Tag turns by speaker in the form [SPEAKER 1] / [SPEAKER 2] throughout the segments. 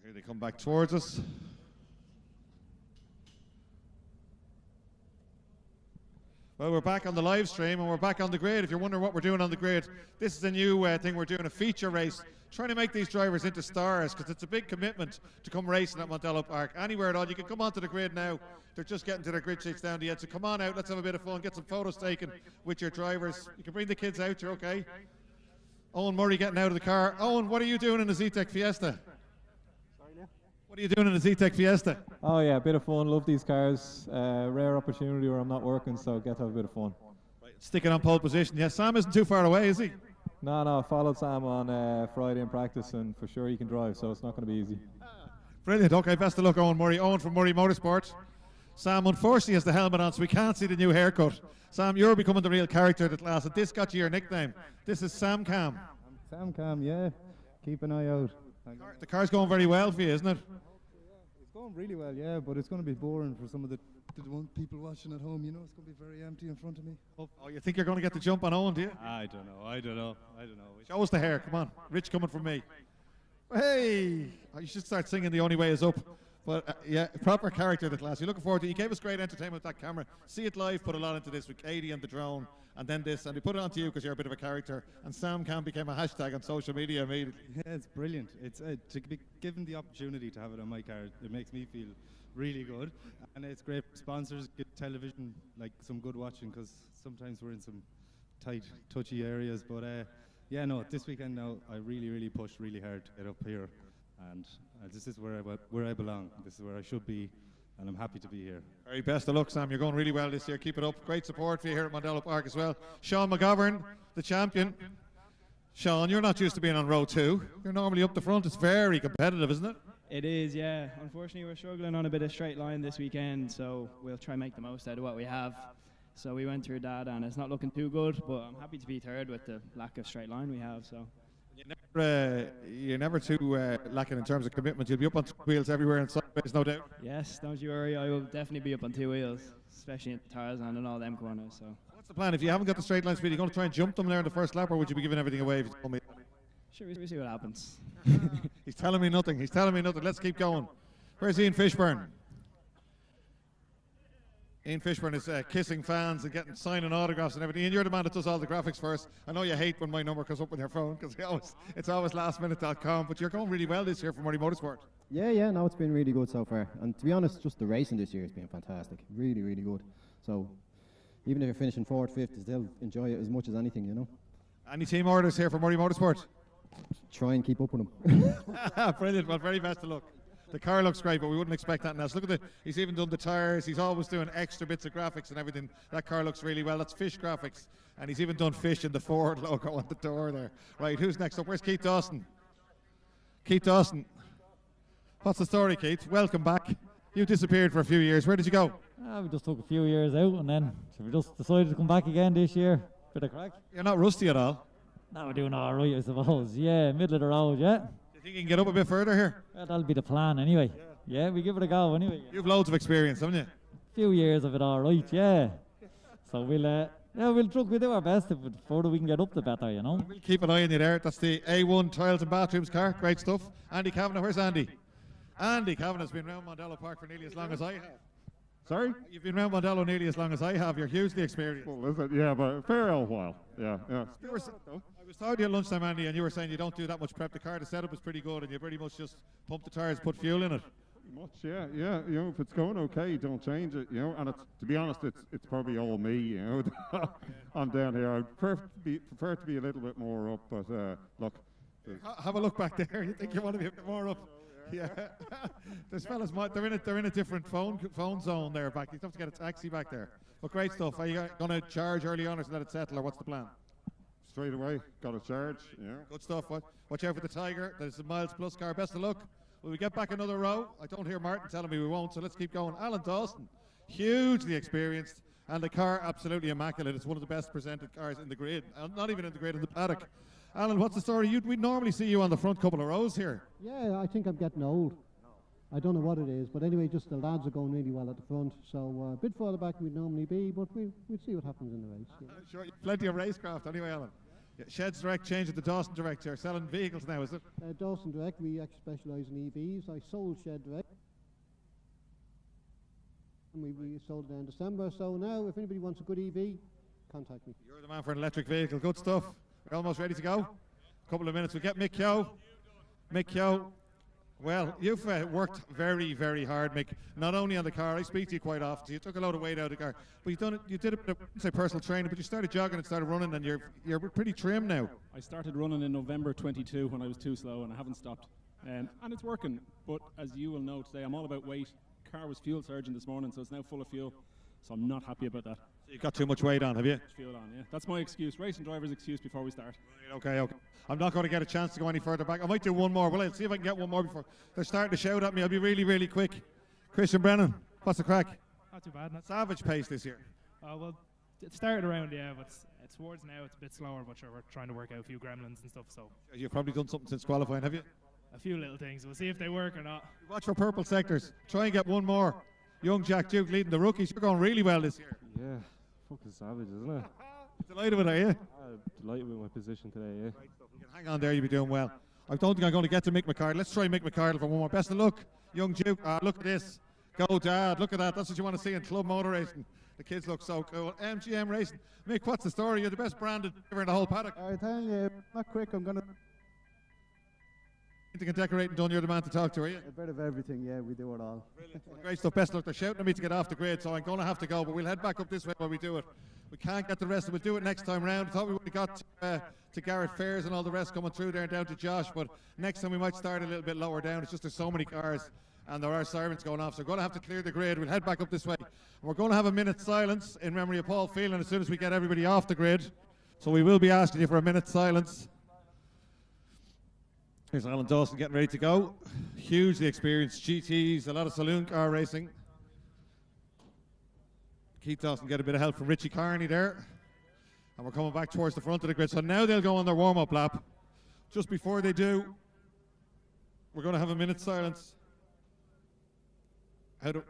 [SPEAKER 1] Here they come back towards us. Well, we're back on the live stream and we're back on the grid. If you're wondering what we're doing on the grid, this is a new thing. We're doing a feature race, trying to make these drivers into stars, because it's a big commitment to come racing at Mondello Park. Anywhere at all, you can come onto the grid now. They're just getting to their grid sheets down the end, so come on out, let's have a bit of fun, get some photos taken with your drivers. You can bring the kids out, you're okay. Owen Murray getting out of the car. Owen, what are you doing in the Z-Tech Fiesta? What are you doing in the Z-Tech Fiesta?
[SPEAKER 2] Oh yeah, a bit of fun, love these cars. Rare opportunity where I'm not working, so get to have a bit of fun.
[SPEAKER 1] Right, sticking on pole position. Yeah, Sam isn't too far away, is he?
[SPEAKER 2] No, followed Sam on Friday in practice, and for sure he can drive, so it's not going to be easy.
[SPEAKER 1] Brilliant, okay, best of luck Owen Murray. Owen from Murray Motorsport. Sam unfortunately has the helmet on, so we can't see the new haircut. Sam, you're becoming the real character of the class, and this got you your nickname. This is Sam Cam.
[SPEAKER 2] Sam Cam, yeah. Keep an eye out.
[SPEAKER 1] The car's going very well for you, isn't it?
[SPEAKER 3] It's going really well, yeah, but it's going to be boring for some of the people watching at home. You know, it's going to be very empty in front of me.
[SPEAKER 1] Oh, you think you're going to get the jump on Owen, do you?
[SPEAKER 3] I don't know.
[SPEAKER 1] Show us the hair, come on. Rich coming from me. Hey! You should start singing The Only Way Is Up. But yeah, proper character of the class. You're looking forward to it. You gave us great entertainment with that camera. See it live, put a lot into this with Katie and the drone, and then this, and we put it onto you because you're a bit of a character. And Sam Cam became a hashtag on social media immediately.
[SPEAKER 3] Yeah, it's brilliant. It's to be given the opportunity to have it on my car. It makes me feel really good, and it's great for sponsors, good television, like some good watching, because sometimes we're in some tight, touchy areas. But yeah, no, this weekend now I really pushed really hard to get up here. And this is where I belong. This is where I should be, and I'm happy to be here.
[SPEAKER 1] Very best of luck, Sam. You're going really well this year. Keep it up. Great support for you here at Mondello Park as well. Sean McGovern, the champion. Sean, you're not used to being on row 2. You're normally up the front. It's very competitive, isn't it?
[SPEAKER 4] It is, yeah. Unfortunately, we're struggling on a bit of straight line this weekend, so we'll try and make the most out of what we have. So we went through that, and it's not looking too good, but I'm happy to be third with the lack of straight line we have. So.
[SPEAKER 1] You're never too lacking in terms of commitment. You'll be up on 2 wheels everywhere and sideways, no doubt.
[SPEAKER 4] Yes, don't you worry. I will definitely be up on 2 wheels, especially in Tarzan and all them corners. So.
[SPEAKER 1] What's the plan? If you haven't got the straight line speed, are you going to try and jump them there in the first lap, or would you be giving everything away if you told me?
[SPEAKER 4] Sure, we see what happens.
[SPEAKER 1] He's telling me nothing. He's telling me nothing. Let's keep going. Where's Ian Fishburne? Ian Fishburne is kissing fans and signing autographs and everything. Ian, you're the man that does all the graphics for us. I know you hate when my number comes up on your phone because it's always lastminute.com, but you're going really well this year for Murray Motorsport.
[SPEAKER 5] Yeah, no, it's been really good so far. And to be honest, just the racing this year has been fantastic. Really good. So even if you're finishing 4th, 5th, you still enjoy it as much as anything, you know.
[SPEAKER 1] Any team orders here for Murray Motorsport?
[SPEAKER 5] Try and keep up with them.
[SPEAKER 1] Brilliant. Well, very best of luck. The car looks great, but we wouldn't expect that now. So look at he's even done the tyres. He's always doing extra bits of graphics and everything. That car looks really well. That's Fish graphics. And he's even done Fish in the Ford logo on the door there. Right, who's next up? Where's Keith Dawson? Keith Dawson. What's the story, Keith? Welcome back. You disappeared for a few years. Where did you go?
[SPEAKER 6] We just took a few years out, and then we just decided to come back again this year. Bit of crack.
[SPEAKER 1] You're not rusty at all?
[SPEAKER 6] No, we're doing all right, I suppose. Yeah, middle of the road, yeah.
[SPEAKER 1] You think you can get up a bit further here?
[SPEAKER 6] Well, that'll be the plan anyway. Yeah, we give it a go anyway.
[SPEAKER 1] You've loads of experience, haven't you?
[SPEAKER 6] Few years of it, all right, yeah. So we'll do our best. If the further we can get up, the better, you know.
[SPEAKER 1] We'll keep an eye on you there. That's the A1 Tiles and Bathrooms car. Great stuff. Andy Kavanagh, where's Andy? Andy Kavanagh's been around Mondello Park for nearly as long as I have.
[SPEAKER 7] Sorry?
[SPEAKER 1] You've been around Mondello nearly as long as I have. You're hugely experienced.
[SPEAKER 7] Well, is it? Yeah, but a fair old while. Yeah.
[SPEAKER 1] I was talking to you at lunchtime, Andy, and you were saying you don't do that much prep. The car, the setup is pretty good, and you pretty much just pump the tyres, put fuel in it.
[SPEAKER 7] Pretty much, yeah. You know, if it's going okay, don't change it. You know, and to be honest, it's probably all me. You know, I'm down here. I prefer to be a little bit more up, but look.
[SPEAKER 1] Have a look back there. You think you want to be a bit more up? Yeah. There's fellas, they're in a different phone zone there back. You have to get a taxi back there. But great stuff. Are you going to charge early on or let it settle, or what's the plan?
[SPEAKER 7] Straight away, got a charge. Yeah.
[SPEAKER 1] Good stuff. Watch out for the Tiger. There's a Miles Plus car. Best of luck. Will we get back another row? I don't hear Martin telling me we won't, so let's keep going. Alan Dawson, hugely experienced, and the car absolutely immaculate. It's one of the best presented cars in the grid, not even in the grid, in the paddock. Alan, what's the story? We'd normally see you on the front couple of rows here.
[SPEAKER 8] Yeah, I think I'm getting old. I don't know what it is, but anyway, just the lads are going really well at the front, so a bit further back we'd normally be, but we'll see what happens in the race. Yeah.
[SPEAKER 1] Sure, plenty of racecraft anyway, Alan. Yeah, Sheds Direct changed to Dawson Direct. You're selling vehicles now, is it?
[SPEAKER 8] Dawson Direct, we actually specialise in EVs. I sold Shed Direct. And we sold it in December. So now, if anybody wants a good EV, contact me.
[SPEAKER 1] You're the man for an electric vehicle. Good stuff. We're almost ready to go. A couple of minutes. We'll get Mick Keogh. Mick Keogh. Well, you've worked very, very hard, Mick. Not only on the car, I speak to you quite often. You took a load of weight out of the car, but you did a bit of, say, personal training, but you started jogging and started running, and you're pretty trim now.
[SPEAKER 9] I started running in November 22 when I was too slow, and I haven't stopped. And it's working. But as you will know today, I'm all about weight. Car was fuel surging this morning, so it's now full of fuel. So I'm not happy about that.
[SPEAKER 1] So you got too much weight on, have you?
[SPEAKER 9] Fuel on, yeah. That's my excuse. Racing driver's excuse before we start.
[SPEAKER 1] Right, okay. I'm not going to get a chance to go any further back. I might do one more. Well, I'll see if I can get one more before they're starting to shout at me. I'll be really, really quick. Christian Brennan, what's the crack?
[SPEAKER 10] Not too bad.
[SPEAKER 1] Savage pace this year.
[SPEAKER 10] Well, it started around, yeah, but it's towards now it's a bit slower, but sure, we're trying to work out a few gremlins and stuff, so.
[SPEAKER 1] You've probably done something since qualifying, have you?
[SPEAKER 10] A few little things. We'll see if they work or not.
[SPEAKER 1] Watch for purple sectors. Try and get one more. Young Jack Duke leading the rookies. You're going really well this year.
[SPEAKER 11] Yeah, fucking savage, isn't it?
[SPEAKER 1] Delighted with it, are you?
[SPEAKER 11] Delighted with my position today, yeah.
[SPEAKER 1] You can hang on there, you'll be doing well. I don't think I'm going to get to Mick McCardle. Let's try Mick McCardle for one more. Best of luck, young Duke. Look at this. Go, Dad. Look at that. That's what you want to see in club motor racing. The kids look so cool. MGM Racing. Mick, what's the story? You're the best branded driver in the whole paddock.
[SPEAKER 12] I tell you, not quick. I'm going to.
[SPEAKER 1] Anything and decorating done, you're the man to talk to, are you?
[SPEAKER 12] A bit of everything, yeah, we do it all.
[SPEAKER 1] Well, great stuff. Best of luck. They're shouting at me to get off the grid, so I'm going to have to go, but we'll head back up this way while we do it. We can't get the rest of it. We'll do it next time round. I thought we would have got to Garrett Fairs and all the rest coming through there and down to Josh, but next time we might start a little bit lower down. It's just there's so many cars and there are sirens going off, so we're going to have to clear the grid. We'll head back up this way. We're going to have a minute's silence in memory of Paul Phelan as soon as we get everybody off the grid. So we will be asking you for a minute's silence. Here's Alan Dawson getting ready to go. Hugely experienced GTs, a lot of saloon car racing. Keith Dawson get a bit of help from Richie Carney there. And we're coming back towards the front of the grid. So now they'll go on their warm-up lap. Just before they do, we're going to have a minute's silence. How do...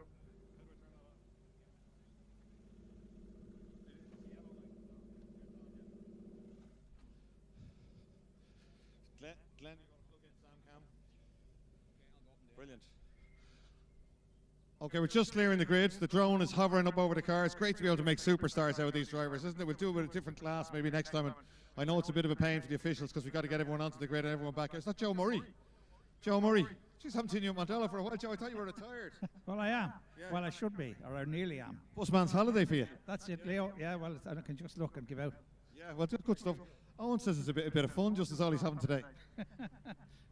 [SPEAKER 1] Glenn, you want to plug in Sam Cam? Brilliant. Okay, we're just clearing the grid. The drone is hovering up over the car. It's great to be able to make superstars out of these drivers, isn't it? We'll do it with a different class maybe next time. And I know it's a bit of a pain for the officials because we've got to get everyone onto the grid and everyone back. It's not Joe Murray. Joe Murray. Jeez, I haven't seen you at Mondello for a while, Joe. I thought you were retired.
[SPEAKER 13] Well, I am.
[SPEAKER 1] Yeah.
[SPEAKER 13] Well, I should be, or I nearly am.
[SPEAKER 1] Postman's holiday for you.
[SPEAKER 13] That's it, Leo. Yeah, well, I can just look and give out.
[SPEAKER 1] Yeah, well, good stuff. Owen says it's a bit of fun, just as all he's having today.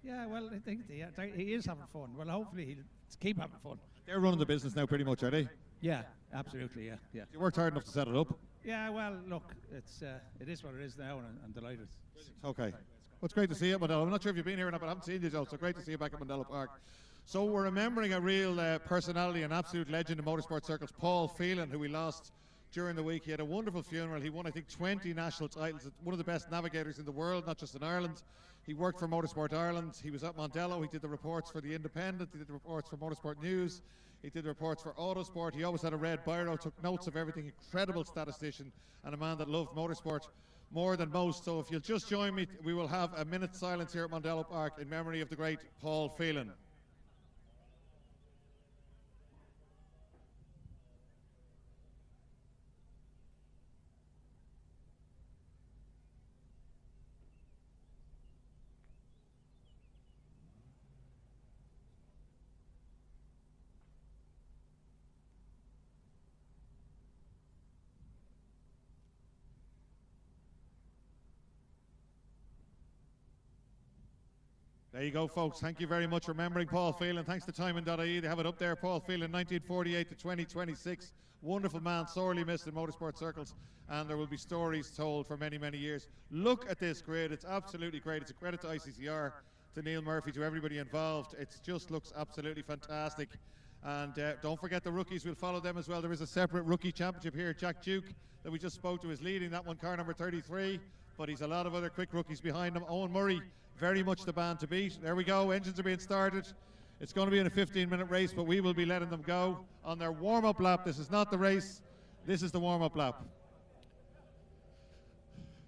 [SPEAKER 13] Yeah, well, I think he is having fun. Well, hopefully he'll keep having fun.
[SPEAKER 1] They're running the business now pretty much, are they?
[SPEAKER 13] Yeah, absolutely, yeah.
[SPEAKER 1] You worked hard enough to set it up.
[SPEAKER 13] Yeah, well, look, it is what it is now, and I'm delighted.
[SPEAKER 1] Okay. Well, it's great to see you at Mondello. I'm not sure if you've been here or not, but I haven't seen you, Joe, so great to see you back at Mondello Park. So we're remembering a real personality, an absolute legend in motorsport circles, Paul Phelan, who we lost during the week. He had a wonderful funeral. He won, I think, 20 national titles. One of the best navigators in the world, not just in Ireland. He worked for Motorsport Ireland. He was at Mondello. He did the reports for The Independent. He did the reports for Motorsport News. He did the reports for Autosport. He always had a red biro, took notes of everything. Incredible statistician and a man that loved motorsport more than most. So if you'll just join me, we will have a minute's silence here at Mondello Park in memory of the great Paul Phelan. There you go, folks. Thank you very much for remembering Paul Phelan. Thanks to Timon.ie. They have it up there. Paul Phelan, 1948 to 2026. Wonderful man, sorely missed in motorsport circles, and there will be stories told for many, many years. Look at this grid. It's absolutely great. It's a credit to ICCR, to Neil Murphy, to everybody involved. It just looks absolutely fantastic. And don't forget the rookies. We'll follow them as well. There is a separate rookie championship here. Jack Duke, that we just spoke to, is leading that one, car number 33. But he's a lot of other quick rookies behind him. Owen Murray, very much the band to beat. There we go, engines are being started. It's going to be in a 15-minute race, but we will be letting them go on their warm-up lap. This is not the race, this is the warm-up lap.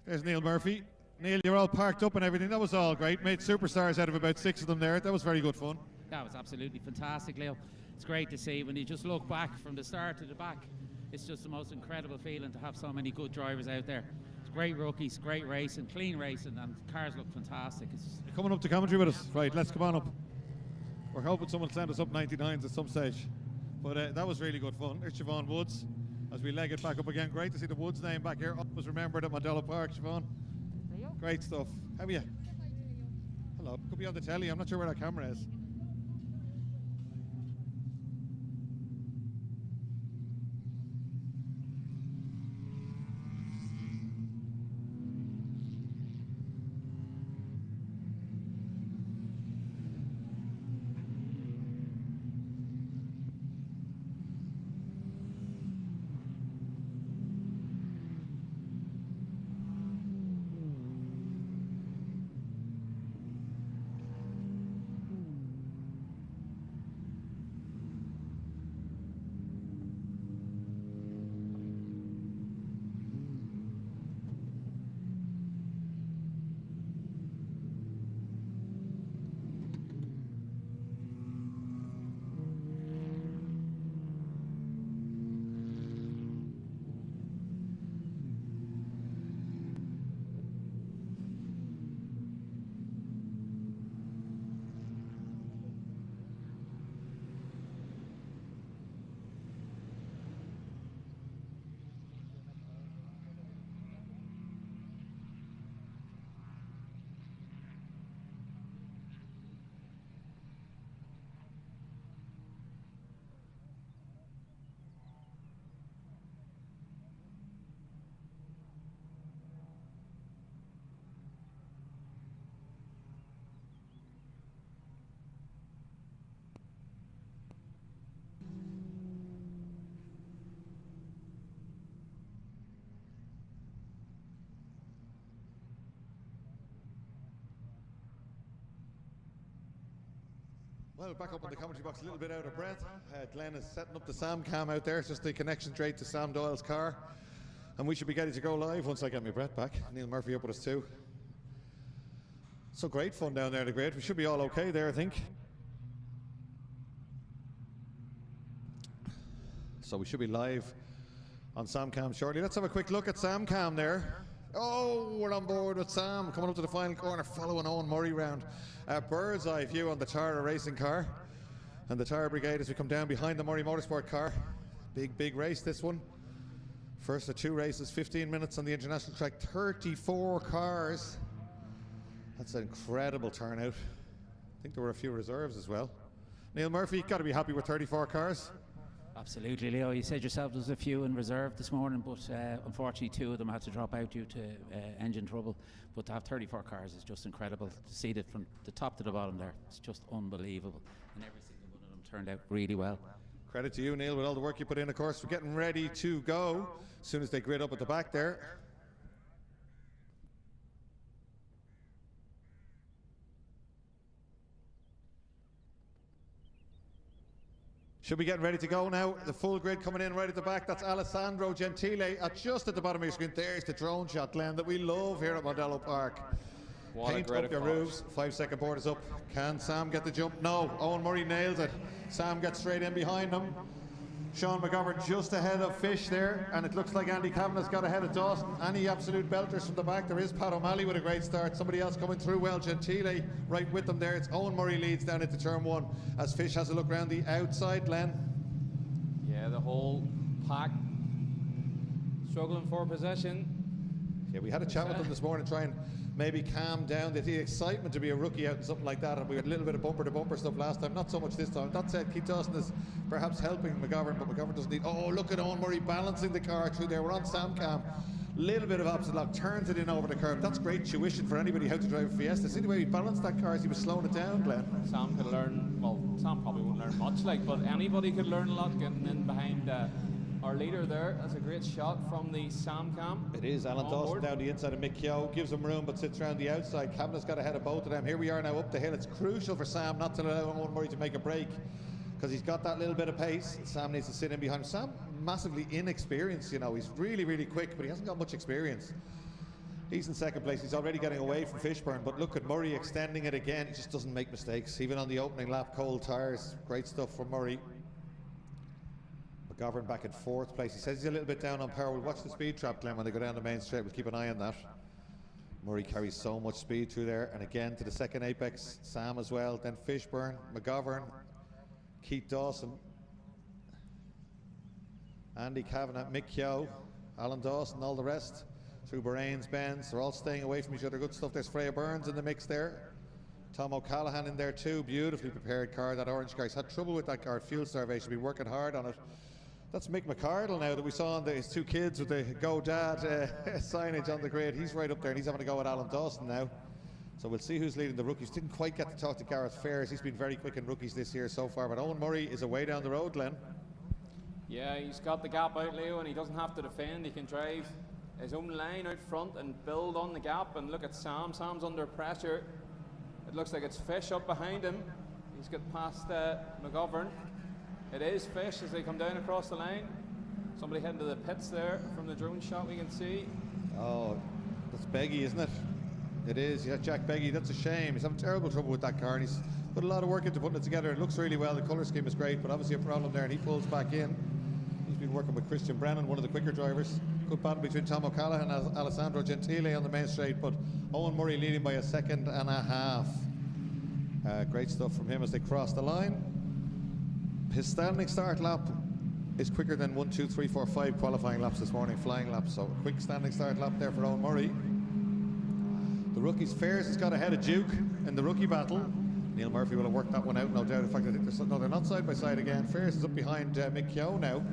[SPEAKER 1] There's Neil Murphy. Neil, you're all parked up and everything. That was all great. Made superstars out of about 6 of them there. That was very good fun.
[SPEAKER 14] That was absolutely fantastic, Leo. It's great to see when you just look back from the start to the back. It's just the most incredible feeling to have so many good drivers out there. It's great rookies, great racing, clean racing, and cars look fantastic.
[SPEAKER 1] You're coming up to commentary with us. Right, let's come on up. We're hoping someone will send us up 99s at some stage. But that was really good fun. There's Siobhan Woods as we leg it back up again. Great to see the Woods name back here. Always remembered at Mondello Park, Siobhan. Great stuff. How are you? Hello. Could be on the telly. I'm not sure where that camera is. Well, back up in the commentary box, a little bit out of breath. Glenn is setting up the Sam cam out there. It's just the connection straight to Sam Doyle's car. And we should be getting to go live once I get my breath back. Neil Murphy up with us too. So great fun down there in the grade. We should be all okay there, I think. So we should be live on Sam cam shortly. Let's have a quick look at Sam cam there. Oh, we're on board with Sam coming up to the final corner, following Owen Murray round. Bird's eye view on the Tara racing car and the Tara Brigade as we come down behind the Murray Motorsport car. Big race, this one. First of 2 races, 15 minutes on the international track, 34 cars. That's an incredible turnout. I think there were a few reserves as well. Neil Murphy, you've got to be happy with 34 cars.
[SPEAKER 14] Absolutely, Leo. You said yourself there's a few in reserve this morning, but unfortunately 2 of them had to drop out due to engine trouble. But to have 34 cars is just incredible. To see it from the top to the bottom there, it's just unbelievable. And every single one of them turned out really well.
[SPEAKER 1] Credit to you, Neil, with all the work you put in, of course. We're getting ready to go as soon as they grid up at the back there. Should be getting ready to go now. The full grid coming in right at the back. That's Alessandro Gentile just at the bottom of your screen. There's the drone shot, Glenn, that we love here at Mondello Park. Paint up your roofs. 5-second board is up. Can Sam get the jump? No. Owen Murray nails it. Sam gets straight in behind him. Sean McGovern just ahead of Fish there, and it looks like Andy Kavanagh's got ahead of Dawson. Any absolute belters from the back. There is Pat O'Malley with a great start. Somebody else coming through well. Gentile right with them there. It's Owen Murray leads down into turn 1 as Fish has a look around the outside. Glenn.
[SPEAKER 15] Yeah, the whole pack struggling for possession.
[SPEAKER 1] Yeah, we had a chat with them this morning, try and maybe calm down the excitement to be a rookie out and something like that. And we had a little bit of bumper-to-bumper stuff last time, not so much this time. That said, Keith Dawson is perhaps helping McGovern, but McGovern doesn't need. Oh, look at Owen Murray balancing the car through there. We're on Sam cam. Little bit of opposite lock, turns it in over the curb. That's great tuition for anybody how to drive a Fiesta. See the way he balanced that car as he was slowing it down, Glenn.
[SPEAKER 15] Sam could learn, well, Sam probably wouldn't learn much, but anybody could learn a lot getting in behind our leader there. That's a great shot from the Sam cam.
[SPEAKER 1] It is. Alan Dawson down the inside of Mick Keogh, gives him room but sits around the outside. Kavanagh's got ahead of both of them. Here we are now up the hill. It's crucial for Sam not to allow Owen Murray to make a break because he's got that little bit of pace. Sam needs to sit in behind him. Sam, massively inexperienced, you know. He's really quick, but he hasn't got much experience. He's in second place. He's already getting away from Fishburne, but look at Murray extending it again. He just doesn't make mistakes, even on the opening lap. Cold tyres, great stuff from Murray. McGovern back in fourth place. He says he's a little bit down on power. We'll watch the speed trap, Glenn, when they go down the main straight. We'll keep an eye on that. Murray carries so much speed through there, and again to the second apex, Sam as well, then Fishburne, McGovern, Keith Dawson, Andy Kavanagh, Mick Keogh, Alan Dawson, all the rest. Through Bahrain's bends, they're all staying away from each other. Good stuff. There's Freya Burns in the mix there. Tom O'Callaghan in there too. Beautifully prepared car. That orange car. He's had trouble with that car. Fuel starvation. Been working hard on it. That's Mick McCardle now that we saw on his two kids with the Go Dad signage on the grid. He's right up there, and he's having a go at Alan Dawson now. So we'll see who's leading the rookies. Didn't quite get to talk to Gareth Fares. He's been very quick in rookies this year so far. But Owen Murray is away down the road, Glenn.
[SPEAKER 15] Yeah, he's got the gap out, Leo, and he doesn't have to defend. He can drive his own line out front and build on the gap. And look at Sam. Sam's under pressure. It looks like it's Fish up behind him. He's got past McGovern. It is Fish as they come down across the line. Somebody heading to the pits there from the drone shot we can see.
[SPEAKER 1] Oh, that's Beggy, isn't it? It is, yeah, Jack Beggy. That's a shame. He's having terrible trouble with that car, and he's put a lot of work into putting it together. It looks really well. The colour scheme is great, but obviously a problem there, and he pulls back in. He's been working with Christian Brennan, one of the quicker drivers. Good battle between Tom O'Callaghan and Alessandro Gentile on the main straight, but Owen Murray leading by a second and a half. Great stuff from him as they cross the line. His standing start lap is quicker than 1, 2, 3, 4, 5 qualifying laps this morning, flying laps. So a quick standing start lap there for Owen Murray. The rookies, Fares has got ahead of Duke in the rookie battle. Neil Murphy will have worked that one out, no doubt. In fact, I think they're not side by side again. Fares is up behind Mick Keogh now.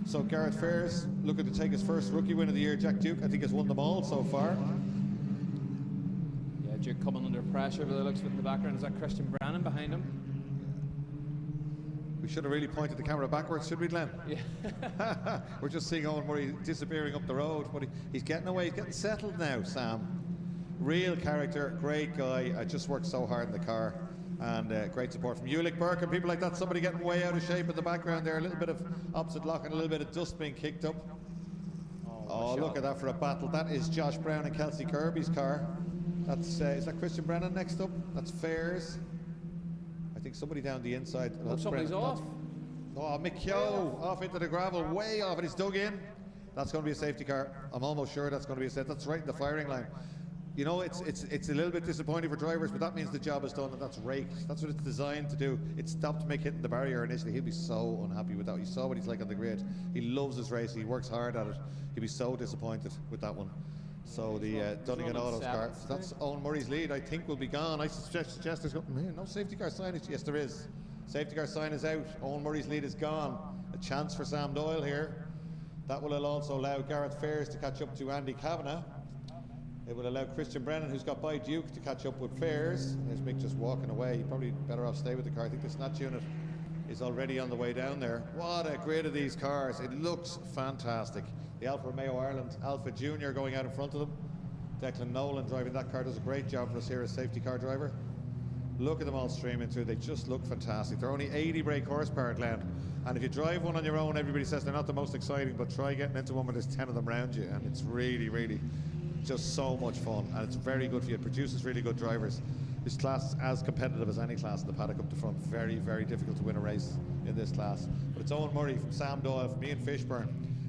[SPEAKER 1] So Gareth Fares looking to take his first rookie win of the year. Jack Duke, I think, has won them all so far.
[SPEAKER 15] Yeah, Duke coming under pressure, but it looks in the background. Is that Christian Brennan behind him?
[SPEAKER 1] We should have really pointed the camera backwards, should we, Glenn?
[SPEAKER 15] Yeah.
[SPEAKER 1] We're just seeing Owen Murray disappearing up the road, but he's getting away. He's getting settled now, Sam. Real character, great guy. I just worked so hard in the car, and great support from Ulick Burke and people like that. Somebody getting way out of shape in the background there. A little bit of opposite lock and a little bit of dust being kicked up. Oh, look at that for a battle. That is Josh Brown and Kelsey Kirby's car. That's is that Christian Brennan next up? That's Fares. I think somebody down the inside.
[SPEAKER 15] Oh, somebody's off.
[SPEAKER 1] Oh, Mick Keogh off into the gravel, way off, and he's dug in. That's going to be a safety car. I'm almost sure that's going to be a safety. That's right in the firing line. You know, it's a little bit disappointing for drivers, but that means the job is done, and that's raked. That's what it's designed to do. It stopped Mick hitting the barrier initially. He'll be so unhappy with that. You saw what he's like on the grid. He loves his race. He works hard at it. He'll be so disappointed with that one. So the Dunnigan Autos car, that's Owen Murray's lead, I think, will be gone. I suggest there's no safety car signage. Yes, there is. Safety car sign is out. Owen Murray's lead is gone. A chance for Sam Doyle here. That will also allow Gareth Fares to catch up to Andy Kavanagh. It will allow Christian Brennan, who's got by Duke, to catch up with Fares. There's Mick just walking away. He probably better off stay with the car. I think the snatch unit is already on the way down there. What a grade of these cars. It looks fantastic. The Alfa Romeo Ireland Alpha Junior going out in front of them. Declan Nolan driving that car does a great job for us here as safety car driver. Look at them all streaming through. They just look fantastic. They're only 80 brake horsepower, Glenn. And if you drive one on your own, everybody says they're not the most exciting, but try getting into one when there's 10 of them around you, and it's really, really just so much fun, and it's very good for you. It produces really good drivers. This class is as competitive as any class in the paddock up the front. Very, very difficult to win a race in this class. But it's Owen Murray from Sam Doyle, from Ian Fishburne.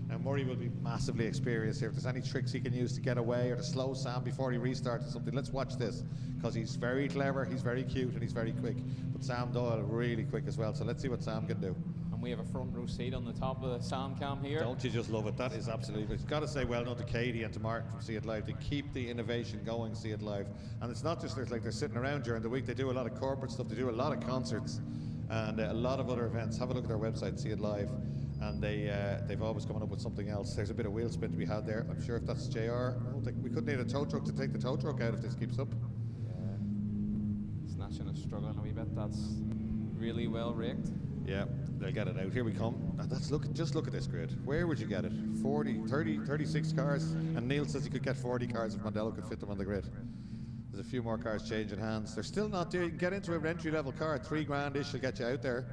[SPEAKER 1] Now Murray will be massively experienced here. If there's any tricks he can use to get away or to slow Sam before he restarts or something, let's watch this, because he's very clever, he's very cute, and he's very quick. But Sam Doyle really quick as well, so let's see what Sam can do.
[SPEAKER 15] And we have a front row seat on the top of the Sam cam here.
[SPEAKER 1] Don't you just love it? That is absolutely. It's got to say well done to Katie and to Mark from See It Live to keep the innovation going. See It Live, and it's not just like they're sitting around during the week. They do a lot of corporate stuff. They do a lot of concerts and a lot of other events. Have a look at their website, See It Live, and they've always come up with something else. There's a bit of wheel spin to be had there. I'm sure if that's JR, I don't think we could need a tow truck to take the tow truck out if this keeps up.
[SPEAKER 15] Yeah. Snatching and struggling a wee bit. That's really well raked.
[SPEAKER 1] Yeah, they'll get it out. Here we come. And just look at this grid. Where would you get it? 40, 30, 36 cars. And Neil says he could get 40 cars if Mondello could fit them on the grid. There's a few more cars changing hands. They're still not doing. Get into an entry-level car. $3 grand-ish will get you out there.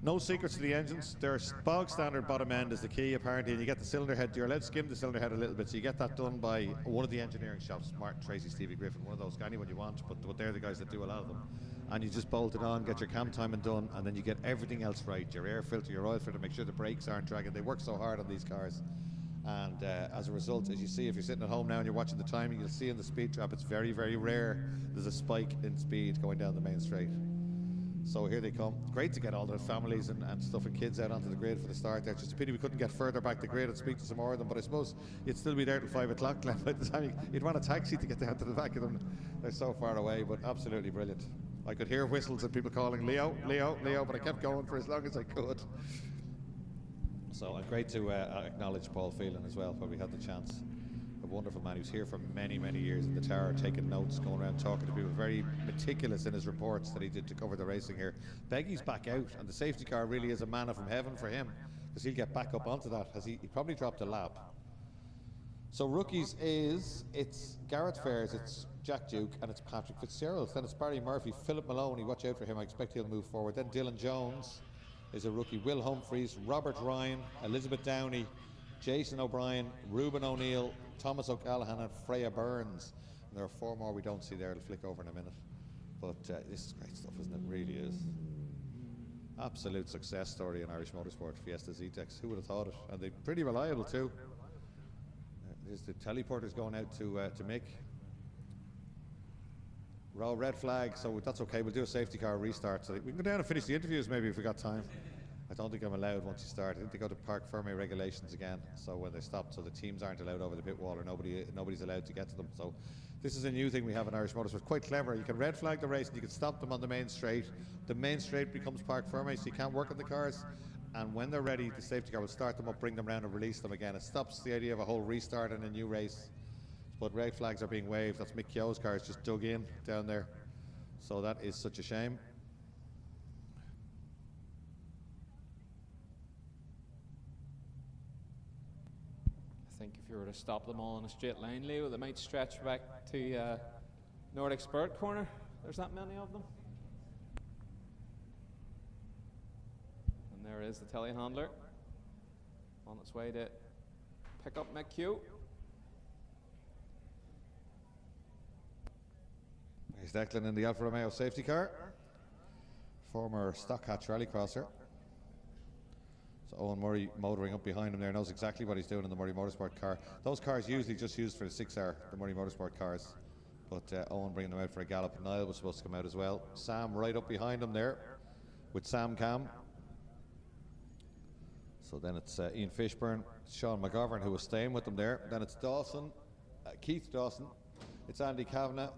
[SPEAKER 1] No secrets to the engines. Their bog standard bottom end is the key apparently, and you get the cylinder head. You're allowed to skim the cylinder head a little bit, so you get that done by one of the engineering shops, Martin, Tracy, Stevie Griffin, one of those, anyone you want, but they're the guys that do a lot of them. And you just bolt it on, get your cam timing done, and then you get everything else right. Your air filter, your oil filter, make sure the brakes aren't dragging. They work so hard on these cars. And as a result, as you see, if you're sitting at home now and you're watching the timing, you'll see in the speed trap, it's very, very rare there's a spike in speed going down the main straight. So here they come. Great to get all the families and stuff and kids out onto the grid for the start there. It's just a pity we couldn't get further back the grid and speak to some more of them, but I suppose you'd still be there till 5 o'clock, Glenn, by the time you'd want a taxi to get down to the back of them. They're so far away, but absolutely brilliant. I could hear whistles and people calling Leo, Leo, Leo, but I kept going for as long as I could. So great to acknowledge Paul Phelan as well, when we had the chance. A wonderful man who's here for many, many years in the tower, taking notes, going around talking to people, very meticulous in his reports that he did to cover the racing here. Beggy's back out, and the safety car really is a manna from heaven for him, because he'll get back up onto that, as he probably dropped a lap. So rookies it's Garrett Fairs, it's Jack Duke, and it's Patrick Fitzgerald. Then it's Barry Murphy, Philip Maloney, watch out for him, I expect he'll move forward. Then Dylan Jones is a rookie, Will Humphreys, Robert Ryan, Elizabeth Downey, Jason O'Brien, Ruben O'Neill, Thomas O'Callaghan and Freya Burns. And there are 4 more we don't see there. It'll flick over in a minute. But this is great stuff, isn't it? It really is. Absolute success story in Irish motorsport, Fiesta Z-Tex. Who would have thought it? And they're pretty reliable too. There's the teleporters going out to Mick. Raw red flag, so that's okay. We'll do a safety car restart. So we can go down and finish the interviews maybe if we got time. I don't think I'm allowed once you start. I think they go to Park Ferme regulations again. So when they stop, so the teams aren't allowed over the pit wall, or nobody's allowed to get to them. So this is a new thing we have in Irish motorsport. Quite clever. You can red flag the race and you can stop them on the main straight. The main straight becomes Park Ferme, so you can't work on the cars. And when they're ready, the safety car will start them up, bring them around and release them again. It stops the idea of a whole restart and a new race. But red flags are being waved. That's Mick Keogh's car. It's just dug in down there. So that is such a shame.
[SPEAKER 15] I think if you were to stop them all in a straight line, Leo, they might stretch back to Nordic Spirit corner. There's that many of them. And there is the telehandler on its way to pick up Mick Keogh.
[SPEAKER 1] There's Declan in the Alfa Romeo safety car. Former Stock Hatch rallycrosser. So Owen Murray motoring up behind him there, knows exactly what he's doing in the Murray Motorsport car. Those cars usually just used for the 6R, the Murray Motorsport cars. But Owen bringing them out for a gallop. Niall was supposed to come out as well. Sam right up behind him there with Sam Cam. So then it's Ian Fishburne, Sean McGovern who was staying with them there. Then it's Dawson, Keith Dawson. It's Andy Kavanagh.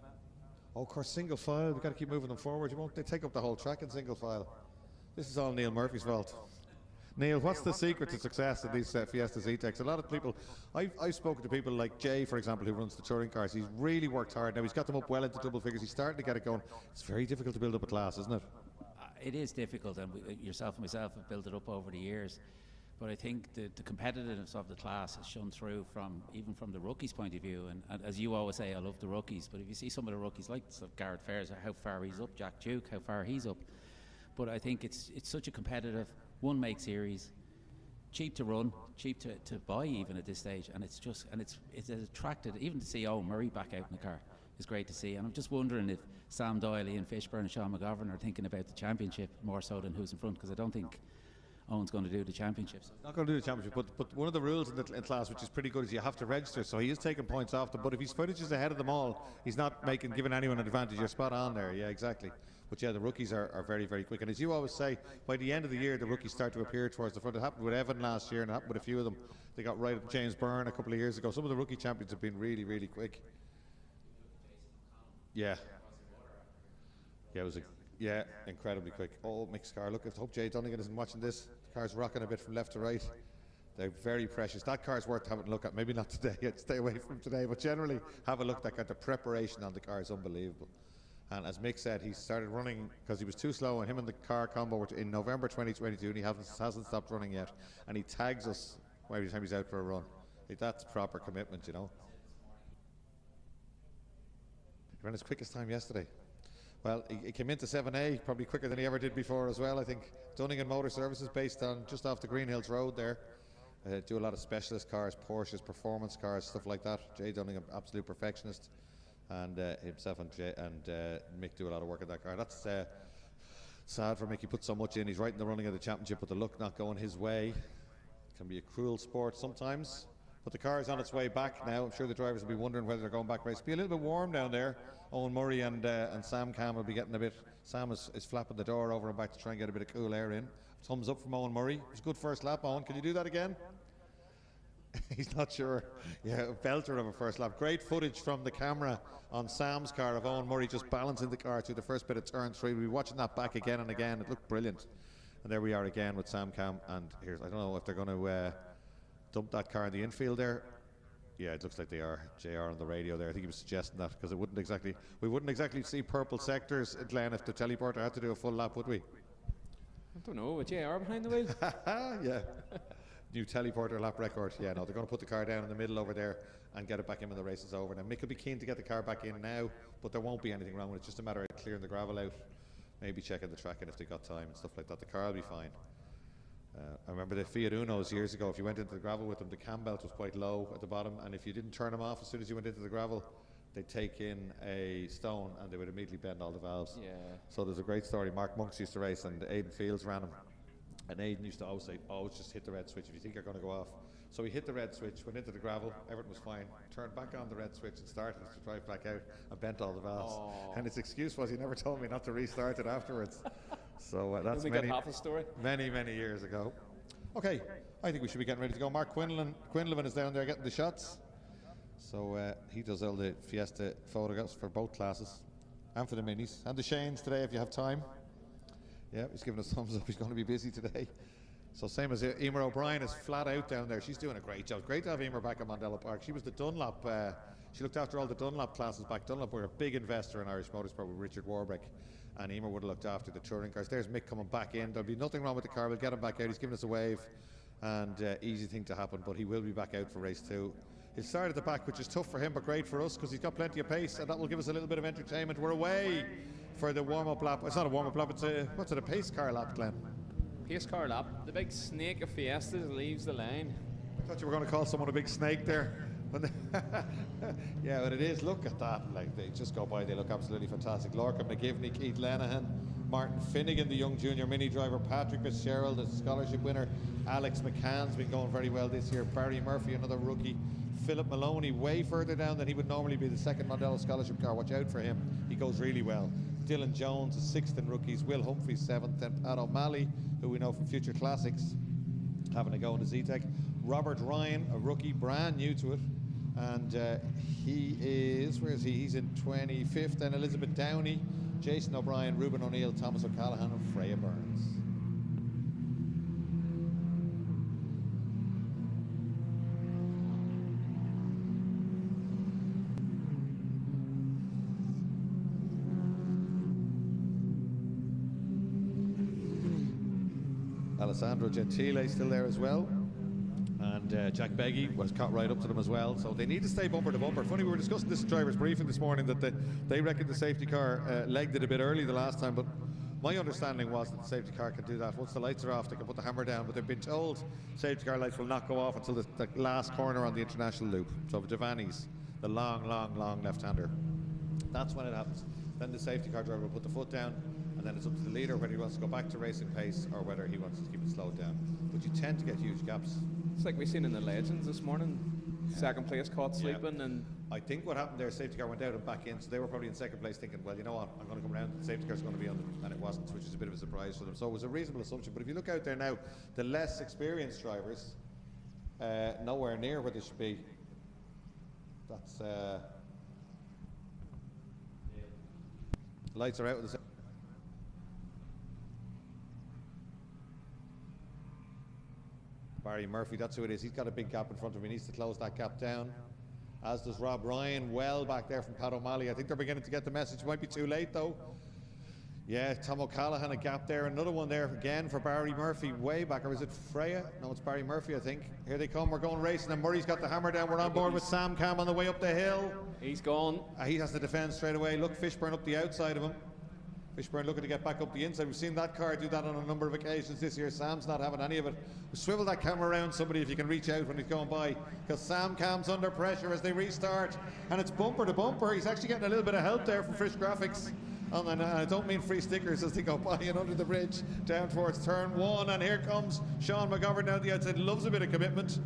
[SPEAKER 1] Oh, of course, single file. We've got to keep moving them forward. They take up the whole track in single file. This is all Neil Murphy's fault. Neil, what's the secret to success in these Fiesta Z-Tex? A lot of people, I've spoken to people like Jay, for example, who runs the touring cars. He's really worked hard. Now, he's got them up well into double figures. He's starting to get it going. It's very difficult to build up a class, isn't it?
[SPEAKER 14] It is difficult, and yourself and myself have built it up over the years. But I think the competitiveness of the class has shown through even from the rookies' point of view. And as you always say, I love the rookies. But if you see some of the rookies like Garrett Fairs, how far he's up, Jack Duke, how far he's up. But I think it's such a competitive one-make series, cheap to run, cheap to buy even at this stage. And it's attracted, even to see Owen Murray back out in the car is great to see. And I'm just wondering if Sam Doyle, Ian Fishburne and Sean McGovern are thinking about the championship more so than who's in front, because I don't think Owen's going to do the championships.
[SPEAKER 1] Not going to do the championship, but one of the rules in class, which is pretty good, is you have to register. So he is taking points off them. But if his footage is ahead of them all, he's not giving anyone an advantage. You're spot on there. Yeah, exactly. But yeah, the rookies are very, very quick. And as you always say, by the end of the year, the rookies start to appear towards the front. It happened with Evan last year, and it happened with a few of them. They got right up James Byrne a couple of years ago. Some of the rookie champions have been really, really quick. Yeah. Yeah, it was incredibly quick. Oh, Mick's car. Look, I hope Jay Dunnigan isn't watching this. The car's rocking a bit from left to right. They're very precious. That car's worth having a look at. Maybe not today. I'd stay away from today, but generally have a look at that. The preparation on the car is unbelievable. And as Mick said, he started running because he was too slow, and him and the car combo were in November 2022, and he hasn't stopped running yet. And he tags us every time he's out for a run. That's proper commitment, you know. He ran his quickest time yesterday. Well, he came into 7A probably quicker than he ever did before as well. I think Dunningan Motor Services, based on just off the Green Hills Road there. Do a lot of specialist cars, Porsches, performance cars, stuff like that. Jay Dunningan, absolute perfectionist, and himself and Mick do a lot of work in that car. That's sad for Mick. He put so much in. He's right in the running of the championship, but the luck not going his way. It can be a cruel sport sometimes. But the car is on its way back now. I'm sure the drivers will be wondering whether they're going back race. It'll be a little bit warm down there. Owen Murray and Sam Cam will be getting a bit. Sam is flapping the door over and back to try and get a bit of cool air in. Thumbs up from Owen Murray. It was a good first lap, Owen. Can you do that again? He's not sure. Yeah, a belter of a first lap. Great footage from the camera on Sam's car of Owen Murray just balancing the car through the first bit of turn 3. We'll be watching that back again and again. It looked brilliant. And there we are again with Sam Cam. And here's, I don't know if they're going to dump that car in the infield there. Yeah, it looks like they are. JR on the radio there. I think he was suggesting that because we wouldn't exactly see purple sectors, Glenn, if the teleporter had to do a full lap, would we?
[SPEAKER 15] I don't know, with JR behind the wheel?
[SPEAKER 1] Yeah. New teleporter lap record. Yeah, no, they're going to put the car down in the middle over there and get it back in when the race is over. Now, Mick will be keen to get the car back in now, but there won't be anything wrong with it. It's just a matter of clearing the gravel out, maybe checking the track and if they got time and stuff like that. The car will be fine. I remember the Fiat Unos years ago. If you went into the gravel with them, the cam belt was quite low at the bottom, and if you didn't turn them off as soon as you went into the gravel, they'd take in a stone and they would immediately bend all the valves.
[SPEAKER 15] Yeah.
[SPEAKER 1] So there's a great story. Mark Monks used to race, and Aidan Fields ran him. And Aidan used to always say, always just hit the red switch if you think you're going to go off. So he hit the red switch, went into the gravel, everything was fine, turned back on the red switch and started to drive back out and bent all the valves. And his excuse was he never told me not to restart it afterwards. So that's
[SPEAKER 15] half a story.
[SPEAKER 1] many years ago. Okay, I think we should be getting ready to go. Mark Quinlivan is down there getting the shots. So he does all the Fiesta photographs for both classes and for the minis and the Shanes today if you have time. Yeah, he's giving us thumbs up. He's going to be busy today. So same as Emer O'Brien is flat out down there. She's doing a great job. Great to have Emer back at Mondello Park. She was the Dunlop. She looked after all the Dunlop classes back. Dunlop were a big investor in Irish motorsport with Richard Warbrick. And Emer would have looked after the touring cars. There's Mick coming back in. There'll be nothing wrong with the car. We'll get him back out. He's giving us a wave. And easy thing to happen. But he will be back out for race 2. He'll start at the back, which is tough for him, but great for us because he's got plenty of pace. And that will give us a little bit of entertainment. We're away for the warm-up lap. It's not a warm-up lap. It's a pace car lap, Glenn?
[SPEAKER 15] Pace car lap. The big snake of Fiestas leaves the lane.
[SPEAKER 1] I thought you were going to call someone a big snake there. Yeah, but it is. Look at that. Like, they just go by. They look absolutely fantastic. Lorcan McGivney, Keith Lenihan, Martin Finnegan, the young junior mini driver, Patrick Fitzgerald, the scholarship winner, Alex McCann's been going very well this year, Barry Murphy, another rookie, Philip Maloney, way further down than he would normally be, the second Mondello scholarship car. Watch out for him. He goes really well. Dylan Jones is 6th in rookies, Will Humphrey 7th, and Pat O'Malley, who we know from Future Classics, having a go in the Z-Tech. Robert Ryan, a rookie, brand new to it, and he is, where is he? He's in 25th, and Elizabeth Downey, Jason O'Brien, Ruben O'Neill, Thomas O'Callaghan, and Freya Burns. Alessandro Gentile still there as well, and Jack Beggy was caught right up to them as well, so they need to stay bumper to bumper. Funny, we were discussing this in driver's briefing this morning that they reckon the safety car legged it a bit early the last time, but my understanding was that the safety car can do that. Once the lights are off, they can put the hammer down, but they've been told safety car lights will not go off until the last corner on the international loop. So Giovanni's, the long left-hander, that's when it happens. Then the safety car driver will put the foot down, and then it's up to the leader whether he wants to go back to racing pace or whether he wants to keep it slowed down. But you tend to get huge gaps.
[SPEAKER 15] It's like we seen in the Legends this morning. Yeah. Second place caught sleeping, and
[SPEAKER 1] I think what happened there, safety car went out and back in, so they were probably in second place thinking, well, you know what, I'm going to come around, the safety car's going to be on them, and it wasn't, which is a bit of a surprise for them. So it was a reasonable assumption. But if you look out there now, the less experienced drivers, nowhere near where they should be. That's lights are out with the Barry Murphy, that's who it is. He's got a big gap in front of him. He needs to close that gap down, as does Rob Ryan, well back there from Pat O'Malley. I think they're beginning to get the message. It might be too late though. Yeah, Tom O'Callaghan, a gap there. Another one there again for Barry Murphy, way back. Or is it Freya? No, it's Barry Murphy, I think. Here they come. We're going racing, and Murray's got the hammer down. We're on board with Sam Cam on the way up the hill.
[SPEAKER 15] He's gone.
[SPEAKER 1] He has to defend straight away. Look, Fishburne up the outside of him. Fishburne looking to get back up the inside. We've seen that car do that on a number of occasions this year. Sam's not having any of it. Swivel that camera around somebody if you can reach out when he's going by, because Sam Cam's under pressure as they restart, and it's bumper to bumper. He's actually getting a little bit of help there from Fish Graphics. And I don't mean free stickers as they go by and under the bridge down towards turn 1. And here comes Sean McGovern down the outside. Loves a bit of commitment.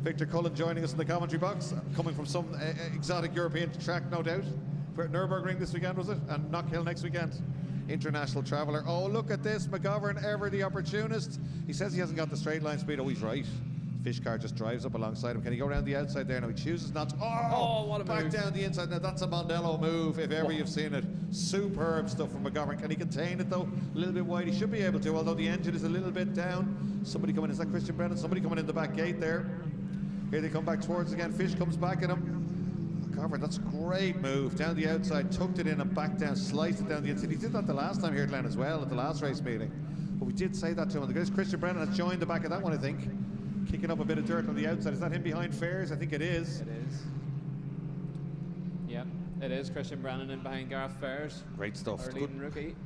[SPEAKER 1] Victor Cullen joining us in the commentary box, coming from some exotic European track, no doubt. For Nürburgring this weekend, was it? And Knockhill next weekend. International traveller. Oh, look at this. McGovern, ever the opportunist. He says he hasn't got the straight line speed. Oh, he's right. Fish car just drives up alongside him. Can he go around the outside there? No, he chooses not to. Oh,
[SPEAKER 15] what a
[SPEAKER 1] back
[SPEAKER 15] move.
[SPEAKER 1] down the inside. Now, that's a Mondello move, if ever you've seen it. Superb stuff from McGovern. Can he contain it, though? A little bit wide. He should be able to, although the engine is a little bit down. Somebody coming in. Is that Christian Brennan? Somebody coming in the back gate there. Here they come back towards again. Fish comes back at him. McGovern, that's a great move. Down the outside, tucked it in and back down, sliced it down the inside. He did that the last time here, Glenn, as well, at the last race meeting. But we did say that to him. The Christian Brennan has joined the back of that one, I think. Kicking up a bit of dirt on the outside. Is that him behind Fairs? I think it is.
[SPEAKER 15] It is. Yep, it is Christian Brennan in behind Gareth Fairs.
[SPEAKER 1] Great stuff.
[SPEAKER 15] Our leading rookie.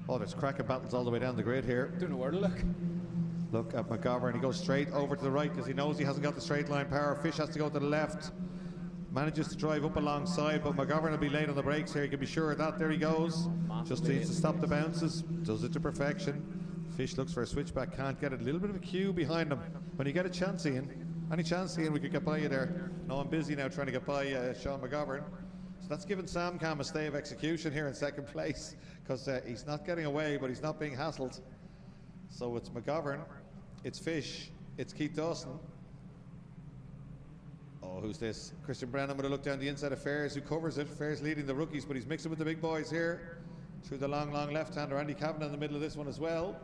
[SPEAKER 1] Oh, there's cracking battles all the way down the grid here.
[SPEAKER 15] Don't know where to look.
[SPEAKER 1] Look at McGovern. He goes straight over to the right because he knows he hasn't got the straight line power. Fish has to go to the left. Manages to drive up alongside, but McGovern will be late on the brakes here. You can be sure of that. There he goes. Just needs to stop the bounces. Does it to perfection. Fish looks for a switchback, can't get it. A little bit of a queue behind him. When you get a chance, Ian, any chance, Ian, we could get by you there. No, I'm busy now trying to get by Sean McGovern. So that's given Sam Cam a stay of execution here in second place, because he's not getting away, but he's not being hassled. So it's McGovern, it's Fish, it's Keith Dawson. Oh, who's this? Christian Brennan with a look down the inside of Fairs, who covers it. Fairs leading the rookies, but he's mixing with the big boys here. Through the long left-hander. Andy Kavanagh in the middle of this one as well.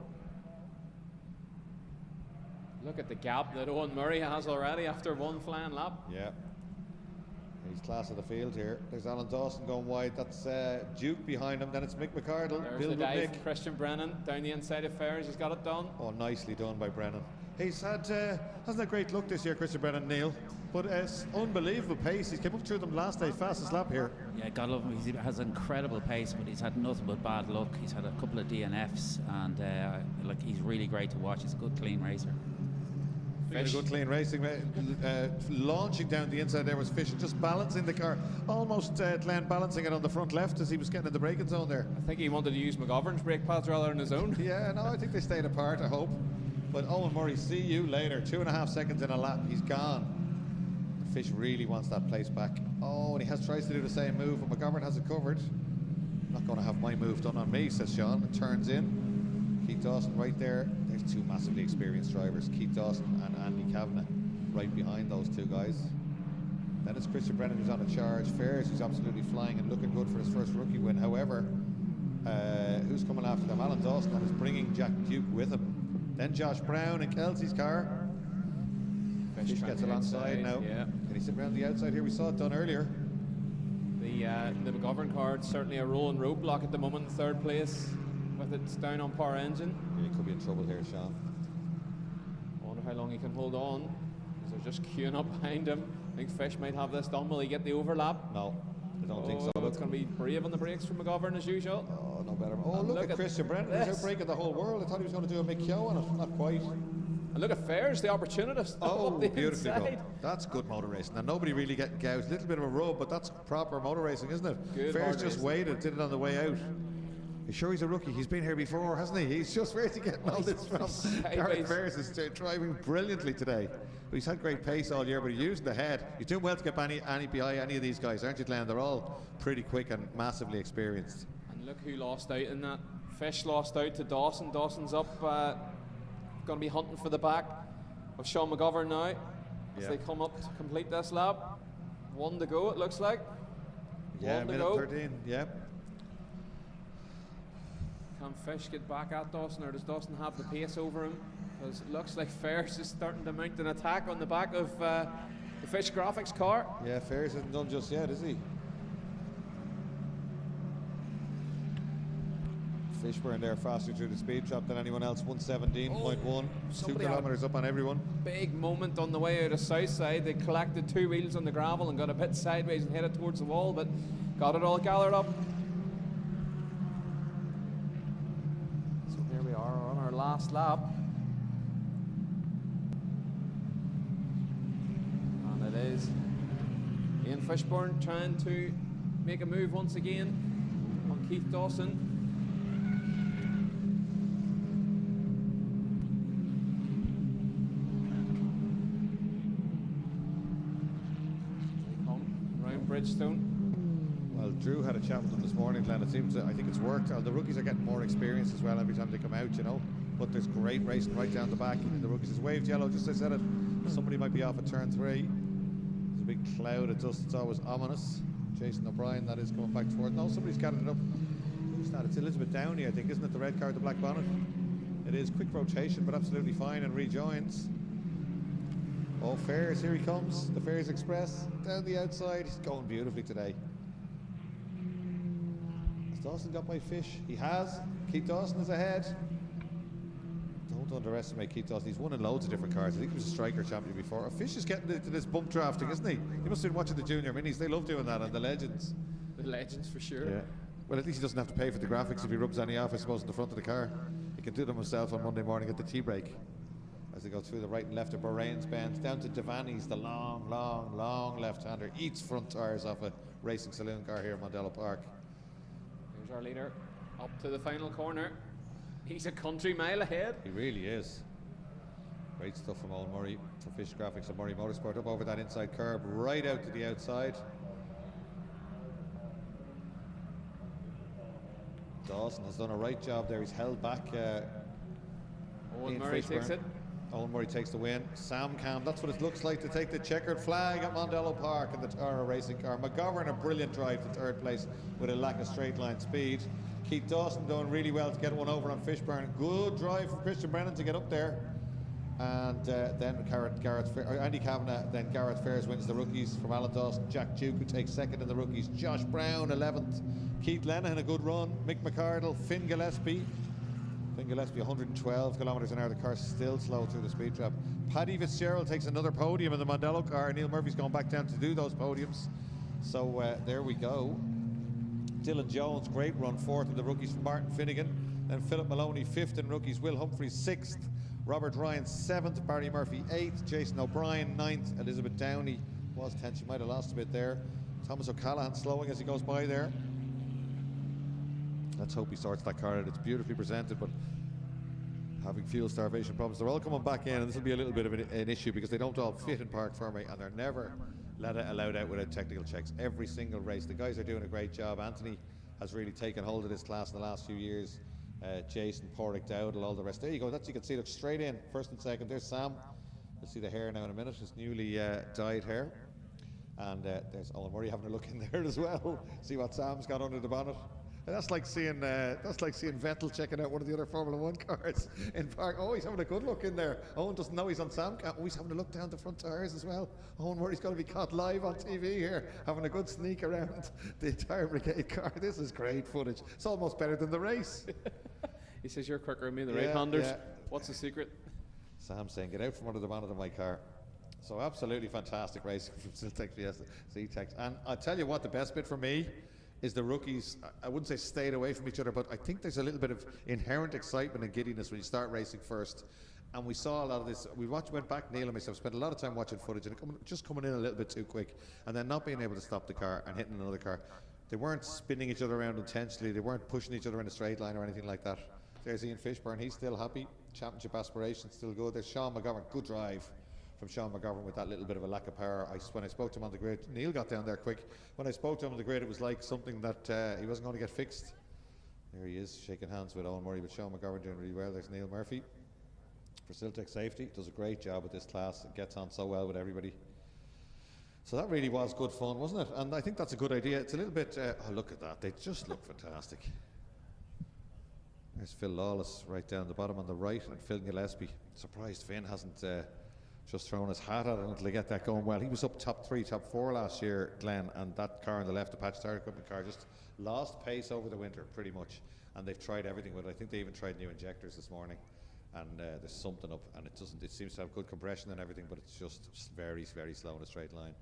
[SPEAKER 15] Look at the gap that Owen Murray has already after one flying lap.
[SPEAKER 1] Yeah. He's class of the field here. There's Alan Dawson going wide. That's Duke behind him. Then it's Mick McCardle.
[SPEAKER 15] There's
[SPEAKER 1] Bill
[SPEAKER 15] the
[SPEAKER 1] with
[SPEAKER 15] dive.
[SPEAKER 1] Mick.
[SPEAKER 15] Christian Brennan down the inside of Fairs. He's got it done.
[SPEAKER 1] Oh, nicely done by Brennan. He's had, hasn't a great look this year, Christian Brennan, Neil. But it's unbelievable pace. He came up through them last day, fastest lap here.
[SPEAKER 14] Yeah, God love him. He has incredible pace, but he's had nothing but bad luck. He's had a couple of DNFs, and like he's really great to watch. He's a good, clean racer.
[SPEAKER 1] Fish. Good clean racing. Launching down the inside there was Fish, just balancing the car. Almost Glenn balancing it on the front left as he was getting in the braking zone there.
[SPEAKER 15] I think he wanted to use McGovern's brake pads rather than his own.
[SPEAKER 1] Yeah, no, I think they stayed apart, I hope. But Owen Murray, see you later. 2.5 seconds in a lap, he's gone. Fish really wants that place back. Oh, and he tries to do the same move, but McGovern has it covered. I'm not going to have my move done on me, says Sean. It turns in. Keith Dawson right there. There's two massively experienced drivers, Keith Dawson and Andy Kavanagh, right behind those two guys. Then it's Christian Brennan who's on a charge. Fairs who's absolutely flying and looking good for his first rookie win. However, who's coming after them? Alan Dawson is bringing Jack Duke with him. Then Josh Brown in Kelsey's car. Fish gets alongside now.
[SPEAKER 15] Yeah.
[SPEAKER 1] Can he sit around the outside here? We saw it done earlier.
[SPEAKER 15] The McGovern card certainly a rolling roadblock at the moment, third place with its down on power engine.
[SPEAKER 1] Yeah, he could be in trouble here, Sean.
[SPEAKER 15] I wonder how long he can hold on, because they're just queuing up behind him. I think Fish might have this done. Will he get the overlap?
[SPEAKER 1] No, I don't think so.
[SPEAKER 15] It's going to be brave on the brakes from McGovern as usual.
[SPEAKER 1] Oh, no better. Oh, look at Christian Brennan. He's outbreaking the whole world. I thought he was going to do a Mick Keogh on it. Not quite.
[SPEAKER 15] And look at Fairs, the opportunist.
[SPEAKER 1] Oh,
[SPEAKER 15] up the
[SPEAKER 1] beautifully
[SPEAKER 15] inside.
[SPEAKER 1] done. That's good motor racing. Now, nobody really getting gouged. A little bit of a rub, but that's proper motor racing, isn't it?
[SPEAKER 15] Good
[SPEAKER 1] Fairs
[SPEAKER 15] hard
[SPEAKER 1] just
[SPEAKER 15] racing.
[SPEAKER 1] waited, did it on the way out. You sure he's a rookie? He's been here before, hasn't he? He's just where to get all this from. Gareth Fairs is driving brilliantly today. He's had great pace all year, but he's using the head. You're doing well to get behind any of these guys, aren't you, Glenn? They're all pretty quick and massively experienced.
[SPEAKER 15] And look who lost out in that. Fish lost out to Dawson. Dawson's up, going to be hunting for the back of Sean McGovern now as they come up to complete this lap. 1 to go, it looks like.
[SPEAKER 1] Yeah,
[SPEAKER 15] 1 to
[SPEAKER 1] minute
[SPEAKER 15] go.
[SPEAKER 1] 13, yeah.
[SPEAKER 15] Can Fish get back at Dawson, or does Dawson have the pace over him? Because it looks like Fairs is starting to mount an attack on the back of the Fish Graphics car.
[SPEAKER 1] Yeah, Fairs isn't done just yet, is he? Fishburne there faster through the speed trap than anyone else. 117.1. 2 kilometres up on everyone.
[SPEAKER 15] Big moment on the way out of Southside. They collected 2 wheels on the gravel and got a bit bit sideways and headed towards the wall, but got it all gathered up. we are on our last lap. And it is Ian Fishburne trying to make a move once again on Keith Dawson. Round Bridgestone.
[SPEAKER 1] Well, Drew had a chat with them this morning, Glenn. It seems I think it's worked. The rookies are getting more experience as well every time they come out, you know. But there's great racing right down the back. And the rookies is waved yellow, just as I said it. Somebody might be off at turn 3. There's a big cloud of dust. It's always ominous. Jason O'Brien, that is, coming back toward. No, somebody's gathered it up. Who's that? It's Elizabeth Downey, I think, isn't it? The red car with the black bonnet. It is quick rotation, but absolutely fine, and rejoins. Oh, Fairs, here he comes. The Fairs Express down the outside. He's going beautifully today. Has Dawson got my fish? He has. Keith Dawson is ahead. Don't underestimate Keith Dawson. He's won in loads of different cars. I think he was a striker champion before. A Fish is getting into this bump drafting, isn't he? He must have been watching the junior minis. They love doing that, and the legends.
[SPEAKER 15] The legends, for sure.
[SPEAKER 1] Yeah. Well, at least he doesn't have to pay for the graphics if he rubs any off, I suppose, in the front of the car. He can do them himself on Monday morning at the tea break. As they go through the right and left of Bahrain's Bend, down to Devaney's, the long left-hander, eats front tyres off a racing saloon car here at Mondello Park.
[SPEAKER 15] Here's our leader up to the final corner. He's a country mile ahead.
[SPEAKER 1] He really is. Great stuff from Owen Murray for Fish Graphics and Murray Motorsport. Up over that inside curb, right out to the outside. Dawson has done a right job there. He's held back.
[SPEAKER 15] Owen Murray takes it.
[SPEAKER 1] Owen Murray takes the win. Sam Cam, that's what it looks like to take the checkered flag at Mondello Park in the Tara racing car. McGovern, a brilliant drive to third place with a lack of straight line speed. Keith Dawson doing really well to get one over on Fishburne. Good drive from Christian Brennan to get up there. And then Andy Kavanagh, then Gareth Fairs wins the rookies from Alan Dawson. Jack Duke, who takes second in the rookies. Josh Brown, 11th. Keith Lenihan, a good run. Mick McArdle, Finn Gillespie. 112 kilometres an hour. The car's still slow through the speed trap. Paddy Fitzgerald takes another podium in the Mondello car. Neil Murphy's gone back down to do those podiums. So there we go. Dylan Jones, great run, 4th in the rookies from Martin Finnegan. Then Philip Maloney, 5th in rookies. Will Humphreys, 6th. Robert Ryan, 7th. Barry Murphy, 8th. Jason O'Brien, 9th. Elizabeth Downey was 10th. She might have lost a bit there. Thomas O'Callaghan slowing as he goes by there. Let's hope he sorts that car out. It's beautifully presented, but having fuel starvation problems. They're all coming back in, and this will be a little bit of an issue because they don't all fit in Park Ferme, and they're never allowed out without technical checks. Every single race. The guys are doing a great job. Anthony has really taken hold of this class in the last few years. Jason, Porrick, Dowdle, all the rest. There you go. That's, you can see, look straight in, first and second. There's Sam. You'll see the hair now in a minute. His newly dyed hair. And there's Owen Murray having a look in there as well. See what Sam's got under the bonnet. And that's like seeing Vettel checking out one of the other Formula 1 cars in Park. Oh, he's having a good look in there. Owen doesn't know he's on Samcam. Oh, he's having a look down the front tyres as well. Owen Murray's going to be caught live on TV here, having a good sneak around the Tyre Brigade car. This is great footage. It's almost better than the race.
[SPEAKER 15] He says you're quicker than me, the right-handers.
[SPEAKER 1] Yeah.
[SPEAKER 15] What's the secret?
[SPEAKER 1] Sam's saying, get out from under the bonnet of my car. So absolutely fantastic racing from Siltex Fiesta Z-Tex. And I'll tell you what, the best bit for me is the rookies, I wouldn't say stayed away from each other, but I think there's a little bit of inherent excitement and giddiness when you start racing first. And we saw a lot of this. We went back, Neil and myself, spent a lot of time watching footage and just coming in a little bit too quick and then not being able to stop the car and hitting another car. They weren't spinning each other around intentionally. They weren't pushing each other in a straight line or anything like that. There's Ian Fishburne. He's still happy. Championship aspirations still good. There's Sean McGovern. Good drive from Sean McGovern with that little bit of a lack of power. When I spoke to him on the grid, Neil got down there quick. When I spoke to him on the grid, it was like something that he wasn't going to get fixed. There he is, shaking hands with Owen Murray, but Sean McGovern doing really well. There's Neil Murphy for Siltex Safety. Does a great job with this class. It gets on so well with everybody. So that really was good fun, wasn't it? And I think that's a good idea. It's a little bit, oh, look at that. They just look fantastic. There's Phil Lawless right down the bottom on the right, and Phil Gillespie. Surprised Finn hasn't just thrown his hat at it until they get that going well. He was up top 3, top 4 last year, Glenn, and that car on the left, the Patch Tire Equipment car, just lost pace over the winter pretty much. And they've tried everything with it. I think they even tried new injectors this morning, and there's something up, and it seems to have good compression and everything, but it's just very, very slow in a straight line.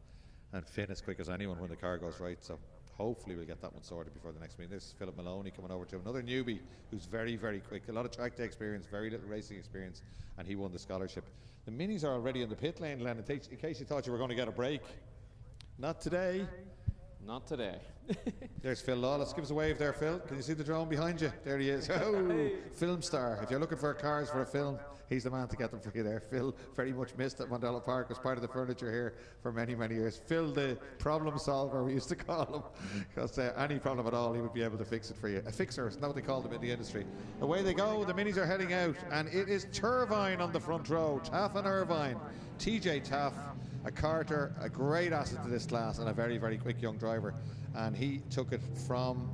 [SPEAKER 1] And Finn as quick as anyone when the car goes right, so hopefully we'll get that one sorted before the next meeting. This is Philip Maloney coming over to another newbie who's very, very quick. A lot of track day experience, very little racing experience, and he won the scholarship. The minis are already in the pit lane, Len, in case you thought you were going to get a break. Not today.
[SPEAKER 15] Not today.
[SPEAKER 1] There's Phil Lawless. Give us a wave there, Phil. Can you see the drone behind you? There he is. Oh, film star. If you're looking for cars for a film, he's the man to get them for you there. Phil, very much missed at Mondello Park, was part of the furniture here for many, many years. Phil, the problem solver, we used to call him, because any problem at all, he would be able to fix it for you. A fixer, is not what they called him in the industry. Away they go. The minis are heading out, and it is Turvine on the front row. Taff and Irvine. TJ Taff, a Carter, a great asset to this class, and a very, very quick young driver. And he took it from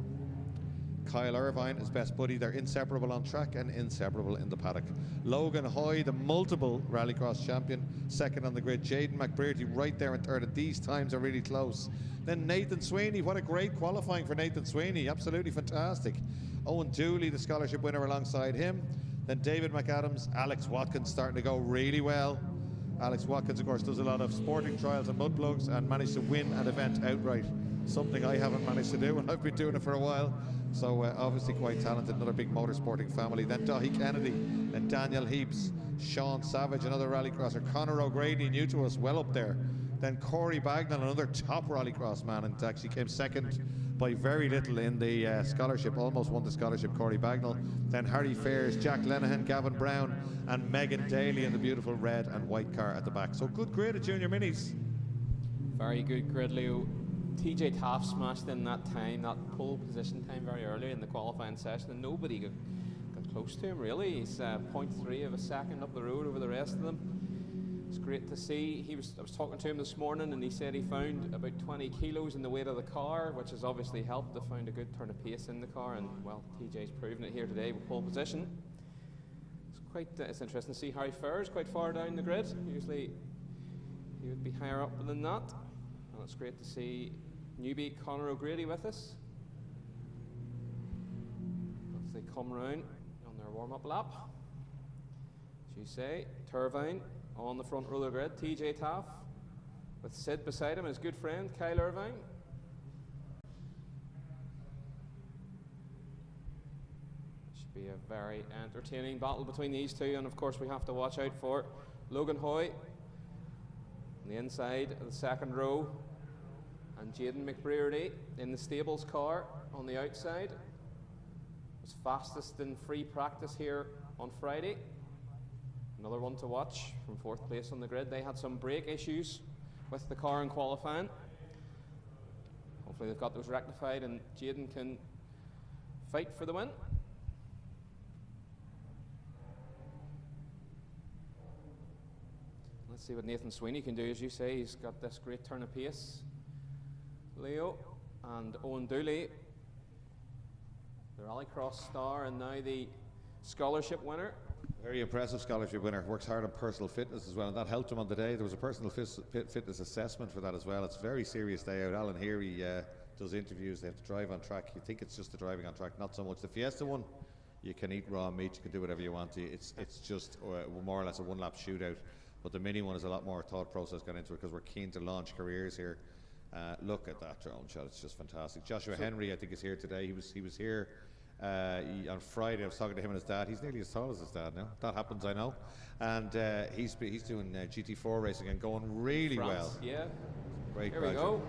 [SPEAKER 1] Kyle Irvine, his best buddy. They're inseparable on track and inseparable in the paddock. Logan Hoy, the multiple rallycross champion, second on the grid. Jaden McBrearty right there in third, and these times are really close. Then Nathan Sweeney, what a great qualifying for Nathan Sweeney, absolutely fantastic. Owen Dooley, the scholarship winner, alongside him. Then David McAdams, Alex Watkins starting to go really well. Alex Watkins, of course, does a lot of sporting trials and mud plugs and managed to win an event outright. Something I haven't managed to do, and I've been doing it for a while. So obviously quite talented, another big motorsporting family. Then Dahi Kennedy, then Daniel Heaps, Sean Savage, another rallycrosser. Conor O'Grady, new to us, well up there. Then Corey Bagnall, another top rallycross man, and actually came second by very little in the scholarship, almost won the scholarship, Corey Bagnall. Then Harry Fairs, Jack Lenihan, Gavin Brown, and Megan Daly in the beautiful red and white car at the back. So good grade at Junior Minis.
[SPEAKER 15] Very good grid, Leo. TJ Taft smashed in that time, that pole position time very early in the qualifying session, and nobody got close to him really. He's 0.3 of a second up the road over the rest of them. It's great to see. I was talking to him this morning, and he said he found about 20 kilos in the weight of the car, which has obviously helped to find a good turn of pace in the car, and well, TJ's proven it here today with pole position. It's interesting to see Harry Fairs quite far down the grid. Usually he would be higher up than that. And it's great to see newbie Conor O'Grady with us as they come round on their warm-up lap. As you say, Turvine on the front row of the grid, TJ Taff with Sid beside him, his good friend Kyle Irvine. Should be a very entertaining battle between these two, and of course we have to watch out for Logan Hoy on the inside of the second row, and Jaden McBrearty in the stables car on the outside. Was fastest in free practice here on Friday. Another one to watch from fourth place on the grid. They had some brake issues with the car in qualifying. Hopefully they've got those rectified and Jaden can fight for the win. Let's see what Nathan Sweeney can do. As you say, he's got this great turn of pace. Leo and Owen Dooley, the rallycross star and now the scholarship winner.
[SPEAKER 1] Very impressive scholarship winner. Works hard on personal fitness as well, and that helped him on the day. There was a personal fitness assessment for that as well. It's a very serious day out. Alan Heary does interviews. They have to drive on track. You think it's just the driving on track, not so much. The Fiesta one, you can eat raw meat, you can do whatever you want to. It's just more or less a one-lap shootout. But the mini one is a lot more thought process gone into it because we're keen to launch careers here. Look at that drone shot, it's just fantastic. Joshua Henry, I think, is here today. He was here on Friday. I was talking to him and his dad. He's nearly as tall as his dad now. That happens, I know. And he's doing GT4 racing and going really well.
[SPEAKER 15] Yeah.
[SPEAKER 1] Great.
[SPEAKER 15] Here we go.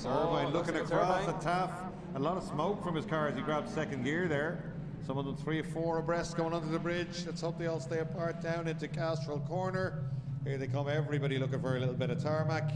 [SPEAKER 1] Irvine looking across at Taff. A lot of smoke from his car as he grabbed second gear there. Some of them 3 or 4 abreast going under the bridge. Let's hope they all stay apart down into Castrol Corner. Here they come, everybody looking for a little bit of tarmac.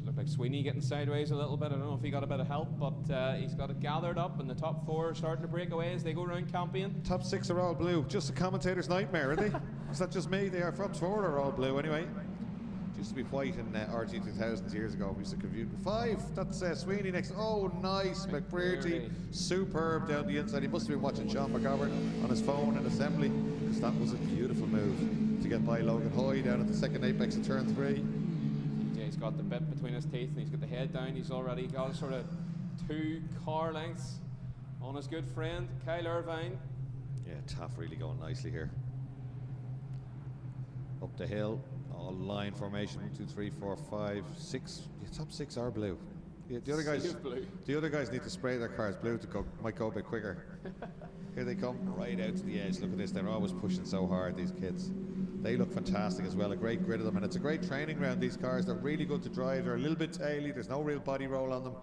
[SPEAKER 15] Looked like Sweeney getting sideways a little bit. I don't know if he got a bit of help, but he's got it gathered up, and the top 4 are starting to break away as they go around Campion.
[SPEAKER 1] Top 6 are all blue. Just a commentator's nightmare, are they? Is that just me? They are. Top 4 are all blue anyway. It used to be white in RG2000s years ago. We used to compute 5. That's Sweeney next. Oh, nice. McBrearty. Superb down the inside. He must have been watching Sean McGovern on his phone in assembly, because that was a beautiful move to get by Logan Hoy down at the second apex of turn 3.
[SPEAKER 15] He's got the bit between his teeth and he's got the head down. He's already got sort of 2 car lengths on his good friend Kyle Irvine.
[SPEAKER 1] Yeah, Taff really going nicely here. Up the hill, all line formation. 1, 2, 3, 4, 5, 6. The top 6 are blue. Yeah,
[SPEAKER 15] Sea of blue.
[SPEAKER 1] the other guys need to spray their cars blue to might go a bit quicker. Here they come right out to the edge. Look at this, they're always pushing so hard, these kids. They look fantastic as well, a great grid of them, and it's a great training ground, these cars. They're really good to drive, they're a little bit taily, there's no real body roll on them.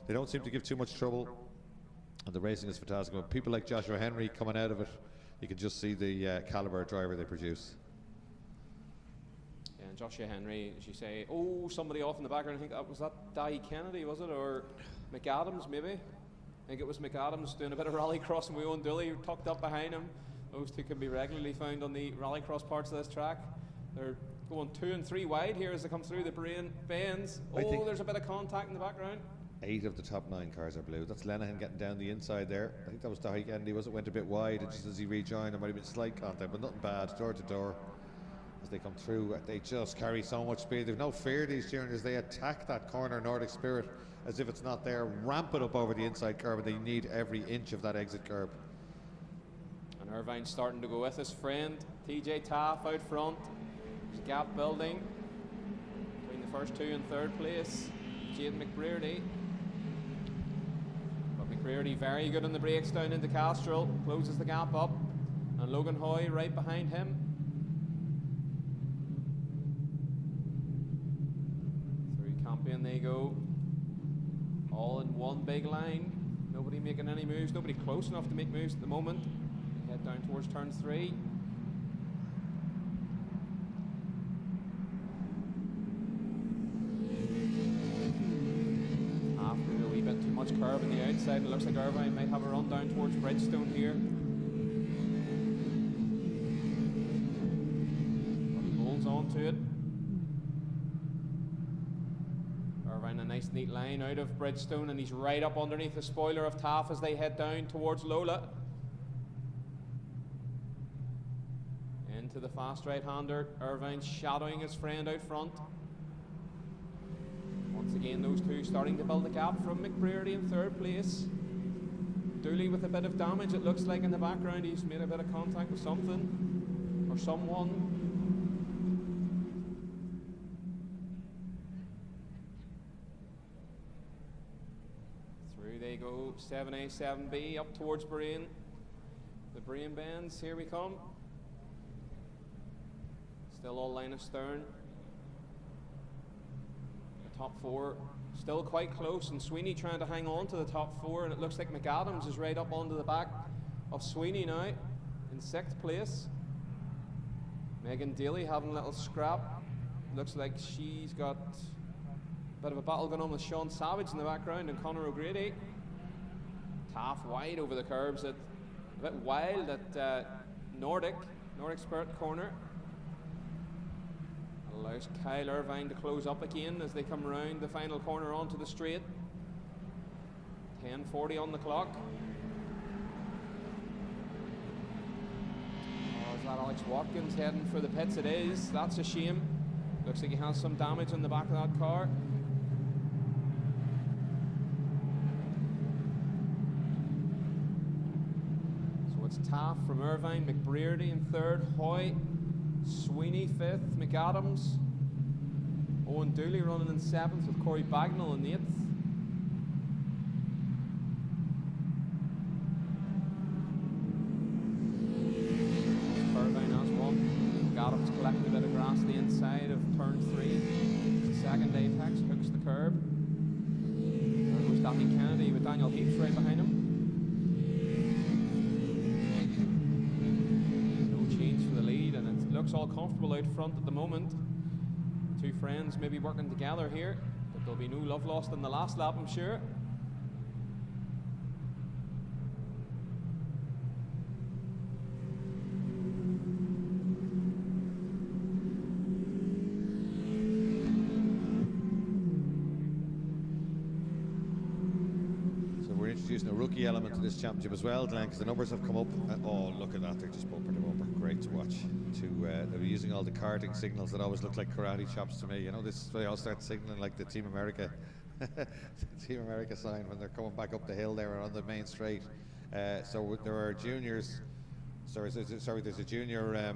[SPEAKER 1] They don't seem to give too much trouble, and the racing is fantastic. But people like Joshua Henry coming out of it, you can just see the caliber of driver they produce.
[SPEAKER 15] Yeah, and Joshua Henry, as you say, oh, somebody off in the background, I think that was Dai Kennedy, was it? Or McAdams, maybe? I think it was McAdams doing a bit of rallycross, and we own Dooley tucked up behind him. Those two can be regularly found on the rallycross parts of this track. They're going 2 and 3 wide here as they come through the bends. Oh, there's a bit of contact in the background.
[SPEAKER 1] 8 of the top 9 cars are blue. That's Lenihan getting down the inside there. I think that was Dahi Kennedy, was it? Went a bit wide, and just as he rejoined, there might have been slight contact, but nothing bad, door to door. As they come through, they just carry so much speed. They've no fear, these juniors. They attack that corner Nordic Spirit as if it's not there, ramp it up over the inside curb, and they need every inch of that exit curb.
[SPEAKER 15] And Irvine's starting to go with his friend, TJ Taff out front. There's a gap building between the first 2 and 3rd place. Jaden McBrearty. But McBrearty very good on the brakes down into Castrol, closes the gap up. And Logan Hoy right behind him. Through Campion they go. All in one big line. Nobody making any moves, nobody close enough to make moves at the moment. They head down towards turn 3. After a wee bit too much curve on the outside, it looks like Irvine might have a run down towards Bridgestone here. But he holds on to it. Irvine a nice neat line out of Bridgestone, and he's right up underneath the spoiler of Taff as they head down towards Lola. Into the fast right-hander, Irvine shadowing his friend out front. Once again, those two starting to build a gap from McBrearty in 3rd place. Dooley with a bit of damage, it looks like in the background. He's made a bit of contact with something or someone. Through they go, 7A, 7B, up towards Brain. The Brain bends, here we come. Still all line of stern. The top 4 still quite close, and Sweeney trying to hang on to the top 4, and it looks like McAdams is right up onto the back of Sweeney now in 6th place. Megan Daly having a little scrap. Looks like she's got a bit of a battle going on with Sean Savage in the background and Conor O'Grady. Taff wide over the curbs, a bit wild at Nordic Spirit corner. Allows Kyle Irvine to close up again as they come around the final corner onto the straight. 10:40 on the clock. Oh, is that Alex Watkins heading for the pits? It is. That's a shame. Looks like he has some damage on the back of that car. So it's Taff from Irvine, McBrearty in 3rd, Hoy, Sweeney 5th, McAdams, Owen Dooley running in 7th with Corey Bagnall in 8th. Irvine has one. McAdams collecting a bit of grass on the inside of turn 3. Second apex, hooks the curb. There goes Danny Kennedy with Daniel Heaps right behind him. Looks all comfortable out front at the moment. Two friends maybe working together here, but there'll be no love lost in the last lap, I'm sure.
[SPEAKER 1] So we're introducing a rookie element to this championship as well, Glenn, because the numbers have come up. Oh, look at that, they're just bumper to bumper. Great to watch. They were using all the karting signals that always look like karate chops to me. You know, this they all start signaling like the Team America Team America sign when they're coming back up the hill there on the main straight. So there are juniors. Sorry, there's a junior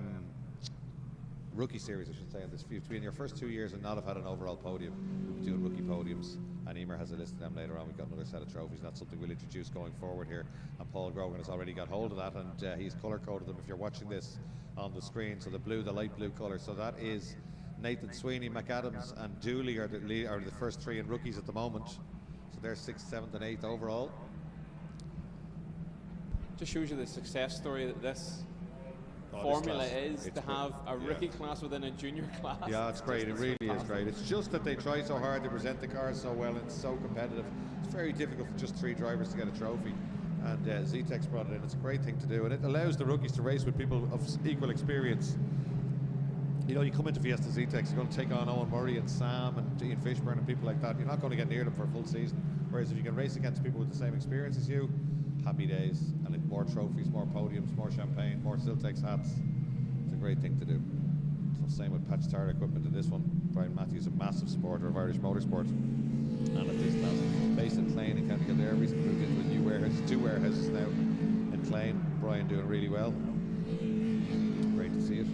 [SPEAKER 1] rookie series, I should say, on this. If you've been your first 2 years and not have had an overall podium, we'll be doing rookie podiums
[SPEAKER 16] and Emer has a list of them later on. We've got another set of trophies, and that's something we'll introduce going forward here. And Paul Grogan has already got hold of that, and he's colour-coded them if you're watching this on the screen. So the blue, the light blue colour, so that is Nathan Sweeney, McAdams and Dooley are the first 3 in rookies at the moment. So they're 6th, 7th and 8th overall.
[SPEAKER 15] Just shows you the success story that this formula is, to have a rookie class within a junior class.
[SPEAKER 16] Yeah, it's great. It really is great. It's just that they try so hard, they present the cars so well, and it's so competitive. It's very difficult for just 3 drivers to get a trophy. And Zetec's brought it in. It's a great thing to do, and it allows the rookies to race with people of equal experience. You know, you come into Fiesta Zetec, you're going to take on Owen Murray and Sam and Ian Fishburne and people like that. You're not going to get near them for a full season. Whereas if you can race against people with the same experience as you, happy days. And like more trophies, more podiums, more champagne, more Siltex hats. It's a great thing to do. So same with patch tire equipment in this one. Brian Matthews, a massive supporter of Irish motorsport. And at these classes, based in Clane in County Kildare, recently moved into a new warehouse, 2 warehouses now in Clane. Brian doing really well. Great to see it.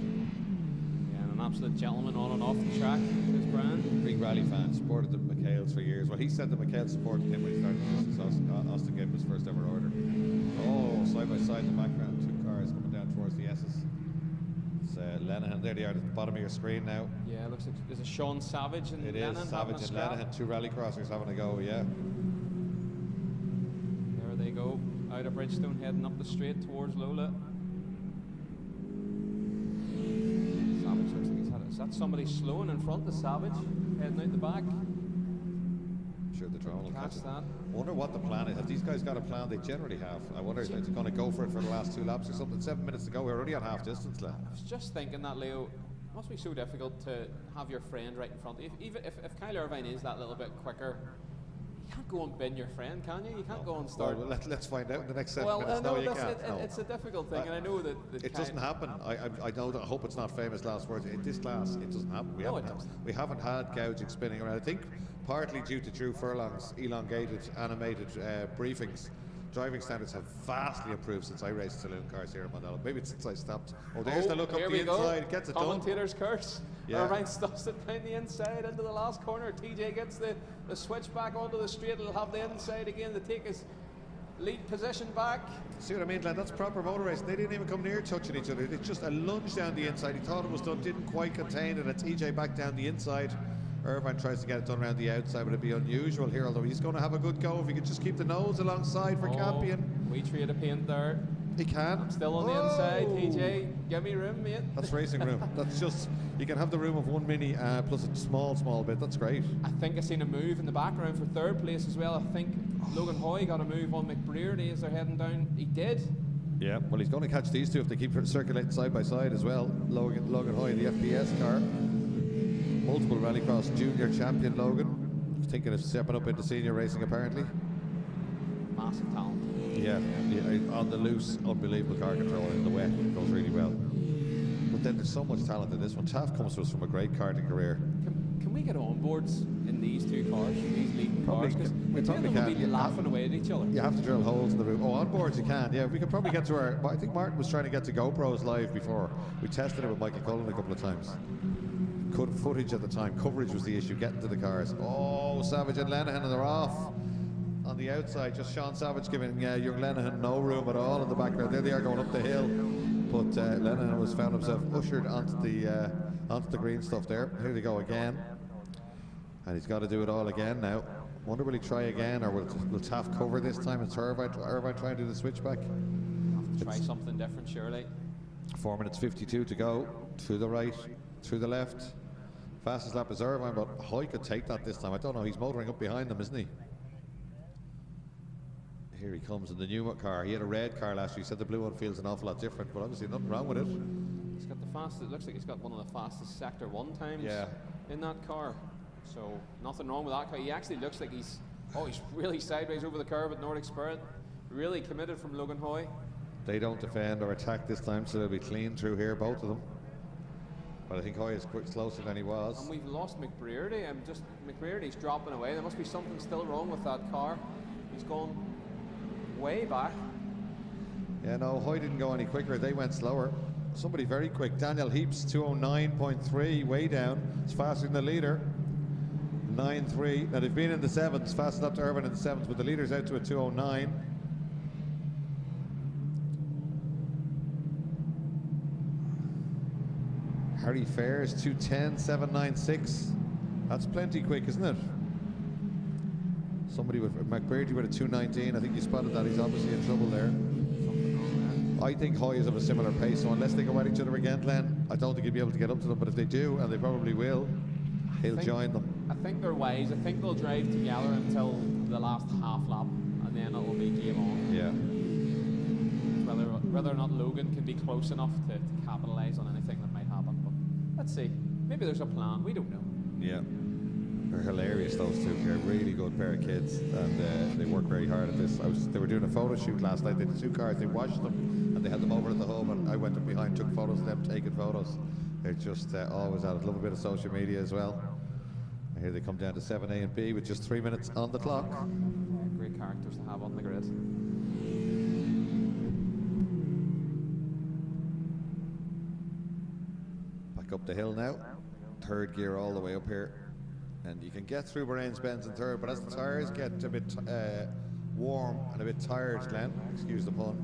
[SPEAKER 15] An absolute gentleman on and off the track, this Brian.
[SPEAKER 16] Big rally fan, supported the McHale's for years. Well, he said that McHale supported him when he started since Austin gave him his first ever order. Oh, side by side in the background, 2 cars coming down towards the S's. It's Lenihan, there they are at the bottom of your screen now.
[SPEAKER 15] Yeah, it looks like there's a Sean Savage and Lenihan.
[SPEAKER 16] It is, Savage and Lenihan, 2 rally crossers having a go, yeah.
[SPEAKER 15] There they go, out of Bridgestone, heading up the straight towards Lola. Is that somebody slowing in front of Savage, heading out the back?
[SPEAKER 16] I'm sure the drone will catch that. I wonder what the plan is. Have these guys got a plan? They generally have. I wonder if they're going to go for it for the last 2 laps or something. 7 minutes to go. We're already on half distance left.
[SPEAKER 15] I was just thinking that, Leo, it must be so difficult to have your friend right in front. Even if Kyle Irvine is that little bit quicker, you can't go and bin your friend, can you? You can't go and start.
[SPEAKER 16] Well, let's find out in the next 7
[SPEAKER 15] well,
[SPEAKER 16] minutes.
[SPEAKER 15] No,
[SPEAKER 16] you can't.
[SPEAKER 15] It's a difficult thing, and I know that
[SPEAKER 16] it doesn't happen. I know that. I hope it's not famous last words. In this class, it doesn't happen. We haven't had gouging spinning around. I think partly due to Drew Furlong's elongated, animated briefings. Driving standards have vastly improved since I raced saloon cars here in Mondello. Maybe it's since I stopped. Oh, there's the look up the inside. It gets it done.
[SPEAKER 15] Commentator's curse.
[SPEAKER 16] Yeah.
[SPEAKER 15] Irvine stuffs it down the inside into the last corner. TJ gets the switch back onto the straight. It'll have the inside again to take his lead position back.
[SPEAKER 16] See what I mean, Glenn? That's proper motor racing. They didn't even come near touching each other. It's just a lunge down the inside. He thought it was done, didn't quite contain it. And TJ back down the inside. Irvine tries to get it done around the outside, but it'd be unusual here, although he's going to have a good go if he could just keep the nose alongside for Campion.
[SPEAKER 15] We trade a paint there.
[SPEAKER 16] He can.
[SPEAKER 15] I'm still on the inside, TJ. Give me room, mate.
[SPEAKER 16] That's racing room. That's just, you can have the room of 1 Mini plus a small bit. That's great.
[SPEAKER 15] I think I seen a move in the background for 3rd place as well. I think Logan Hoy got a move on McBrearty as they're heading down. He did.
[SPEAKER 16] Yeah, well, he's going to catch these two if they keep circulating side by side as well. Logan Hoy in the FPS car. Multiple Rallycross junior champion Logan. Thinking of stepping up into senior racing apparently.
[SPEAKER 15] Massive talent.
[SPEAKER 16] Yeah, on the loose, unbelievable car control. In the wet, it goes really well. But then there's so much talent in this one. Taft comes to us from a great karting career.
[SPEAKER 15] Can we get onboards in these 2 cars, these leading cars? Because
[SPEAKER 16] we probably
[SPEAKER 15] can. We'll be laughing away at each other.
[SPEAKER 16] You have to drill holes in the roof. Oh, onboards you can. Yeah, we could probably get to our. I think Martin was trying to get to GoPros live before. We tested it with Michael Cullen a couple of times. Couldn't footage at the time. Coverage was the issue. Getting to the cars. Oh, Savage and Lenihan, and they're off on the outside. Just Sean Savage giving young Lenihan no room at all in the background. There they are going up the hill, but Lenihan was found himself ushered onto the green stuff there. Here they go again, and he's got to do it all again now. Wonder will he try again, or will Taft cover this time? It's Irvine trying to do the switchback.
[SPEAKER 15] Try something different, surely.
[SPEAKER 16] 4 minutes 52 to go. Through the right, through the left. Fastest lap is Irvine, but Hoy could take that this time. I don't know. He's motoring up behind them, isn't he? Here he comes in the new car. He had a red car last year. He said the blue one feels an awful lot different, but obviously nothing wrong with it.
[SPEAKER 15] He's got the fastest. It looks like he's got one of the fastest Sector 1 times in that car. So nothing wrong with that car. He actually looks like he's really sideways over the curve at Nordic Spirit. Really committed from Logan Hoy.
[SPEAKER 16] They don't defend or attack this time, so they'll be clean through here, both of them. But I think Hoy is closer than he was.
[SPEAKER 15] And we've lost McBrearty. McBrearty's dropping away. There must be something still wrong with that car. He's gone way back.
[SPEAKER 16] Yeah, no, Hoy didn't go any quicker. They went slower. Somebody very quick. Daniel Heaps, 209.3, way down. It's faster than the leader. 9.3. Now they've been in the 7s, fast up to Irvine in the 7s, but the leader's out to a 2.09. Harry Fair's 2.10, 7.96. That's plenty quick, isn't it? Somebody with McBearty with a 2.19. I think you spotted that. He's obviously in trouble there. I think Hoy is of a similar pace, so unless they go at each other again, Glenn, I don't think he'll be able to get up to them. But if they do, and they probably will, he'll join them.
[SPEAKER 15] I think they're wise. I think they'll drive together until the last half lap, and then it'll be game on.
[SPEAKER 16] Yeah.
[SPEAKER 15] Whether or not Logan can be close enough to capitalise on anything that might happen. But let's see. Maybe there's a plan. We don't know.
[SPEAKER 16] Yeah. They're hilarious, those two. They're a really good pair of kids, and they work very hard at this. They were doing a photo shoot last night. They had 2 cars. They washed them, and they had them over at the home, and I went up behind, took photos of them taking photos. They're just always at it. Love a bit of social media as well. And here they come down to 7A and B with just 3 minutes on the clock.
[SPEAKER 15] Great characters to have on the grid.
[SPEAKER 16] Back up the hill now. 3rd gear all the way up here. And you can get through Bahrain's bends in 3rd, but as the tyres get a bit warm and a bit tired, Glenn, excuse the pun,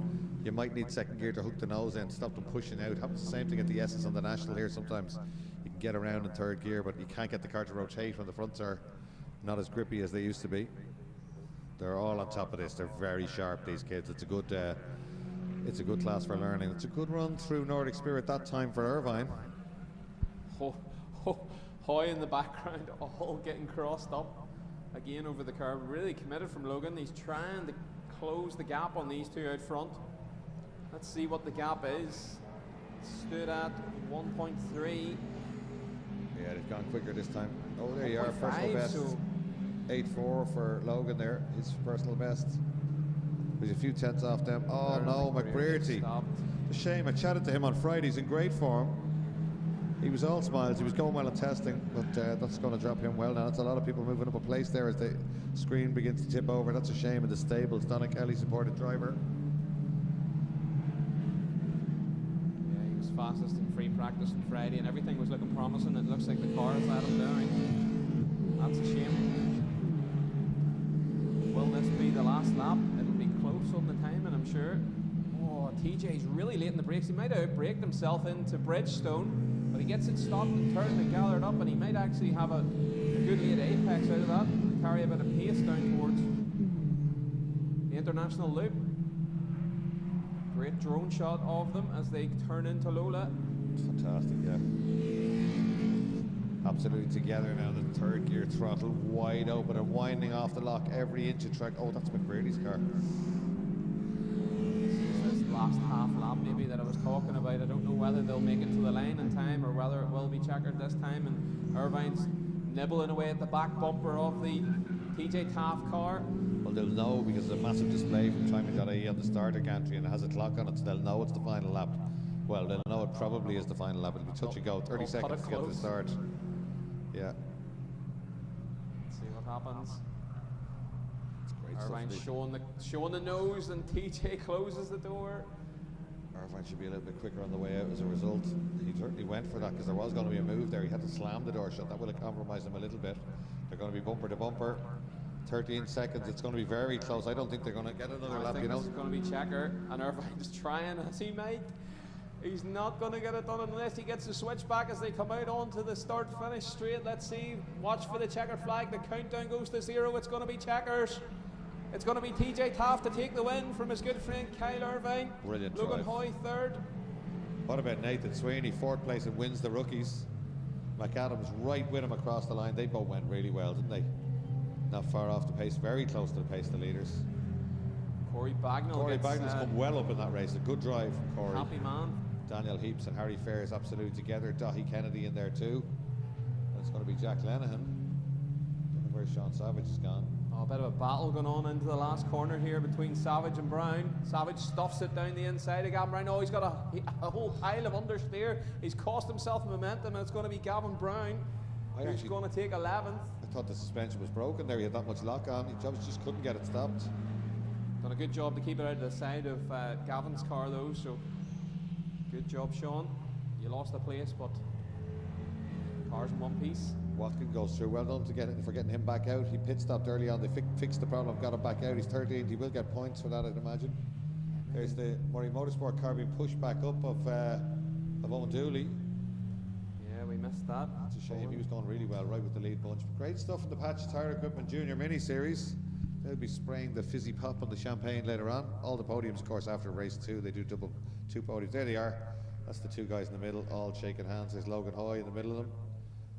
[SPEAKER 16] you might need 2nd gear to hook the nose in, stop them pushing out. Happens the same thing at the S's on the National here. Sometimes you can get around in 3rd gear, but you can't get the car to rotate when the fronts are not as grippy as they used to be. They're all on top of this. They're very sharp, these kids. It's a good class for learning. It's a good run through Nordic Spirit that time for Irvine.
[SPEAKER 15] Hoy in the background, all getting crossed up again over the curve. Really committed from Logan. He's trying to close the gap on these 2 out front. Let's see what the gap is. Stood at 1.3.
[SPEAKER 16] Yeah, they've gone quicker this time. Oh, there you are,
[SPEAKER 15] 1.5,
[SPEAKER 16] personal best.
[SPEAKER 15] so
[SPEAKER 16] 8.4 for Logan there, his personal best. There's a few tenths off them. Oh no, McBrearty. It's a shame. I chatted to him on Friday. He's in great form. He was all smiles. He was going well in testing, but that's going to drop him well now. That's a lot of people moving up a place there as the screen begins to tip over. That's a shame in the stables. Donna Kelly supported driver.
[SPEAKER 15] Yeah, he was fastest in free practice on Friday, and everything was looking promising. It looks like the car has let him down. That's a shame. Will this be the last lap? It'll be close on the timing, I'm sure. Oh, TJ's really late in the brakes. He might have outbraked himself into Bridgestone. But he gets it stopped and turned and gathered up, and he might actually have a good late apex out of that, carry a bit of pace down towards the international loop. Great drone shot of them as they turn into Lola.
[SPEAKER 16] Fantastic, yeah. Absolutely together now. The 3rd gear throttle wide open and winding off the lock every inch of track. Oh, that's McBrearty's car.
[SPEAKER 15] Last half lap maybe that I was talking about. I don't know whether they'll make it to the line in time or whether it will be checkered this time, and Irvine's nibbling away at the back bumper of the TJ Taft car.
[SPEAKER 16] Well, they'll know because there's a massive display from timing.ie on the starter gantry and it has a clock on it, so they'll know it's the final lap. Well, they'll know it probably is the final lap. It'll be touch and go, 30 seconds to get to the start. Yeah.
[SPEAKER 15] Let's see what happens.
[SPEAKER 16] Great
[SPEAKER 15] Irvine
[SPEAKER 16] stuff.
[SPEAKER 15] showing the nose, and TJ closes the door.
[SPEAKER 16] Irvine should be a little bit quicker on the way out as a result. He certainly went for that because there was going to be a move there. He had to slam the door shut. That would have compromised him a little bit. They're going to be bumper to bumper. 13 seconds. It's going to be very close. I don't think they're going to get another lap.
[SPEAKER 15] I think this is going to be checker, and Irvine's trying as he might. He's not going to get it done unless he gets the switch back as they come out onto the start-finish straight. Let's see. Watch for the checker flag. The countdown goes to 0. It's going to be checkers. It's going to be TJ Taft to take the win from his good friend Kyle Irvine.
[SPEAKER 16] Brilliant
[SPEAKER 15] Logan
[SPEAKER 16] drive.
[SPEAKER 15] Hoy 3rd.
[SPEAKER 16] What about Nathan Sweeney, 4th place and wins the rookies? McAdams right with him across the line. They both went really well, didn't they? Not far off the pace, very close to the pace of the leaders.
[SPEAKER 15] Corey Bagnall's
[SPEAKER 16] come well up in that race. A good drive from Corey.
[SPEAKER 15] Happy man.
[SPEAKER 16] Daniel Heaps and Harry Fair is absolutely together. Dahi Kennedy in there too. It's going to be Jack Lenihan. Don't know where Sean Savage has gone.
[SPEAKER 15] Oh, a bit of a battle going on into the last corner here between Savage and Brown. Savage stuffs it down the inside of Gavin Brown. Oh, he's got a whole pile of understeer. He's cost himself momentum, and it's going to be Gavin Brown who's going to take 11th.
[SPEAKER 16] I thought the suspension was broken there. He had that much lock on. He just couldn't get it stopped.
[SPEAKER 15] Done a good job to keep it out of the side of Gavin's car though, so good job, Sean. You lost the place, but car's in one piece.
[SPEAKER 16] Watkin goes through. Well done for getting him back out. He pit stopped early on. They fixed the problem, got him back out. He's 13th. He will get points for that, I'd imagine. There's the Murray Motorsport car being pushed back up of Owen Dooley.
[SPEAKER 15] Yeah, we missed that.
[SPEAKER 16] It's a shame. He was going really well, right with the lead bunch. But great stuff in the Patch Tire Equipment Junior Mini Series. They'll be spraying the fizzy pop on the champagne later on. All the podiums, of course, after race 2, they do double 2 podiums. There they are. That's the 2 guys in the middle, all shaking hands. There's Logan Hoy in the middle of them.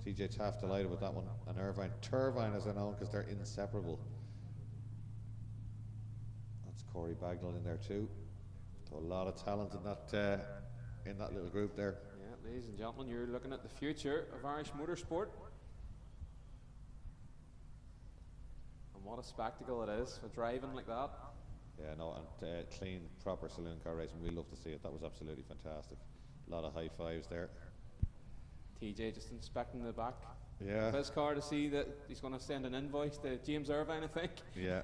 [SPEAKER 16] TJ Taft delighted with that one. And Irvine. Turbine, as they're known, because they're inseparable. That's Corey Bagnall in there too. So a lot of talent in that little group there.
[SPEAKER 15] Yeah, ladies and gentlemen, you're looking at the future of Irish motorsport. And what a spectacle it is for driving like that.
[SPEAKER 16] Yeah, no, and clean, proper saloon car racing. We love to see it. That was absolutely fantastic. A lot of high fives there.
[SPEAKER 15] TJ just inspecting the back
[SPEAKER 16] of
[SPEAKER 15] his car to see that he's going to send an invoice to James Irvine, I think.
[SPEAKER 16] Yeah,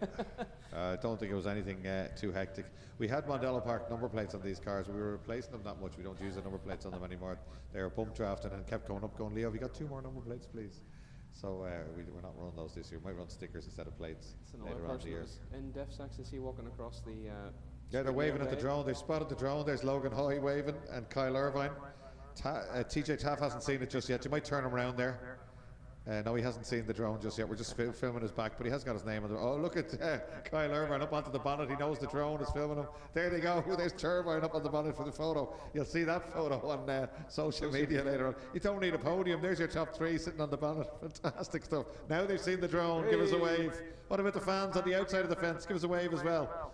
[SPEAKER 16] I don't think it was anything too hectic. We had Mondello Park number plates on these cars. We were replacing them that much. We don't use the number plates on them anymore. They were bump drafted and kept going up, going, Leo, have you got 2 more number plates, please? So we're not running those this year. We might run stickers instead of plates later on in the years.
[SPEAKER 15] In DEFSAX, is he walking across the...
[SPEAKER 16] yeah, they're waving at the drone. They've spotted the drone. There's Logan Hoy waving and Kyle Irvine. TJ Taft hasn't seen it just yet. You might turn him around there. No, he hasn't seen the drone just yet. We're just filming his back, but he has got his name on the... Oh, look at Kyle Irvine up onto the bonnet. He knows the drone is filming him. There they go. There's Turbine up on the bonnet for the photo. You'll see that photo on social media later on. You don't need a podium. There's your top 3 sitting on the bonnet. Fantastic stuff. Now they've seen the drone. Give us a wave. What about the fans on the outside of the fence? Give us a wave as well.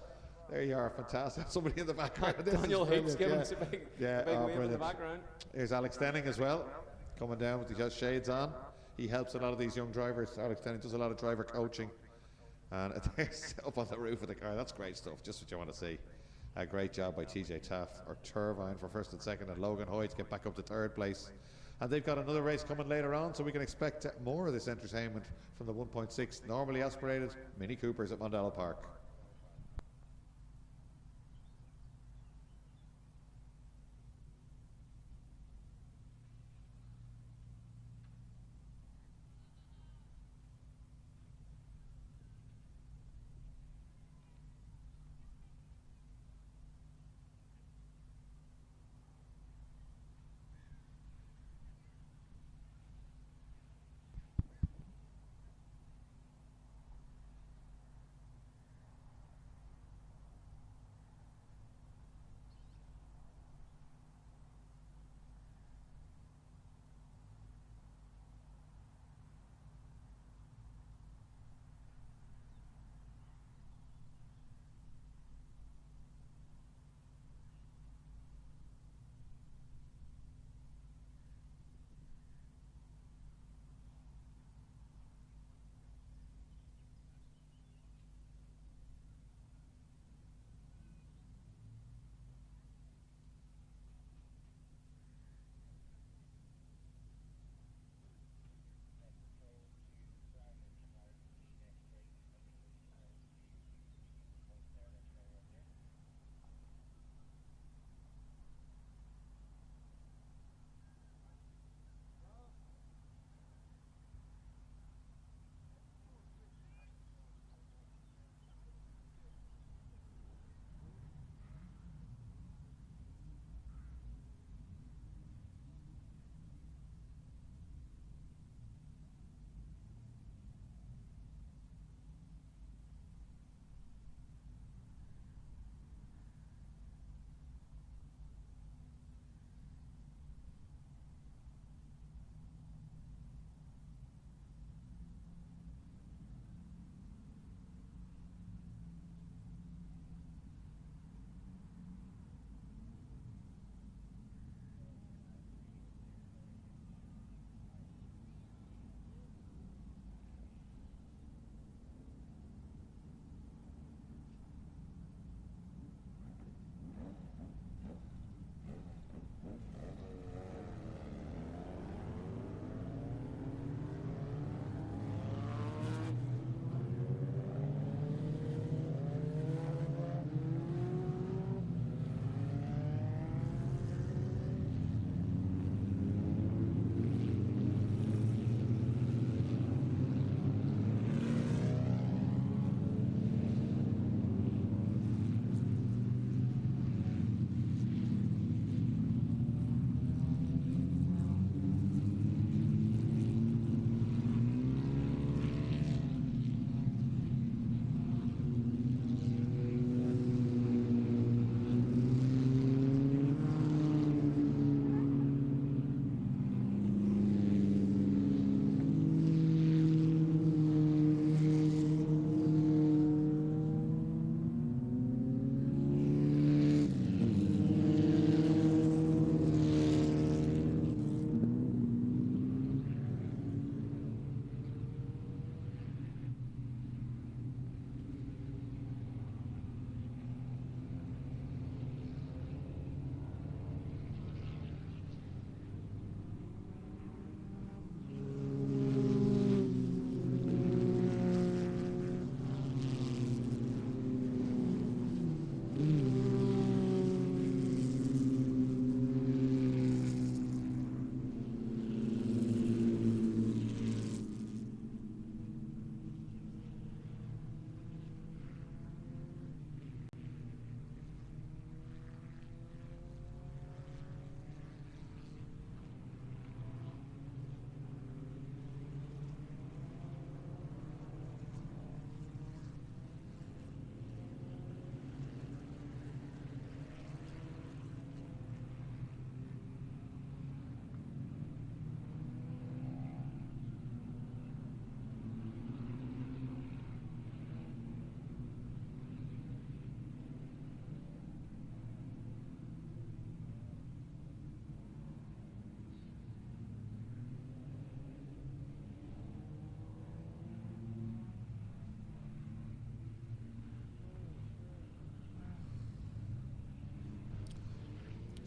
[SPEAKER 16] There you are, fantastic. Somebody in the background.
[SPEAKER 15] Daniel Hicks giving us a big wave in the background.
[SPEAKER 16] There's Alex Denning as well, coming down with the shades on. He helps a lot of these young drivers. Alex Denning does a lot of driver coaching. And there's up on the roof of the car. That's great stuff, just what you want to see. A great job by TJ Taft, or Turbine for 1st and 2nd, and Logan Hoy to get back up to 3rd place. And they've got another race coming later on, so we can expect more of this entertainment from the 1.6 normally aspirated Mini Coopers at Mondello Park.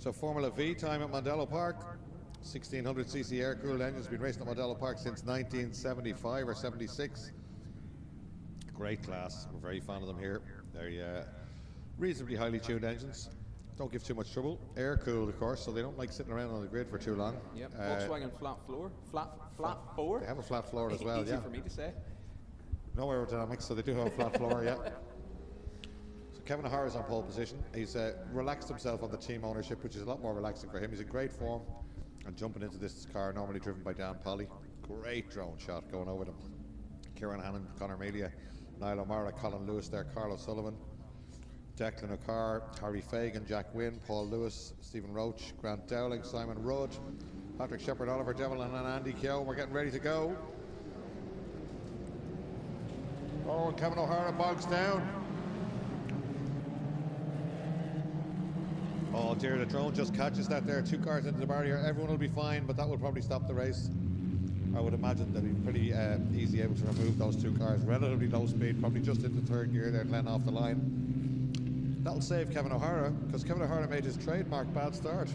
[SPEAKER 16] So Formula V time at Mondello Park. 1600cc air-cooled engines been racing at Mondello Park since 1975 or 76. Great class. We're very fond of them here. They're reasonably highly tuned engines. Don't give too much trouble. Air-cooled, of course, so they don't like sitting around on the grid for too long.
[SPEAKER 15] Yep. Volkswagen flat floor. Flat floor.
[SPEAKER 16] They have a flat floor as well.
[SPEAKER 15] Easy
[SPEAKER 16] yeah.
[SPEAKER 15] for me to say.
[SPEAKER 16] No aerodynamics, so they do have a flat floor. Yeah. So Kevin O'Hara's on pole position. He's relaxed himself on the team ownership, which is a lot more relaxing for him. He's in great form. And jumping into this car, normally driven by Dan Polly. Great drone shot going over them. Kieran Hannon, Conor Melia, Niall O'Mara, Colin Lewis there, Carl O'Sullivan, Declan O'Carr, Harry Fagan, Jack Wynne, Paul Lewis, Stephen Roach, Grant Dowling, Simon Rudd, Patrick Shepherd, Oliver Devlin and Andy Keogh. We're getting ready to go. Oh, and Kevin O'Hara bogs down. Oh dear, the drone just catches that there. 2 cars into the barrier. Everyone will be fine, but that will probably stop the race. I would imagine that he's pretty easy able to remove those 2 cars. Relatively low speed, probably just into 3rd gear there, Glenn off the line. That'll save Kevin O'Hara, because Kevin O'Hara made his trademark bad start.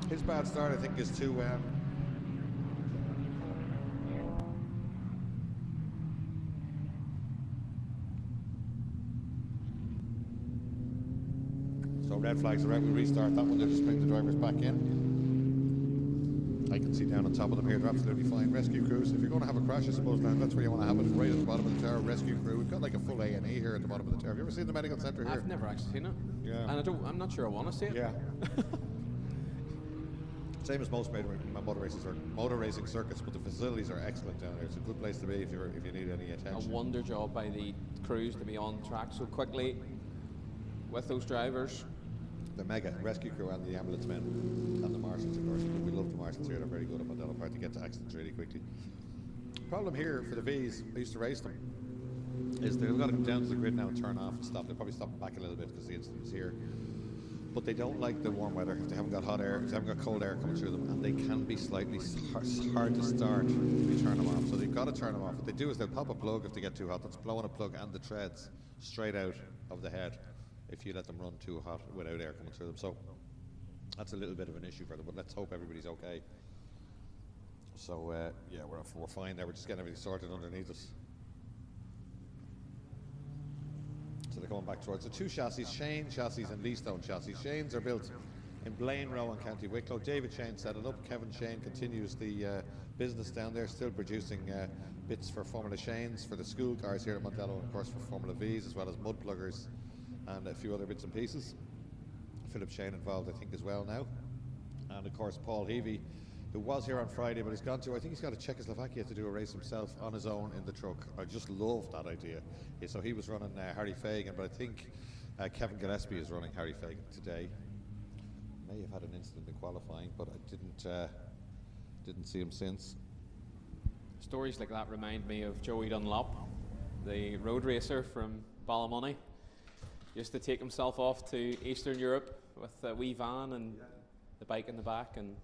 [SPEAKER 16] His bad start, I think, is to so red flags are out. We restart that one. They'll just bring the drivers back in. I can see down on top of them here, they're absolutely fine. Rescue crews, if you're going to have a crash, I suppose, Dan, that's where you want to have it, right at the bottom of the tower. Rescue crew, we've got like a full A&E here at the bottom of the tower. Have you ever seen the medical centre here?
[SPEAKER 15] I've never actually seen it.
[SPEAKER 16] Yeah.
[SPEAKER 15] And I'm not sure I want to see it.
[SPEAKER 16] Yeah. Same as most motor racing circuits, but the facilities are excellent down there. It's a good place to be if you need any attention.
[SPEAKER 15] A wonder job by the crews to be on track so quickly with those drivers.
[SPEAKER 16] The mega rescue crew and the ambulance men and the marshals, of course. We love the marshals here. They're very good at Mondello Park to get to accidents really quickly. Problem here for the V's, I used to race them, is they've got to come down to the grid now and turn off and stop. They'll probably stop back a little bit because the incident is here. But they don't like the warm weather. If they haven't got hot air, if they haven't got cold air coming through them, and they can be slightly hard to start if you turn them off. So they've got to turn them off. What they do is they'll pop a plug if they get too hot. That's blowing a plug and the treads straight out of the head if you let them run too hot without air coming through them. So that's a little bit of an issue for them, but let's hope everybody's okay. So yeah, we're fine there. We're just getting everything sorted underneath us. So they're going back towards the 2 chassis, Shane chassis and Leastone chassis. Shane's are built in Blaine Row in County Wicklow. David Shane set it up. Kevin Shane continues the business down there, still producing bits for Formula Shanes, for the school cars here at Mondello, and of course for Formula V's, as well as mud pluggers and a few other bits and pieces. Philip Shane involved, I think, as well now. And of course Paul Heavey, who was here on Friday, but he's gone to, I think he's got to Czechoslovakia to do a race himself on his own in the truck. I just love that idea. Yeah, so he was running Harry Fagan, but I think Kevin Gillespie is running Harry Fagan today. May have had an incident in qualifying, but I didn't see him since.
[SPEAKER 15] Stories like that remind me of Joey Dunlop, the road racer from Ballymoney. Used to take himself off to Eastern Europe with a wee van and the bike in the back and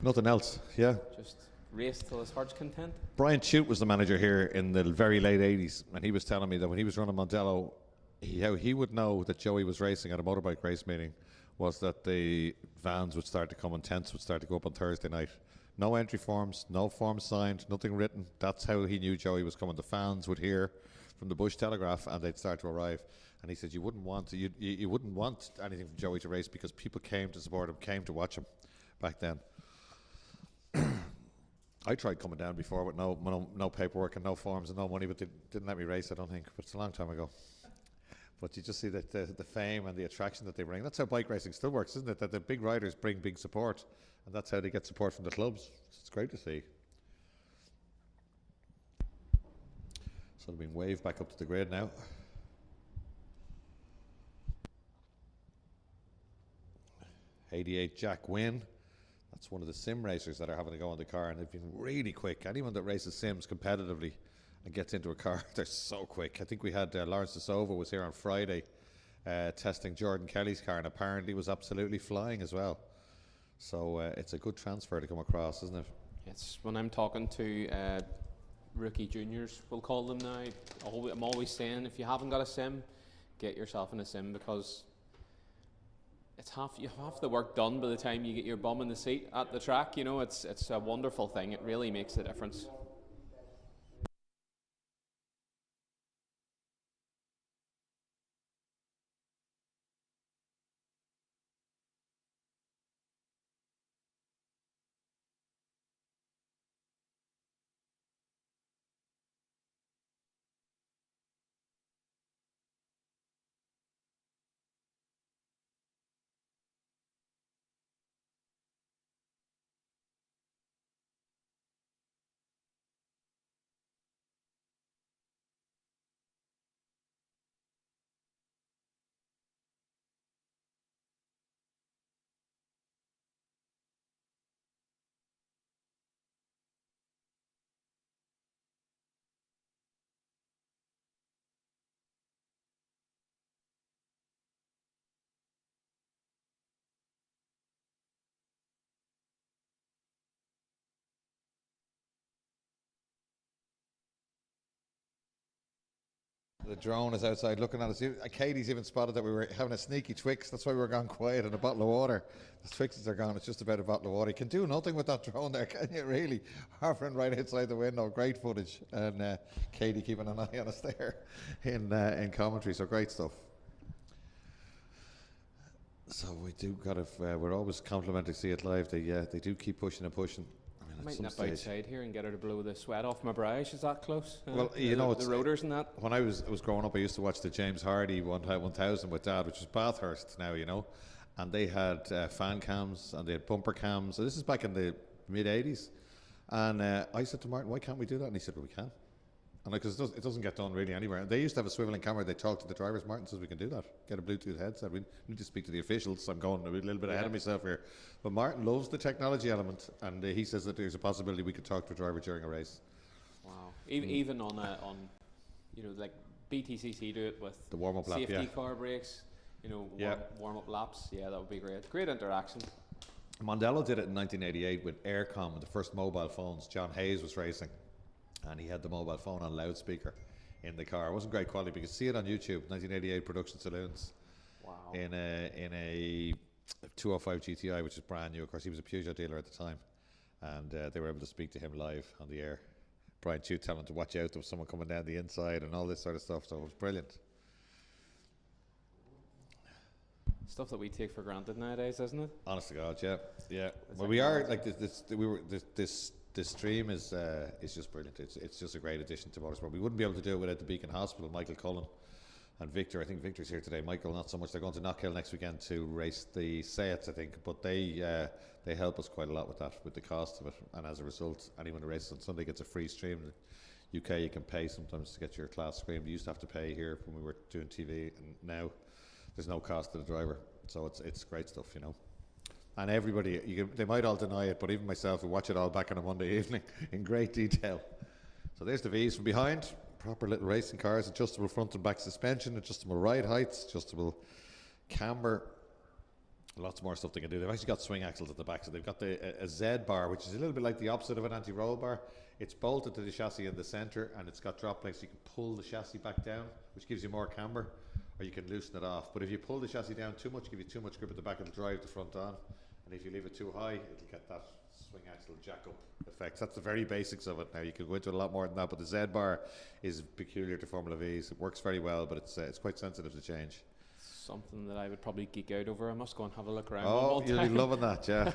[SPEAKER 16] nothing else, yeah.
[SPEAKER 15] Just race till his heart's content.
[SPEAKER 16] Brian Chute was the manager here in the very late 80s, and he was telling me that when he was running Mondello, how he would know that Joey was racing at a motorbike race meeting was that the vans would start to come and tents would start to go up on Thursday night. No entry forms, no forms signed, nothing written. That's how he knew Joey was coming. The fans would hear from the Bush Telegraph and they'd start to arrive. And he said you wouldn't want anything from Joey to race because people came to support him, came to watch him back then. I tried coming down before with no paperwork and no forms and no money, but they didn't let me race, I don't think. But it's a long time ago. But you just see that the fame and the attraction that they bring. That's how bike racing still works, isn't it? That the big riders bring big support, and that's how they get support from the clubs. It's great to see. So they're being waved back up to the grid now. '88 Jack Wynne. That's one of the sim racers that are having to go on the car, and they've been really quick. Anyone that races sims competitively and gets into a car, they're so quick. I think we had Lawrence de Sova was here on Friday testing Jordan Kelly's car, and apparently was absolutely flying as well. So it's a good transfer to come across, isn't it?
[SPEAKER 15] It's when I'm talking to rookie juniors, we'll call them now, I'm always saying, if you haven't got a sim, get yourself in a sim, because it's half the work done by the time you get your bum in the seat at the track. You know, it's a wonderful thing. It really makes a difference.
[SPEAKER 16] The drone is outside looking at us. Katie's even spotted that we were having a sneaky Twix. That's why we were gone quiet, and a bottle of water. The Twixes are gone. It's just about a bottle of water. You can do nothing with that drone there, can you, really? Hovering right outside the window. Great footage. And Katie keeping an eye on us there in commentary. So great stuff. So we do got to, we're always complimenting See It Live. They do keep pushing and pushing.
[SPEAKER 15] I might nip outside here and get her to blow the sweat off my brow. She's that close.
[SPEAKER 16] Well, you know,
[SPEAKER 15] the rotors and that.
[SPEAKER 16] When I was growing up, I used to watch the James Hardy 1000 with Dad, which is Bathurst now, you know, and they had fan cams and they had bumper cams. So this is back in the mid '80s, and I said to Martin, "Why can't we do that?" And he said, "Well, we can." And because it doesn't get done really anywhere. They used to have a swiveling camera. They talk to the drivers. Martin says we can do that. Get a Bluetooth headset. We need to speak to the officials. I'm going a little bit ahead of myself here. But Martin loves the technology element, and he says that there's a possibility we could talk to a driver during a race.
[SPEAKER 15] Wow. Even on you know, like BTCC do it with
[SPEAKER 16] the warm-up lap,
[SPEAKER 15] safety car breaks. You know, warm-up laps. Yeah, that would be great. Great interaction.
[SPEAKER 16] Mondello did it in 1988 with Aircom and the first mobile phones. John Hayes was racing, and he had the mobile phone on loudspeaker in the car. It wasn't great quality, but you can see it on YouTube. 1988 production saloons.
[SPEAKER 15] Wow.
[SPEAKER 16] In a 205 GTI, which is brand new. Of course, he was a Peugeot dealer at the time, and they were able to speak to him live on the air. Brian Chu telling him to watch out. There was someone coming down the inside and all this sort of stuff. So it was brilliant.
[SPEAKER 15] Stuff that we take for granted nowadays, isn't it?
[SPEAKER 16] Honest to God, yeah. Well, we are like this stream is just brilliant. It's just a great addition to motorsport. We wouldn't be able to do it without the Beacon Hospital, Michael Cullen and Victor. I think Victor's here today. Michael, not so much. They're going to Knockhill next weekend to race the Seats, I think. But they help us quite a lot with that, with the cost of it. And as a result, anyone who races on Sunday gets a free stream. In the UK, you can pay sometimes to get your class streamed. You used to have to pay here when we were doing TV, and now there's no cost to the driver. So it's great stuff, you know. And everybody, they might all deny it, but even myself, we watch it all back on a Monday evening in great detail. So there's the V's from behind. Proper little racing cars, adjustable front and back suspension, adjustable ride heights, adjustable camber. Lots more stuff they can do. They've actually got swing axles at the back, so they've got a Z bar, which is a little bit like the opposite of an anti-roll bar. It's bolted to the chassis in the centre, and it's got drop plates, so you can pull the chassis back down, which gives you more camber, or you can loosen it off. But if you pull the chassis down too much, give you too much grip at the back, it'll drive the front on. And if you leave it too high, it'll get that swing axle jack up effect. That's the very basics of it. Now you could go into a lot more than that, but the Z bar is peculiar to Formula V's. It works very well, but it's quite sensitive to change.
[SPEAKER 15] Something that I would probably geek out over. I must go and have a look around.
[SPEAKER 16] Oh, you'll be loving that, yeah.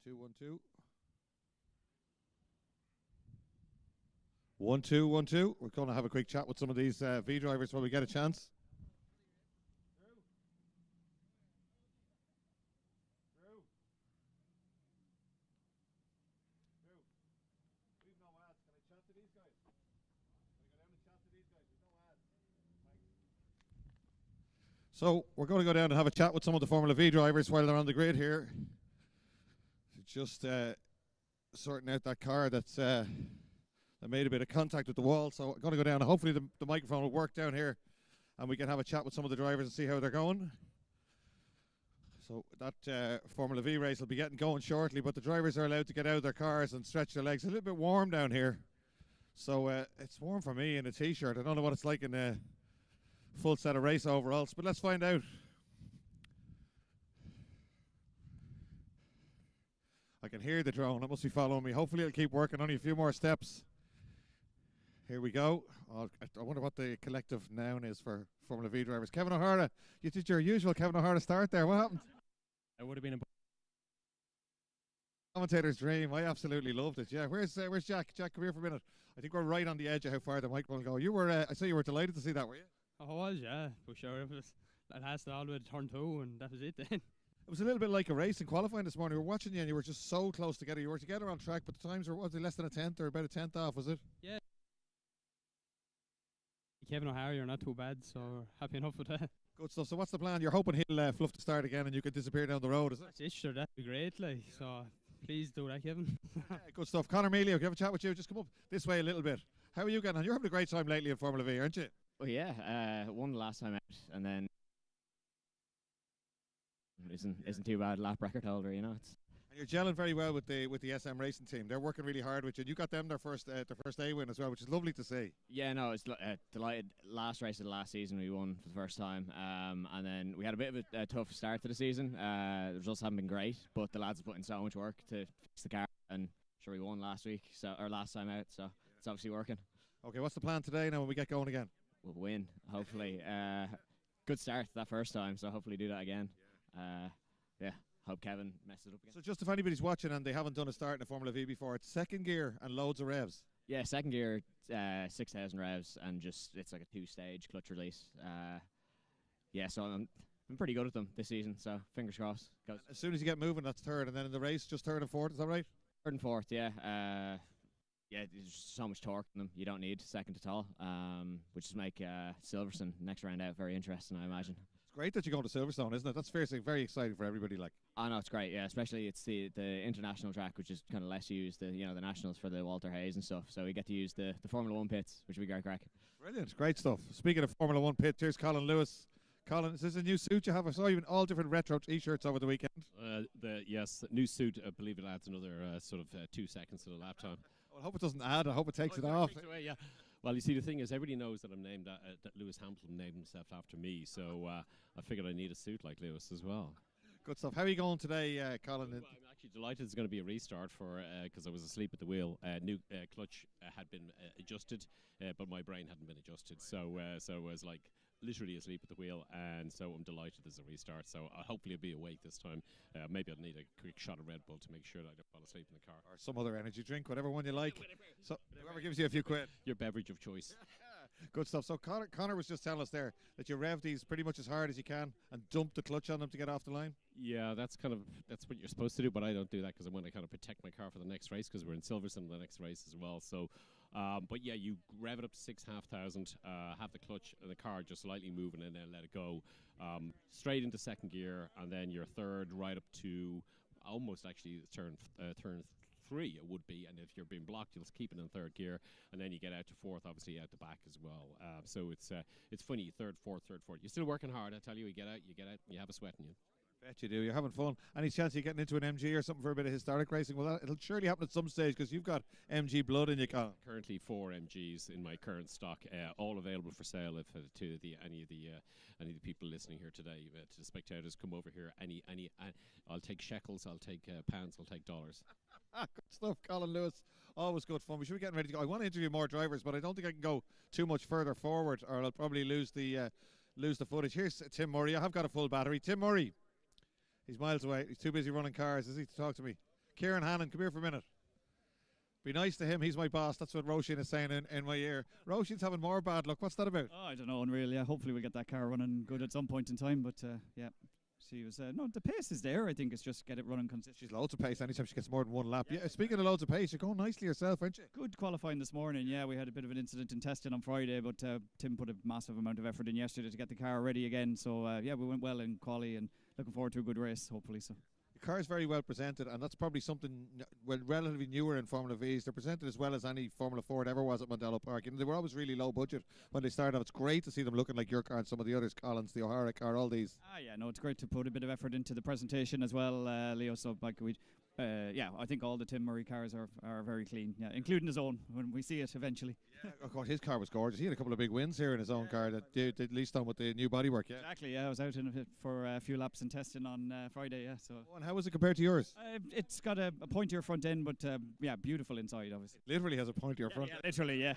[SPEAKER 1] 1 2 1 2. 1 2 1 2. We're going to have a quick chat with some of these V drivers when we get a chance. So we're going to go down and have a chat with some of the Formula V drivers while they're on the grid here. Just sorting out that car that made a bit of contact with the wall. So I'm going to go down and hopefully the microphone will work down here and we can have a chat with some of the drivers and see how they're going. So that Formula V race will be getting going shortly, but the drivers are allowed to get out of their cars and stretch their legs. A little bit warm down here. So it's warm for me in a t-shirt. I don't know what it's like in a full set of race overalls, but let's find out. I can hear the drone. It must be following me. Hopefully it'll keep working. Only a few more steps. Here we go. I wonder what the collective noun is for Formula V drivers. Kevin O'Hara, you did your usual Kevin O'Hara start there. What happened?
[SPEAKER 17] It would have been a
[SPEAKER 1] commentator's dream. I absolutely loved it. Yeah, where's Jack? Jack, come here for a minute. I think we're right on the edge of how far the mic will go. You were, I say you were delighted to see that, were you?
[SPEAKER 17] I was, yeah. For sure. It was that lasted all the way to turn 2, and that was it then.
[SPEAKER 1] It was a little bit like a race in qualifying this morning. We were watching you, and you were just so close together. You were together on track, but the times were, what was it, less than a tenth or about a tenth off, was it?
[SPEAKER 17] Yeah. Kevin O'Hara, you're not too bad, so happy enough with that.
[SPEAKER 1] Good stuff. So what's the plan? You're hoping he'll fluff the start again and you could disappear down the road, is it?
[SPEAKER 17] That's it, sure. That'd be great, like. So please do that, Kevin.
[SPEAKER 1] Yeah, good stuff. Conor Mealy, can I have a chat with you? Just come up this way a little bit. How are you getting on? You're having a great time lately in Formula V, aren't you?
[SPEAKER 18] Well, yeah. Won the last time out, and then isn't too bad. Lap record holder, you know.
[SPEAKER 1] And you're gelling very well with the SM Racing team. They're working really hard with you. You got them their first A win as well, which is lovely to see.
[SPEAKER 18] Yeah, no, it's delighted. Last race of the last season, we won for the first time, and then we had a bit of a tough start to the season. The results haven't been great, but the lads have put in so much work to fix the car, and sure we won last week, or last time out. So it's obviously working.
[SPEAKER 1] Okay, what's the plan today now when we get going again?
[SPEAKER 18] We'll win, hopefully. Good start that first time, so hopefully do that again. Yeah, hope Kevin messes it up again.
[SPEAKER 1] So just if anybody's watching and they haven't done a start in a Formula V before, it's second gear and loads of revs.
[SPEAKER 18] Yeah, second gear, 6,000 revs, and just it's like a 2-stage clutch release. Yeah, so I'm pretty good at them this season, so fingers crossed.
[SPEAKER 1] As soon as you get moving, that's third, and then in the race, just third and fourth, is that right?
[SPEAKER 18] Third and fourth, yeah. Yeah, there's so much torque in them, you don't need second at all, which is make Silverstone next round out very interesting, I imagine.
[SPEAKER 1] It's great that you're going to Silverstone, isn't it? That's very exciting for everybody. Like,
[SPEAKER 18] oh no, it's great. Yeah, especially it's the international track, which is kind of less used. The nationals for the Walter Hayes and stuff. So we get to use the Formula 1 pits, which will be great crack.
[SPEAKER 1] Brilliant, great stuff. Speaking of Formula 1 pits, here's Colin Lewis. Colin, is this a new suit you have? I saw you in all different retro T-shirts over the weekend.
[SPEAKER 19] Yes, new suit. I believe it adds another 2 seconds to the lap time.
[SPEAKER 1] I hope it doesn't add. I hope it takes it off.
[SPEAKER 19] Takes away, yeah. Well, you see, the thing is, everybody knows that I'm named that Lewis Hamilton named himself after me. So I figured I need a suit like Lewis as well.
[SPEAKER 1] Good stuff. How are you going today, Colin?
[SPEAKER 19] Well, I'm actually delighted it's going to be a restart for because I was asleep at the wheel. New clutch had been adjusted, but my brain hadn't been adjusted. So I was like literally asleep at the wheel, and so I'm delighted there's a restart. So hopefully I'll be awake this time. Maybe I'll need a quick shot of Red Bull to make sure that I don't fall asleep in the car.
[SPEAKER 1] Or some other energy drink, whatever one you like. So whoever gives you a few quid.
[SPEAKER 19] Your beverage of choice.
[SPEAKER 1] Good stuff. So Connor was just telling us there that you rev these pretty much as hard as you can and dump the clutch on them to get off the line.
[SPEAKER 19] Yeah, that's what you're supposed to do, but I don't do that because I want to kind of protect my car for the next race because we're in Silverstone the next race as well. So, but yeah, you rev it up to 6,500, have the clutch and the car just slightly moving and then let it go straight into second gear, and then your third right up to almost actually turn 3 it would be, and if you're being blocked you'll keep it in third gear, and then you get out to fourth, obviously out the back as well. So it's funny, third, fourth. You're still working hard, I tell you. You get out, you have a sweat in you.
[SPEAKER 1] Bet you do. You're having fun. Any chance of getting into an MG or something for a bit of historic racing? Well, it'll surely happen at some stage because you've got MG blood in you, Colin.
[SPEAKER 19] Currently 4 MGs in my current stock, all available for sale if to any of the people listening here today. To the spectators, come over here. I'll take shekels, I'll take pounds, I'll take dollars.
[SPEAKER 1] Good stuff, Colin Lewis. Always good fun. We should be getting ready to go. I want to interview more drivers, but I don't think I can go too much further forward, or I'll probably lose the footage. Here's Tim Murray. I have got a full battery. Tim Murray. He's miles away. He's too busy running cars, is he, to talk to me? Kieran Hannon, come here for a minute. Be nice to him, he's my boss. That's what Roisin is saying in my ear. Roisin's having more bad luck. What's that about?
[SPEAKER 20] Oh, I don't know, unreal. Yeah, hopefully we'll get that car running good at some point in time. But yeah, she was no, the pace is there. I think it's just get it running consistently.
[SPEAKER 1] She's loads of pace anytime she gets more than one lap. Yeah, speaking of loads of pace, you're going nicely yourself, aren't you?
[SPEAKER 20] Good qualifying this morning. Yeah, we had a bit of an incident in testing on Friday, but Tim put a massive amount of effort in yesterday to get the car ready again. So yeah, we went well in quali and looking forward to a good race, hopefully. So.
[SPEAKER 1] The car is very well presented, and that's probably something relatively newer in Formula Vs. They're presented as well as any Formula Ford ever was at Mondello Park. You know, they were always really low budget when they started off. It's great to see them looking like your car and some of the others, Collins, the O'Hara car, all these.
[SPEAKER 20] Yeah, no, it's great to put a bit of effort into the presentation as well, Leo. So like yeah, I think all the Tim Murray cars are very clean, yeah, including his own when we see it eventually.
[SPEAKER 1] Yeah, of course, his car was gorgeous. He had a couple of big wins here in his own car that did at least on with the new bodywork. Yeah,
[SPEAKER 20] exactly. Yeah, I was out for a few laps and testing on Friday. Yeah, so.
[SPEAKER 1] Oh, and how was it compared to yours?
[SPEAKER 20] It's got a pointier front end, but yeah, beautiful inside, obviously.
[SPEAKER 1] It literally has a pointier front.
[SPEAKER 20] Yeah, literally, yeah.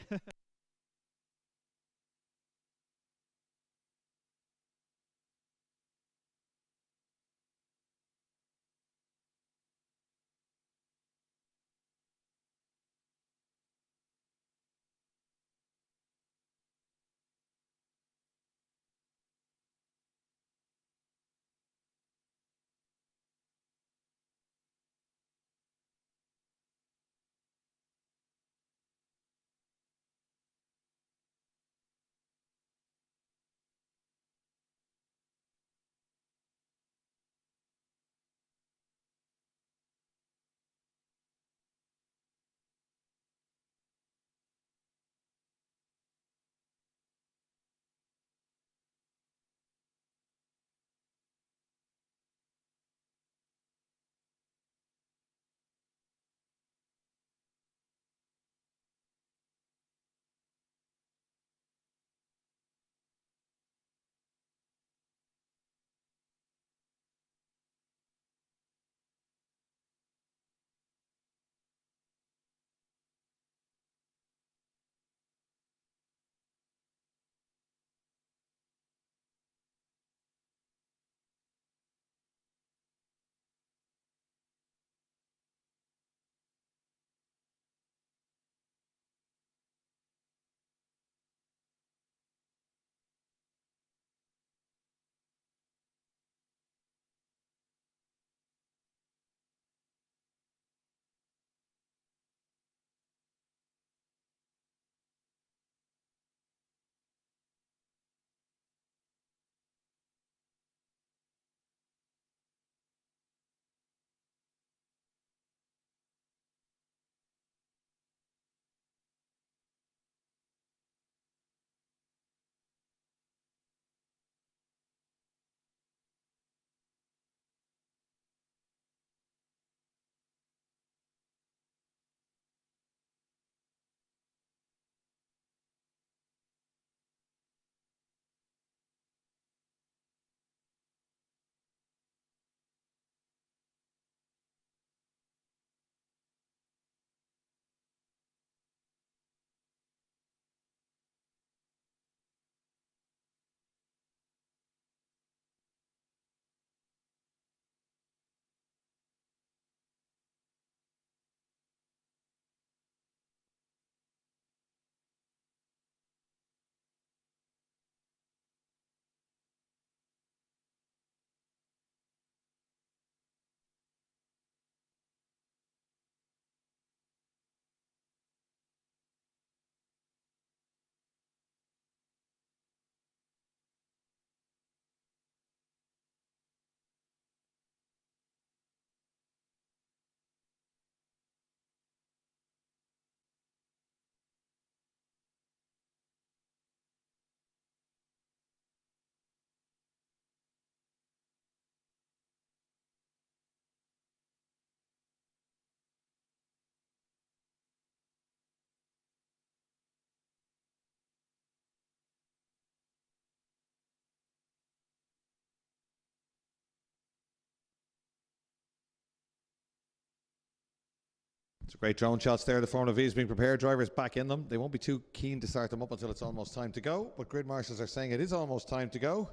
[SPEAKER 16] It's great drone shots there. The Formula V is being prepared. Drivers back in them. They won't be too keen to start them up until it's almost time to go. But grid marshals are saying it is almost time to go.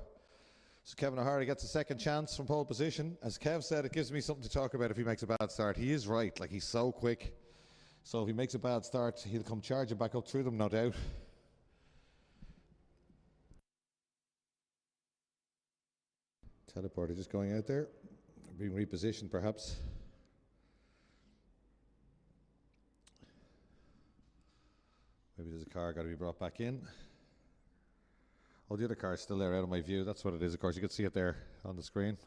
[SPEAKER 16] So Kevin O'Hara gets a second chance from pole position. As Kev said, it gives me something to talk about if he makes a bad start. He is right, like he's so quick. So if he makes a bad start, he'll come charging back up through them, no doubt. Teleporter just going out there, being repositioned perhaps. Maybe there's a car got to be brought back in. Oh, the other car is still there out of my view. That's what it is. Of course, you can see it there on the screen.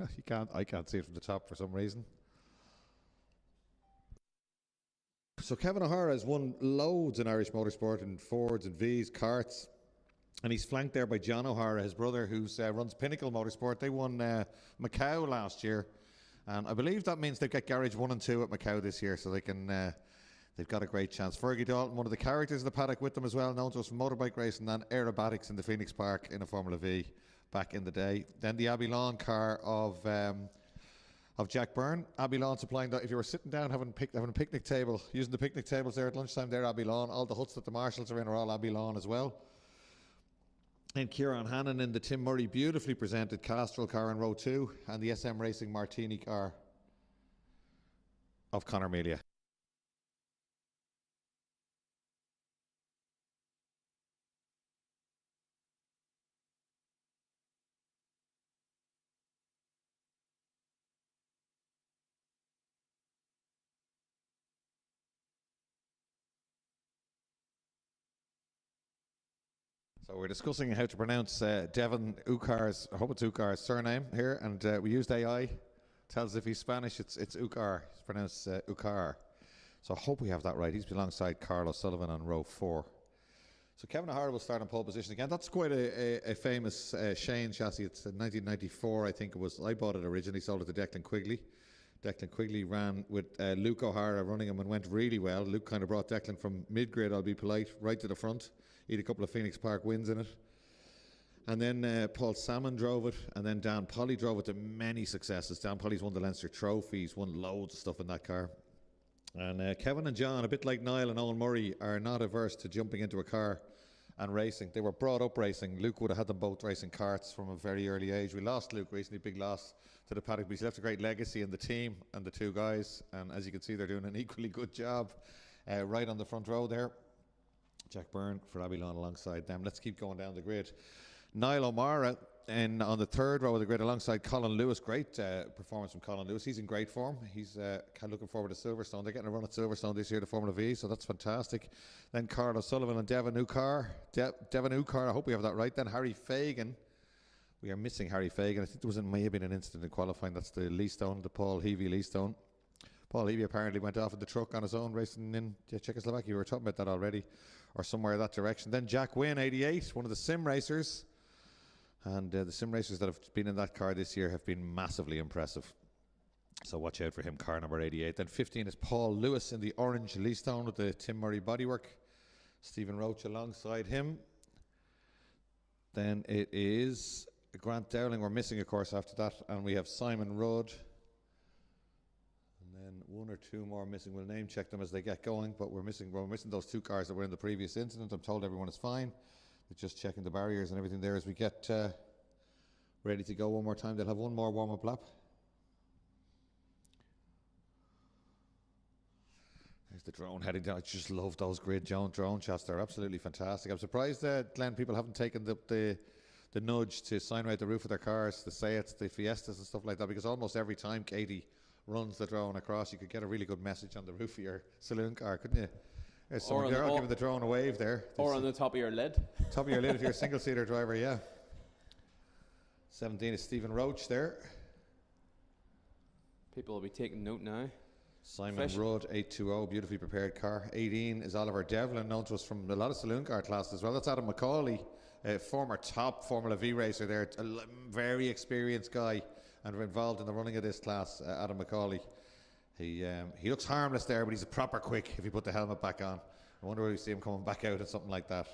[SPEAKER 16] I can't see it from the top for some reason. So Kevin O'Hara has won loads in Irish motorsport, in Fords and Vs, karts. And he's flanked there by John O'Hara, his brother, who runs Pinnacle Motorsport. They won Macau last year. And I believe that means they've got Garage 1 and 2 at Macau this year, so they can... they've got a great chance. Fergie Dalton, one of the characters in the paddock with them as well, known to us from motorbike racing and aerobatics in the Phoenix Park in a Formula V back in the day. Then the Abbey Lawn car of Jack Byrne. Abbey Lawn supplying that. If you were sitting down having a picnic table, using the picnic tables there at lunchtime, there Abbey Lawn. All the huts that the marshals are in are all Abbey Lawn as well. And Kieran Hannon in the Tim Murray beautifully presented Castrol car in row 2, and the SM Racing Martini car of Conor Melia. So we're discussing how to pronounce Devon Ukar's, I hope it's Ukar's surname here, and we used AI. Tells if he's Spanish, it's Ukar. It's pronounced Ukar. So I hope we have that right. He's alongside Carlos Sullivan on row 4. So Kevin O'Hara will start on pole position again. That's quite a famous Shane chassis. It's 1994, I think it was. I bought it originally, sold it to Declan Quigley. Declan Quigley ran with Luke O'Hara running him and went really well. Luke kind of brought Declan from mid-grade, I'll be polite, right to the front. He had a couple of Phoenix Park wins in it. And then Paul Salmon drove it, and then Dan Polly drove it to many successes. Dan Polly's won the Leinster Trophies, won loads of stuff in that car. And Kevin and John, a bit like Niall and Owen Murray, are not averse to jumping into a car and racing. They were brought up racing. Luke would have had them both racing karts from a very early age. We lost Luke recently, big loss to the paddock, but he's left a great legacy in the team and the two guys. And as you can see, they're doing an equally good job right on the front row there. Jack Byrne for Abbey Lawn alongside them. Let's keep going down the grid. Niall O'Mara on the third row of the grid alongside Colin Lewis. Great performance from Colin Lewis. He's in great form. He's kind of looking forward to Silverstone. They're getting a run at Silverstone this year, the Formula V, so that's fantastic. Then Carlos Sullivan and Devon Ukar. Devon Ukar, I hope we have that right. Then Harry Fagan. We are missing Harry Fagan. I think there may have been an incident in qualifying. That's the Leastone, the Paul Heavey Leastone. Paul Heavey apparently went off in the truck on his own racing in Czechoslovakia. We were talking about that already, or somewhere that direction. Then Jack Wynne, 88, one of the sim racers. And the sim racers that have been in that car this year have been massively impressive. So watch out for him, car number 88. Then 15 is Paul Lewis in the orange Leastone with the Tim Murray bodywork. Stephen Roach alongside him. Then it is Grant Dowling. We're missing, of course, after that. And we have Simon Rudd. And then one or two more missing. We'll name check them as they get going. But we're missing those two cars that were in the previous incident. I'm told everyone is fine. Just checking the barriers and everything there as we get ready to go one more time. They'll have one more warm-up lap. There's the drone heading down. I just love those grid drone shots. They're absolutely fantastic. I'm surprised that, Glenn, people haven't taken the nudge to sign right the roof of their cars, the Seats, the Fiestas and stuff like that, because almost every time Katie runs the drone across, you could get a really good message on the roof of your saloon car, couldn't you? There's someone there, giving the drone a wave there.
[SPEAKER 15] Or on the top of your lid.
[SPEAKER 16] Top of your lid if you're a single-seater driver, yeah. 17 is Stephen Roach there.
[SPEAKER 15] People will be taking note now.
[SPEAKER 16] Simon Rudd, 820, beautifully prepared car. 18 is Oliver Devlin, known to us from a lot of saloon car classes as well. That's Adam McCauley, a former top Formula V racer there. A very experienced guy and involved in the running of this class, Adam McCauley. He looks harmless there, but he's a proper quick if you put the helmet back on. I wonder where you see him coming back out in something like that.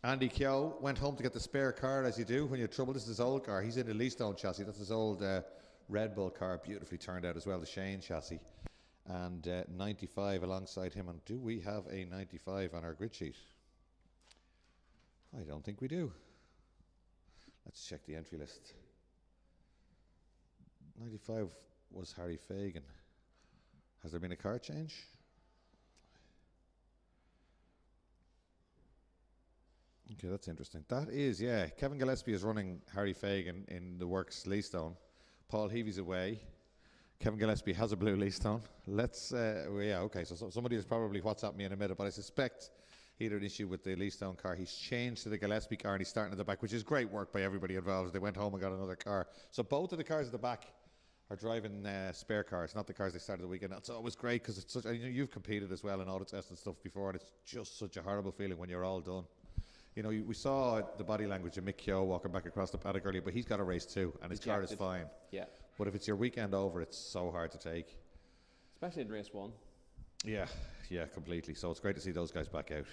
[SPEAKER 16] Andy Keogh went home to get the spare car, as you do when you have trouble. This is his old car. He's in the Leastone chassis. That's his old Red Bull car, beautifully turned out as well, the Shane chassis. And 95 alongside him. And do we have a 95 on our grid sheet? I don't think we do. Let's check the entry list. 95 was Harry Fagan. Has there been a car change? Okay, that's interesting. That is, yeah. Kevin Gillespie is running Harry Fagan in the works Leastone. Paul Heavy's away. Kevin Gillespie has a blue Leastone. Let's, yeah, okay. So somebody has probably WhatsApped me in a minute, but I suspect he had an issue with the Leastone car. He's changed to the Gillespie car and he's starting at the back, which is great work by everybody involved. They went home and got another car. So both of the cars at the back are driving spare cars, not the cars they started the weekend. That's always great because it's such. You know, you've competed as well in auto tests and stuff before, and it's just such a horrible feeling when you're all done. You know, we saw the body language of Mick Keogh walking back across the paddock earlier, but he's got a race too, and his car is fine.
[SPEAKER 21] Yeah.
[SPEAKER 16] But if it's your weekend over, it's so hard to take.
[SPEAKER 21] Especially in race 1.
[SPEAKER 16] Yeah, yeah, completely. So it's great to see those guys back out.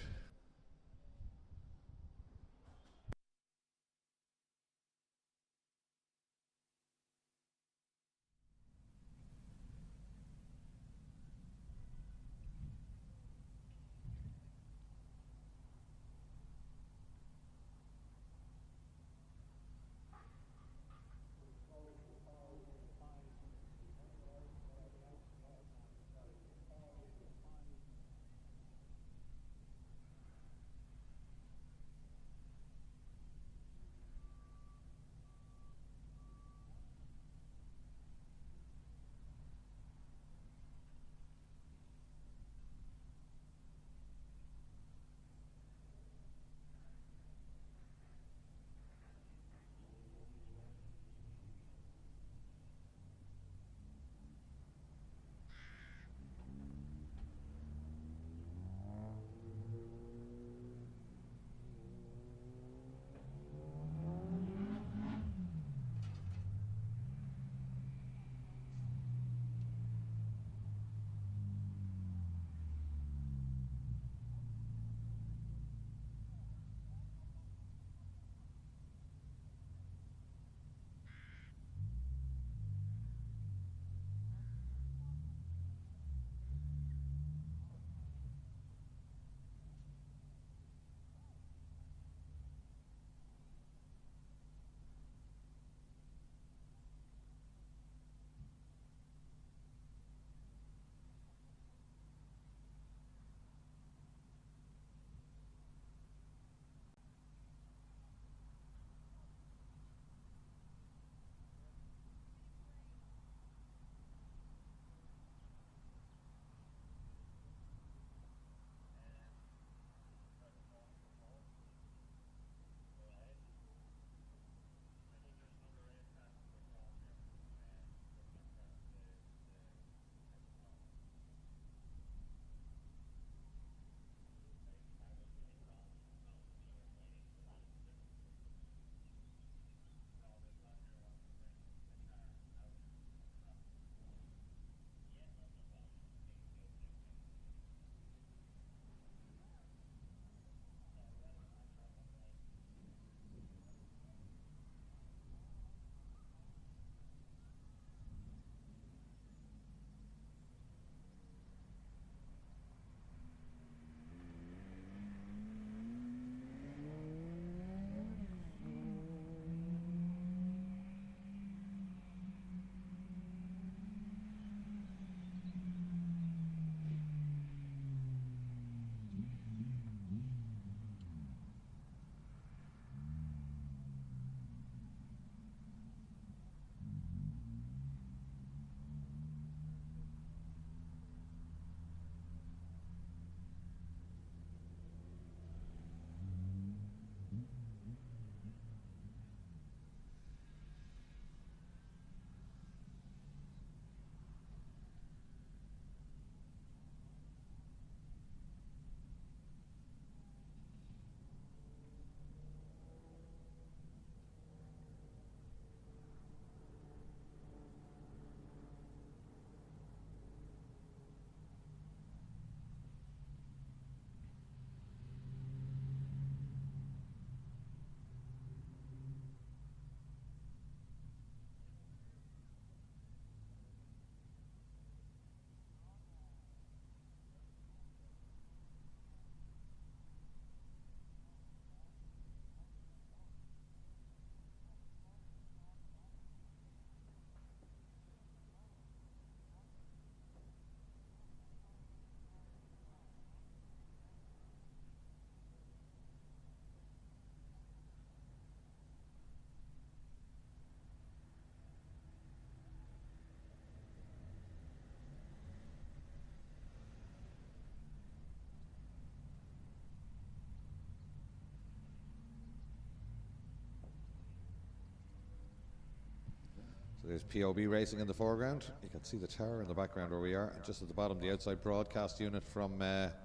[SPEAKER 16] So there's POB racing in the foreground. You can see the tower in the background where we are. And just at the bottom, the outside broadcast unit from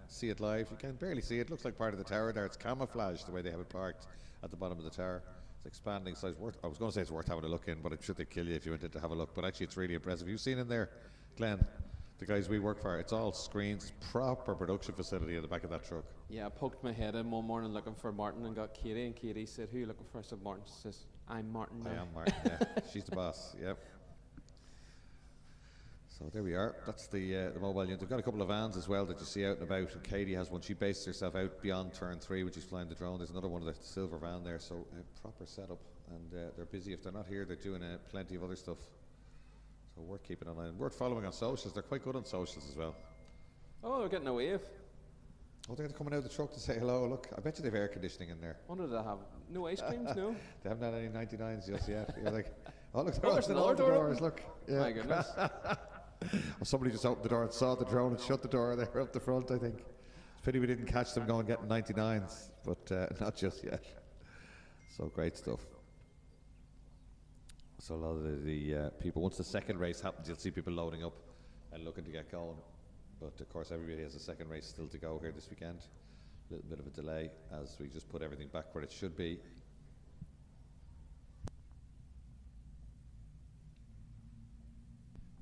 [SPEAKER 16] See It Live. You can barely see it. Looks like part of the tower there. It's camouflaged the way they have it parked at the bottom of the tower. It's expanding size. I was going to say it's worth having a look in, but I'm sure they'd kill you if you went in to have a look. But actually, it's really impressive. You've seen in there, Glenn, the guys we work for. It's all screens, proper production facility in the back of that truck.
[SPEAKER 21] Yeah, I poked my head in one morning looking for Martin and got Katie, and Katie said, "Who are you looking for?" I said, "Martin." She says, "I'm Martin now."
[SPEAKER 16] I am Martin, yeah. She's the boss, yep. So there we are. That's the mobile unit. We've got a couple of vans as well that you see out and about. And Katie has one. She bases herself out beyond turn 3, which is flying the drone. There's another one of the silver van there. So a proper setup. And they're busy. If they're not here, they're doing plenty of other stuff. So worth keeping an eye on. Worth following on socials. They're quite good on socials as well.
[SPEAKER 21] Oh, they're getting a wave.
[SPEAKER 16] Oh, they're coming out of the truck to say hello. Look, I bet you they have air conditioning in there.
[SPEAKER 21] Wonder they have no ice creams, no?
[SPEAKER 16] They haven't had any 99s just yet. You're like, oh look,
[SPEAKER 21] Oh, there's
[SPEAKER 16] they're
[SPEAKER 21] another
[SPEAKER 16] all the
[SPEAKER 21] door
[SPEAKER 16] doors.
[SPEAKER 21] open.
[SPEAKER 16] Look, yeah.
[SPEAKER 21] My goodness.
[SPEAKER 16] Well, somebody just opened the door and saw the drone and shut the door there up the front, I think. It's a pity we didn't catch them going getting 99s, but not just yet. So great stuff. So a lot of the people, once the second race happens, you'll see people loading up and looking to get going. But of course, everybody has a second race still to go here this weekend. A little bit of a delay as we just put everything back where it should be.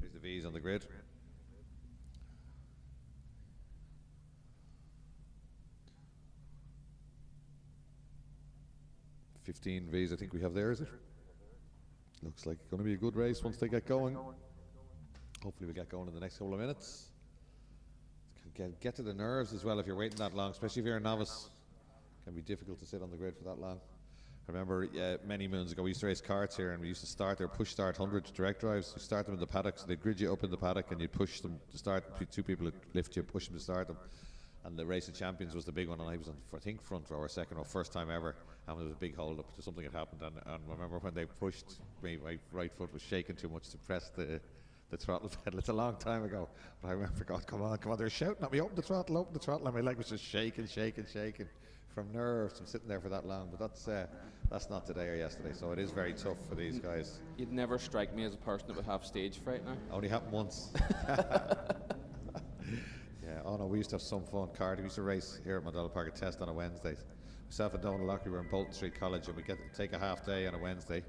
[SPEAKER 16] Here's the V's on the grid. $15 V's I think we have there, is it? Looks like it's going to be a good race once they get going. Hopefully we get going in the next couple of minutes. Get to the nerves as well if you're waiting that long, especially if you're a novice. It can be difficult to sit on the grid for that long. I remember many moons ago we used to race karts here and we used to start their push start 100 direct drives. You start them in the paddock, so they'd grid you up in the paddock and you'd push them to start. Two people would lift you, push them to start them. And the Race of Champions was the big one, and I was on, I think, front row or second row, first time ever, and there was a big hold up to something had happened, and I remember when they pushed me, my right foot was shaking too much to press the throttle pedal. It's a long time ago, but I remember, God, come on, they're shouting at me, open the throttle, and my leg was just shaking from nerves from sitting there for that long. But that's not today or yesterday, so it is very tough for these guys.
[SPEAKER 21] You'd never strike me as a person that would have stage fright now.
[SPEAKER 16] Only happened once. Yeah, oh no, we used to have some fun. We used to race here at Mondello Park, a test on a Wednesday. Myself and Donald Lockley were in Bolton Street College, and we take a half day on a Wednesday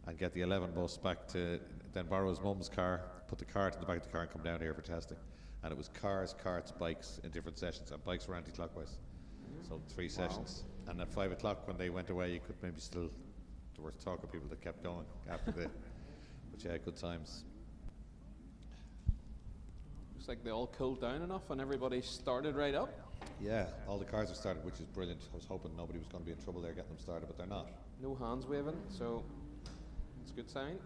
[SPEAKER 16] and get the 11 bus back to, then borrow his mum's car, put the cart in the back of the car and come down here for testing. And it was cars, carts, bikes in different sessions, and bikes were anti-clockwise. So 3 sessions. And at 5 o'clock when they went away, you could maybe still, there was talk of people that kept going after but yeah, good times.
[SPEAKER 21] Looks like they all cooled down enough and everybody started right up.
[SPEAKER 16] Yeah, all the cars are started, which is brilliant. I was hoping nobody was going to be in trouble there getting them started, but they're not.
[SPEAKER 21] No hands waving, so it's a good sign.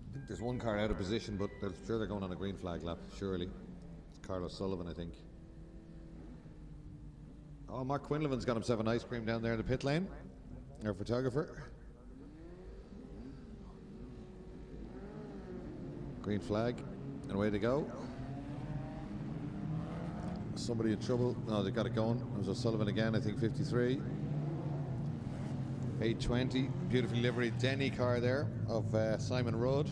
[SPEAKER 16] I think there's one car out of position, but I'm sure they're going on a green flag lap, surely. It's Carlos Sullivan, I think. Oh, Mark Quinlivan's got himself an ice cream down there in the pit lane. Our photographer. Green flag, and away they go. Somebody in trouble. No, they got it going. It was O'Sullivan again, I think 53. 820, beautifully liveried Denny car there of Simon Rudd.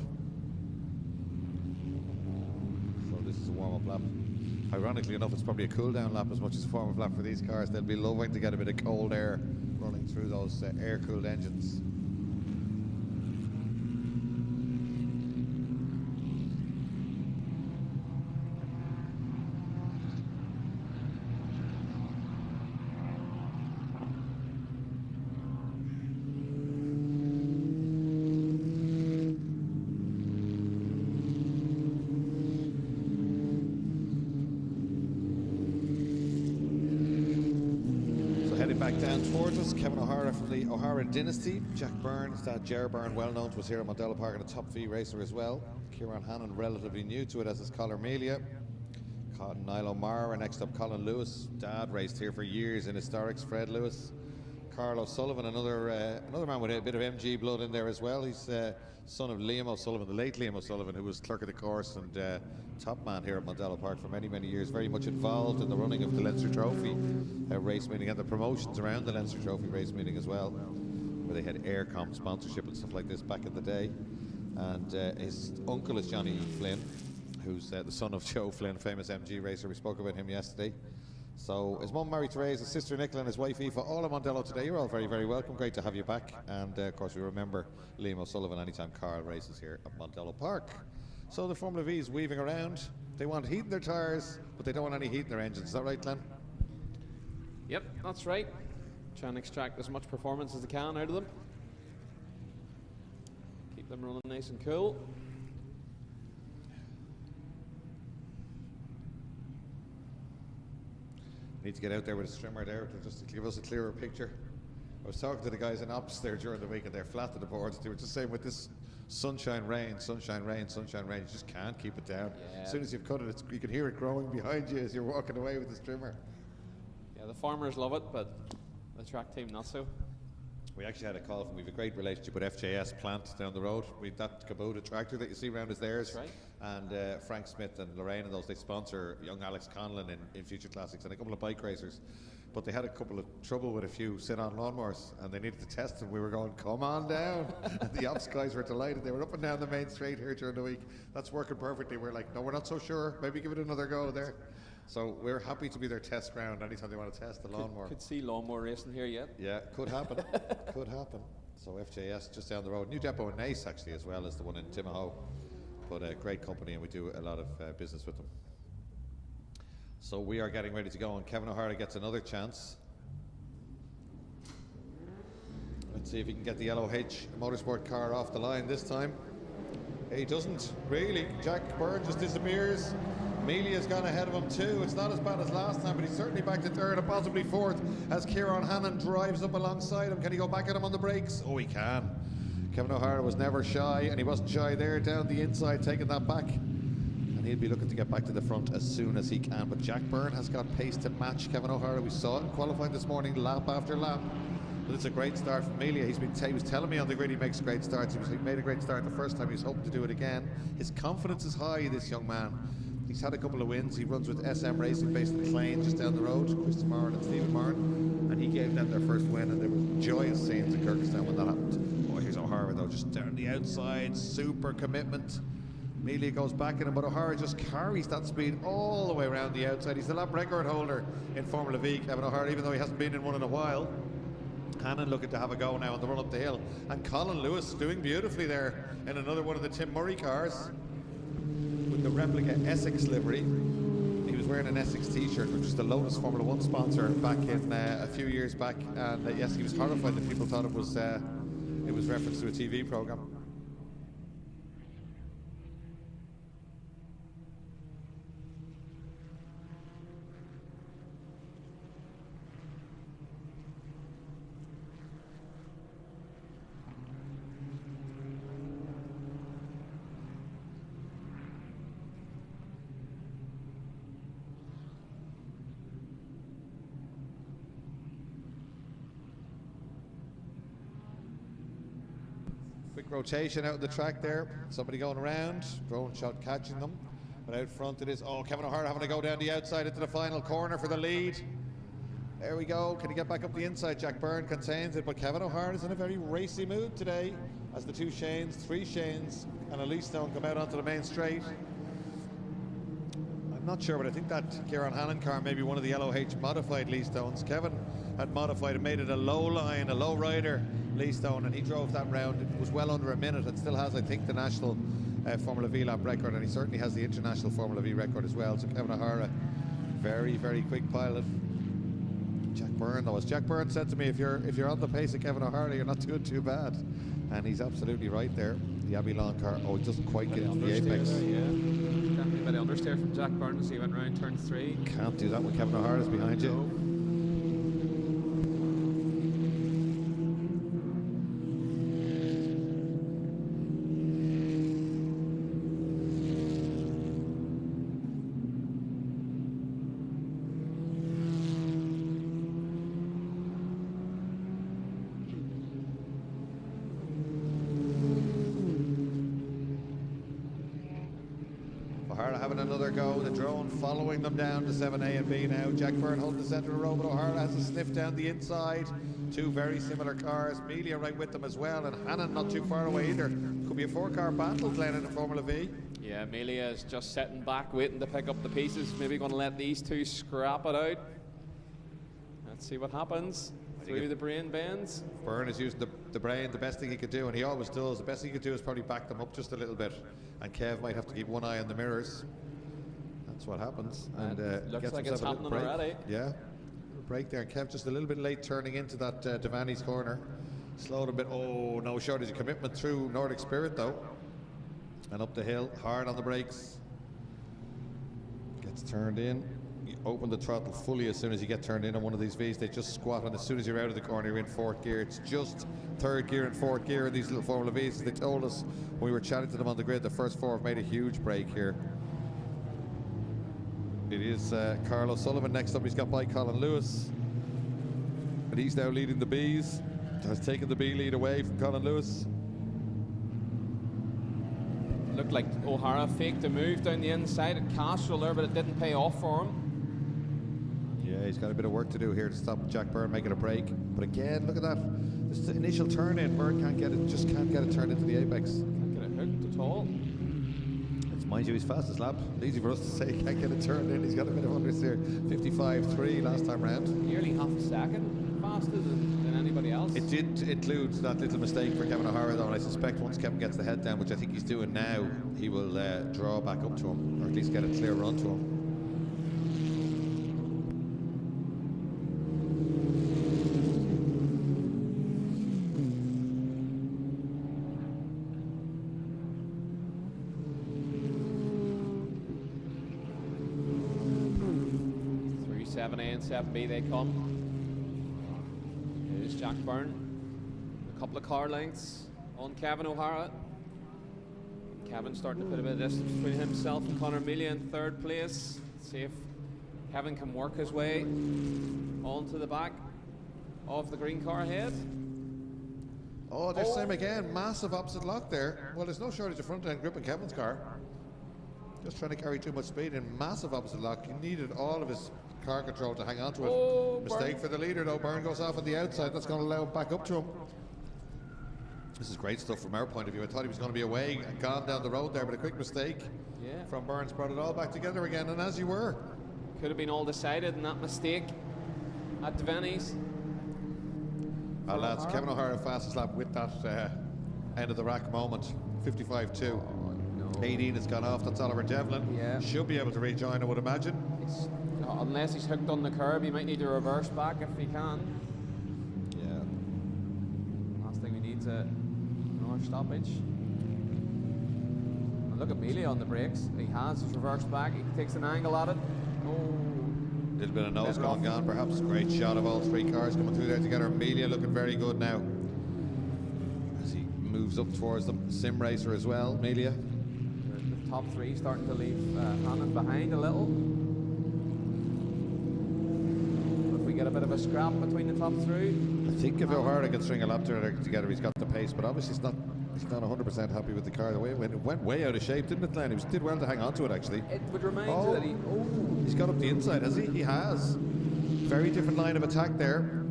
[SPEAKER 16] So this is a warm-up lap. Ironically enough, it's probably a cool-down lap as much as a warm-up lap for these cars. They'll be loving to get a bit of cold air running through those air-cooled engines. Back down towards us, Kevin O'Hara from the O'Hara dynasty. Jack Byrne, Dad Ger Byrne, well known to us here at Mondello Park and a top V racer as well. Kieran Hannon, relatively new to it, as is Colin Melia. Niall O'Mara, next up Colin Lewis. Dad raced here for years in historics. Fred Lewis, Carl O'Sullivan, another man with a bit of MG blood in there as well. He's son of Liam O'Sullivan, the late Liam O'Sullivan, who was clerk of the course and top man here at Mondello Park for many, many years. Very much involved in the running of the Leinster Trophy race meeting and the promotions around the Leinster Trophy race meeting as well, where they had Aircom sponsorship and stuff like this back in the day. And his uncle is Johnny Flynn, who's the son of Joe Flynn, famous MG racer. We spoke about him yesterday. So his mum, Mary Therese, his sister Nicola and his wife Aoife, all at Mondello today. You're all very, very welcome. Great to have you back. And of course we remember Liam O'Sullivan anytime Carl races here at Mondello Park. So the Formula V is weaving around. They want heat in their tyres, but they don't want any heat in their engines. Is that right, Glenn?
[SPEAKER 21] Yep, that's right. Try and extract as much performance as they can out of them. Keep them running nice and cool.
[SPEAKER 16] Need to get out there with a strimmer there just to give us a clearer picture. I was talking to the guys in ops there during the week and they're flat to the boards. They were just saying with this sunshine, rain, sunshine, rain, sunshine, rain, you just can't keep it down.
[SPEAKER 21] Yeah.
[SPEAKER 16] As soon as you've cut it, you can hear it growing behind you as you're walking away with the strimmer.
[SPEAKER 21] Yeah, the farmers love it, but the track team not so.
[SPEAKER 16] We actually had a call from, we have a great relationship with FJS plant down the road. We've that Kubota tractor that you see around is theirs.
[SPEAKER 21] That's right.
[SPEAKER 16] And Frank Smith and Lorraine and those, they sponsor young Alex Conlon in Future Classics and a couple of bike racers. But they had a couple of trouble with a few sit-on lawnmowers and they needed to test them. We were going, come on down. And the ops guys were delighted. They were up and down the main straight here during the week. That's working perfectly. We're like, no, we're not so sure. Maybe give it another go there. So we're happy to be their test ground anytime they want to test the lawnmower.
[SPEAKER 21] Could see lawnmower racing here yet.
[SPEAKER 16] Yeah, could happen. Could happen. So FJS just down the road. New depot in Nace actually as well as the one in Timahoe. But a great company and we do a lot of business with them. So we are getting ready to go and Kevin O'Hara gets another chance. Let's see if he can get the LOH Motorsport car off the line this time. He doesn't really. Jack Byrne just disappears. Amelia's gone ahead of him too. It's not as bad as last time, but he's certainly back to third and possibly fourth as Kieran Hannon drives up alongside him. Can he go back at him on the brakes? Oh, he can. Kevin O'Hara was never shy, and he wasn't shy there down the inside, taking that back. And he'll be looking to get back to the front as soon as he can. But Jack Byrne has got pace to match Kevin O'Hara. We saw it qualifying this morning, lap after lap. But it's a great start from Amelia. He was telling me on the grid he makes great starts. He made a great start the first time. He's hoping to do it again. His confidence is high, this young man. He's had a couple of wins. He runs with SM Racing based in Clane, just down the road, Christian Moran and Stephen Moran, and he gave them their first win, and there were joyous scenes in Kyrgyzstan when that happened. Oh, here's O'Hara though, just down the outside, super commitment. Amelia goes back at him, but O'Hara just carries that speed all the way around the outside. He's the lap record holder in Formula V, Kevin O'Hara, even though he hasn't been in one in a while. Hannon looking to have a go now on the run up the hill, and Colin Lewis doing beautifully there in another one of the Tim Murray cars. With the replica Essex livery. He was wearing an Essex t-shirt, which was the Lotus Formula 1 sponsor back in a few years back, and yes, he was horrified that people thought it was reference to a TV program. Rotation out of the track there. Somebody going around. Drone shot catching them. But out front it is. Oh, Kevin O'Hara having to go down the outside into the final corner for the lead. There we go. Can he get back up the inside? Jack Byrne contains it. But Kevin O'Hara is in a very racy mood today as the two Shanes, three Shanes, and a Lee Stone come out onto the main straight. I'm not sure, but I think that Kieran Hannon car may be one of the LOH modified Lee Stones. Kevin had modified and made it a low line, a low rider Lee Stone, and he drove that round. It was well under a minute and still has, I think, the national Formula V lap record, and he certainly has the international Formula V record as well. So Kevin O'Hara, very, very quick pilot. Jack Byrne, though, as Jack Byrne said to me, if you're on the pace of Kevin O'Hara, you're not doing too bad, and he's absolutely right there. The Abbey Lawn car, oh, it doesn't quite get into the apex.
[SPEAKER 21] There, yeah. Definitely by the understeer from Jack Byrne as he went round turn 3.
[SPEAKER 16] Can't do that when Kevin O'Hara's behind you. another go. The drone following them down to 7A and B now. Jack Byrne holding the centre of the row, but O'Hara has a sniff down the inside. Two very similar cars. Melia right with them as well, and Hannon not too far away either. Could be a 4-car battle, Glenn, in the Formula V.
[SPEAKER 15] Yeah, Melia is just sitting back waiting to pick up the pieces. Maybe going to let these two scrap it out. Let's see what happens through the brain bends.
[SPEAKER 16] Byrne is using the brain, the best thing he could do, and he always does. The best thing he could do is probably back them up just a little bit. And Kev might have to keep one eye on the mirrors. That's what happens. And
[SPEAKER 15] looks
[SPEAKER 16] gets
[SPEAKER 15] like it's
[SPEAKER 16] himself a little
[SPEAKER 15] happening
[SPEAKER 16] break.
[SPEAKER 15] already.
[SPEAKER 16] Yeah, a break there. And Kev just a little bit late turning into that Devaney's corner. Slowed a bit. Oh, no shortage of commitment through Nordic Spirit though. And up the hill, hard on the brakes. Gets turned in. You open the throttle fully as soon as you get turned in on one of these Vs. They just squat, and as soon as you're out of the corner, you're in 4th gear. It's just 3rd gear and 4th gear in these little Formula Vs. As they told us when we were chatting to them on the grid, the first 4 have made a huge break here. It is Carl O'Sullivan next up. He's got by Colin Lewis. And he's now leading the Bs. Has taken the B lead away from Colin Lewis.
[SPEAKER 15] Looked like O'Hara faked a move down the inside at Castrol there, but it didn't pay off for him.
[SPEAKER 16] Yeah, he's got a bit of work to do here to stop Jack Byrne making a break. But again, look at that. This is the initial turn in. Byrne can't get it, just can't get it turned into the apex.
[SPEAKER 15] Can't get it hooked at all.
[SPEAKER 16] It's, mind you, his fastest lap. Easy for us to say, he can't get it turned in. He's got a bit of understeer. 55.3 last time round.
[SPEAKER 15] Nearly half a second faster than anybody else.
[SPEAKER 16] It did include that little mistake for Kevin O'Hara though, and I suspect once Kevin gets the head down, which I think he's doing now, he will draw back up to him, or at least get a clear run to him.
[SPEAKER 15] Through 7A and 7B they come. Here's Jack Byrne. A couple of car lengths on Kevin O'Hara. Kevin starting to put a bit of distance between himself and Conor Melia in 3rd place. See if Kevin can work his way onto the back of the green car ahead.
[SPEAKER 16] Oh, there's Sim again. Massive opposite lock there. Well, there's no shortage of front end grip in Kevin's car. Just trying to carry too much speed in massive opposite lock. He needed all of his car control to hang on to it.
[SPEAKER 15] Oh,
[SPEAKER 16] Mistake for the leader though. Byrne goes off on the outside. That's going to allow him back up to him. This is great stuff from our point of view. I thought he was going to be away and gone down the road there, but a quick mistake from Byrne's brought it all back together again, and as you were.
[SPEAKER 15] Could have been all decided in that mistake at Devaney's.
[SPEAKER 16] Our lads, Kevin O'Hara fastest lap with that end of the rack moment. 55.2. 18 has gone off. That's Oliver Devlin.
[SPEAKER 15] Yeah.
[SPEAKER 16] Should be able to rejoin, I would imagine.
[SPEAKER 15] Unless he's hooked on the curb, he might need to reverse back if he can.
[SPEAKER 16] Yeah.
[SPEAKER 15] Last thing we need to another stoppage. And look at Melia on the brakes. He has his reverse back. He takes an angle at it. Oh.
[SPEAKER 16] Little bit of nose going on, perhaps. Great shot of all 3 cars coming through there together. Melia looking very good now as he moves up towards them. Sim racer as well, Melia.
[SPEAKER 15] The top 3 starting to leave Hannon behind a little. If we get a bit of a scrap between the top 3.
[SPEAKER 16] I think if O'Hara can string a lap together, he's got the pace, but obviously he's not 100% happy with the car. The way it went way out of shape, didn't it, Glenn? He did well to hang on to it, actually.
[SPEAKER 15] It would remind you that
[SPEAKER 16] he's got up the inside, has he? He has. Very different line of attack there.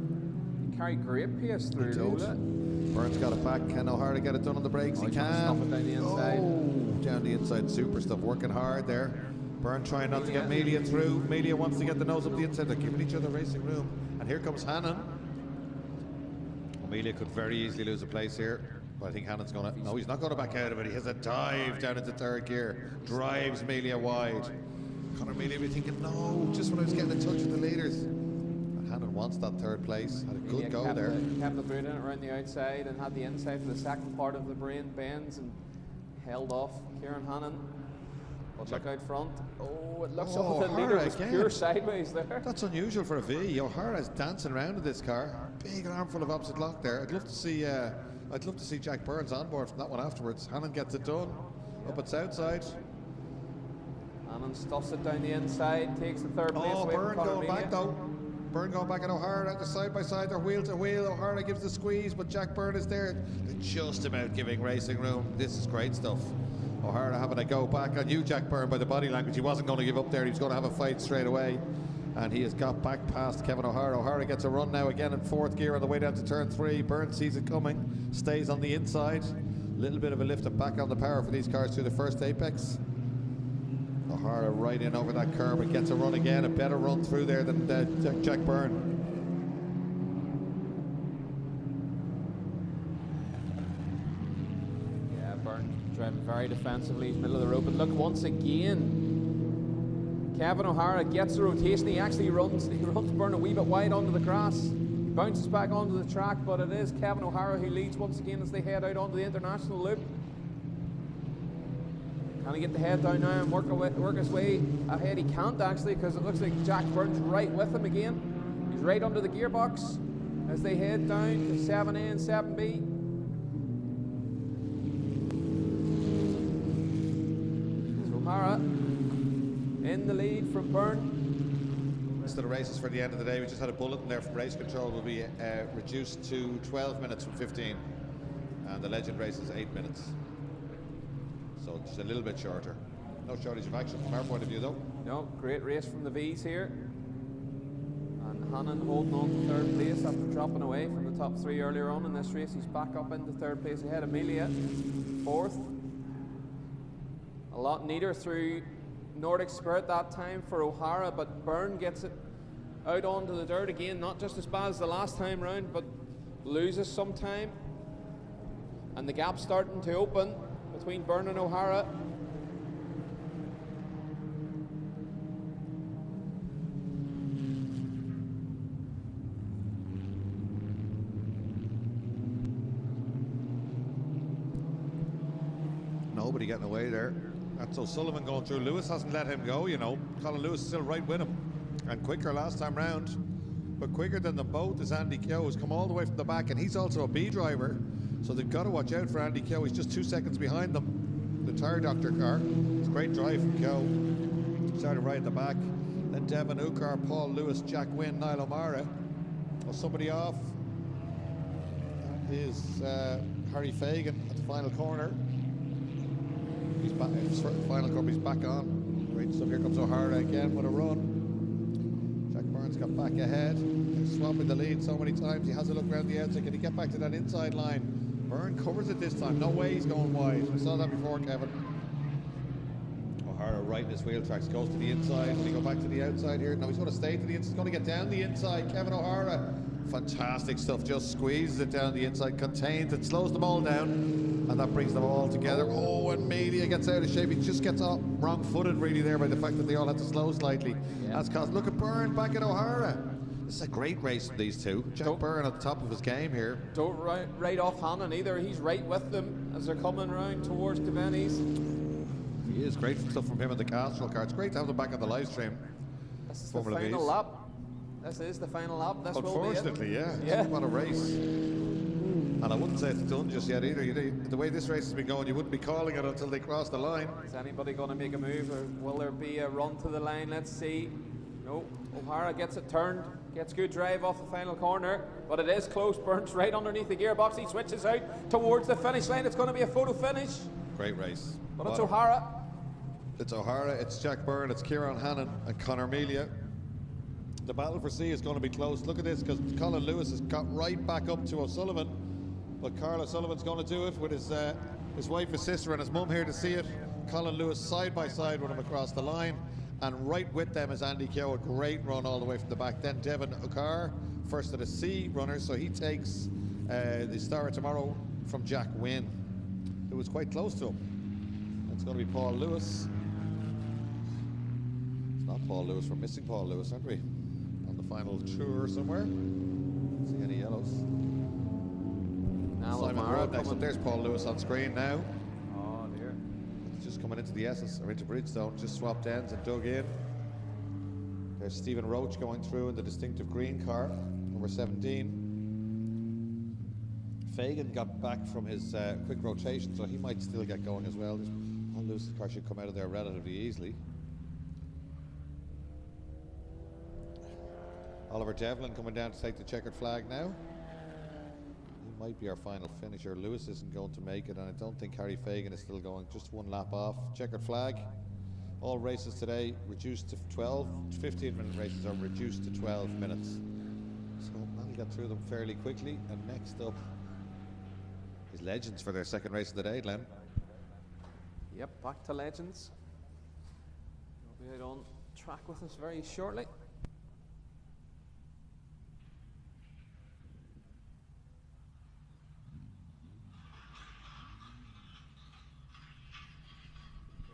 [SPEAKER 15] He carried great pace through Lola.
[SPEAKER 16] Byrne's got it back. Can O'Hara get it done on the brakes? He can.
[SPEAKER 15] Stop it down the inside.
[SPEAKER 16] Down the inside, super stuff. Working hard there. Byrne trying not to get Melia through. Melia wants to get the nose up the inside. They're giving each other racing room. And here comes Hannon. Melia could very easily lose a place here. But I think Hannon's going to... No, he's not going to back out of it. He has a dive down into 3rd gear. Drives Melia wide. Conor Melia will be thinking, no, just when I was getting in touch with the leaders. And Hannon wants that 3rd place. Had a good go there.
[SPEAKER 15] Kept the boot in around the outside and had the inside for the second part of the brain bends and held off Kieran Hannon. But look out front. Oh, it looks up the leader was pure sideways there.
[SPEAKER 16] That's unusual for a V. O'Hara's dancing around in this car. Big armful of opposite lock there. I'd love to see Jack Byrne's on board from that one afterwards. Hannon gets it done. Up its outside.
[SPEAKER 15] Hannon stuffs it down the inside, takes the 3rd place away
[SPEAKER 16] Byrne
[SPEAKER 15] from
[SPEAKER 16] going back though. Byrne going back at O'Hara, they're side by side, they're wheel to wheel. O'Hara gives the squeeze, but Jack Byrne is there. They're just about giving racing room. This is great stuff. O'Hara having a go back on you, Jack Byrne, by the body language. He wasn't going to give up there. He was going to have a fight straight away. And he has got back past Kevin O'Hara. O'Hara gets a run now again in 4th gear on the way down to turn 3. Byrne sees it coming, stays on the inside. Little bit of a lift and back on the power for these cars through the first apex. O'Hara right in over that curb and gets a run again. A better run through there than Jack Byrne.
[SPEAKER 15] Driving very defensively, middle of the road, but look, once again, Kevin O'Hara gets the rotation. He actually runs Byrne a wee bit wide onto the grass. He bounces back onto the track, but it is Kevin O'Hara who leads once again as they head out onto the international loop. Can he get the head down now and work his way ahead? He can't actually, because it looks like Jack Byrne's right with him again. He's right under the gearbox as they head down to 7A and 7B. O'Hara in the lead from Byrne.
[SPEAKER 16] Rest of the races for the end of the day. We just had a bulletin there from race control. Will be reduced to 12 minutes from 15, and the legend race is 8 minutes. So just a little bit shorter. No shortage of action from our point of view, though.
[SPEAKER 15] No, great race from the V's here. And Hannon holding on to 3rd place after dropping away from the top 3 earlier on in this race. He's back up into 3rd place ahead. Amelia 4th. A lot neater through Nordic Spirit that time for O'Hara, but Byrne gets it out onto the dirt again. Not just as bad as the last time round, but loses some time. And the gap's starting to open between Byrne and O'Hara.
[SPEAKER 16] Nobody getting away there. That's O'Sullivan going through. Lewis hasn't let him go, you know. Colin Lewis is still right with him. And quicker last time round. But quicker than them both is Andy Keogh, who's come all the way from the back, and he's also a B driver. So they've got to watch out for Andy Keogh. He's just 2 seconds behind them. The tire doctor car. It's a great drive from Keogh. Started right at the back. Then Devin Ukar, Paul Lewis, Jack Wynne, Niall O'Mara. Well, somebody off. That is Harry Fagan at the final corner. He's back, final corner, he's back on. Great stuff. Here comes O'Hara again with a run. Jack Byrne's got back ahead. He's swapping the lead so many times. He has a look around the outside. Can he get back to that inside line? Byrne covers it this time. No way he's going wide. We saw that before, Kevin. O'Hara right in his wheel tracks. Goes to the inside. Will he go back to the outside here? No, he's going to stay to the inside. He's going to get down the inside. Kevin O'Hara. Fantastic stuff. Just squeezes it down the inside. Contains it. Slows them all down. And that brings them all together. Oh, and Media gets out of shape. He just gets off wrong-footed really there by the fact that they all had to slow slightly. Yeah. That's caused. Look at Byrne back at O'Hara. This is a great race from these two. Jack Byrne at the top of his game here.
[SPEAKER 15] Don't write off Hannon either. He's right with them as they're coming round towards Devaney's.
[SPEAKER 16] He is. Great stuff from him in the Castrol car. It's great to have them back on the live stream.
[SPEAKER 15] This is the final lap. This is the final lap. This
[SPEAKER 16] Unfortunately,
[SPEAKER 15] will be it.
[SPEAKER 16] Yeah. What a race. And I wouldn't say it's done just yet either. The way this race has been going, you wouldn't be calling it until they cross the line.
[SPEAKER 15] Is anybody going to make a move, or will there be a run to the line? Let's see. No, O'Hara gets it turned, gets good drive off the final corner, but it is close. Byrne's right underneath the gearbox. He switches out towards the finish line. It's going to be a photo finish.
[SPEAKER 16] Great race.
[SPEAKER 15] But it's O'Hara.
[SPEAKER 16] It's O'Hara, it's Jack Byrne, it's Kieran Hannon and Conor Melia. The battle for C is going to be close. Look at this, because Colin Lewis has got right back up to O'Sullivan. But Carl O'Sullivan's going to do it with his wife, his sister, and his mum here to see it. Colin Lewis side by side with him across the line. And right with them is Andy Keogh, a great run all the way from the back. Then Devin Ukar, first of the C runners, so he takes the star tomorrow from Jack Wynne, who was quite close to him. It's going to be Paul Lewis. It's not Paul Lewis, we're missing Paul Lewis, aren't we? On the final tour somewhere. Don't see any yellows.
[SPEAKER 15] Now
[SPEAKER 16] Simon Road next up. There's Paul Lewis on screen now.
[SPEAKER 15] Oh dear.
[SPEAKER 16] It's just coming into the Essex, or into Bridgestone, just swapped ends and dug in. There's Stephen Roach going through in the distinctive green car, number 17. Fagan got back from his quick rotation, so he might still get going as well. Paul Lewis's car should come out of there relatively easily. Oliver Devlin coming down to take the checkered flag now. He might be our final finisher. Lewis isn't going to make it, and I don't think Harry Fagan is still going. Just one lap off. Checkered flag. All races today reduced to 12. 15-minute races are reduced to 12 minutes. So I'll get through them fairly quickly. And next up is Legends for their second race of the day, Glenn.
[SPEAKER 21] Yep, back to Legends. They'll be out on track with us very shortly.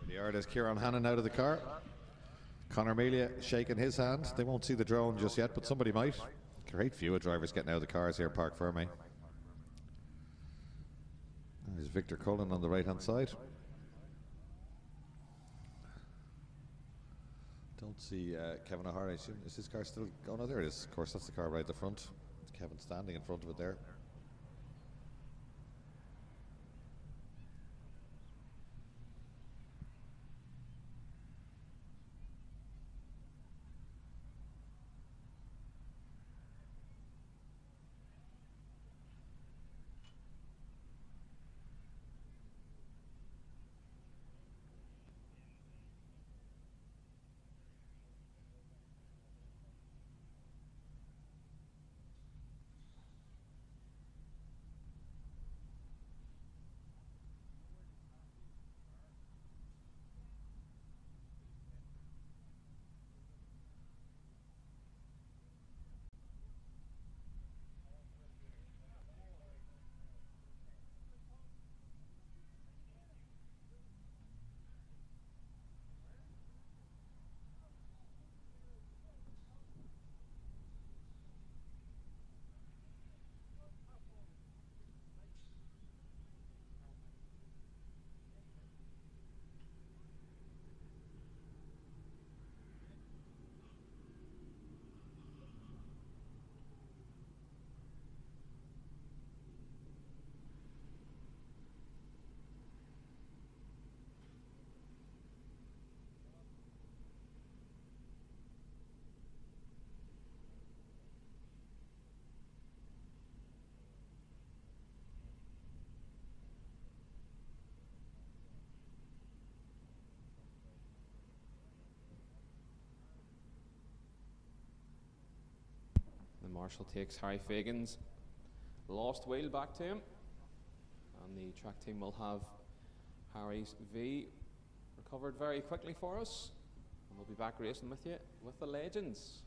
[SPEAKER 16] The are. There's Kieran Hannon out of the car. Conor Melia shaking his hand. They won't see the drone just yet, but somebody might. Great view of drivers getting out of the cars here at Park Ferme. There's Victor Cullen on the right-hand side. Don't see Kevin O'Hara. Is his car still going? Oh, there it is. Of course, that's the car right at the front. It's Kevin standing in front of it there.
[SPEAKER 21] Marshall takes Harry Fagan's lost wheel back to him, and the track team will have Harry's V recovered very quickly for us, and we'll be back racing with you with the Legends.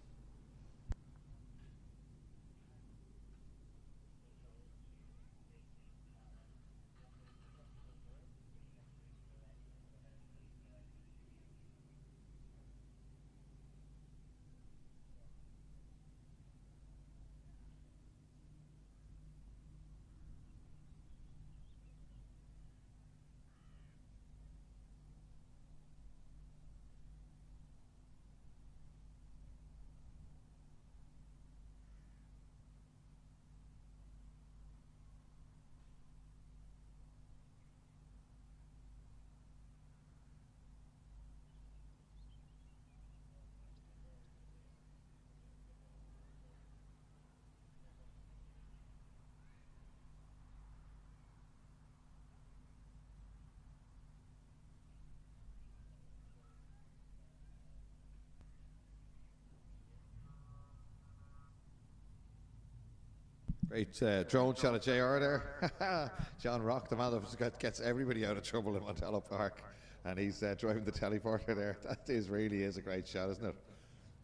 [SPEAKER 16] Great drone shot of JR there. John Rock, the man that gets everybody out of trouble in Mondello Park, and he's driving the teleporter there. That really is a great shot, isn't it?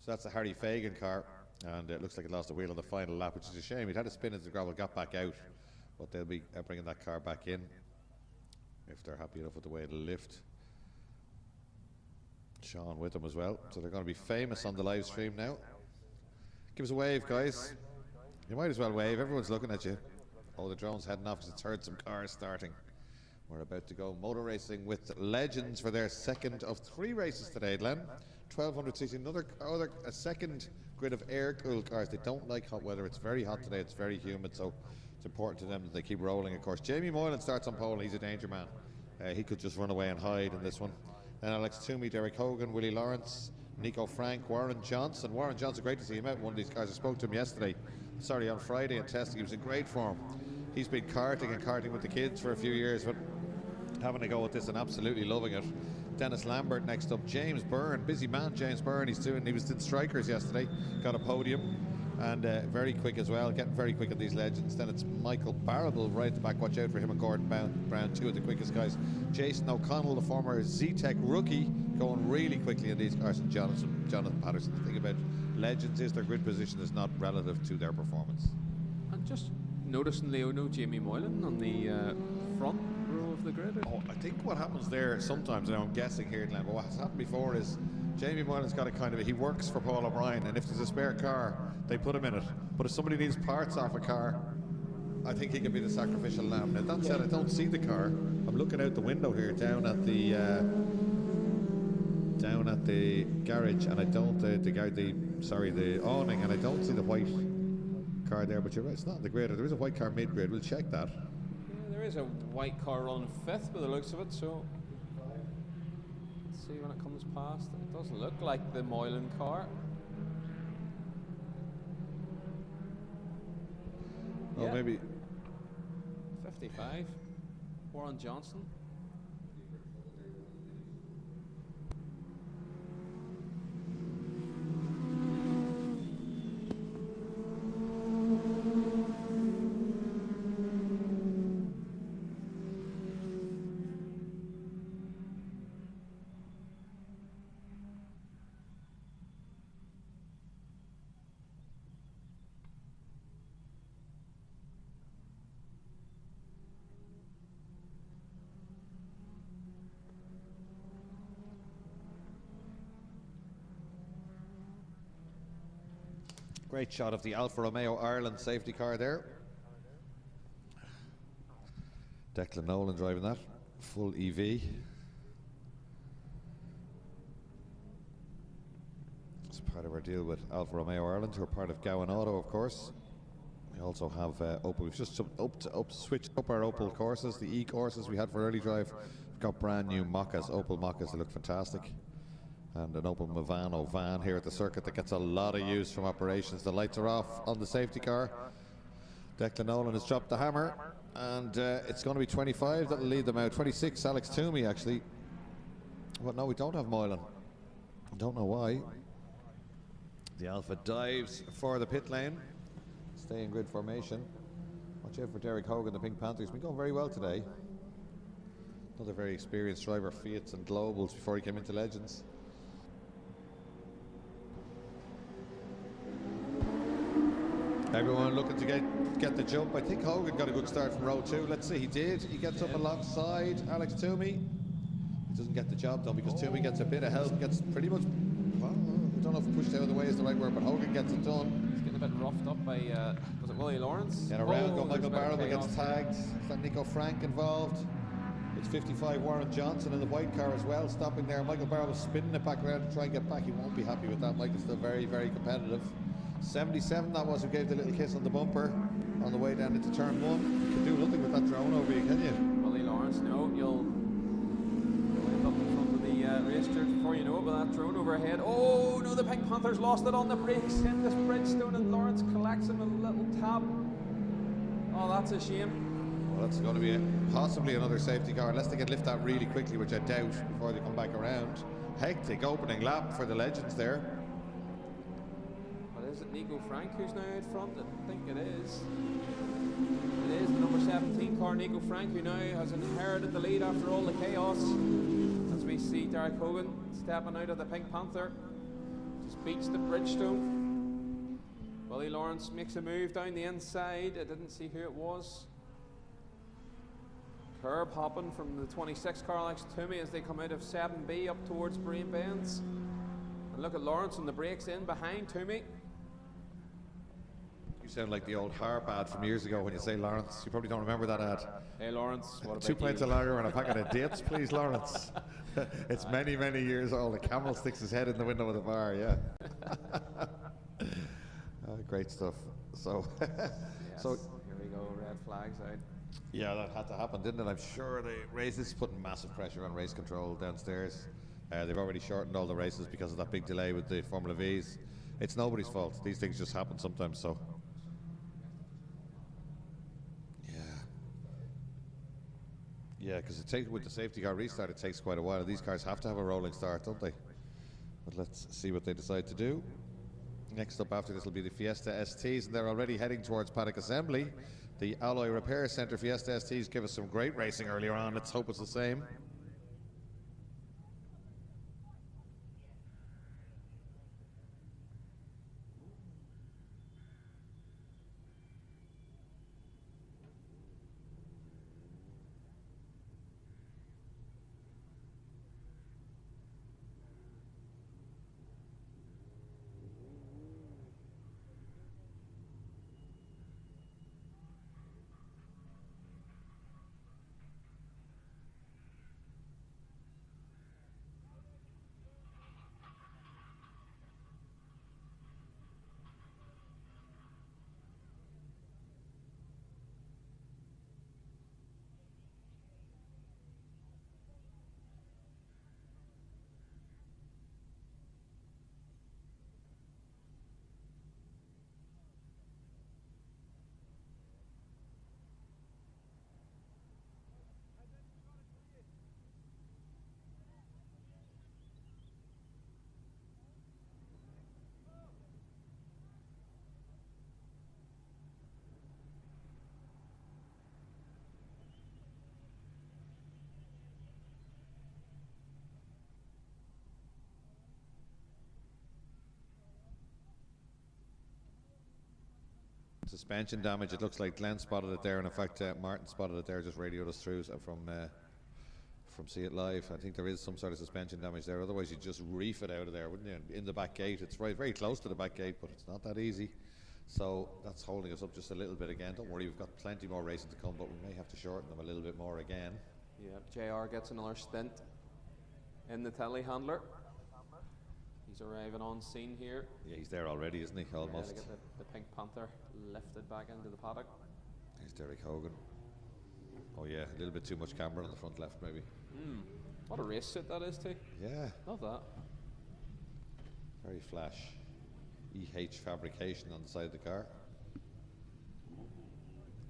[SPEAKER 16] So that's the Harry Fagan car, and it looks like it lost a wheel on the final lap, which is a shame. He'd had a spin as the gravel got back out, but they'll be bringing that car back in if they're happy enough with the way it'll lift. Sean with them as well, so they're going to be famous on the live stream now. Give us a wave, guys. You might as well wave. Everyone's looking at you. Oh, the drone's heading off because it's heard some cars starting. We're about to go motor racing with Legends for their second of 3 races today, Glenn. 1200cc, a second grid of air-cooled cars. They don't like hot weather. It's very hot today. It's very humid, so it's important to them that they keep rolling, of course. Jamie Moylan starts on pole. He's a danger man. He could just run away and hide in this one. Then Alex Toomey, Derek Hogan, Willie Lawrence, Nico Frank, Warren Johnson. Warren Johnson, great to see him out in one of these cars. I spoke to him yesterday. Sorry, on Friday in testing. He was in great form. He's been karting and karting with the kids for a few years, but having a go at this and absolutely loving it. Dennis Lambert next up. James Byrne, busy man James Byrne. He was in Strikers yesterday, got a podium, and very quick as well, getting very quick at these legends. Then it's Michael Barrable right at the back. Watch out for him and Gordon Brown, two of the quickest guys. Jason O'Connell, the former Z-Tech rookie, going really quickly in these cars, and Jonathan Patterson. The thing about legends is their grid position is not relative to their performance.
[SPEAKER 21] And just noticing, Leo, no Jamie Moylan on the front row of the grid.
[SPEAKER 16] Oh, I think what happens there sometimes, now I'm guessing here, Glenn, but what has happened before is Jamie Moylan's got a kind of he works for Paul O'Brien, and if there's a spare car, they put him in it. But if somebody needs parts off a car, I think he can be the sacrificial lamb. Now that said, I don't see the car. I'm looking out the window here down at the garage, and I don't the awning, and I don't see the white car there. But you're right, it's not in the grid. There is a white car mid-grid. We'll check that.
[SPEAKER 21] Yeah, there is a white car running 5th by the looks of it, so let's see when it comes past. It doesn't look like the Moylan car.
[SPEAKER 16] Oh,
[SPEAKER 21] yeah.
[SPEAKER 16] maybe
[SPEAKER 21] 55. Warren Johnson.
[SPEAKER 16] Great shot of the Alfa Romeo Ireland safety car there. Declan Nolan driving that, full EV. It's part of our deal with Alfa Romeo Ireland, who are part of Gowan Auto, of course. We also have Opel. We've just switched up our Opel courses, the E-courses we had for early drive. We've got brand new Moccas, Opel Moccas. They look fantastic. And an Opel Movano van here at the circuit that gets a lot of use from operations. The lights are off on the safety car. Declan Nolan has dropped the hammer, and it's going to be 25 that'll lead them out. 26, Alex Toomey actually. Well, no, we don't have Moylan. I don't know why. The Alpha dives for the pit lane. Stay in grid formation. Watch out for Derek Hogan, the Pink Panthers. Been going very well today. Another very experienced driver, Fiats and Globals before he came into Legends. Everyone looking to get the jump. I think Hogan got a good start from row 2. Let's see, he did. He gets up alongside Alex Toomey. He doesn't get the job done because Toomey gets a bit of help, gets pretty much, well, I don't know if pushed out of the way is the right word, but Hogan gets it done.
[SPEAKER 21] He's getting a bit roughed up by, was it Willie Lawrence?
[SPEAKER 16] And around go Michael Barrable gets tagged. Is that Nico Frank involved? It's 55 Warren Johnson in the white car as well, stopping there. Michael Barrable spinning it back around to try and get back. He won't be happy with that. Michael's still very, very competitive. 77 that was, who gave the little kiss on the bumper on the way down into turn 1. You can do nothing with that drone over you, can you?
[SPEAKER 21] Willie Lawrence, no, you'll end up in front of the race church before you know it with that drone overhead. Oh no, the Pink Panthers lost it on the brakes, hit this Bridgestone, and Lawrence collects him with a little tap. Oh, that's a shame.
[SPEAKER 16] Well, that's going to be possibly another safety car, unless they can lift that really quickly, which I doubt, before they come back around. Hectic opening lap for the Legends there.
[SPEAKER 21] Is it Nico Frank who's now out front? I think it is. It is the number 17 car, Nico Frank, who now has inherited the lead after all the chaos. As we see Derek Hogan stepping out of the Pink Panther. Just beats the Bridgestone. Willie Lawrence makes a move down the inside. I didn't see who it was. Curb hopping from the 26 car, Alex Toomey, as they come out of 7B up towards Brain Bends. And look at Lawrence on the brakes in behind Toomey.
[SPEAKER 16] You sound like the old Harp ad from years ago when you say Lawrence. You probably don't remember that ad.
[SPEAKER 21] Hey Lawrence, what about
[SPEAKER 16] 2 pints
[SPEAKER 21] you?
[SPEAKER 16] of lager and a packet of dates, please, Lawrence. It's many, many years old. A camel sticks his head in the window of the bar, yeah. Great stuff. So,
[SPEAKER 21] Yes,
[SPEAKER 16] so
[SPEAKER 21] here we go, red flags out.
[SPEAKER 16] yeah, that had to happen, didn't it? I'm sure the races putting massive pressure on race control downstairs. They've already shortened all the races because of that big delay with the Formula Vs. It's nobody's fault. These things just happen sometimes, so. Yeah, Yeah, because with the safety car restart, it takes quite a while. These cars have to have a rolling start, don't they? But let's see what they decide to do. Next up after this will be the Fiesta STs, and they're already heading towards paddock assembly. The Alloy Repair Centre Fiesta STs give us some great racing earlier on. Let's hope it's the same. Suspension damage, it looks like Glenn spotted it there, and in fact Martin spotted it there, just radioed us through from See It Live. I think there is some sort of suspension damage there, otherwise you'd just reef it out of there, wouldn't you? In the back gate, it's very close to the back gate, but it's not that easy. So that's holding us up just a little bit again. Don't worry, we've got plenty more racing to come, but we may have to shorten them a little bit more again.
[SPEAKER 21] Yeah, JR gets another stint in the telehandler. He's arriving on scene here.
[SPEAKER 16] Yeah, he's there already, isn't he? Almost.
[SPEAKER 21] Yeah, to get the Pink Panther lifted back into the paddock.
[SPEAKER 16] There's Derek Hogan. Oh yeah, a little bit too much camber on the front left maybe.
[SPEAKER 21] What a race suit that is too.
[SPEAKER 16] Yeah.
[SPEAKER 21] Love that.
[SPEAKER 16] Very flash. EH fabrication on the side of the car.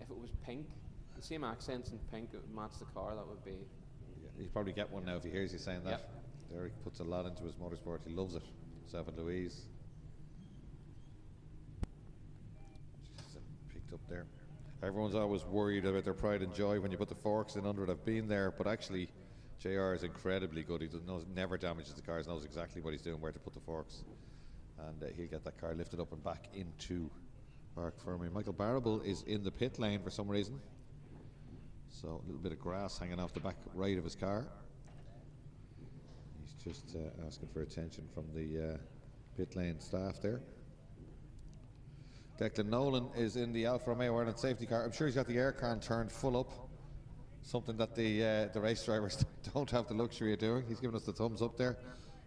[SPEAKER 21] If it was pink, the same accents in pink, it would match the car, that would be...
[SPEAKER 16] Yeah, he'd probably get one now if he hears you saying that.
[SPEAKER 21] Yep.
[SPEAKER 16] Derek puts a lot into his motorsport, he loves it. Himself and Louise. Just picked up there. Everyone's always worried about their pride and joy when you put the forks in under it. I've been there, but actually JR is incredibly good. He never damages the cars, knows exactly what he's doing, where to put the forks. And he'll get that car lifted up and back into park for me. Michael Barrable is in the pit lane for some reason. So a little bit of grass hanging off the back right of his car. He's just asking for attention from the pit lane staff there. Declan Nolan is in the Alfa Romeo Ireland safety car. I'm sure he's got the aircon turned full up, something that the race drivers don't have the luxury of doing. He's giving us the thumbs up there.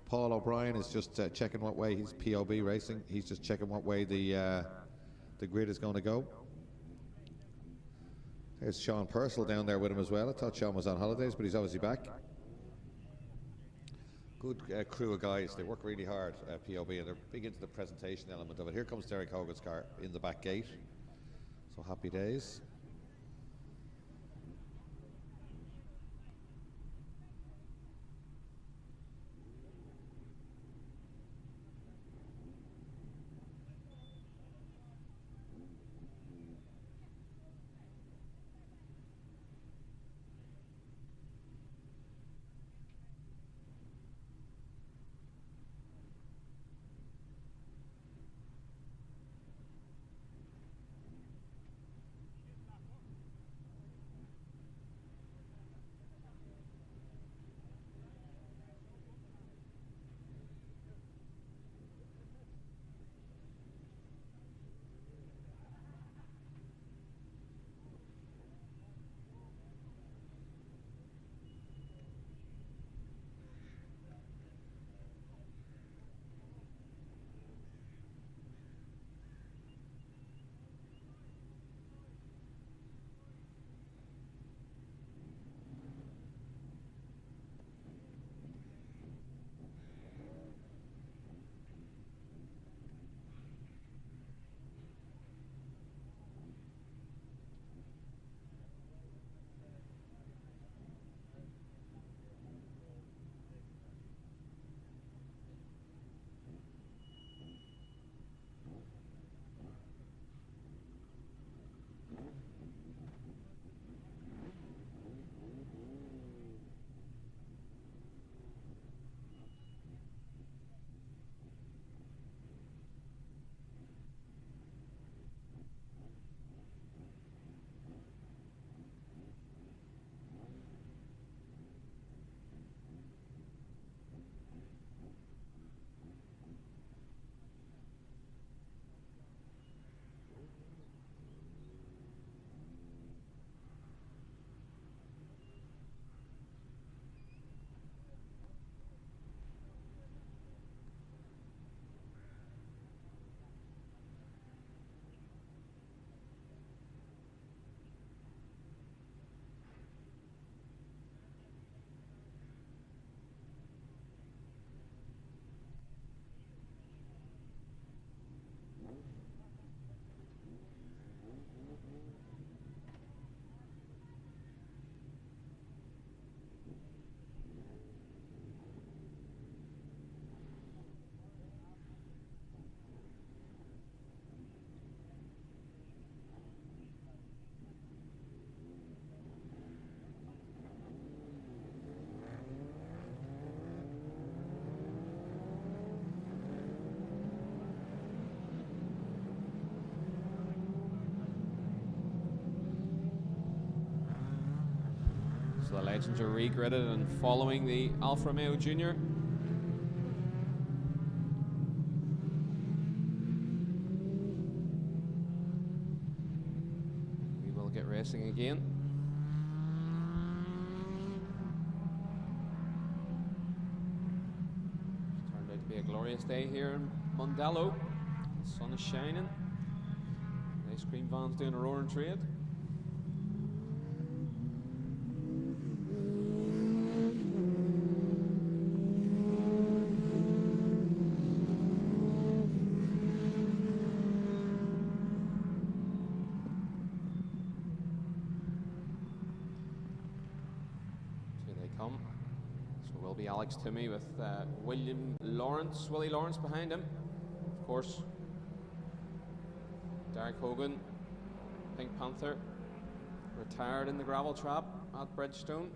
[SPEAKER 16] Paul O'Brien is just checking what way, he's POB racing, he's just checking what way the grid is going to go. There's Sean Purcell down there with him as well. I thought Sean was on holidays, but he's obviously back. Good crew of guys, they work really hard, POB, and they're big into the presentation element of it. Here comes Derek Hogan's car in the back gate, so happy days.
[SPEAKER 21] the legends are regridded and following the Alfa Romeo Junior. We will get racing again. It's turned out to be a glorious day here in Mondello. The sun is shining. The ice cream van's doing a roaring trade. Alex Toomey with Willie Lawrence behind him. Of course, Derek Hogan, Pink Panther, retired in the gravel trap at Bridgestone.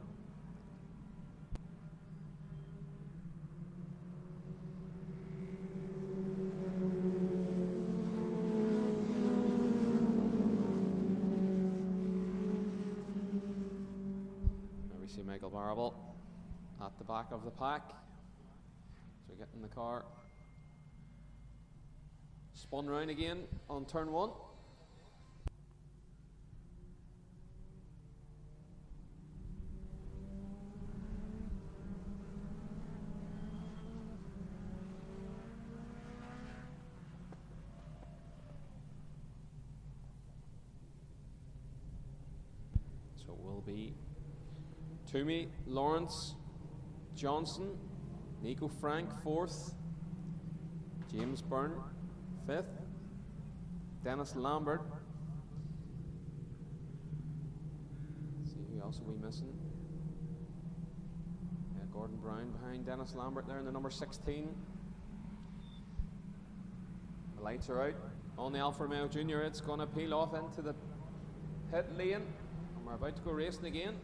[SPEAKER 21] There we see Michael Barable at the back of the pack. So we get in the car. Spun round again on turn 1. So it will be Toomey, Lawrence, Johnson, Nico Frank 4th, James Byrne 5th, Dennis Lambert. Let's see who else are we missing? Yeah, Gordon Brown behind Dennis Lambert there in the number 16. The lights are out on the Alfa Romeo Junior. It's going to peel off into the pit lane, and we're about to go racing again.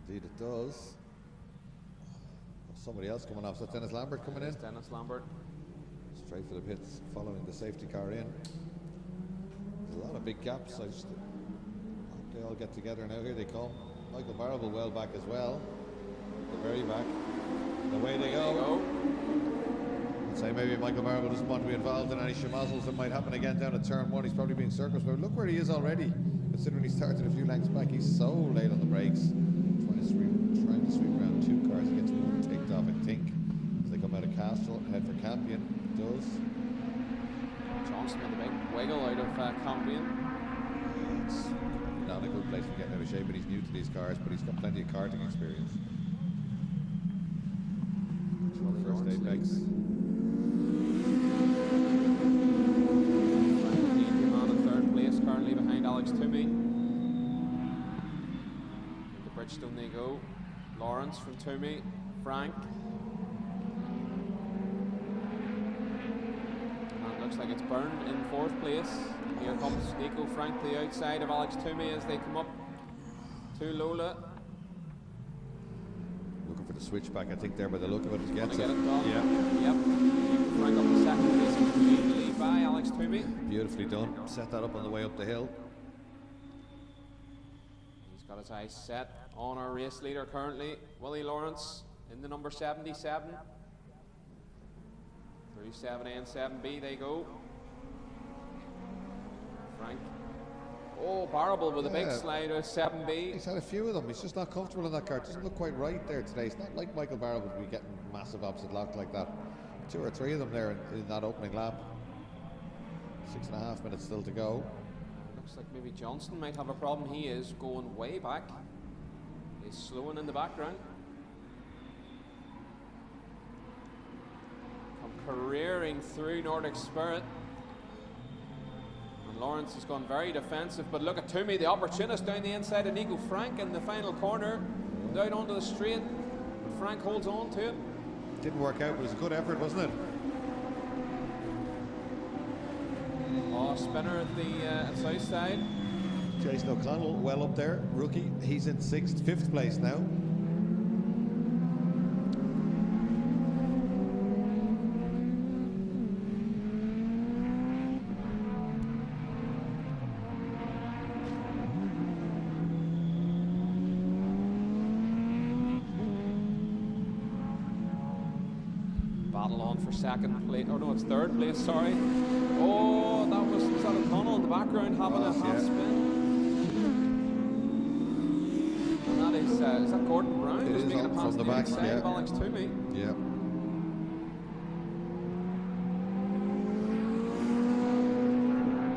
[SPEAKER 16] Indeed it does. Somebody else coming off. So Dennis Lambert coming in.
[SPEAKER 21] Dennis Lambert.
[SPEAKER 16] Straight for the pits, following the safety car in. There's a lot of big gaps. I just hope they all get together now. Here they come. Michael Barable well back as well. The very back. And away they go. I'd say maybe Michael Barable doesn't want to be involved in any schmozzles that might happen again down at turn 1. He's probably being circumspect. Look where he is already. Considering he started a few lengths back, he's so late on the brakes. Trying to sweep around 2 cars. He gets one ticked off, I think, as they come out of Castle, head for Campion. Does.
[SPEAKER 21] Johnson with a big wiggle out of Campion.
[SPEAKER 16] It's not a good place to get out of shape, but he's new to these cars, but he's got plenty of karting experience. First 8 legs.
[SPEAKER 21] Man in 3rd place, currently behind Alex Toomey. Bridgestone they go. Lawrence from Toomey, Frank. And it looks like it's Byrne in 4th place. Here comes Nico Frank to the outside of Alex Toomey as they come up to Lola.
[SPEAKER 16] Looking for the switchback, I think there by the look of it, he gets it.
[SPEAKER 21] Get it done.
[SPEAKER 16] Yeah.
[SPEAKER 21] Yep. Nico Frank up in 2nd place, completely by Alex Toomey.
[SPEAKER 16] Beautifully done. Set that up on the way up the hill.
[SPEAKER 21] Got his eyes set on our race leader currently, Willie Lawrence in the number 77. Through 7A and 7B they go. Frank. Oh, Barable with a big slide of 7B.
[SPEAKER 16] He's had a few of them. He's just not comfortable in that car. It doesn't look quite right there today. It's not like Michael Barable to be getting massive opposite lock like that. 2 or 3 of them there in that opening lap. 6.5 minutes still to go.
[SPEAKER 21] Looks like maybe Johnson might have a problem. He is going way back. He's slowing in the background. Come careering through Nordic Spirit. And Lawrence has gone very defensive, but look at Toomey, the opportunist down the inside of Nico Frank in the final corner. Down onto the straight. But Frank holds on to it.
[SPEAKER 16] Didn't work out, but it was a good effort, wasn't it?
[SPEAKER 21] Oh, spinner at the south side.
[SPEAKER 16] Jason O'Connell, well up there, rookie. He's in 5th place now.
[SPEAKER 21] battle on for second place. Oh no, it's third place, sorry. Oh, was that a tunnel in the background having a half spin? And that is that Gordon Brown who's making a pass
[SPEAKER 16] from the back
[SPEAKER 21] side of Alex Toomey?
[SPEAKER 16] Yeah.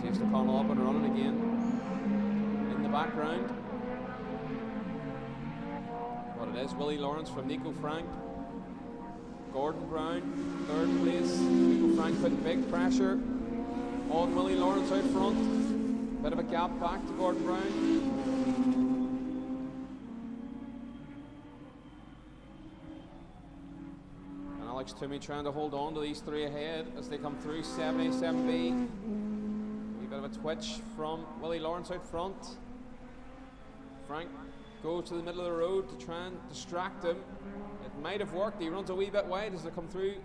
[SPEAKER 21] Takes the tunnel up and running again in the background. What it is, Willie Lawrence from Nico Frank. Gordon Brown, third place. Nico Frank putting big pressure on Willie Lawrence out front. Bit of a gap back to Gordon Brown. And Alex Toomey trying to hold on to these three ahead as they come through 7A, 7B. A bit of a twitch from Willie Lawrence out front. Frank goes to the middle of the road to try and distract him. It might have worked. He runs a wee bit wide as they come through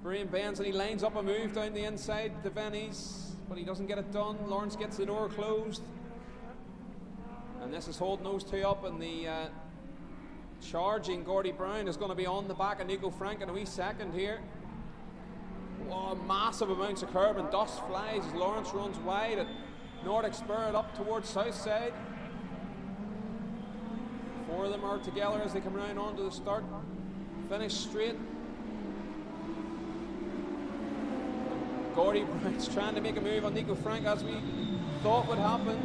[SPEAKER 21] Brian Benz, and he lines up a move down the inside to Vennies, but he doesn't get it done. Lawrence gets the door closed, and this is holding those two up, and the charging Gordy Brown is going to be on the back of Nico Frank in a wee second here. Oh, massive amounts of curb and dust flies as Lawrence runs wide at Nordic Spirit up towards Southside. Four of them are together as they come round onto the start. Finish straight. Gordy Brown's trying to make a move on Nico Frank as we thought would happen.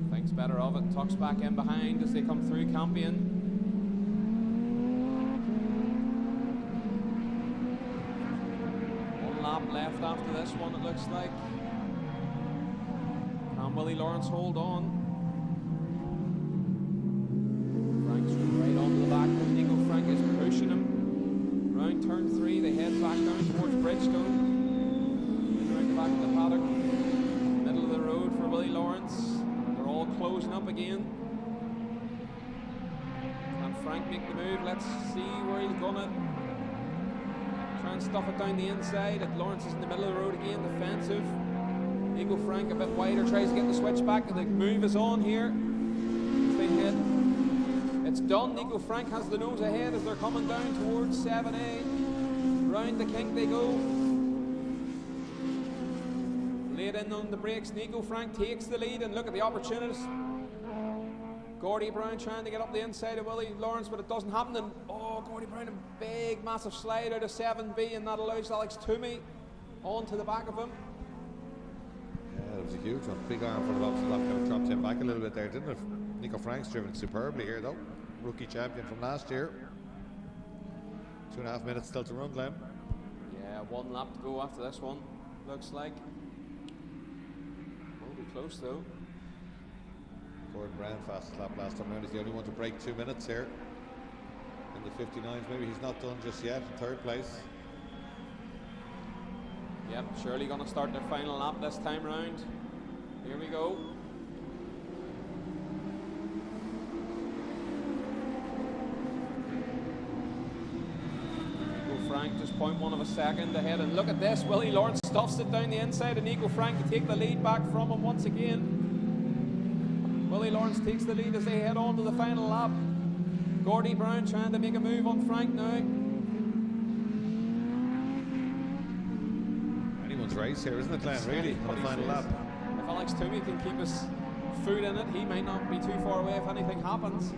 [SPEAKER 21] Thinks better of it, tucks back in behind as they come through Campion. Left after this one, it looks like. Can Willie Lawrence hold on? Frank's right onto the back. Nico Frank is pushing him. Round turn 3, they head back down towards Bridgestone. Around the back of the paddock. Middle of the road for Willie Lawrence. They're all closing up again. Can Frank make the move? Let's see where he's gonna try and stuff it down the inside. Lawrence is in the middle of the road again, defensive. Nico Frank a bit wider, tries to get the switch back, and the move is on here. As they hit. It's done. Nico Frank has the nose ahead as they're coming down towards 7A. Round the kink they go. Laid in on the brakes. Nico Frank takes the lead, and look at the opportunities. Gordy Brown trying to get up the inside of Willie Lawrence, but it doesn't happen. And oh, Gordy Brown, a big, massive slide out of 7B, and that allows Alex Toomey onto the back of him.
[SPEAKER 16] Yeah, that was a huge one. Big arm for the box. That kind of dropped him back a little bit there, didn't it? Nico Frank's driven superbly here, though. Rookie champion from last year. 2.5 minutes still to run, Glenn.
[SPEAKER 21] Yeah, one lap to go after this one. Looks like. Will be close though.
[SPEAKER 16] Gordon Brown, fastest lap last time round. He's the only one to break 2 minutes here. In the 59s, maybe he's not done just yet, in third place.
[SPEAKER 21] Yep, surely going to start their final lap this time round. Here we go. Nico Frank just 0.1 of a second ahead, and look at this. Willie Lawrence stuffs it down the inside of Nico Frank to take the lead back from him once again. Willie Lawrence takes the lead as they head on to the final lap. Gordy Brown trying to make a move on Frank now.
[SPEAKER 16] Anyone's race here, isn't it, Glenn? Really, on the final lap.
[SPEAKER 21] If Alex Toomey can keep his foot in it, he might not be too far away if anything happens.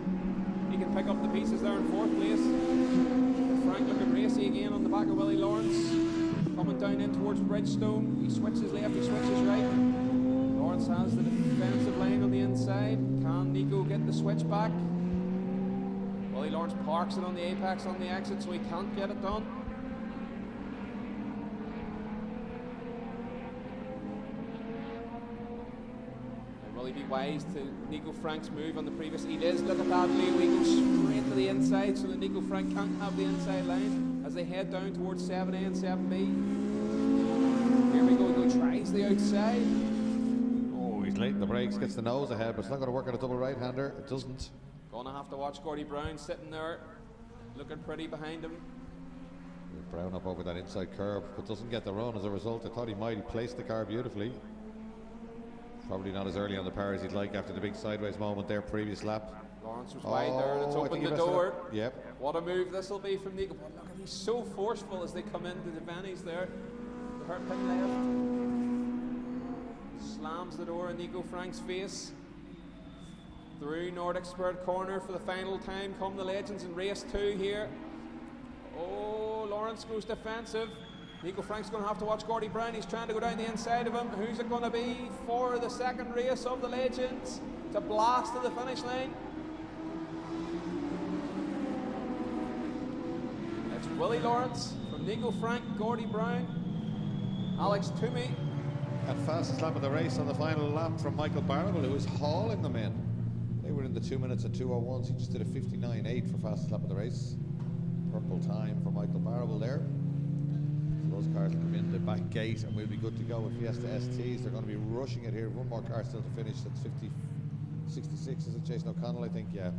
[SPEAKER 21] He can pick up the pieces there in fourth place. Frank looking racy again on the back of Willie Lawrence. Coming down in towards Bridgestone. He switches left, he switches right. Lawrence has the defensive line on the inside. Can Nico get the switch back? Willie Lawrence parks it on the apex on the exit, so he can't get it done. And will he be wise to Nico Frank's move on the previous? He does. Look at that, Leo. He goes straight to the inside so that Nico Frank can't have the inside line as they head down towards 7A and 7B. Here we go. He tries the outside.
[SPEAKER 16] He's late in the brakes, gets the nose ahead, but it's not going to work on a double right-hander. It doesn't.
[SPEAKER 21] Gonna have to watch Gordy Brown sitting there, looking pretty behind him.
[SPEAKER 16] Brown up over that inside curve, but doesn't get the run as a result. I thought he might. He placed the car beautifully. Probably not as early on the power as he'd like after the big sideways moment there, previous lap.
[SPEAKER 15] Lawrence was wide there, and it's
[SPEAKER 16] I
[SPEAKER 15] opened
[SPEAKER 16] think
[SPEAKER 15] the
[SPEAKER 16] he messed it
[SPEAKER 15] door.
[SPEAKER 16] up. Yep.
[SPEAKER 15] What a move this will be from Nico. But look, he's so forceful as they come into the Bennies there. The hurt pin left. Slams the door in Nico Frank's face. Through Nordic Spirit corner for the final time come the legends in race 2 here. Oh, Lawrence goes defensive. Nico Frank's going to have to watch Gordy Brown. He's trying to go down the inside of him. Who's it going to be for the second race of the legends to blast to the finish line? It's Willie Lawrence from Nico Frank, Gordy Brown, Alex Toomey.
[SPEAKER 16] And fastest lap of the race on the final lap from Michael Barrable, who was hauling them in. They were in the 2 minutes at 2:01. He just did a 59.8 for fastest lap of the race. Purple time for Michael Barrable there. So those cars will come in the back gate and we'll be good to go with Fiesta STs. They're going to be rushing it here. One more car still to finish. That's 66, is it? Jason O'Connell, I think, yeah.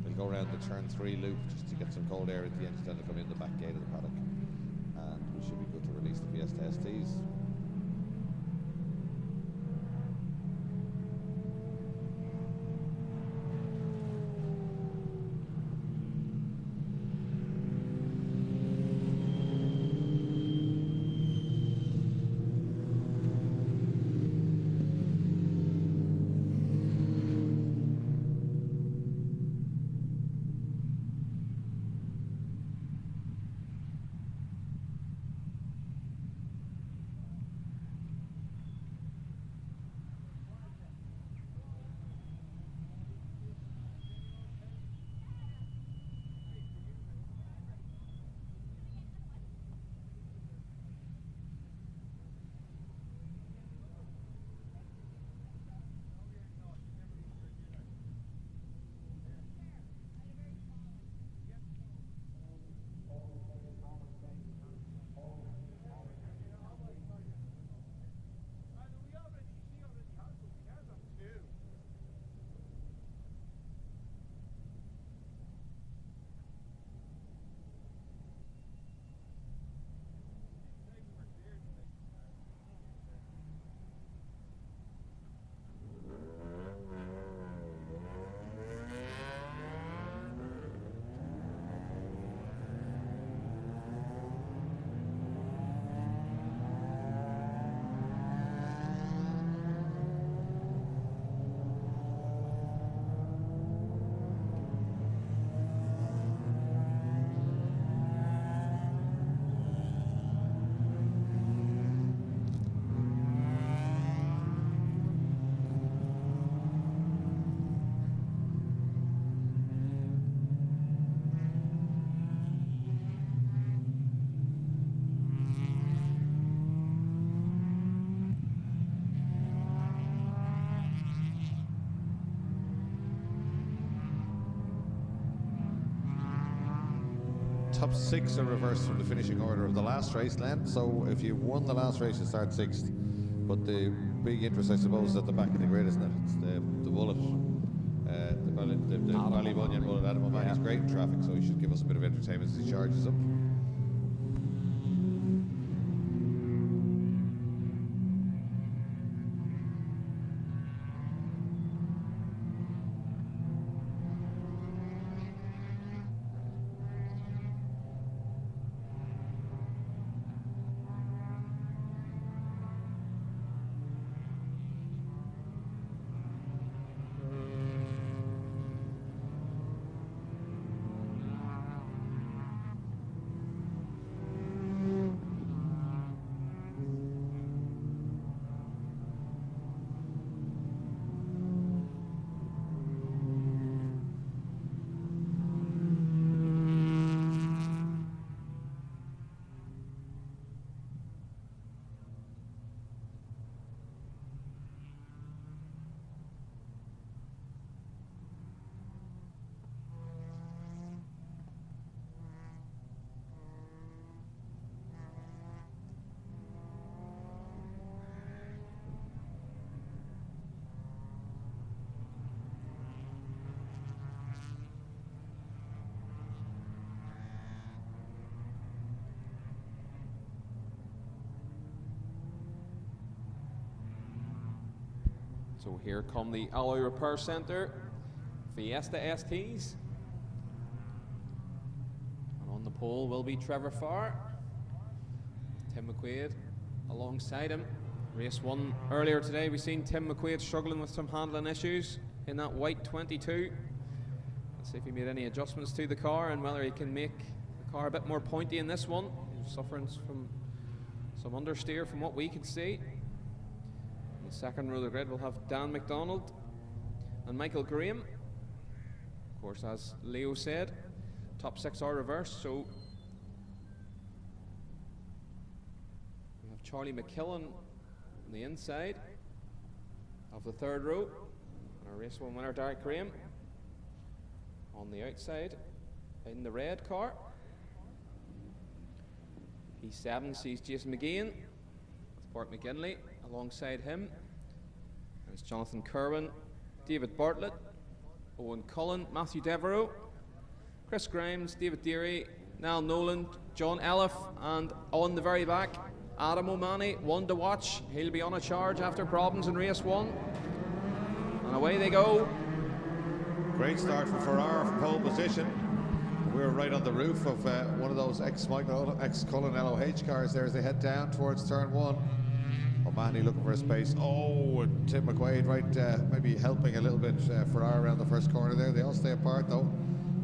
[SPEAKER 16] They'll go around the turn 3 loop just to get some cold air at the engine, then they'll come in the back gate of the paddock. And we should be good to release the Fiesta STs. Top 6 are reversed from the finishing order of the last race, Len. So if you won the last race, you start 6th. But the big interest, I suppose, is at the back of the grid, isn't it? It's the bullet, the Ballybunion bullet. Adam O'Mahony's great in traffic, so he should give us a bit of entertainment as he charges up.
[SPEAKER 21] So here come the Alloy Repair Centre Fiesta STs. And on the pole will be Trevor Farr. Tim McQuaid alongside him. Race 1 earlier today, we've seen Tim McQuaid struggling with some handling issues in that white 22. Let's see if he made any adjustments to the car and whether he can make the car a bit more pointy in this one. He's suffering from some understeer from what we could see. In the second row of the grid we'll have Dan McDonald and Michael Graham. Of course, as Leo said, top 6 are reversed, so we have Charlie McKillen on the inside of the third row, and our race 1 winner Derek Graham on the outside in the red car. P7 sees Jason McGeehan with Bart McGinley alongside him. There's Jonathan Kerwin, David Bartlett, Owen Cullen, Matthew Devereaux, Chris Grimes, David Deary, Niall Nolan, John Elliff, and on the very back, Adam O'Mahony, one to watch. He'll be on a charge after problems in race 1. And away they go.
[SPEAKER 16] Great start for Ferrara from pole position. We're right on the roof of one of those ex-Cullen LOH cars there as they head down towards turn 1. O'Mahony looking for a space. Oh, and Tim McQuaid right maybe helping a little bit Ferrara around the first corner there. They all stay apart though.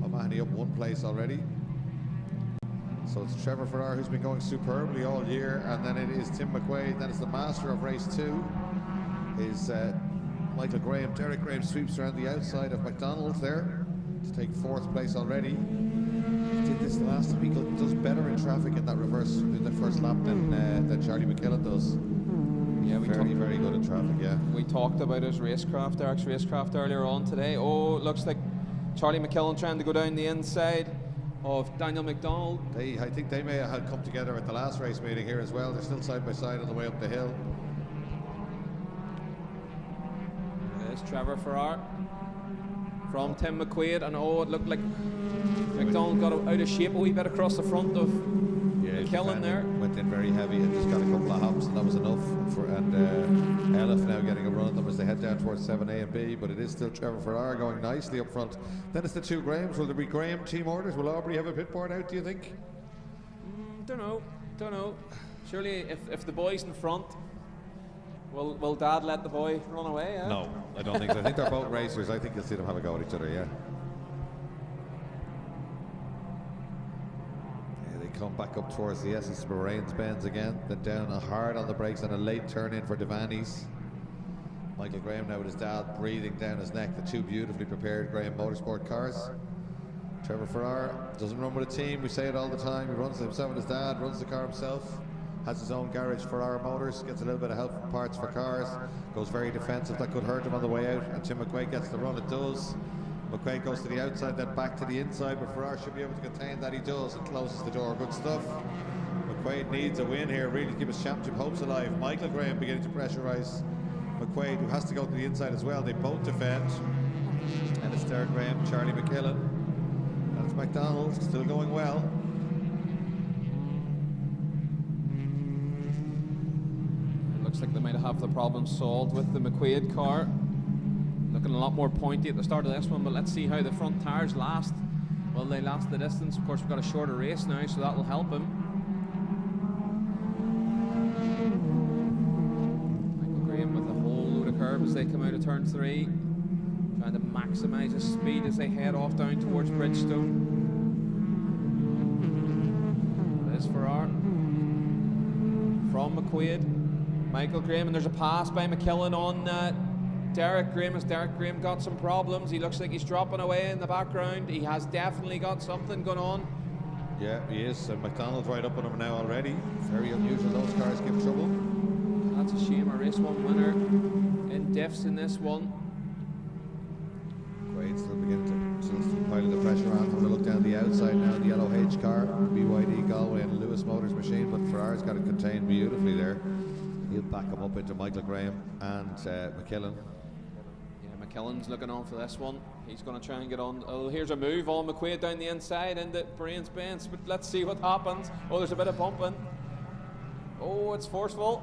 [SPEAKER 16] O'Mahony up 1 place already. So it's Trevor Ferrara who's been going superbly all year, and then it is Tim McQuaid. Then it's the master of race 2 is Michael Graham. Derek Graham sweeps around the outside of McDonald there to take 4th place already. He did this last time. He does better in traffic in that reverse in the first lap than Charlie McKillen does.
[SPEAKER 21] Yeah,
[SPEAKER 16] very good in traffic. Yeah,
[SPEAKER 21] we talked about his racecraft, Derek's racecraft earlier on today. Oh, it looks like Charlie McKillen trying to go down the inside of Daniel McDonald.
[SPEAKER 16] I think they may have come together at the last race meeting here as well. They're still side by side on the way up the hill.
[SPEAKER 21] There's Trevor Ferrara from Tim McQuaid, and oh, it looked like McDonald got out of shape a wee bit across the front of McKillen there.
[SPEAKER 16] Went in very heavy and just got a couple of hops, and that was enough. And Elliff now getting a run at them as they head down towards 7A and B, but it is still Trevor Ferrara going nicely up front. Then it's the 2 Grahams. Will there be Graham team orders? Will Aubrey have a pit board out, do you think?
[SPEAKER 21] Don't know. Surely if the boy's in front, will Dad let the boy run away? Yeah?
[SPEAKER 16] No, I don't think so. I think they're both racers. I think you'll see them have a go at each other, yeah. They come back up towards the Essex Moraines bends again, then down hard on the brakes and a late turn in for Devaney's. Michael Graham now with his dad breathing down his neck, the 2 beautifully prepared Graham Motorsport cars. Trevor Ferrara doesn't run with a team, we say it all the time. He runs himself and his dad, runs the car himself, has his own garage, Ferrara Motors, gets a little bit of help from parts for cars, goes very defensive. That could hurt him on the way out, and Tim McQuaid gets the run. It does. McQuaid goes to the outside, then back to the inside, but Ferrara should be able to contain that. He does, and closes the door. Good stuff. McQuaid needs a win here, really to keep his championship hopes alive. Michael Graham beginning to pressurise McQuaid, who has to go to the inside as well. They both defend. And it's Derek Graham, Charlie McKillen, and it's McDonald, still going well.
[SPEAKER 21] It looks like they might have the problem solved with the McQuaid car. Looking a lot more pointy at the start of this one, but let's see how the front tyres last. Will they last the distance? Of course, we've got a shorter race now, so that will help him. Michael Graham with a whole load of curves as they come out of turn 3, trying to maximise his speed as they head off down towards Bridgestone. There's Ferrara from McQuaid. Michael Graham, and there's a pass by McKillen on Derek Graham, as Derek Graham got some problems. He looks like he's dropping away in the background. He has definitely got something going on.
[SPEAKER 16] Yeah, he is. And McDonald's right up on him now already. Very unusual those cars give trouble.
[SPEAKER 21] That's a shame. A race 1 winner in diffs in this one.
[SPEAKER 16] Quaid still beginning to pile the pressure on. Having a look down the outside now, the yellow H car, BYD Galway and Lewis Motors machine, but Ferrari's got it contained beautifully there. He'll back him up into Michael Graham and McKillen.
[SPEAKER 21] Yeah, McKillen's looking on for this one. He's going to try and get on. Oh, here's a move on McQuaid down the inside into Brains Benz, but let's see what happens. Oh, there's a bit of bumping. Oh, it's forceful.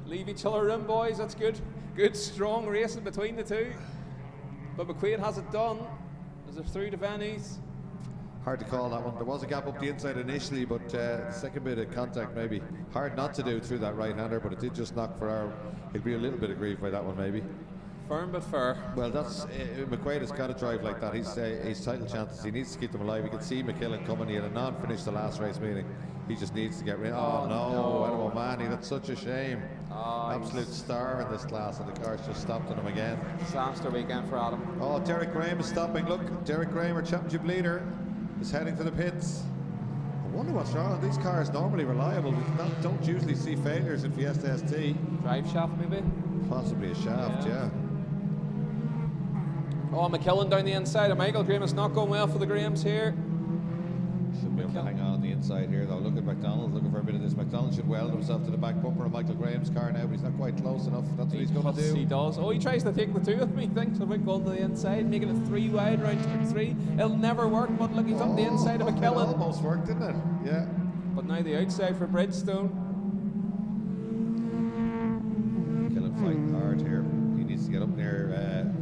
[SPEAKER 21] Leave each other room, boys. That's good. Good, strong racing between the two. But McQuaid has it done as they're through to Vannies.
[SPEAKER 16] Hard to call that one. There was a gap up the inside initially, but the second bit of contact maybe hard not to do through that right-hander, but it did just knock Ferraro. He'll be a little bit aggrieved by that one maybe.
[SPEAKER 21] Firm but fair.
[SPEAKER 16] Well, that's McQuaid has got to drive like that. His title chances, he needs to keep them alive. You can see McKillen coming. He had a non-finish the last race meeting. He just needs to get rid. Oh no, O'Mahony, that's such a shame. Absolute star in this class, and the car's just stopped on him again.
[SPEAKER 21] Disaster weekend for Adam.
[SPEAKER 16] Oh, Derek Graham is stopping. Look, Derek Graham, our championship leader, is heading for the pits. I wonder what's wrong. These cars normally reliable. We don't usually see failures in Fiesta ST.
[SPEAKER 21] Drive shaft maybe?
[SPEAKER 16] Possibly a shaft, yeah.
[SPEAKER 21] Oh, McKillen down the inside of Michael Graham. It's not going well for the Grahams here.
[SPEAKER 16] Should be able to hang on the inside here though. Look at McDonald looking for a bit of this. McDonald should weld himself to the back bumper of Michael Graham's car now, but he's not quite close enough. That's what he's going to do.
[SPEAKER 21] He does. Oh, he tries to take the two of them, he thinks, about going to the inside, making it 3 wide round turn 3. It'll never work, but look, he's up the inside of McKillen.
[SPEAKER 16] It almost worked, didn't it? Yeah.
[SPEAKER 21] But now the outside for Bridgestone.
[SPEAKER 16] McKillen fighting hard here. He needs to get up near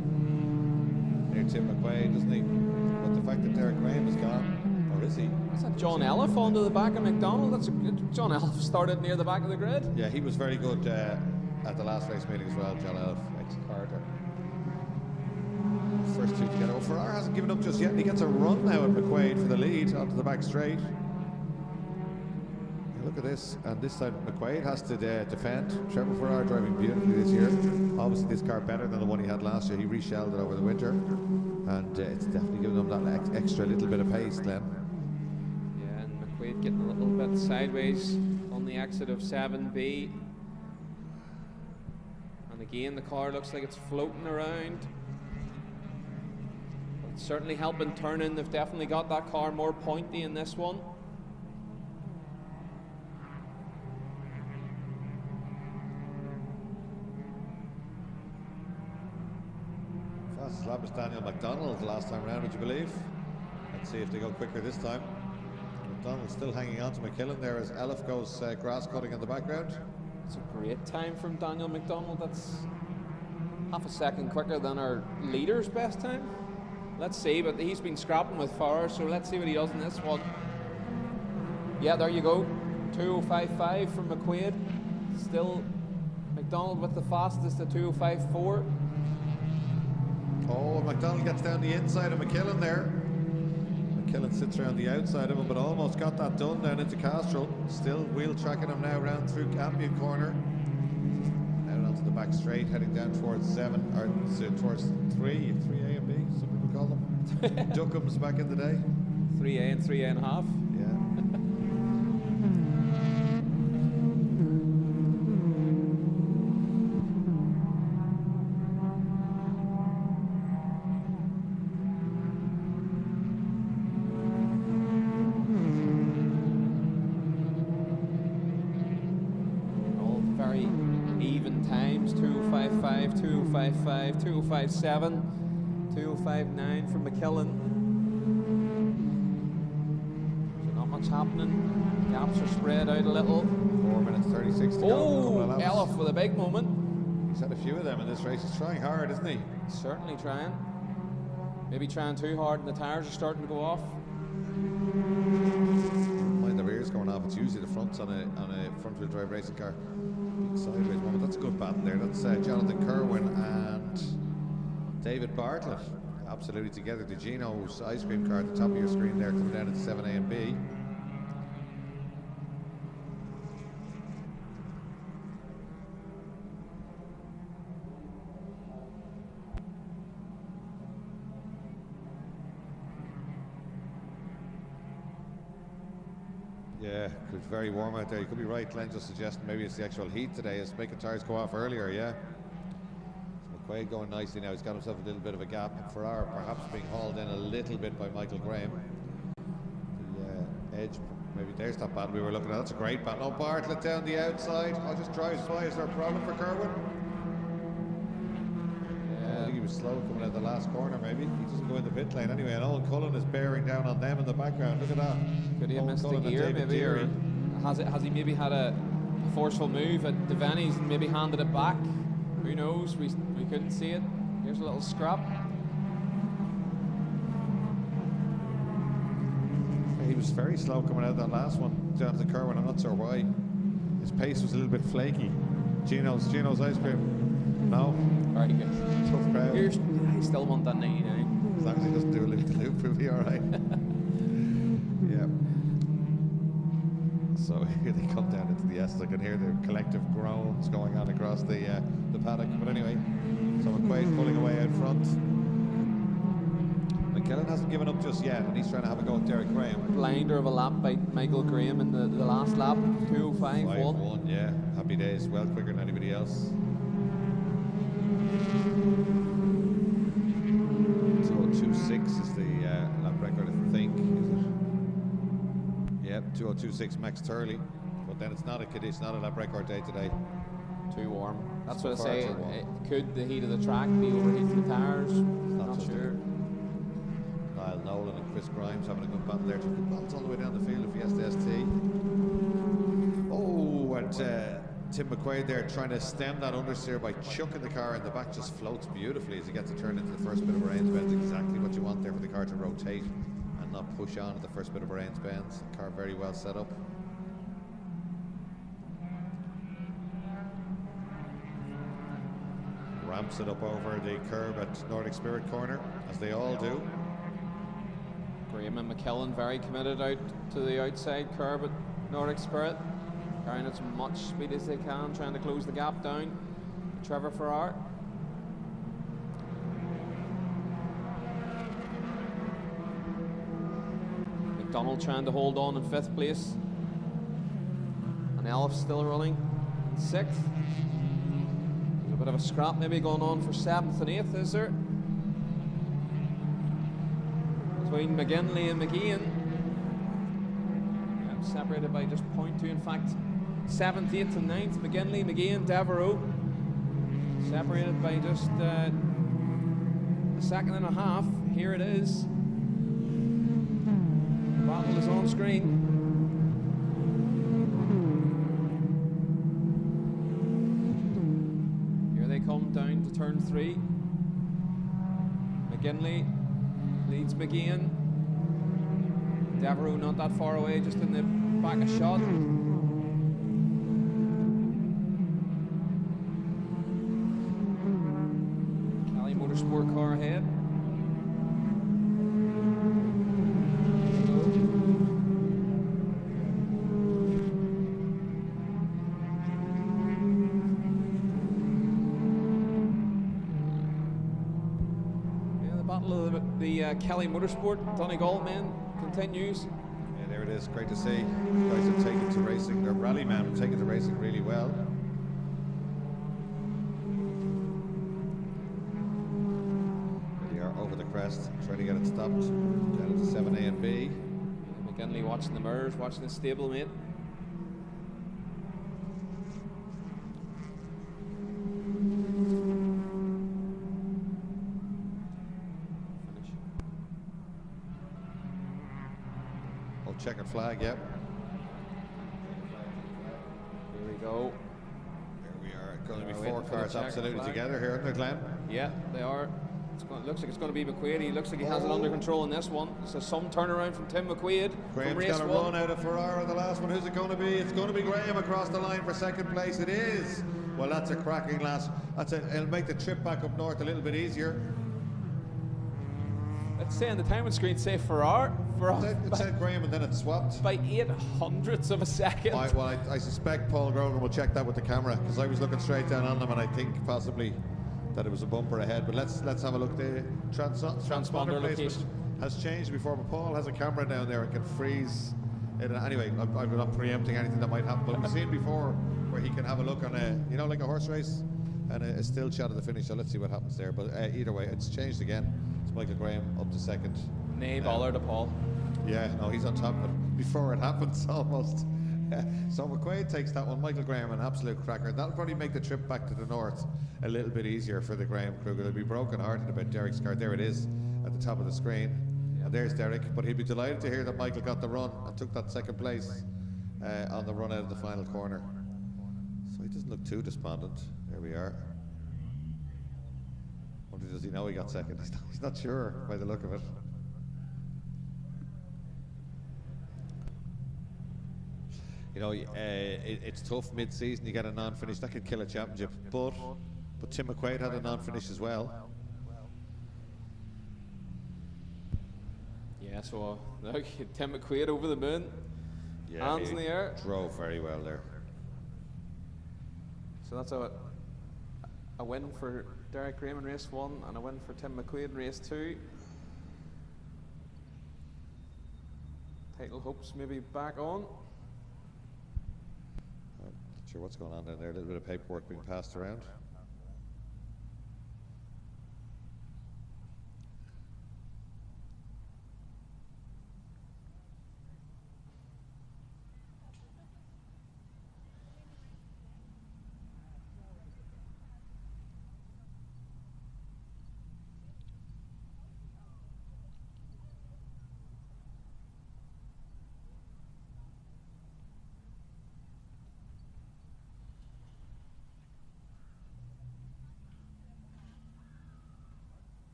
[SPEAKER 16] Tim McQuaid, doesn't he? But the fact that Derek Graham is gone, or is he?
[SPEAKER 21] Is that John Elliff onto the back of McDonald? That's John Elliff started near the back of the grid.
[SPEAKER 16] Yeah, he was very good at the last race meeting as well, John Elliff, ex-Carter. First two to get over. Ferrari hasn't given up just yet, and he gets a run now at McQuaid for the lead onto the back straight. Look at this, and this time McQuaid has to defend. Trevor Ferrari driving beautifully this year. Obviously this car better than the one he had last year. He reshelled it over the winter, and it's definitely giving him that extra little bit of pace, Glenn.
[SPEAKER 21] Yeah, and McQuaid getting a little bit sideways on the exit of 7B. And again, the car looks like it's floating around. But it's certainly helping turning. They've definitely got that car more pointy in this one.
[SPEAKER 16] Fastest lap was Daniel McDonald the last time around, would you believe? Let's see if they go quicker this time. McDonald's still hanging on to McKillen there as Elliff goes grass cutting in the background.
[SPEAKER 21] It's a great time from Daniel McDonald. That's half a second quicker than our leader's best time. Let's see, but he's been scrapping with Farrar, so let's see what he does in this one. Yeah, there you go. 2:05.5 from McQuaid. Still McDonald with the fastest at 2:05.4.
[SPEAKER 16] Oh, McDonald gets down the inside of McKillen there. McKillen sits around the outside of him, but almost got that done down into Castrol. Still wheel tracking him now round through Campion corner. Out onto the back straight, heading down towards 7, or towards 3A and B, some people call them. Duckums back in the day.
[SPEAKER 21] 3A and 3A and a half.
[SPEAKER 16] Yeah.
[SPEAKER 21] Very even times. 2:05.5, 2:05.5, 2:05.7, 2:05.9 from McKillen. So not much happening. Gaps are spread out a little.
[SPEAKER 16] 4 minutes 36 to go.
[SPEAKER 21] Oh, Elliff with a big moment.
[SPEAKER 16] He's had a few of them in this race. He's trying hard, isn't he?
[SPEAKER 21] Certainly trying. Maybe trying too hard and the tyres are starting to go off.
[SPEAKER 16] Mind the rears going off. It's usually the fronts on a front-wheel drive racing car. Sideways moment. That's a good battle there. That's Jonathan Kerwin and David Bartlett absolutely together. The Gino's ice cream car at the top of your screen there, coming down at 7A and B. Yeah, it's very warm out there. You could be right, Glenn, just suggesting maybe it's the actual heat today. It's making tyres go off earlier, yeah. So McQuaid going nicely now. He's got himself a little bit of a gap. Ferrari perhaps being hauled in a little bit by Michael Graham. The edge, maybe there's that battle we were looking at. That's a great battle. Oh, Bartlett down the outside. Oh, just drives by. Is there a problem for Kerwin? I think he was slow coming out the last corner, maybe. He doesn't go in the pit lane anyway, and Owen Cullen is bearing down on them in the background. Look at that.
[SPEAKER 21] Could he have
[SPEAKER 16] Owen
[SPEAKER 21] missed the
[SPEAKER 16] Cullen and
[SPEAKER 21] gear
[SPEAKER 16] David
[SPEAKER 21] maybe, or
[SPEAKER 16] Deary.
[SPEAKER 21] has he maybe had a forceful move at Devaney's and maybe handed it back?
[SPEAKER 15] Who knows? We couldn't see it. Here's a little scrap.
[SPEAKER 16] He was very slow coming out of that last one, Jonathan Kerwin. I'm not sure why. His pace was a little bit flaky. Gino's ice cream. No.
[SPEAKER 15] Very good.
[SPEAKER 16] Tough crowd.
[SPEAKER 15] I still want that 99.
[SPEAKER 16] As long as he doesn't do a loop, he'll be all right. Yeah. So here they come down into the S. I can hear the collective groans going on across the paddock. But anyway, so McQuaid pulling away out front. McKellen hasn't given up just yet, and he's trying to have a go at Derek Graham.
[SPEAKER 15] Blinder of a lap by Michael Graham in the last lap. 2:05.1.
[SPEAKER 16] Yeah, happy days. Well quicker than anybody else. 2:02.6 is the lap record, I think. Is it? Yep, 2:02.6 Max Turley. But then it's not a lap record day today.
[SPEAKER 15] Too warm. That's what I
[SPEAKER 16] Far
[SPEAKER 15] say.
[SPEAKER 16] too warm.
[SPEAKER 15] Could the heat of the track be overheating the tires? Not
[SPEAKER 16] just
[SPEAKER 15] sure.
[SPEAKER 16] Niall Nolan and Chris Grimes having a good battle there. Took good battles all the way down the field of Fiesta ST. Oh, and Tim McQuaid there trying to stem that understeer by chucking the car in the back. Just floats beautifully as he gets to turn into the first bit of a range bend. Exactly what you want there for the car to rotate and not push on at the first bit of a range bend. The car very well set up. Ramps it up over the curb at Nordic Spirit corner, as they all do.
[SPEAKER 15] Graham and McKellen very committed out to the outside curb at Nordic Spirit, carrying as much speed as they can, trying to close the gap down. Trevor Farrar. McDonald trying to hold on in 5th place. And Elf still running in 6th. There's a bit of a scrap maybe going on for 7th and 8th, is there? Between McGinley and McGeehan. Separated by just 0.2. In fact, 7th, 8th and 9th, McGinley, McGeehan, Devereux. Separated by just a second and a half. Here it is. The battle is on screen. Here they come down to turn 3. McGinley leads McGeehan. Devereux not that far away, just in the back of shot. Kelly Motorsport car ahead. Yeah, the battle of the Kelly Motorsport, Donegal men continues.
[SPEAKER 16] Yeah, there it is. Great to see. The guys have taken to racing. Their rally man have taken to racing really well. They are over the crest, trying to get it stopped. Down into 7A and B.
[SPEAKER 15] McGinley watching the mirrors, watching his stablemate.
[SPEAKER 16] Checkered flag, yep.
[SPEAKER 15] Here we go.
[SPEAKER 16] Here we are. Going to be 4 cars absolutely together here, isn't it, Glenn?
[SPEAKER 15] Yeah, they are. Looks like it's going to be McQuaid. He looks like he has it under control in this one. So some turnaround from Tim McQuaid.
[SPEAKER 16] Graham's got a run out of Ferrara in the last one. Who's it going to be? It's going to be Graham across the line for 2nd place. It is. Well, that's a cracking last. It'll make the trip back up north a little bit easier.
[SPEAKER 15] Let's say on the timing screen, say Ferrara.
[SPEAKER 16] It said Graham and then it swapped.
[SPEAKER 15] By 0.08 of a second.
[SPEAKER 16] I suspect Paul Grogan will check that with the camera, because I was looking straight down on them and I think possibly that it was a bumper ahead. But let's have a look. The transponder placement has changed before, but Paul has a camera down there and can freeze it. Anyway, I'm not preempting anything that might happen, but we've seen before where he can have a look on like a horse race and a still shot of the finish. So let's see what happens there. But either way, it's changed again. It's Michael Graham up to 2nd.
[SPEAKER 15] Nay baller to Paul.
[SPEAKER 16] Yeah, no, he's on top of it before it happens almost. So McQuaid takes that one. Michael Graham, an absolute cracker. That'll probably make the trip back to the north a little bit easier for the Graham crew. They'll be broken-hearted about Derek's car. There it is at the top of the screen. Yeah. And there's Derek. But he'd be delighted to hear that Michael got the run and took that 2nd place on the run out of the final corner. So he doesn't look too despondent. There we are. Wonder does he know he got second? He's not sure by the look of it. You know, it's tough mid-season. You get a non-finish that could kill a championship. But Tim McQuaid had a non-finish as well.
[SPEAKER 21] Yeah, so look, Tim McQuaid over the moon.
[SPEAKER 16] Yeah,
[SPEAKER 21] hands in the air.
[SPEAKER 16] Drove very well there.
[SPEAKER 21] So that's a win for Derek Graham in race 1 and a win for Tim McQuaid in race 2. Title hopes maybe back on.
[SPEAKER 16] Not sure what's going on down there. A little bit of paperwork being passed around.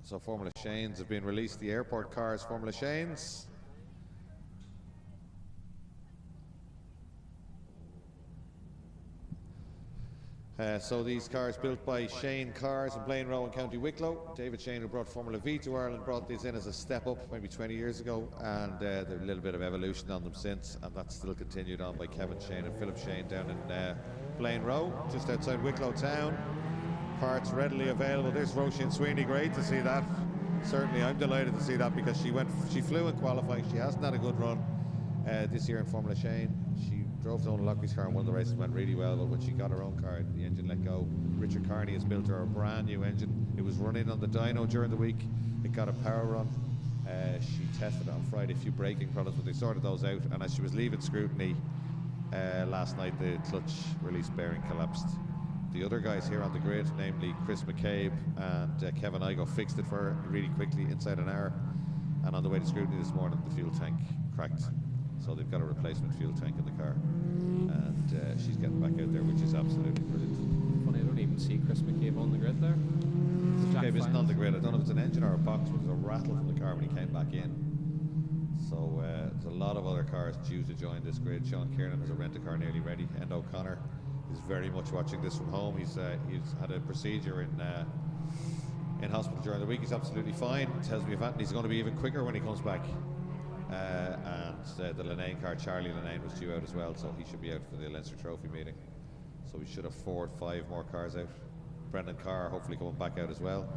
[SPEAKER 16] So Formula Shanes have been released, the airport cars, Formula Shanes. So these cars built by Shane Cars in Blaine Row in County Wicklow. David Shane, who brought Formula V to Ireland, brought these in as a step up maybe 20 years ago, and there's a little bit of evolution on them since, and that's still continued on by Kevin Shane and Philip Shane down in Blaine Row, just outside Wicklow town. Parts readily available. There's Roisin Sweeney, great to see that. Certainly I'm delighted to see that because she flew in qualifying. She hasn't had a good run this year in Formula Shane. She drove Donal Lockby's car and one of the races went really well, but when she got her own car, the engine let go. Richard Carney has built her a brand new engine. It was running on the dyno during the week. It got a power run. She tested it on Friday, a few braking problems, but they sorted those out, and as she was leaving scrutiny last night, the clutch release bearing collapsed. The other guys here on the grid, namely Chris McCabe and Kevin Igo, fixed it for her really quickly, inside an hour. And on the way to scrutiny this morning, the fuel tank cracked. So they've got a replacement fuel tank in the car. And she's getting back out there, which is absolutely brilliant.
[SPEAKER 21] Funny, I don't even see Chris McCabe on the grid there.
[SPEAKER 16] Chris McCabe isn't on the grid. I don't know if it's an engine or a box, but there's a rattle from the car when he came back in. So there's a lot of other cars due to join this grid. Sean Kiernan has a rent-a-car nearly ready. Ed O'Connor is very much watching this from home. He's had a procedure in hospital during the week. He's absolutely fine. Tells me he's going to be even quicker when he comes back. And the Linane car, Charlie Linane, was due out as well, so he should be out for the Leinster Trophy meeting. So we should have 4 or 5 more cars out. Brendan Carr hopefully coming back out as well.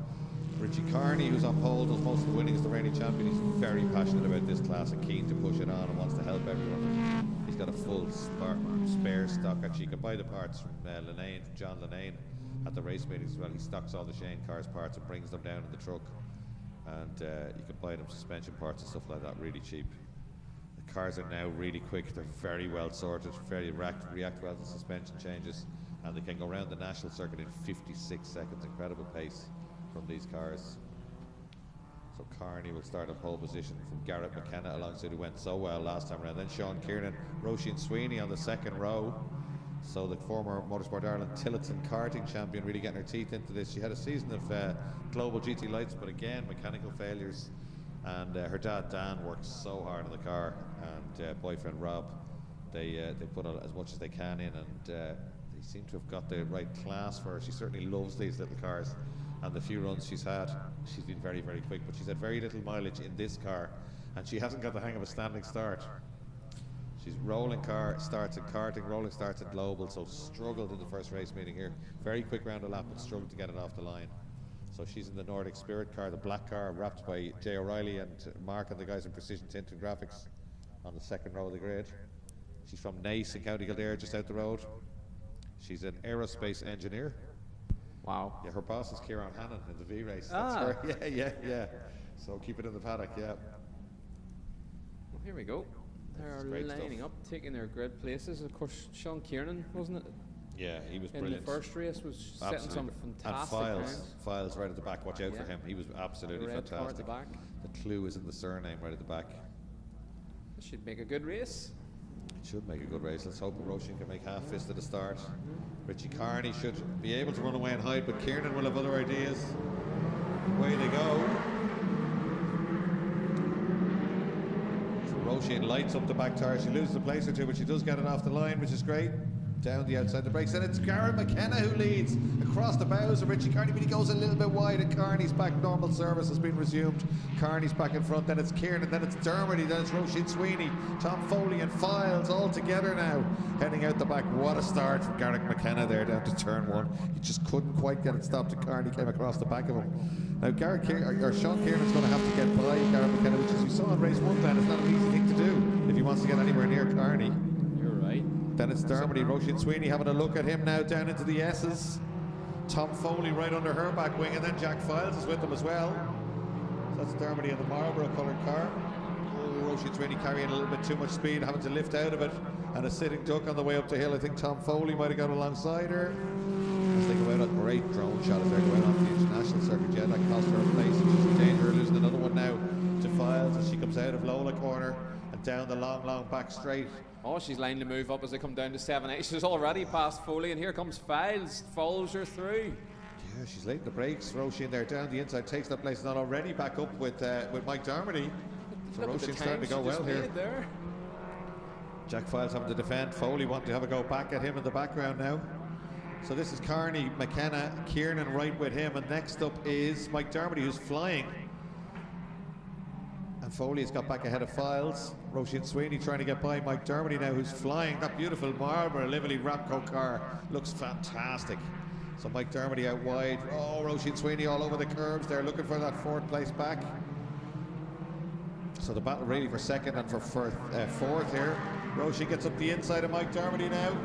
[SPEAKER 16] Richie Carney, who's on pole, does most of the winning as the reigning champion. He's very passionate about this class and keen to push it on and wants to help everyone. He's got a full spare stock. Actually, you can buy the parts from Linane, from John Linane, at the race meetings as well. He stocks all the Shane Cars parts and brings them down in the truck. And you can buy them suspension parts and stuff like that really cheap. The cars are now really quick. They're very well sorted, very react well to suspension changes, and they can go around the national circuit in 56 seconds. Incredible pace from these cars. So Carney will start in pole position from Garrett McKenna alongside, who went so well last time around. Then Sean Kiernan, Roisin Sweeney on the second row. So the former Motorsport Ireland Tillotson karting champion really getting her teeth into this. She had a season of global GT lights, but again mechanical failures. And her dad Dan works so hard on the car, and boyfriend Rob, they put as much as they can in, and they seem to have got the right class for her. She certainly loves these little cars, and the few runs she's had, she's been very, very quick, but she's had very little mileage in this car, and she hasn't got the hang of a standing start. She's rolling car, starts in karting, rolling starts in global, so struggled in the first race meeting here. Very quick round of lap, but struggled to get it off the line. So she's in the Nordic Spirit car, the black car, wrapped by Jay O'Reilly and Mark and the guys in Precision Tint and Graphics on the second row of the grid. She's from Nace in County Kildare, just out the road. She's an aerospace engineer.
[SPEAKER 21] Wow.
[SPEAKER 16] Yeah, her boss is Kieran Hannon in the V race. That's her. Yeah. So keep it in the paddock, yeah.
[SPEAKER 21] Well, here we go. They're lining up, taking their grid places. Of course, Sean Kiernan, wasn't it?
[SPEAKER 16] Yeah, he was
[SPEAKER 21] in
[SPEAKER 16] brilliant.
[SPEAKER 21] The first race was setting some fantastic
[SPEAKER 16] and Files right at the back. Watch out for him. He was absolutely fantastic.
[SPEAKER 21] At the back.
[SPEAKER 16] The clue is in the surname right at the back.
[SPEAKER 21] This should make a good race.
[SPEAKER 16] It should make a good race. Let's hope Roshan can make half fist at the start. Richie Carney should be able to run away and hide, but Kiernan will have other ideas. Away they go. Roshan lights up the back tire. She loses a place or two, but she does get it off the line, which is great. Down the outside the brakes, and it's Garrett McKenna who leads across the bows of Richie Carney, but he goes a little bit wide, and Carney's back. Normal service has been resumed. Carney's back in front, then it's Kiernan, then it's Dermody, then it's Roisin Sweeney, Tom Foley and Files all together now, heading out the back. What a start from Garrett McKenna there down to turn one. He just couldn't quite get it stopped, and Carney came across the back of him. Now Sean Kiernan's going to have to get by Garrett McKenna, which, as we saw in race one, Dan, is not an easy thing to do if he wants to get anywhere near Carney.
[SPEAKER 21] You're right.
[SPEAKER 16] Then it's Dermody, Roisin Sweeney having a look at him now down into the S's. Tom Foley right under her back wing, and then Jack Files is with them as well. So that's Dermody in the Marlboro coloured car. Roisin Sweeney carrying a little bit too much speed, having to lift out of it, and a sitting duck on the way up the hill. I think Tom Foley might have got alongside her. As they go out, a great drone shot as they're going off the international circuit. Yeah, that cost her a place, and she's in danger of losing another one now to Files as she comes out of Lola corner and down the long back straight.
[SPEAKER 21] Oh, she's lining to move up as they come down to 7-8. She's already past Foley, and here comes Files. Follows her through.
[SPEAKER 16] Yeah, she's late in the brakes. Roisin there down the inside, takes that place, not already back up with Mike Dermody. So Roisin's starting to go well here. Jack Files having to defend. Foley wanting to have a go back at him in the background now. So this is Carney, McKenna, Kiernan right with him, and next up is Mike Dermody, who's flying. And Foley's got back ahead of Files. Roisin Sweeney trying to get by Mike Dermody now, who's flying. That beautiful Marlboro Lively Rapco car looks fantastic. So Mike Dermody out wide. Oh, Roisin Sweeney all over the curbs there, looking for that fourth place back. So the battle really for second and for fourth here. Roisin gets up the inside of Mike Dermody now.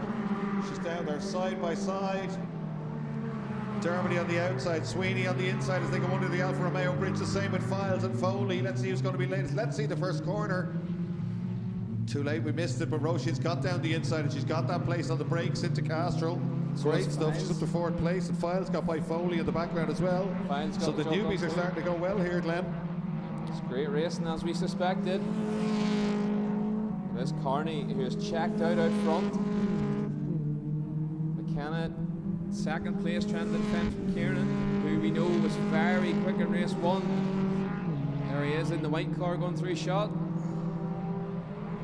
[SPEAKER 16] She's down there side by side. Dermody on the outside, Sweeney on the inside as they go under the Alfa Romeo bridge. The same with Files and Foley. Let's see who's going to be latest. Let's see the first corner. Too late, we missed it, but Roisin's got down the inside and she's got that place on the brakes into Castrol. Great stuff. She's up to fourth place, and Files got by Foley in the background as well. So the newbies are starting to go well here, Glenn.
[SPEAKER 21] It's great racing as we suspected. There's Carney, who is checked out front. McKenna, second place, trying to defend from Kiernan, who we know was very quick in race one. There he is in the white car going through shot.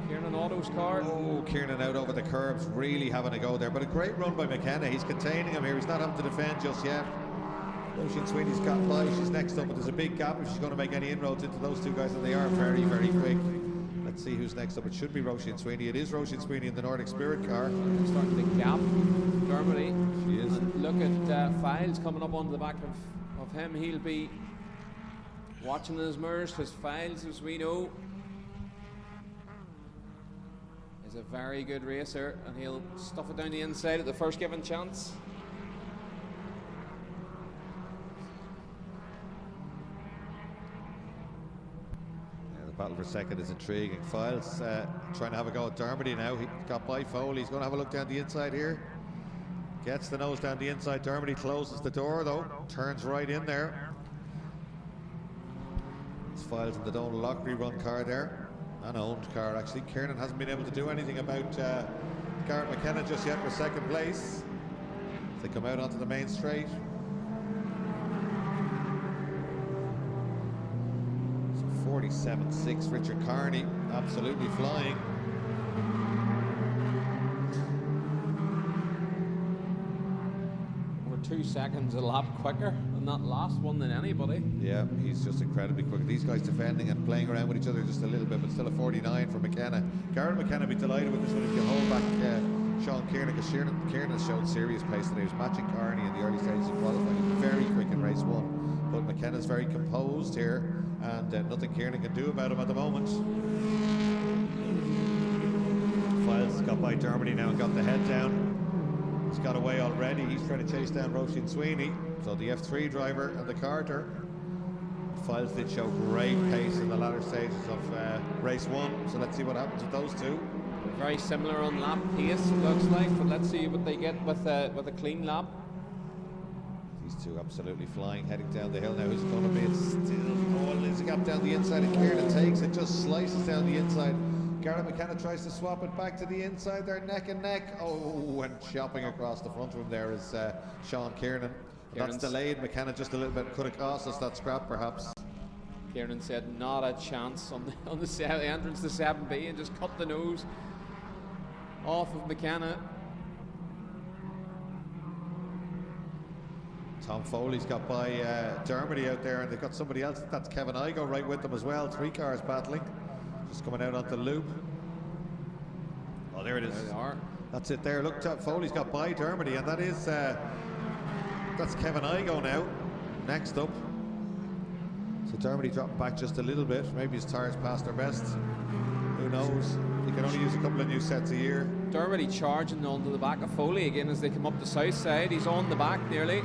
[SPEAKER 21] Kiernan Auto's car.
[SPEAKER 16] Oh, Kiernan out over the curbs, really having a go there. But a great run by McKenna. He's containing him here. He's not having to defend just yet. Roisin Sweeney's got by. She's next up, but there's a big gap if she's going to make any inroads into those two guys, and they are very, very quick. Let's see who's next up. It should be Roisin Sweeney. It is Roisin Sweeney in the Nordic Spirit car.
[SPEAKER 21] Starting to gap Dermody.
[SPEAKER 16] She is.
[SPEAKER 21] And look at Files coming up on the back of him. He'll be watching his mirrors, because Files, as we know, is a very good racer, and he'll stuff it down the inside at the first given chance.
[SPEAKER 16] Battle for second is intriguing. Files trying to have a go at Dermody now. He got by Foley. He's going to have a look down the inside here. Gets the nose down the inside. Dermody closes the door though. Turns right in there. It's Files in the Donald Lockery run car there. An owned car actually. Kiernan hasn't been able to do anything about Garrett McKenna just yet for second place. They come out onto the main straight. 47.6, Richard Carney, absolutely flying.
[SPEAKER 21] Over 2 seconds a lap quicker than that last one than anybody.
[SPEAKER 16] Yeah, he's just incredibly quick. These guys defending and playing around with each other just a little bit, but still a 49 for McKenna. Garrett McKenna would be delighted with this one if you hold back Sean Kiernan, because Kiernan has showed serious pace today. He was matching Carney in the early stages of qualifying. Very quick in race 1. But McKenna's very composed here, and nothing Kiernan can do about him at the moment. Files has got by Dermody now and got the head down. He's got away already. He's trying to chase down Roisin Sweeney. So the F3 driver and the Carter. Files did show great pace in the latter stages of race 1. So let's see what happens with those two.
[SPEAKER 21] Very similar on lap pace, it looks like, but let's see what they get with a clean lap.
[SPEAKER 16] These two absolutely flying, heading down the hill now. Who's going to be? It's still there's a gap down the inside, and Kiernan takes it, just slices down the inside. Garrett McKenna tries to swap it back to the inside. They're neck and neck. Oh, and chopping across the front of him there is Sean Kiernan. That's delayed McKenna just a little bit. Could have cost us that scrap, perhaps.
[SPEAKER 21] Kiernan said not a chance on the entrance to 7B and just cut the nose off of McKenna.
[SPEAKER 16] Tom Foley's got by Dermody out there, and they've got somebody else. That's Kevin Igo right with them as well. 3 cars battling. Just coming out onto the loop. Oh, there it is.
[SPEAKER 21] There they are.
[SPEAKER 16] That's it there. Look, Foley's got by Dermody, and that is that's Kevin Igo now. Next up. So Dermody dropping back just a little bit. Maybe his tires past their best. Who knows? He can only use a couple of new sets a year.
[SPEAKER 21] Dermody charging onto the back of Foley again as they come up the south side. He's on the back nearly.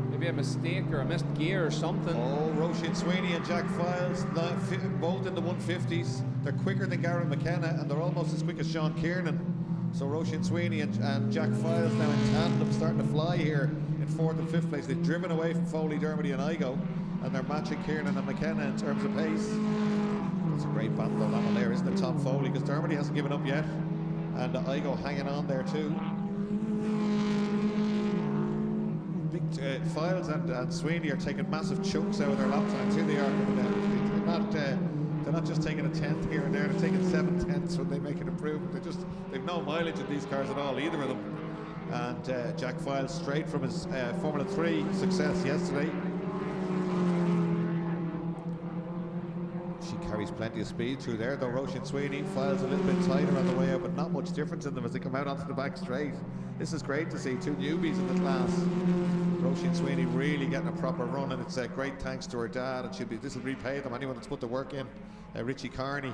[SPEAKER 21] Maybe a mistake or a missed gear or something.
[SPEAKER 16] Oh, Roisin Sweeney and Jack Files, both in the 150s. They're quicker than Garrett McKenna, and they're almost as quick as Sean Kiernan. So Roisin Sweeney and Jack Files now in tandem, starting to fly here in 4th and 5th place. They've driven away from Foley, Dermody and Igo, and they're matching Kiernan and McKenna in terms of pace. It's a great battle on that one there, isn't it, Tom Foley? Because Dermody hasn't given up yet, and Igo hanging on there too. Files and Sweeney are taking massive chunks out of their lap times. Here they are coming down. They're not just taking a 10th here and there, they're taking 7/10ths when they make an improvement. They've no mileage in these cars at all, either of them. And Jack Files straight from his Formula 3 success yesterday. She carries plenty of speed through there, though. Roisin Sweeney, Files a little bit tighter on the way out, but not much difference in them as they come out onto the back straight. This is great to see, 2 newbies in the class. Roisin Sweeney really getting a proper run, and it's great thanks to her dad, and this will repay them, anyone that's put the work in. Richie Carney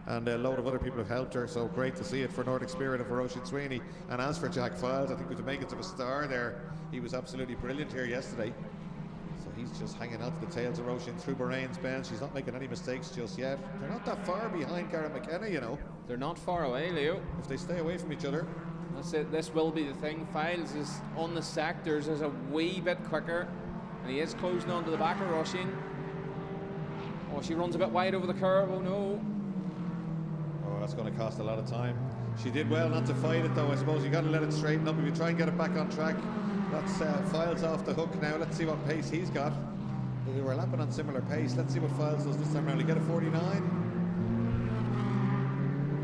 [SPEAKER 16] and a load of other people have helped her, so great to see it for Nordic Spirit and for Roisin Sweeney. And as for Jack Files, I think with the makings of a star there, he was absolutely brilliant here yesterday. So he's just hanging on to the tails of Roisin through Bahrain's bend. She's not making any mistakes just yet. They're not that far behind Garrett McKenna, you know.
[SPEAKER 21] They're not far away, Leo.
[SPEAKER 16] If they stay away from each other.
[SPEAKER 21] That's it. This will be the thing. Files is on the sectors, is a wee bit quicker, and he is closing onto the back of Roisin. Oh, she runs a bit wide over the curve. Oh no.
[SPEAKER 16] Oh, that's going to cost a lot of time. She did well not to fight it, though. I suppose you got to let it straighten up. If you try and get it back on track, that's Files off the hook now. Let's see what pace he's got. They were lapping on similar pace. Let's see what Files does this time around. He get a 49.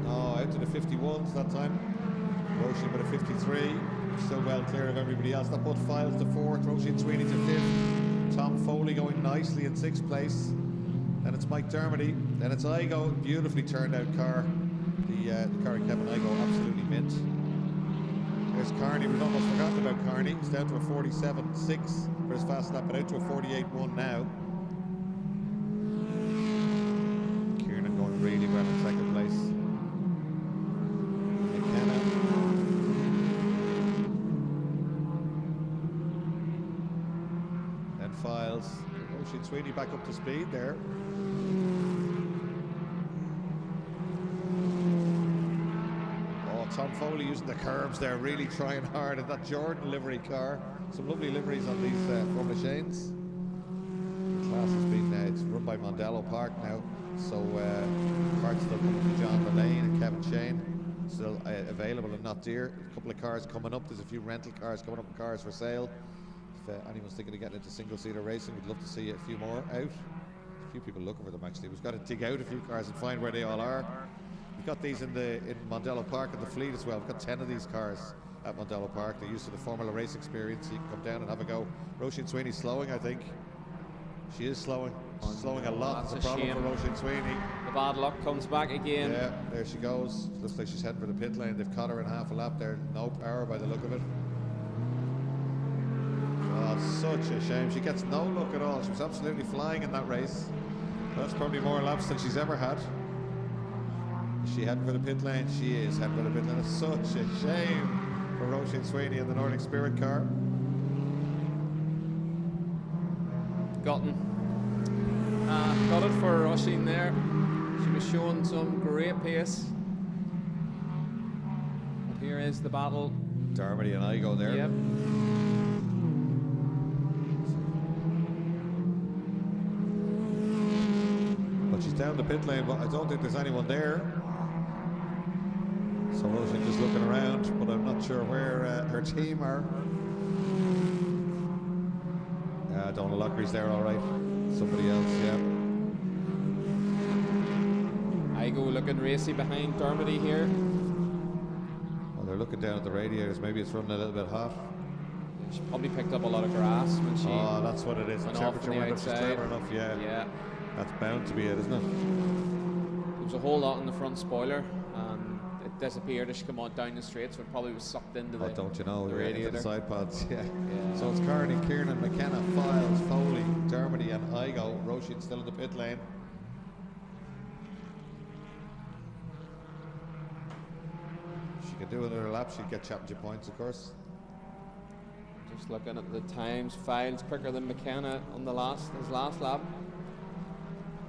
[SPEAKER 16] Oh, out to the 51s that time. Roisin with a 53, still well clear of everybody else. That put Files to 4th, Roisin Sweeney to 5th, Tom Foley going nicely in 6th place. Then it's Mike Dermody, then it's Igo, beautifully turned out car. The car of Kevin Igo, absolutely mint. There's Carney, we've almost forgotten about Carney. He's down to a 47.6 for his fast lap, but out to a 48.1 now. Kiernan going really well in 2nd place. Files. Roisin Sweeney back up to speed there. Oh, Tom Foley using the curves there, really trying hard at that Jordan livery car. Some lovely liveries on these Formula Shanes. The class has been, it's run by Mondello Park now, so parts still coming to John Mullane and Kevin Shane. Still available and not dear. A couple of cars coming up. There's a few rental cars coming up and cars for sale. If anyone's thinking of getting into single-seater racing, we'd love to see a few more out. There's a few people looking for them actually. We've got to dig out a few cars and find where they all are. We've got these in Mondello Park in the fleet as well. We've got 10 of these cars. at Mondello Park. They're used to the Formula Race experience. You can come down and have a go. Roisin Sweeney's slowing, I think. She is slowing. She's slowing a lot.
[SPEAKER 15] That's
[SPEAKER 16] That's a problem for Roisin Sweeney.
[SPEAKER 15] The bad luck comes back again.
[SPEAKER 16] Yeah, there she goes. Looks like she's heading for the pit lane. They've caught her in half a lap there. No power by the look of it. Oh, such a shame. She gets no look at all. She was absolutely flying in that race. That's probably more laps than she's ever had. Is she heading for the pit lane? She is heading for the pit lane. It's such a shame for Roisin Sweeney in the Nordic Spirit car.
[SPEAKER 15] Got it for Roisin there. She was showing some great pace. But here is the battle.
[SPEAKER 16] Dermody and Igo there.
[SPEAKER 15] Yep.
[SPEAKER 16] But she's down the pit lane, but I don't think there's anyone there. So Roisin just looking around, but I'm not sure where her team are. Donald Lockery's there, all right. Somebody else, yeah.
[SPEAKER 15] Igo looking racy behind Dermody here.
[SPEAKER 16] Well, they're looking down at the radiators. Maybe it's running a little bit hot.
[SPEAKER 15] She probably picked up a lot of grass when she.
[SPEAKER 16] Oh, that's what it is. The
[SPEAKER 15] went off on
[SPEAKER 16] temperature
[SPEAKER 15] the
[SPEAKER 16] window. She's
[SPEAKER 15] outside.
[SPEAKER 16] clever enough, yeah.
[SPEAKER 15] Yeah.
[SPEAKER 16] That's bound to be it, isn't it?
[SPEAKER 15] There was a whole lot on the front spoiler, and it disappeared as she came on down the straight, so it probably was sucked into
[SPEAKER 16] Oh, don't you know?
[SPEAKER 15] the
[SPEAKER 16] Yeah,
[SPEAKER 15] radiator.
[SPEAKER 16] into the side pods, yeah.
[SPEAKER 15] Yeah.
[SPEAKER 16] So it's Carney, Kiernan, McKenna, Files, Foley, Dermody, and Igo. Roisin still in the pit lane. She could do another lap. She'd get championship points, of course.
[SPEAKER 15] Just looking at the times, Files quicker than McKenna on his last lap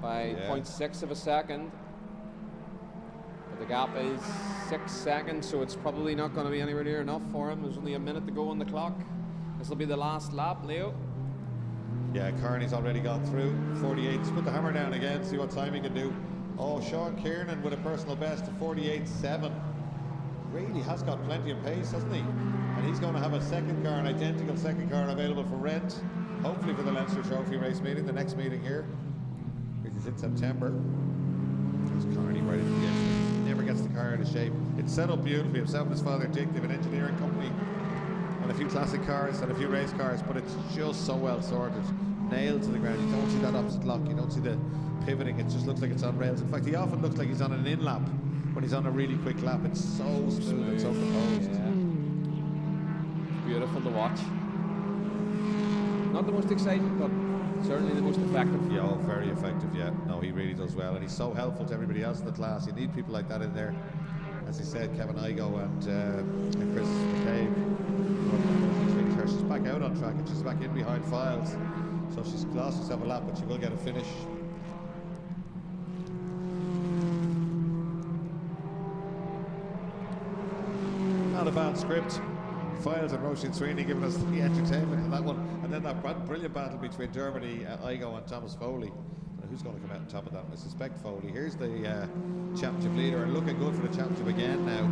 [SPEAKER 15] by 0.6 of a second. But the gap is 6 seconds, so it's probably not going to be anywhere near enough for him. There's only a minute to go on the clock. This will be the last lap, Leo.
[SPEAKER 16] Yeah, Carney's already gone through. 48. Just put the hammer down again, see what time he can do. Oh, Sean Kiernan with a personal best of 48.7. Really has got plenty of pace, hasn't he? And he's going to have a second car, an identical second car available for rent, hopefully for the Leinster Trophy race meeting, the next meeting here, which is in September. There's Carney right at the end. Never gets the car out of shape. It's set up beautifully. Himself and his father Dick, they have an engineering company and a few classic cars and a few race cars, but it's just so well sorted. Nailed to the ground. You don't see that opposite lock. You don't see the pivoting. It just looks like it's on rails. In fact, he often looks like he's on an in-lap when he's on a really quick lap. It's so smooth and so composed.
[SPEAKER 15] Yeah. Beautiful to watch. Not the most exciting, but certainly the most effective.
[SPEAKER 16] Yeah, oh, very effective, yeah. No, he really does well. And he's so helpful to everybody else in the class. You need people like that in there. As he said, Kevin Igo and Chris McCabe. She's back out on track and she's back in behind Files. So she's lost herself a lap, but she will get a finish. Not a bad script. Files and Roisin Sweeney giving us the entertainment in that one. And then that brilliant battle between Dermody, Igo and Thomas Foley. Who's going to come out on top of that? I suspect Foley. Here's the championship leader, and looking good for the championship again now.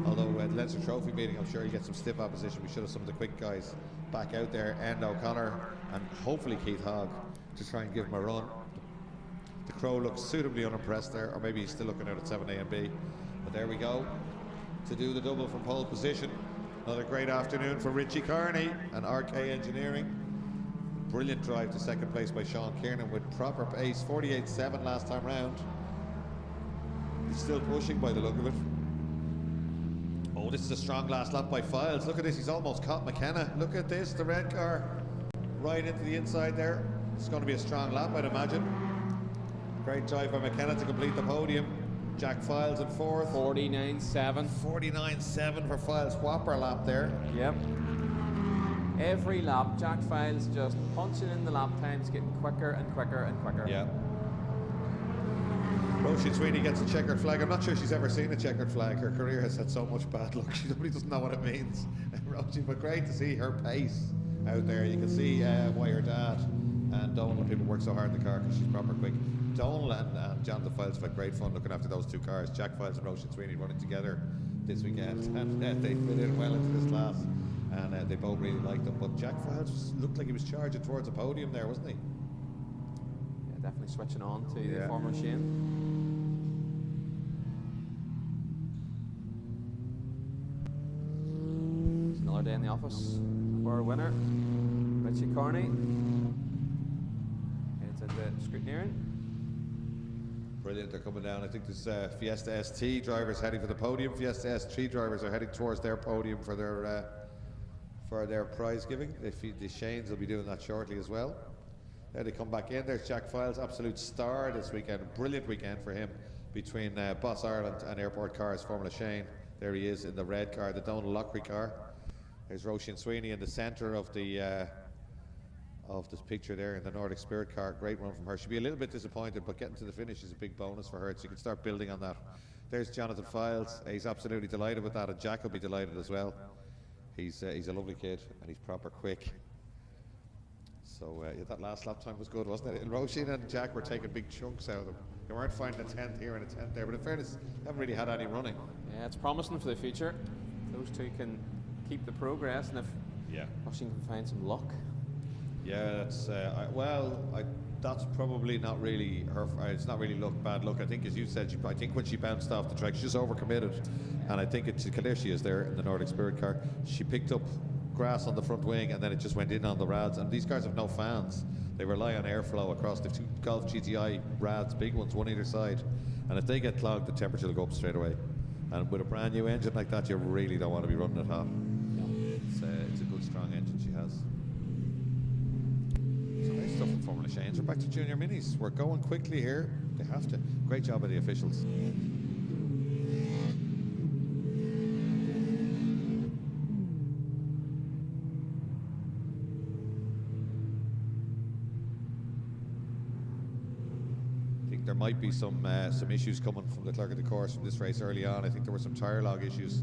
[SPEAKER 16] Although at the Leinster Trophy meeting, I'm sure he'll get some stiff opposition. We should have some of the quick guys back out there. End O'Connor and hopefully Keith Hogg to try and give him a run. The Crow looks suitably unimpressed there, or maybe he's still looking out at 7A and B. But there we go to do the double from pole position. Another great afternoon for Richie Carney and RK Engineering. Brilliant drive to second place by Sean Kiernan with proper pace, 48.7 last time round. He's still pushing by the look of it. Oh, this is a strong last lap by Files. Look at this, he's almost caught McKenna. Look at this, the red car right into the inside there. It's going to be a strong lap, I'd imagine. Great drive by McKenna to complete the podium. Jack Files in fourth.
[SPEAKER 15] 49.7.
[SPEAKER 16] 49.7 for Files. Whopper lap there.
[SPEAKER 15] Yep. Every lap, Jack Files just punching in the lap times, getting quicker and quicker and quicker.
[SPEAKER 16] Yeah. Roisin Sweeney gets a checkered flag. I'm not sure she's ever seen a checkered flag. Her career has had so much bad luck. She really doesn't know what it means. Roisin, but great to see her pace out there. You can see why her dad and Donald and people work so hard in the car, because she's proper quick. Donald and Jonathan Files have had great fun looking after those two cars. Jack Files and Roisin Sweeney running together this weekend, and they fit in well into this class. And they both really liked him. But Jack Files looked like he was charging towards a podium there, wasn't he?
[SPEAKER 15] Yeah, definitely switching on to the former Shane.
[SPEAKER 21] day in the office for our winner, Richie Carney. Heads into scrutineering.
[SPEAKER 16] Brilliant, they're coming down. I think there's Fiesta ST drivers heading for the podium. Fiesta ST drivers are heading towards their podium for their prize giving. The Shanes will be doing that shortly as well. There they come back in. There's Jack Files, absolute star this weekend. A brilliant weekend for him between Boss Ireland and Airport Cars Formula Shane. There he is in the red car, the Donald Lockery car. There's Roisin Sweeney in the centre of this picture there in the Nordic Spirit car. Great run from her. She'll be a little bit disappointed, but getting to the finish is a big bonus for her, so you can start building on that. There's Jonathan Files. He's absolutely delighted with that, and Jack will be delighted as well. He's a lovely kid, and he's proper quick. So yeah, that last lap time was good, wasn't it? And Roisin and Jack were taking big chunks out of them. They weren't finding a 10th here and a 10th there, but in fairness, they haven't really had any running.
[SPEAKER 21] Yeah, it's promising for the future. Those two can keep the progress, and if Roisin can find some luck.
[SPEAKER 16] Yeah, that's that's probably not really her. It's not really bad luck. I think, as you said, I think when she bounced off the track, she's overcommitted, and I think there she is there in the Nordic Spirit car. She picked up grass on the front wing, and then it just went in on the rads. And these cars have no fans; they rely on airflow across the two Golf GTI rads, big ones, one either side. And if they get clogged, the temperature will go up straight away. And with a brand new engine like that, you really don't want to be running it hot. It's a good, strong engine she has. So nice stuff in Formula Shanes. We're back to Junior Minis. We're going quickly here. They have to. Great job by the officials. I think there might be some issues coming from the clerk of the course from this race early on. I think there were some tyre log issues,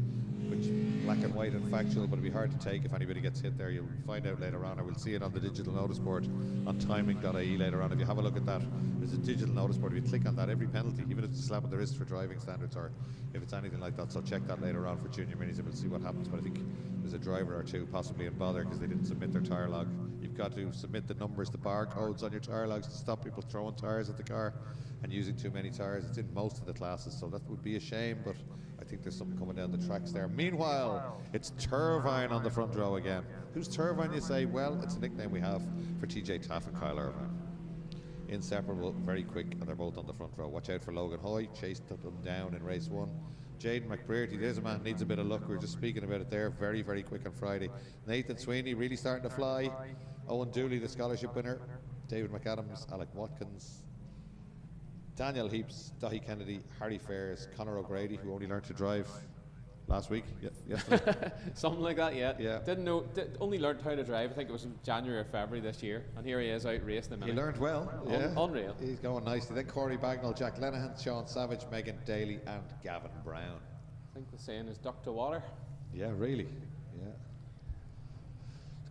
[SPEAKER 16] which black and white and factual, but it'd be hard to take if anybody gets hit there. You'll find out later on, or we'll see it on the digital notice board on timing.ie later on. If you have a look at that, there's a digital notice board. If you click on that, every penalty, even if it's a slap on the wrist for driving standards or if it's anything like that, so check that later on for Junior Minis and we'll see what happens. But I think there's a driver or two possibly in bother because they didn't submit their tyre log. You've got to submit the numbers, the barcodes on your tyre logs to stop people throwing tyres at the car and using too many tyres. It's in most of the classes, so that would be a shame, but I think there's something coming down the tracks there. Meanwhile, it's Turvine on the front row again. Who's Turvine, you say? Well, it's a nickname we have for TJ Taff and Kyle Irvine. Inseparable, very quick, and they're both on the front row. Watch out for Logan Hoy, chased them down in race 1. Jaden McBrearty, there's a man needs a bit of luck. We were just speaking about it there. Very, very quick on Friday. Nathan Sweeney really starting to fly. Owen Dooley, the scholarship winner. David McAdams, Alec Watkins. Daniel Heaps, Dahi Kennedy, Harry Fairs, Conor O'Grady, who only learned to drive last week. Yesterday.
[SPEAKER 21] Something like that, yeah. Didn't know, only learned how to drive. I think it was in January or February this year, and here he is out racing.
[SPEAKER 16] He learned well. Yeah,
[SPEAKER 21] unreal.
[SPEAKER 16] He's going nicely. Then Corey Bagnall, Jack Lenehan, Sean Savage, Megan Daly, and Gavin Brown.
[SPEAKER 21] I think the saying is duck to water.
[SPEAKER 16] Yeah, really. Yeah.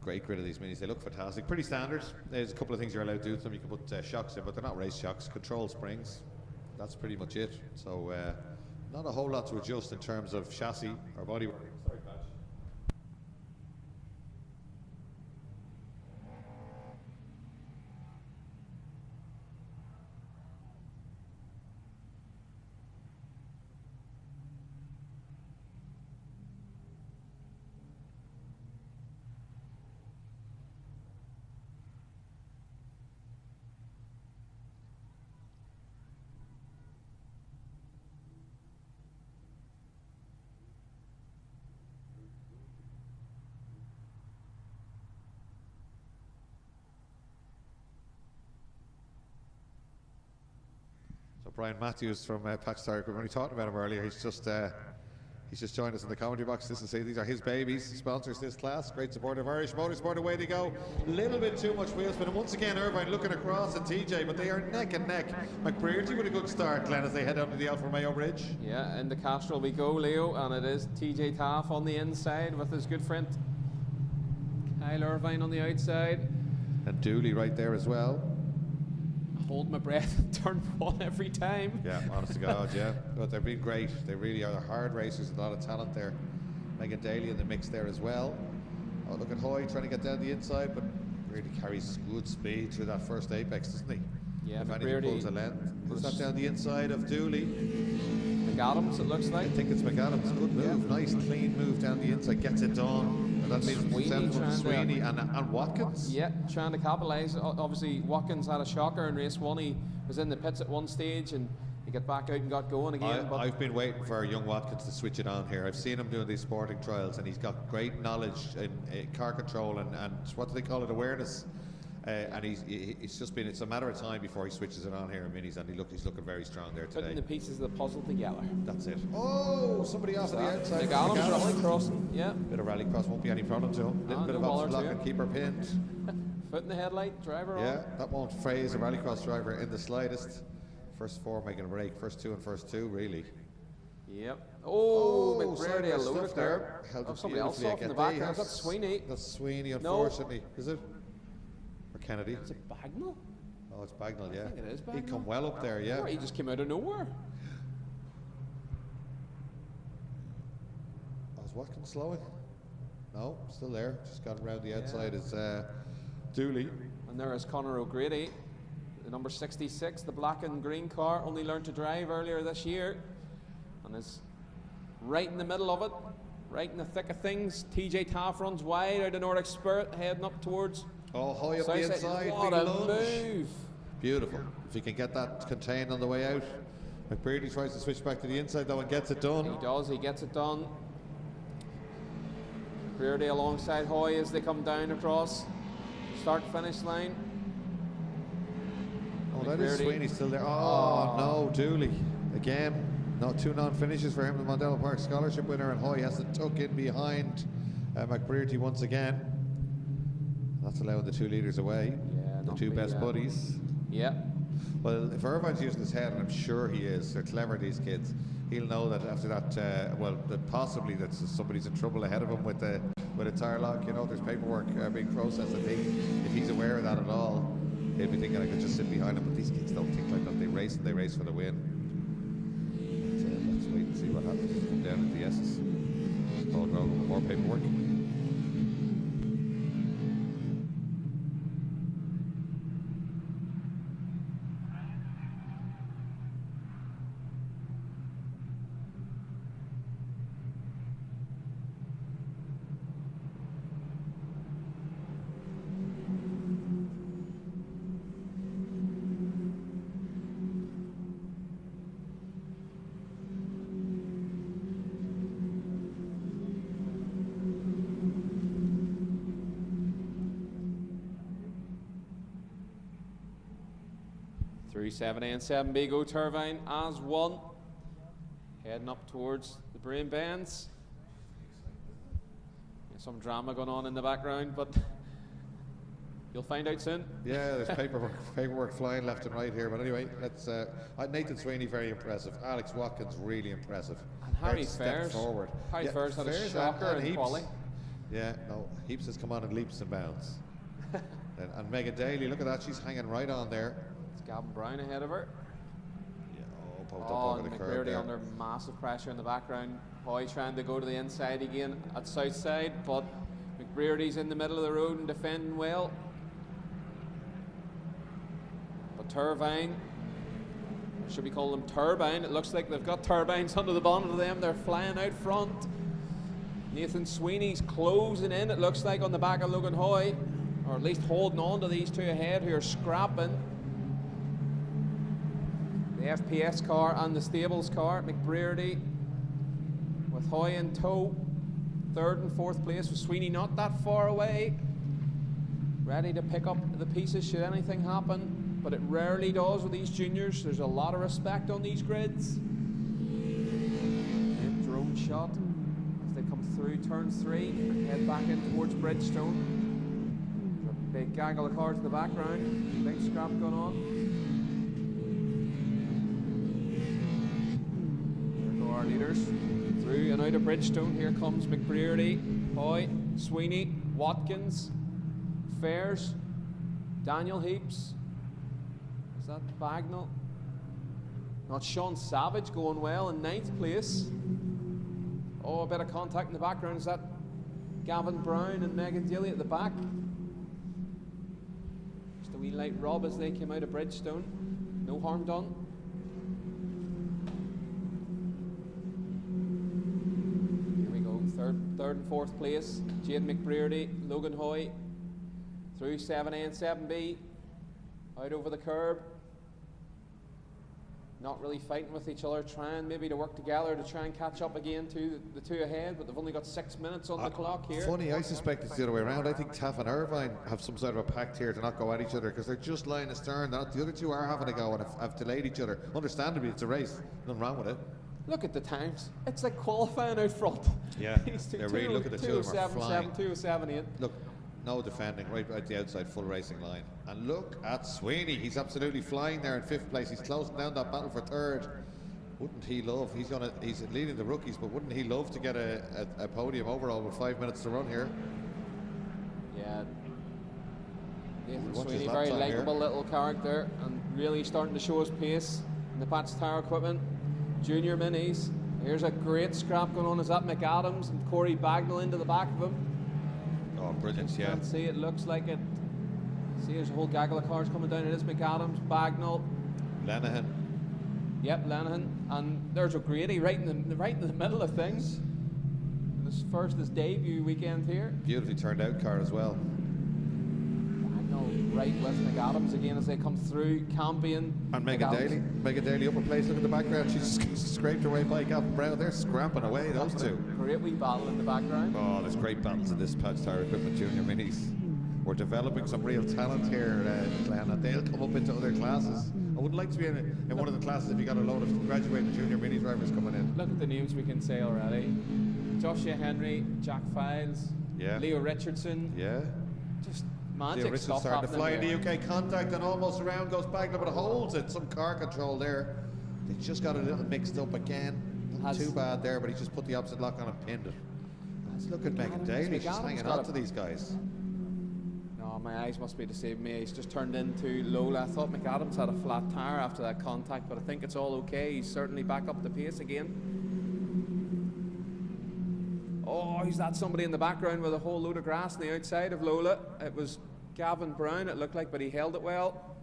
[SPEAKER 16] Great grid of these minis. They look fantastic. Pretty standard. There's a couple of things you're allowed to do with them. You can put shocks in, but they're not race shocks. Control springs. That's pretty much it. So not a whole lot to adjust in terms of chassis or bodywork. Sorry, Patch. Brian Matthews from Patch Tire. We were only talking about him earlier. He's just joined us in the commentary box. Listen, say these are his babies. Sponsors this class. Great support of Irish Motorsport. Away they go. A little bit too much wheel spin. And once again, Irvine looking across at TJ, but they are neck and neck. McBrearty with a good start, Glenn, as they head down to the Alfa Romeo Bridge.
[SPEAKER 21] Yeah, in the Castrol we go, Leo, and it is TJ Taff on the inside with his good friend Kyle Irvine on the outside.
[SPEAKER 16] And Dooley right there as well.
[SPEAKER 21] Hold my breath, turn 1 every time.
[SPEAKER 16] Yeah, honest to God, yeah. But they've been great. They really are. They're hard racers, a lot of talent there. Megan Daly in the mix there as well. Oh, look at Hoy trying to get down the inside, but really carries good speed through that first apex, doesn't he?
[SPEAKER 21] Yeah,
[SPEAKER 16] if anything pulls a length. Who's that down the inside of Dooley?
[SPEAKER 21] McAdams, it looks like.
[SPEAKER 16] I think it's McAdams. Good move, nice clean move down the inside. Gets it done. That means Sweeney and Watkins.
[SPEAKER 21] Yeah, trying to capitalise. Obviously, Watkins had a shocker in race 1. He was in the pits at one stage and he got back out and got going again.
[SPEAKER 16] I've been waiting for young Watkins to switch it on here. I've seen him doing these sporting trials, and he's got great knowledge in car control and what do they call it, awareness. And it's just been, it's a matter of time before he switches it on here in minis, and he's looking very strong there today.
[SPEAKER 21] Putting the pieces of the puzzle together.
[SPEAKER 16] That's it. Oh, somebody off at the outside.
[SPEAKER 21] Nick Adams rally crossing, yeah.
[SPEAKER 16] Bit of rally cross, won't be any problem to him. Little bit of obstacle block and keep her pinned.
[SPEAKER 21] Foot in the headlight, driver on.
[SPEAKER 16] Yeah, that won't phase a rallycross driver in the slightest. First 4 making a break, first 2 and first 2 really.
[SPEAKER 21] Yep. Oh, McBrearty a load there. Somebody else off in the background. That's Sweeney.
[SPEAKER 16] That's Sweeney, unfortunately. No. Is it? Or Kennedy?
[SPEAKER 21] Is it Bagnall?
[SPEAKER 16] Oh, it's Bagnall, yeah.
[SPEAKER 21] I think it is Bagnall.
[SPEAKER 16] He'd come well up there, yeah.
[SPEAKER 21] He just came out of nowhere.
[SPEAKER 16] Oh, is Watkins slowing? No, still there. Just got around the outside is Dooley.
[SPEAKER 21] And there is Conor O'Grady, the number 66, the black and green car, only learned to drive earlier this year. And is right in the middle of it, right in the thick of things. TJ Taft runs wide out of Nordic Spirit, heading up towards.
[SPEAKER 16] Oh, high up the inside,
[SPEAKER 21] what
[SPEAKER 16] big
[SPEAKER 21] a
[SPEAKER 16] lunge.
[SPEAKER 21] move.
[SPEAKER 16] Beautiful. If he can get that contained on the way out. McBrearty tries to switch back to the inside though and gets it done.
[SPEAKER 21] He does, he gets it done. McBrearty alongside Hoy as they come down across start-finish line.
[SPEAKER 16] Oh, that is Sweeney still there. Oh, no, Dooley. Again, not 2 non-finishes for him, the Mondello Park scholarship winner, and Hoy has to tuck in behind McBrearty once again. That's allowing the 2 leaders away, the 2 best buddies.
[SPEAKER 21] Yeah.
[SPEAKER 16] Well, if Irvine's using his head, and I'm sure he is, they're clever, these kids, he'll know that after that, that possibly that somebody's in trouble ahead of him with a tire lock. You know, there's paperwork being processed. I think if he's aware of that at all, he'll be thinking I could just sit behind him. But these kids don't think like that. They race and they race for the win. Let's wait and see what happens. Come down at the S's. Paul Grogan with more paperwork.
[SPEAKER 21] Through 7A and 7B go Turbine as one. Heading up towards the Brain Bends. There's some drama going on in the background, but you'll find out soon.
[SPEAKER 16] Yeah, there's paperwork flying left and right here. But anyway, let's. Nathan Sweeney, very impressive. Alex Watkins, really impressive.
[SPEAKER 21] And Harry
[SPEAKER 16] Fairs
[SPEAKER 21] forward. Harry Fairs had a shocker in quali.
[SPEAKER 16] Yeah, no, Heaps has come on in leaps and bounds. and Megan Daly, look at that, she's hanging right on there.
[SPEAKER 21] Gavin Brown ahead of her.
[SPEAKER 16] Yeah, poked up over the curve
[SPEAKER 21] McBrearty
[SPEAKER 16] there.
[SPEAKER 21] under massive pressure in the background. Hoy trying to go to the inside again at south side, but McBrearty's in the middle of the road and defending well. But Turbine, or should we call them Turbine? It looks like they've got turbines under the bonnet of them. They're flying out front. Nathan Sweeney's closing in, it looks like, on the back of Logan Hoy, or at least holding on to these 2 ahead who are scrapping. The FPS car and the stables car. McBrearty with Hoy in tow. 3rd and 4th place with Sweeney not that far away. Ready to pick up the pieces should anything happen, but it rarely does with these juniors. There's a lot of respect on these grids. And drone shot as they come through turn 3 and head back in towards Bridgestone. There's a big gaggle of cars in the background. Big scrap going on. Our leaders through and out of Bridgestone. Here comes McBrearty, Hoy, Sweeney, Watkins, Fairs, Daniel Heaps. Is that Bagnall? Not Sean Savage going well in 9th place. Oh, a bit of contact in the background. Is that Gavin Brown and Megan Daly at the back? Just a wee light rub as they came out of Bridgestone. No harm done. Third
[SPEAKER 15] and fourth place. Jade McBrearty, Logan Hoy, through 7A and 7B, out over the curb. Not really fighting with each other, trying maybe to work together to try and catch up again to the two ahead, but they've only got 6 minutes on the clock here.
[SPEAKER 16] Funny, I suspect it's the other way around. I think Taff and Irvine have some sort of a pact here to not go at each other because they're just lying astern. The other two are having a go and have delayed each other. Understandably, it's a race. Nothing wrong with it.
[SPEAKER 15] Look at the times. It's like qualifying out front.
[SPEAKER 16] Yeah, they're really, look at the two of them are flying.
[SPEAKER 15] 2:07.8.
[SPEAKER 16] Look, no defending, right at the outside, full racing line. And look at Sweeney. He's absolutely flying there in 5th place. He's closing down that battle for 3rd. Wouldn't he love? He's leading the rookies, but wouldn't he love to get a podium overall with 5 minutes to run here?
[SPEAKER 15] Yeah. Nathan Sweeney, very likeable little character, and really starting to show his pace in the Patch Tire equipment. Junior minis. Here's a great scrap going on. Is that McAdams and Corey Bagnall into the back of him?
[SPEAKER 16] Oh, brilliant, yeah.
[SPEAKER 15] Can't see, it looks like it. See, there's a whole gaggle of cars coming down. It is McAdams, Bagnall.
[SPEAKER 16] Lenihan.
[SPEAKER 15] Yep, Lenihan. And there's O'Grady right in the middle of things. His debut weekend here.
[SPEAKER 16] Beautifully turned out car as well.
[SPEAKER 15] Bagnall right with McAdams again as they come through. Campion.
[SPEAKER 16] And Megan Daly upper place. Look at the background. She's scraped her way by Gavin Brown. They're scrapping away, those two.
[SPEAKER 15] Great wee battle in the background.
[SPEAKER 16] Oh, there's great battles in this Patch Tire Equipment Junior Minis. We're developing some real talent here, Glenn, and they'll come up into other classes. I would like to be in one of the classes if you got a load of graduating junior mini drivers coming in.
[SPEAKER 15] Look at the names we can say already. Joshua Henry, Jack Files, Leo Richardson.
[SPEAKER 16] Yeah.
[SPEAKER 15] Just magic
[SPEAKER 16] Leo Richardson
[SPEAKER 15] stuff
[SPEAKER 16] starting to fly in
[SPEAKER 15] here.
[SPEAKER 16] the UK contact and almost around goes Bagnall, but holds it. Some car control there. They just got a little mixed up again. Not too bad there, but he just put the opposite lock on and pinned it. Let's look at Megan Daly. She's hanging on to these guys.
[SPEAKER 15] No, my eyes must be deceiving me. He's just turned into Lola. I thought McAdams had a flat tyre after that contact, but I think it's all okay. He's certainly back up the pace again. Oh, is that somebody in the background with a whole load of grass on the outside of Lola? It was Gavin Brown, it looked like, but he held it well.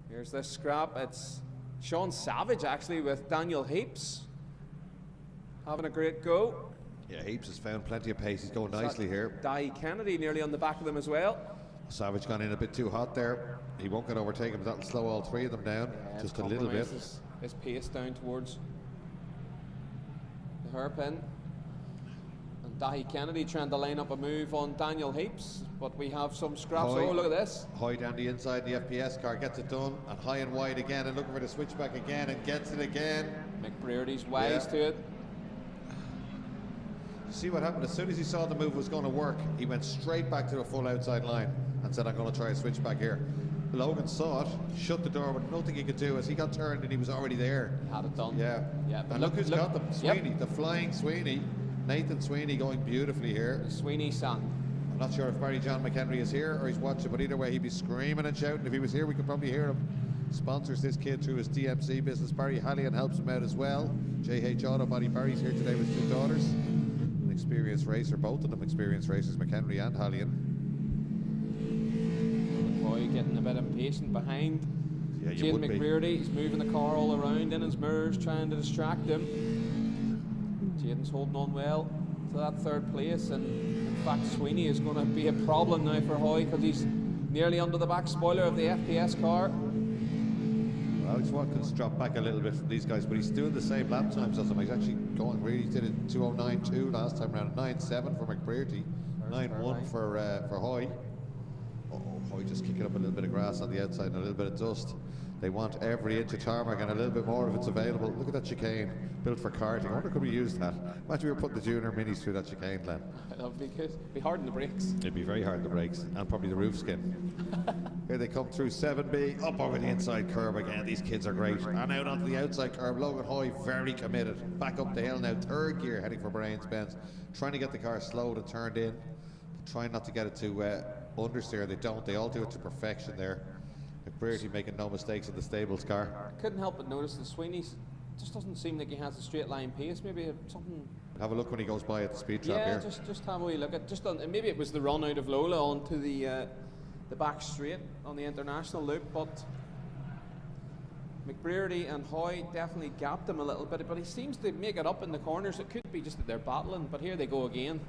[SPEAKER 15] Here's this scrap. It's Sean Savage, actually, with Daniel Heaps. Having a great go.
[SPEAKER 16] Yeah, Heaps has found plenty of pace. He's going nicely here.
[SPEAKER 15] Dai Kennedy nearly on the back of them as well.
[SPEAKER 16] Savage gone in a bit too hot there. He won't get overtaken, but that'll slow all three of them down.
[SPEAKER 15] Yeah,
[SPEAKER 16] just a little bit.
[SPEAKER 15] His pace down towards the hairpin. And Dai Kennedy trying to line up a move on Daniel Heaps, but we have some scraps. Oh, look at this.
[SPEAKER 16] Hoy down the inside, the FPS car gets it done, and high and wide again, and looking for the switchback again, and gets it again.
[SPEAKER 15] McBrearty's wise to it.
[SPEAKER 16] See what happened? As soon as he saw the move was going to work, he went straight back to the full outside line and said, I'm going to try a switch back here. Logan saw it, shut the door, but nothing he could do as he got turned and he was already there.
[SPEAKER 15] Had it done.
[SPEAKER 16] Yeah. And look who's got them. Sweeney, the flying Sweeney. Nathan Sweeney going beautifully here.
[SPEAKER 15] The Sweeney son.
[SPEAKER 16] I'm not sure if Barry John McHenry is here or he's watching, but either way, he'd be screaming and shouting. If he was here, we could probably hear him. Sponsors this kid through his DMC business. Barry Hallian helps him out as well. JH Auto Body. Barry's here today with 2 daughters. Experienced racer, both of them experienced racers, McHenry and Hallian.
[SPEAKER 15] Boy, getting a bit impatient behind.
[SPEAKER 16] Yeah,
[SPEAKER 15] Jade McBrearty, he's moving the car all around in his mirrors, trying to distract him. Jaden's holding on well to that 3rd place, and in fact Sweeney is going to be a problem now for Hoy because he's nearly under the back spoiler of the FPS car.
[SPEAKER 16] Alex Watkins dropped back a little bit from these guys, but he's doing the same lap times as them. He's actually going really, he did it 2:09.2 last time around, 9:7 for McBrearty, 9:1 for Hoy. Oh, Hoy just kicking up a little bit of grass on the outside and a little bit of dust. They want every inch of tarmac and a little bit more if it's available. Look at that chicane, built for karting. I wonder could we use that? Imagine we were putting the junior minis through that chicane, Glenn.
[SPEAKER 15] That would be good. It'd be hard on the brakes.
[SPEAKER 16] It'd be very hard on the brakes, and probably the roof skin. Here they come through 7B, up over the inside curb again. These kids are great. And out onto the outside curb. Logan Hoy very committed. Back up the hill now, 3rd gear, heading for Brains Benz. Trying to get the car slowed and turned in. Trying not to get it to understeer. They don't. They all do it to perfection there. McBrearty making no mistakes in the stables car.
[SPEAKER 15] I couldn't help but notice that Sweeney just doesn't seem like he has a straight line pace. Maybe something.
[SPEAKER 16] Have a look when he goes by at the speed trap here.
[SPEAKER 15] Yeah, just have a wee look at maybe it was the run out of Lola onto the back straight on the international loop, but
[SPEAKER 21] McBrearty and Hoy definitely gapped him a little bit, but he seems to make it up in the corners. It could be just that they're battling, but here they go again.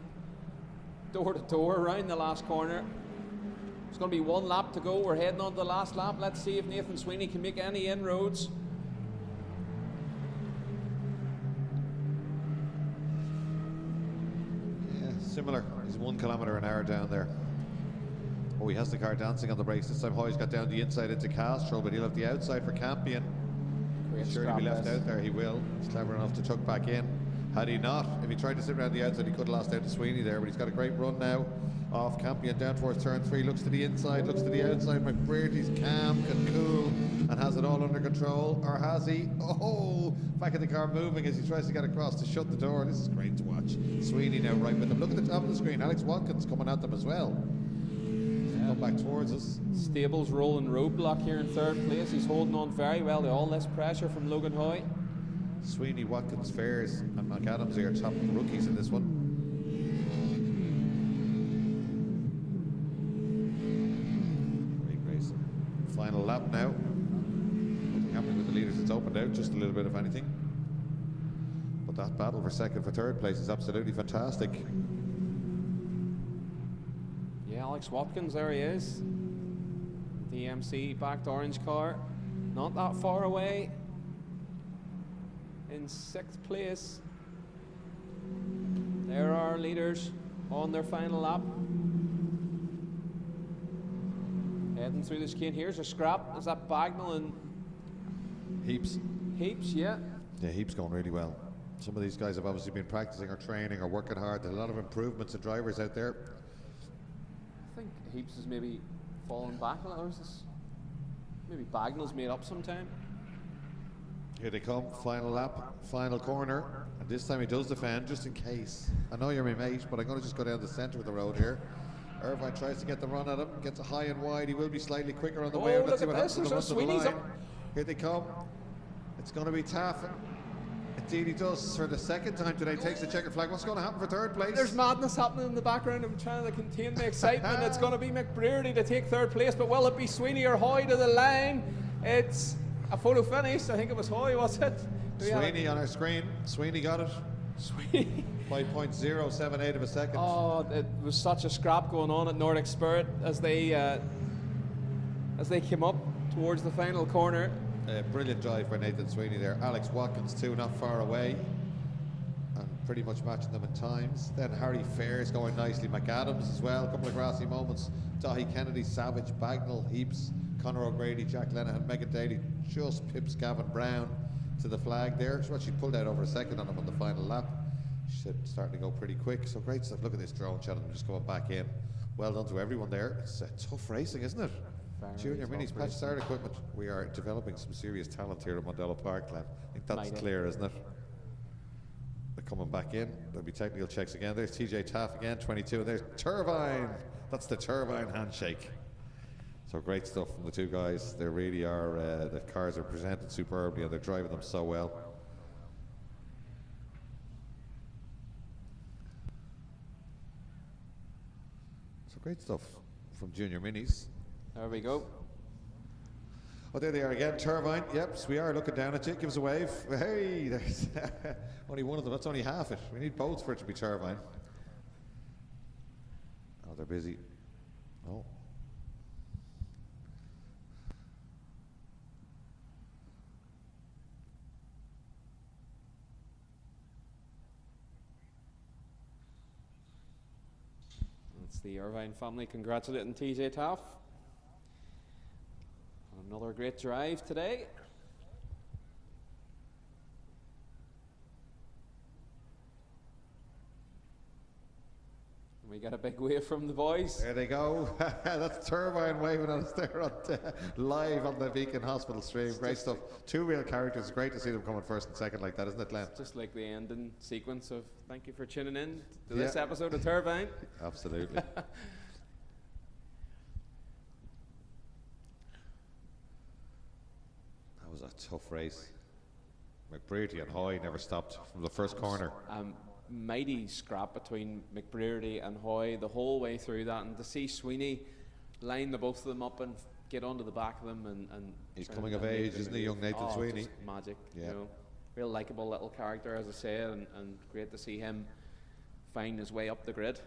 [SPEAKER 21] Door to door around the last corner. There's going to be one lap to go. We're heading on to the last lap. Let's see if Nathan Sweeney can make any inroads.
[SPEAKER 16] Yeah, similar. He's 1 kilometre an hour down there. Oh, he has the car dancing on the brakes. This time Hoy's got down the inside into Castro, but he'll have the outside for Campion. He's sure he'll be left out there. He will. He's clever enough to tuck back in. Had he not, if he tried to sit around the outside, he could have lost out to Sweeney there, but he's got a great run now off Campion down towards turn 3. Looks to the inside, looks to the outside. McBrearty's calm and cool and has it all under control. Or has he? Oh, back in the car moving as he tries to get across to shut the door. This is great to watch. Sweeney now right with him. Look at the top of the screen. Alex Watkins coming at them as well. Come back towards us.
[SPEAKER 21] Stables rolling roadblock here in 3rd place. He's holding on very well to all this pressure from Logan Hoy.
[SPEAKER 16] Sweeney, Watkins, Fairs and McAdams are top rookies in this one. Great race. Final lap now. Nothing happening with the leaders. It's opened out just a little bit of anything. But that battle for 2nd, for 3rd place is absolutely fantastic.
[SPEAKER 21] Yeah, Alex Watkins, there he is. DMC backed orange car. Not that far away. In 6th place. There are leaders on their final lap. Heading through the chicane. Here's a scrap. Is that Bagnall and
[SPEAKER 16] Heaps?
[SPEAKER 21] Heaps, yeah.
[SPEAKER 16] Yeah, Heaps going really well. Some of these guys have obviously been practicing or training or working hard. There's a lot of improvements in drivers out there.
[SPEAKER 21] I think Heaps is maybe fallen back a little. Maybe Bagnall's made up sometime.
[SPEAKER 16] Here they come, final lap, final corner, and this time he does defend just in case. I know you're my mate, but I'm going to just go down the centre of the road here. Irvine tries to get the run at him, gets it high and wide. He will be slightly quicker on the way. Let's see what happens to the rest of the line. Here they come. It's going to be Taff. Indeed he does. For the 2nd time today, takes the checkered flag. What's going to happen for 3rd place?
[SPEAKER 21] There's madness happening in the background. I'm trying to contain the excitement. It's going to be McBrearty to take 3rd place, but will it be Sweeney or Hoy to the line? It's a photo finish. I think it was Hoy, was it?
[SPEAKER 16] Sweeney on our screen. Sweeney got it.
[SPEAKER 21] Sweeney.
[SPEAKER 16] By 0.078 of a second.
[SPEAKER 21] Oh, it was such a scrap going on at Nordic Spirit as they came up towards the final corner.
[SPEAKER 16] Brilliant drive by Nathan Sweeney there. Alex Watkins too, not far away. And pretty much matching them in times. Then Harry Fairs going nicely. McAdams as well. A couple of grassy moments. Dahi Kennedy, Savage, Bagnall, Heaps, Conor O'Grady, Jack Lenihan, Megan Daly just pips Gavin Brown to the flag there. So she pulled out over a second on him on the final lap. She's starting to go pretty quick. So great stuff. Look at this drone shot of them just going back in. Well done to everyone there. It's tough racing, isn't it? Junior Minis, patch start equipment. We are developing some serious talent here at Mondello Park, Glenn. I think that's clear, isn't it? They're coming back in. There'll be technical checks again. There's TJ Taff again, 22. And there's Turbine. That's the Turbine handshake. So great stuff from the two guys. They really are, the cars are presented superbly and they're driving them so well. So great stuff from Junior Minis.
[SPEAKER 21] There we go.
[SPEAKER 16] Oh, there they are again. Turbine. Yep, so we are looking down at you. Give us a wave. Hey, there's only one of them. That's only half it. We need both for it to be Turbine. Oh, they're busy. Oh.
[SPEAKER 21] It's the Irvine family congratulating TJ Taff. Another great drive today. We got a big wave from the boys.
[SPEAKER 16] There they go. That's Turbine waving at us there on live on the Beacon Hospital stream. Great stuff. Two real characters. Great to see them coming 1st and 2nd like that, isn't it, Glenn?
[SPEAKER 21] It's just like the ending sequence of thank you for tuning in to this episode of Turbine.
[SPEAKER 16] Absolutely. That was a tough race. McBrearty and Hoy never stopped from the first corner.
[SPEAKER 21] Mighty scrap between McBrearty and Hoy the whole way through that, and to see Sweeney line the both of them up in get onto the back of them and
[SPEAKER 16] He's
[SPEAKER 21] try
[SPEAKER 16] coming
[SPEAKER 21] and
[SPEAKER 16] of
[SPEAKER 21] make
[SPEAKER 16] age,
[SPEAKER 21] them
[SPEAKER 16] isn't he,
[SPEAKER 21] move.
[SPEAKER 16] young Nathan
[SPEAKER 21] Oh,
[SPEAKER 16] Sweeney?
[SPEAKER 21] just magic.
[SPEAKER 16] Yeah.
[SPEAKER 21] You know, real likable little character, as I say, and great to see him find his way up the grid.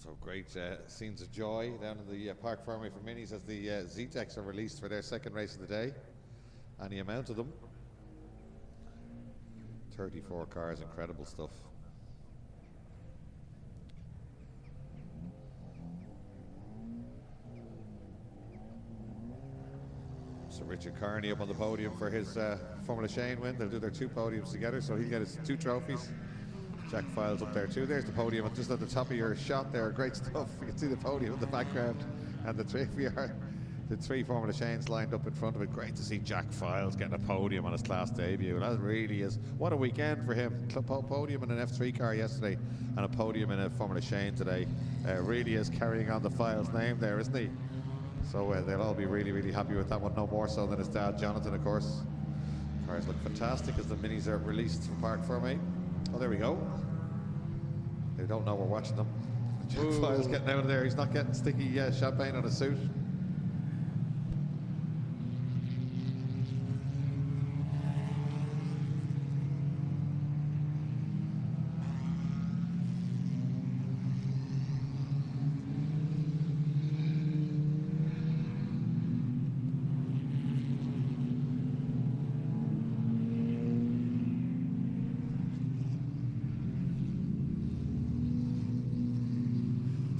[SPEAKER 16] So great scenes of joy down in the Park Farmway for Minis as the Z-Techs are released for their second race of the day. Any amount of them. 34 cars, incredible stuff. So Richard Carney up on the podium for his Formula Shane win. They'll do their 2 podiums together, so he'll get his 2 trophies. Jack Files up there too. There's the podium, and just at the top of your shot there, great stuff. You can see the podium in the background, and the 3 Formula Shanes lined up in front of it. Great to see Jack Files getting a podium on his class debut. That really is, what a weekend for him. Podium in an F3 car yesterday, and a podium in a Formula Shane today. Really is carrying on the Files name there, isn't he? So they'll all be really, really happy with that one, no more so than his dad, Jonathan, of course. Cars look fantastic as the Minis are released from Park Ferme. Oh, there we go. They don't know we're watching them. Jack Files getting out of there. He's not getting sticky champagne on his suit.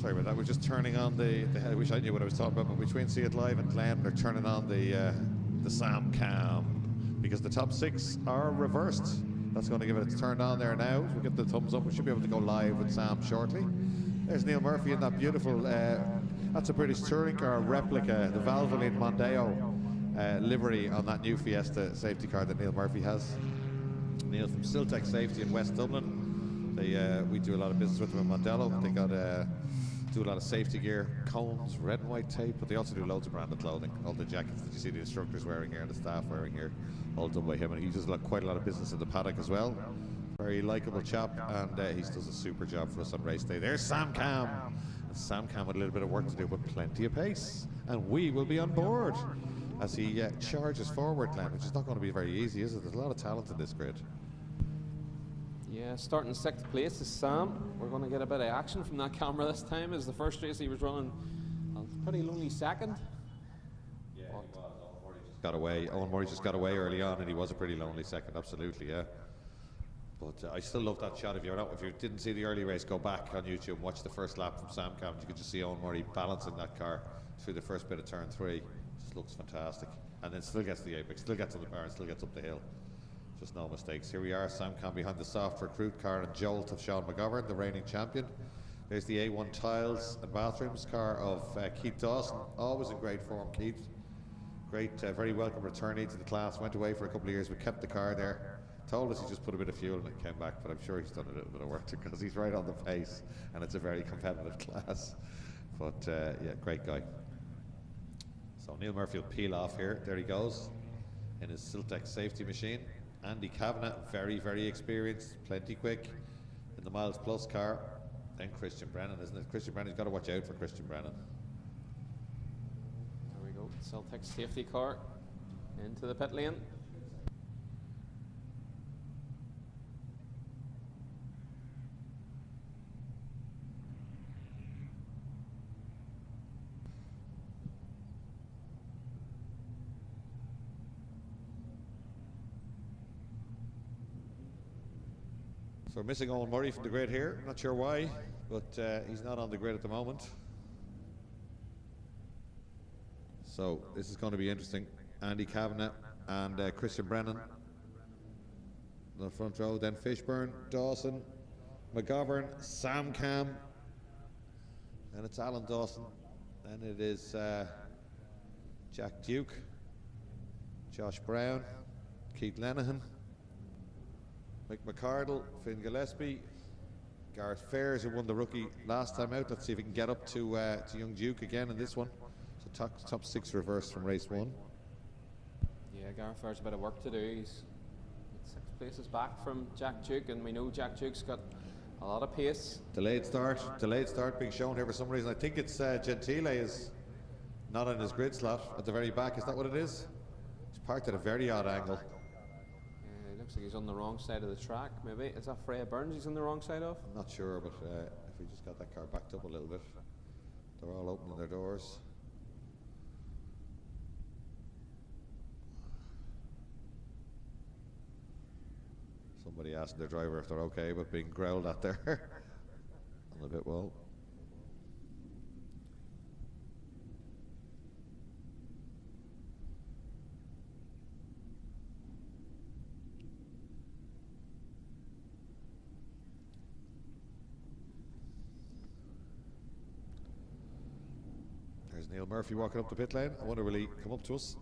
[SPEAKER 16] Sorry about that. We're just turning on the I wish I knew what I was talking about, but between See It Live and Glen, they're turning on the Sam Cam because the top 6 are reversed. That's going to give it turned on there now. We'll get the thumbs up. We should be able to go live with Sam shortly. There's Neil Murphy in that beautiful, that's a British touring car replica, the Valvoline Mondeo livery on that new Fiesta safety car that Neil Murphy has. Neil from Siltech Safety in West Dublin. We do a lot of business with them in Mondello. They got do a lot of safety gear, cones, red and white tape, but they also do loads of branded clothing. All the jackets that you see the instructors wearing here and the staff wearing here, all done by him. And he does quite a lot of business in the paddock as well. Very likeable chap, and he does a super job for us on race day. There's Sam Cam. And Sam Cam with a little bit of work to do, but plenty of pace. And we will be on board as he charges forward, Glenn, which is not going to be very easy, is it? There's a lot of talent in this grid.
[SPEAKER 21] Yeah, starting 6th place is Sam. We're going to get a bit of action from that camera this time, as the first race he was running a pretty lonely second.
[SPEAKER 16] Yeah, he was. Got away. Owen Murray just got away early on, and he was a pretty lonely second, absolutely, yeah. But I still love that shot. If you didn't see the early race, go back on YouTube and watch the first lap from Sam Cam. You could just see Owen Murray balancing that car through the first bit of turn 3. Just looks fantastic. And then still gets to the apex, still gets on the bar, and still gets up the hill. Just no mistakes. Here we are, Sam Cam behind the soft recruit car and jolt of Sean McGovern, the reigning champion. There's the A1 tiles and bathrooms car of Keith Dawson, always in great form, Keith. Great, very welcome returnee to the class. Went away for a couple of years, but kept the car there. Told us he just put a bit of fuel in it and came back, but I'm sure he's done a little bit of work because he's right on the pace, and it's a very competitive class. But yeah, great guy. So Neil Murphy will peel off here. There he goes in his Siltech safety machine. Andy Kavanagh, very, very experienced, plenty quick in the Miles Plus car. Then Christian Brennan, isn't it? Christian Brennan's got to watch out for Christian Brennan.
[SPEAKER 21] There we go, Celtic safety car into the pit lane.
[SPEAKER 16] So we're missing Owen Murray from the grid here. Not sure why, but he's not on the grid at the moment. So this is going to be interesting. Andy Kavanagh and Christian Brennan in the front row. Then Fishburne, Dawson, McGovern, Sam Cam, and it's Alan Dawson. Then it is Jack Duke, Josh Brown, Keith Lenihan, Mick McCardle, Finn Gillespie, Gareth Fairs, who won the rookie last time out. Let's see if he can get up to young Duke again in this one. So top 6 reverse from race 1.
[SPEAKER 21] Yeah, Gareth Fairs a bit of work to do. He's 6 places back from Jack Duke, and we know Jack Duke's got a lot of pace.
[SPEAKER 16] Delayed start being shown here for some reason. I think it's Gentile is not in his grid slot at the very back. Is that what it is? He's parked at a very odd angle.
[SPEAKER 21] It looks like he's on the wrong side of the track, maybe. Is that Freya Burns he's on the wrong side of?
[SPEAKER 16] I'm not sure, but if we just got that car backed up a little bit. They're all opening their doors. Somebody asked their driver if they're okay with being growled at there on the pit wall. There's Neil Murphy walking up the pit lane. I wonder will he come up to us?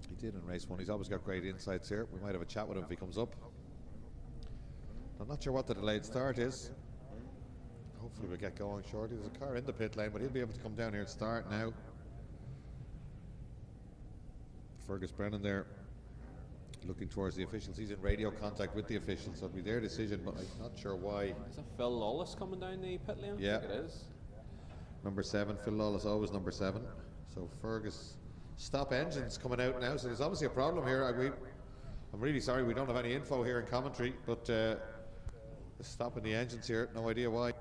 [SPEAKER 16] He did in race 1. He's always got great insights here. We might have a chat with him if he comes up. I'm not sure what the delayed start is. Hopefully we'll get going shortly. There's a car in the pit lane, but he'll be able to come down here and start now. Fergus Brennan there looking towards the officials. He's in radio contact with the officials, so it'll be their decision, but I'm not sure why.
[SPEAKER 21] Is that Phil Lawless coming down the pit lane?
[SPEAKER 16] Yeah.
[SPEAKER 21] I think it is.
[SPEAKER 16] Number 7, Phil Lawless, always number 7. So Fergus, stop engines coming out now, so there's obviously a problem here. I'm really sorry we don't have any info here in commentary, but stopping the engines here, no idea why.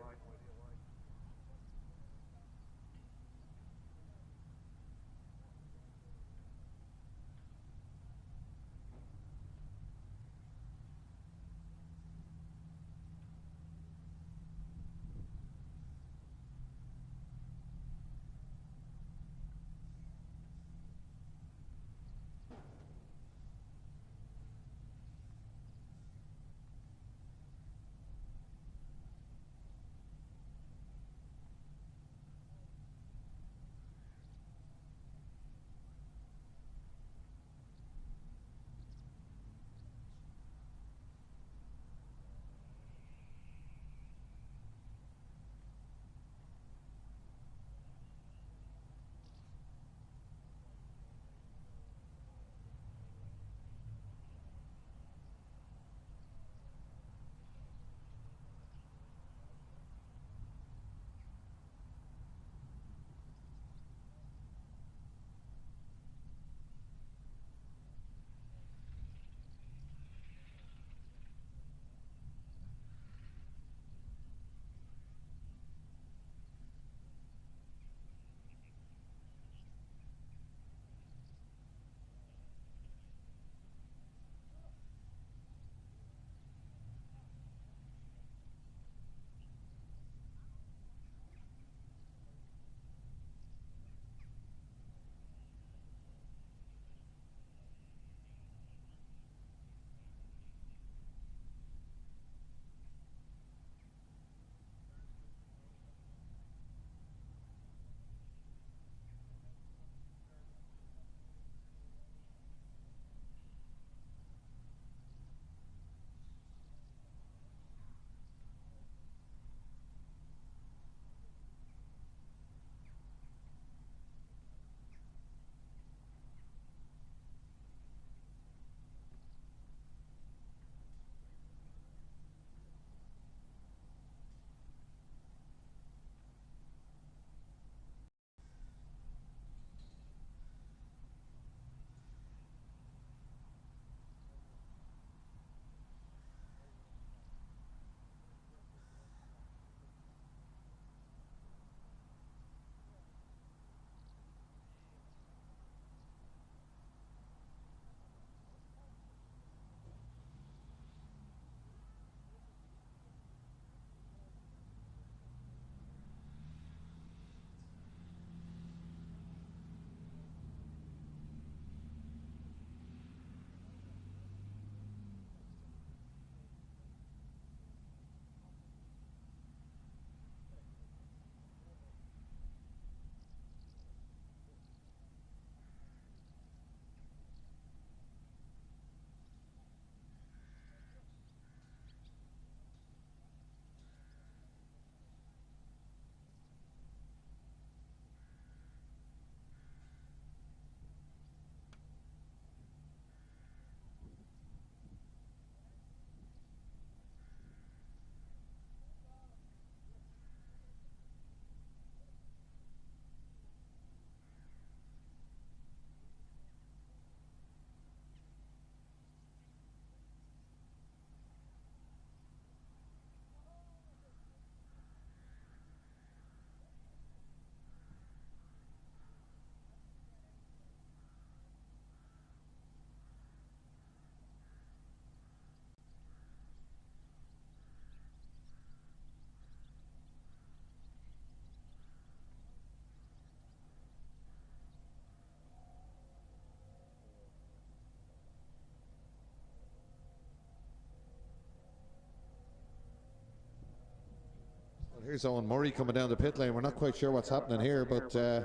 [SPEAKER 16] Well, here's Owen Murray coming down the pit lane. We're not quite sure what's happening here, but okay,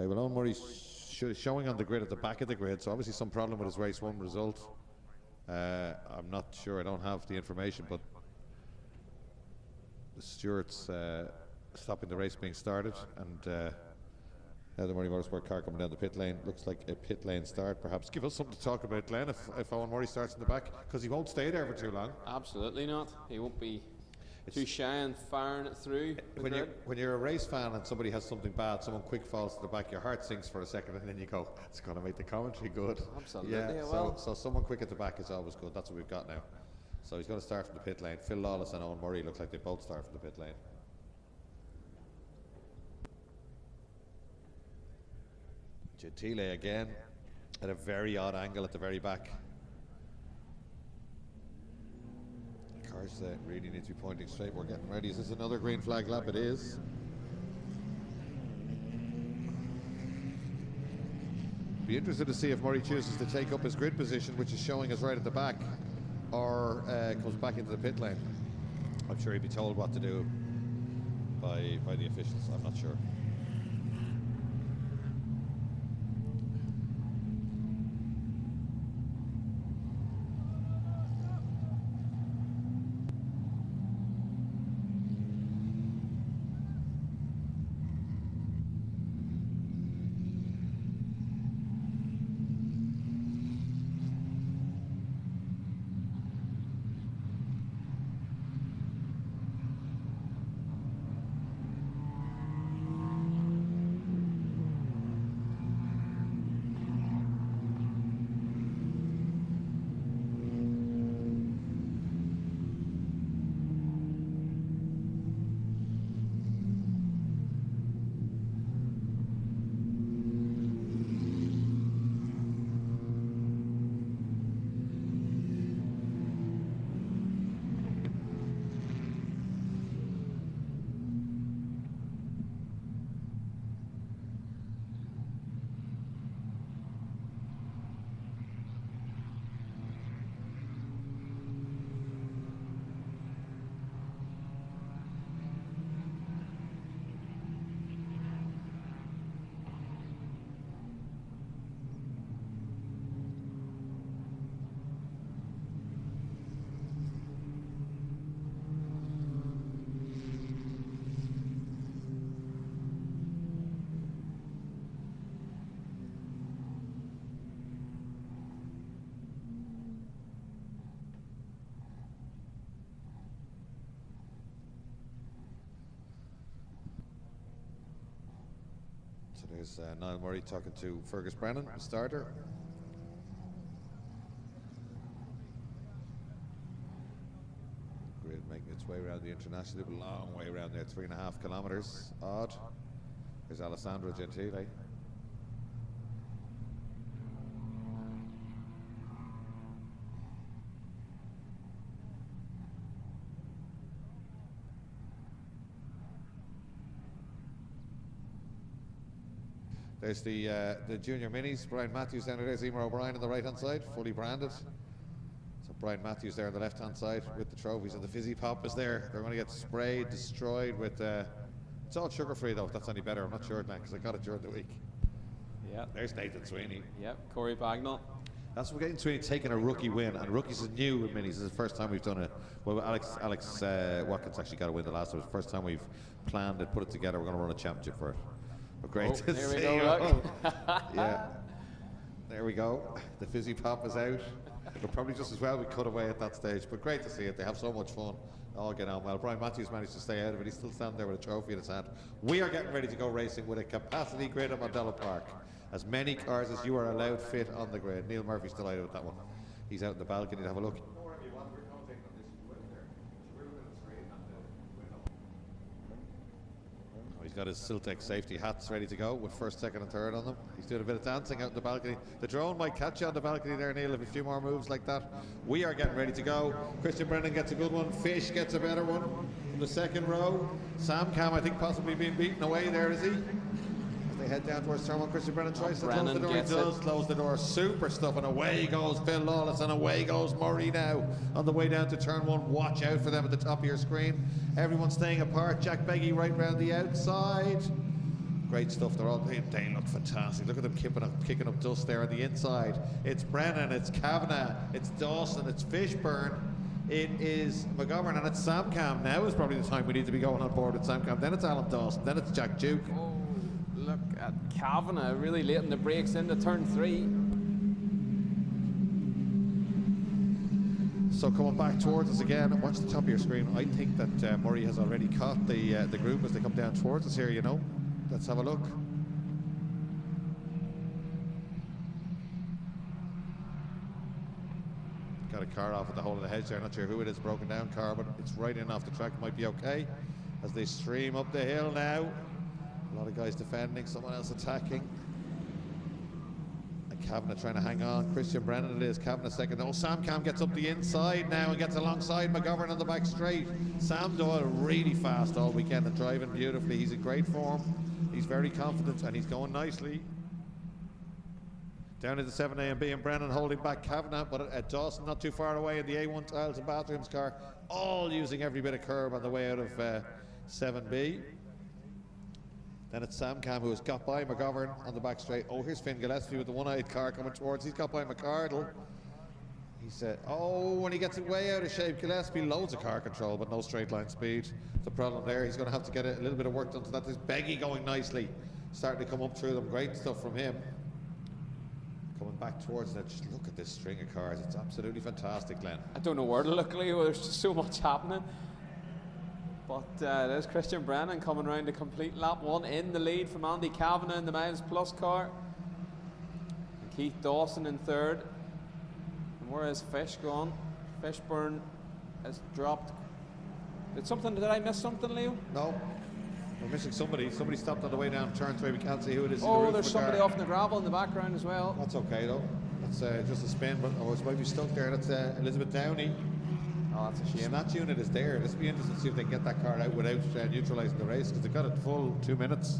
[SPEAKER 16] well, Owen Murray's showing on the grid at the back of the grid, so obviously some problem with his race 1 result. I'm not sure, I don't have the information, but the stewards stopping the race being started, and now the Murray Motorsport car coming down the pit lane. Looks like a pit lane start, perhaps. Give us something to talk about, Glenn, if Owen Murray starts in the back, because he won't stay there for too long.
[SPEAKER 21] Absolutely not. He won't be too shy and firing it through.
[SPEAKER 16] When you're a race fan and somebody has something bad, someone quick falls to the back, your heart sinks for a second, and then you go, it's going to make the commentary good.
[SPEAKER 21] Absolutely.
[SPEAKER 16] Yeah,
[SPEAKER 21] Well,
[SPEAKER 16] so someone quick at the back is always good. That's what we've got now. So he's going to start from the pit lane. Phil Lawless and Owen Murray look like they both start from the pit lane. Gentile again at a very odd angle at the very back. Cars really need to be pointing straight. We're getting ready. Is this another green flag lap? It is. Be interested to see if Murray chooses to take up his grid position, which is showing us right at the back, or comes back into the pit lane. I'm sure he'd be told what to do by the officials. I'm not sure. So there's Niall Murray talking to Fergus Brennan, the starter. Grid making its way around the international, a long way around there, 3.5 kilometres odd. There's Alessandro Gentile. There's the junior minis, Brian Matthews down there. There's Emer O'Brien on the right hand side, fully branded. So Brian Matthews there on the left hand side with the trophies, and the Fizzy Pop is there. They're going to get sprayed, destroyed with, it's all sugar free though, if that's any better. I'm not sure, because I got it during the week.
[SPEAKER 21] Yeah.
[SPEAKER 16] There's Nathan Sweeney.
[SPEAKER 21] Yep, Corey Bagnall.
[SPEAKER 16] That's what we're getting Sweeney taking a rookie win, and rookies is new with minis. This is the first time we've done it. Well, Alex Watkins actually got a win the last time. It was the first time we've planned it, put it together. We're going to run a championship for it. But great to
[SPEAKER 21] here
[SPEAKER 16] see.
[SPEAKER 21] we go,
[SPEAKER 16] Yeah. There we go. The Fizzy Pop is out. But probably just as well we cut away at that stage. But great to see it. They have so much fun. All get on well. Brian Matthews managed to stay out of it. He's still standing there with a trophy in his hand. We are getting ready to go racing with a capacity grid at Mondello Park. As many cars as you are allowed fit on the grid. Neil Murphy's delighted with that one. He's out in the balcony to have a look. He's got his Siltec safety hats ready to go with first, second and third on them. He's doing a bit of dancing out in the balcony. The drone might catch you on the balcony there, Neil, if a few more moves like that. We are getting ready to go. Christian Brennan gets a good one. Fish gets a better one from the second row. Sam Cam, I think, possibly being beaten away there, is he? As they head down towards turn 1. Christian Brennan tries to close
[SPEAKER 21] Brennan
[SPEAKER 16] the door. He
[SPEAKER 21] gets
[SPEAKER 16] does
[SPEAKER 21] it.
[SPEAKER 16] close the door. Super stuff. And away goes Phil Lawless. And away goes Murray now. On the way down to turn 1. Watch out for them at the top of your screen. Everyone's staying apart. Jack Beggy right round the outside. Great stuff. They look fantastic. Look at them kicking up dust there on the inside. It's Brennan. It's Kavanagh. It's Dawson. It's Fishburne. It is McGovern, and it's Sam Cam. Now is probably the time we need to be going on board with Sam Cam. Then it's Alan Dawson. Then it's Jack Duke.
[SPEAKER 21] Oh, look at Kavanagh really late in the brakes into turn 3.
[SPEAKER 16] So coming back towards us again, watch the top of your screen. I think that Murray has already caught the group as they come down towards us here, you know. Let's have a look. Got a car off at the hole of the hedge there. Not sure who it is, broken down car, but it's right in off the track. Might be okay as they stream up the hill now. A lot of guys defending, someone else attacking. And Kavanagh trying to hang on. Christian Brennan it is. Kavanagh second. Oh, Sam Cam gets up the inside now and gets alongside McGovern on the back straight. Sam Doyle really fast all weekend and driving beautifully. He's in great form. He's very confident and he's going nicely. Down into 7A and B, and Brennan holding back Kavanagh, but Dawson not too far away in the A1 Tiles and Bathrooms car, all using every bit of curb on the way out of 7B. Then it's Sam Cam who has got by McGovern on the back straight. Oh, here's Finn Gillespie with the one-eyed car coming towards. He's got by McCardle. He said, oh, when he gets it way out of shape, Gillespie loads of car control, but no straight line speed. The problem there, he's going to have to get a little bit of work done to that. There's Beggy going nicely, starting to come up through them. Great stuff from him. Coming back towards that, just look at this string of cars. It's absolutely fantastic, Glenn.
[SPEAKER 21] I don't know where to look, Leo. There's just so much happening. But there's Christian Brennan coming round to complete lap 1 in the lead from Andy Kavanagh in the Miles Plus car. And Keith Dawson in third. And where is Fish gone? Fishburne has dropped. Did I miss something, Leo?
[SPEAKER 16] No. We're missing somebody. Somebody stopped on the way down turn 3. We can't see who it is.
[SPEAKER 21] Oh, there's somebody off in the gravel in the background as well.
[SPEAKER 16] That's okay though. It's just a spin, but it might be stuck there. That's Elizabeth Downey.
[SPEAKER 21] Oh, that's a shame.
[SPEAKER 16] Snatch unit is there. This will be interesting to see if they can get that car out without neutralising the race, because they've got a full 2 minutes.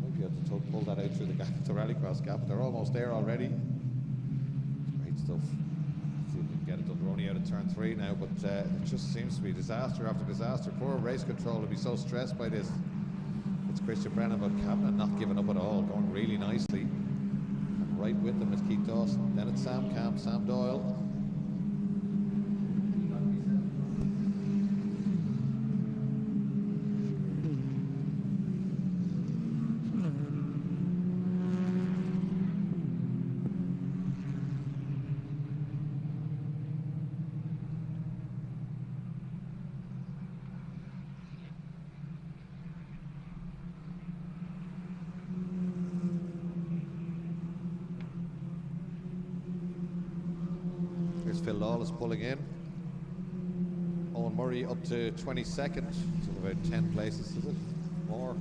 [SPEAKER 16] Might be able to pull that out through the gap, the rallycross gap. They're almost there already. Great stuff. See if we can get it done. We're only out of turn 3 now, but it just seems to be disaster after disaster. Poor race control will be so stressed by this. It's Christian Brennan, but Kavanagh not giving up at all, going really nicely. And right with them is Keith Dawson. Then it's Sam Cam, Sam Doyle. Phil Lawless pulling in. Owen Murray up to 22nd, so about 10 places, is it? More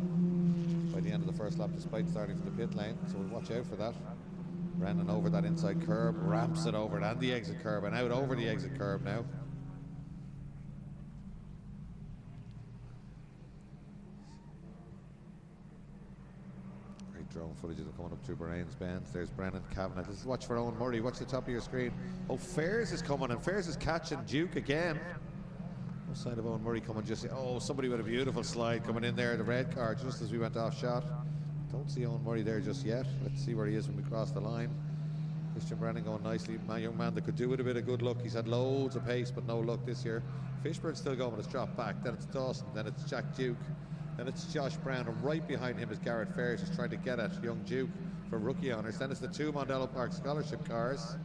[SPEAKER 16] by the end of the first lap, despite starting from the pit lane, so we'll watch out for that. Brennan over that inside curb, ramps it over it and the exit curb, and out over the exit curb now. Drone footage of them coming up through Bahrain's bend. There's Brennan, Kavanagh. Just watch for Owen Murray. Watch the top of your screen. Oh, Fairs is coming, and Fairs is catching Duke again. No sign of Owen Murray coming just. Oh, somebody with a beautiful slide coming in there, the red car, just as we went off shot. Don't see Owen Murray there just yet. Let's see where he is when we cross the line. Christian Brennan going nicely. My young man that could do with a bit of good luck. He's had loads of pace, but no luck this year. Fishburne's still going, but it's dropped back. Then it's Dawson. Then it's Jack Duke. Then it's Josh Brown, and right behind him is Garrett Fairs, who's trying to get at young Duke for rookie honours. Then it's the 2 Mondello Park scholarship cars.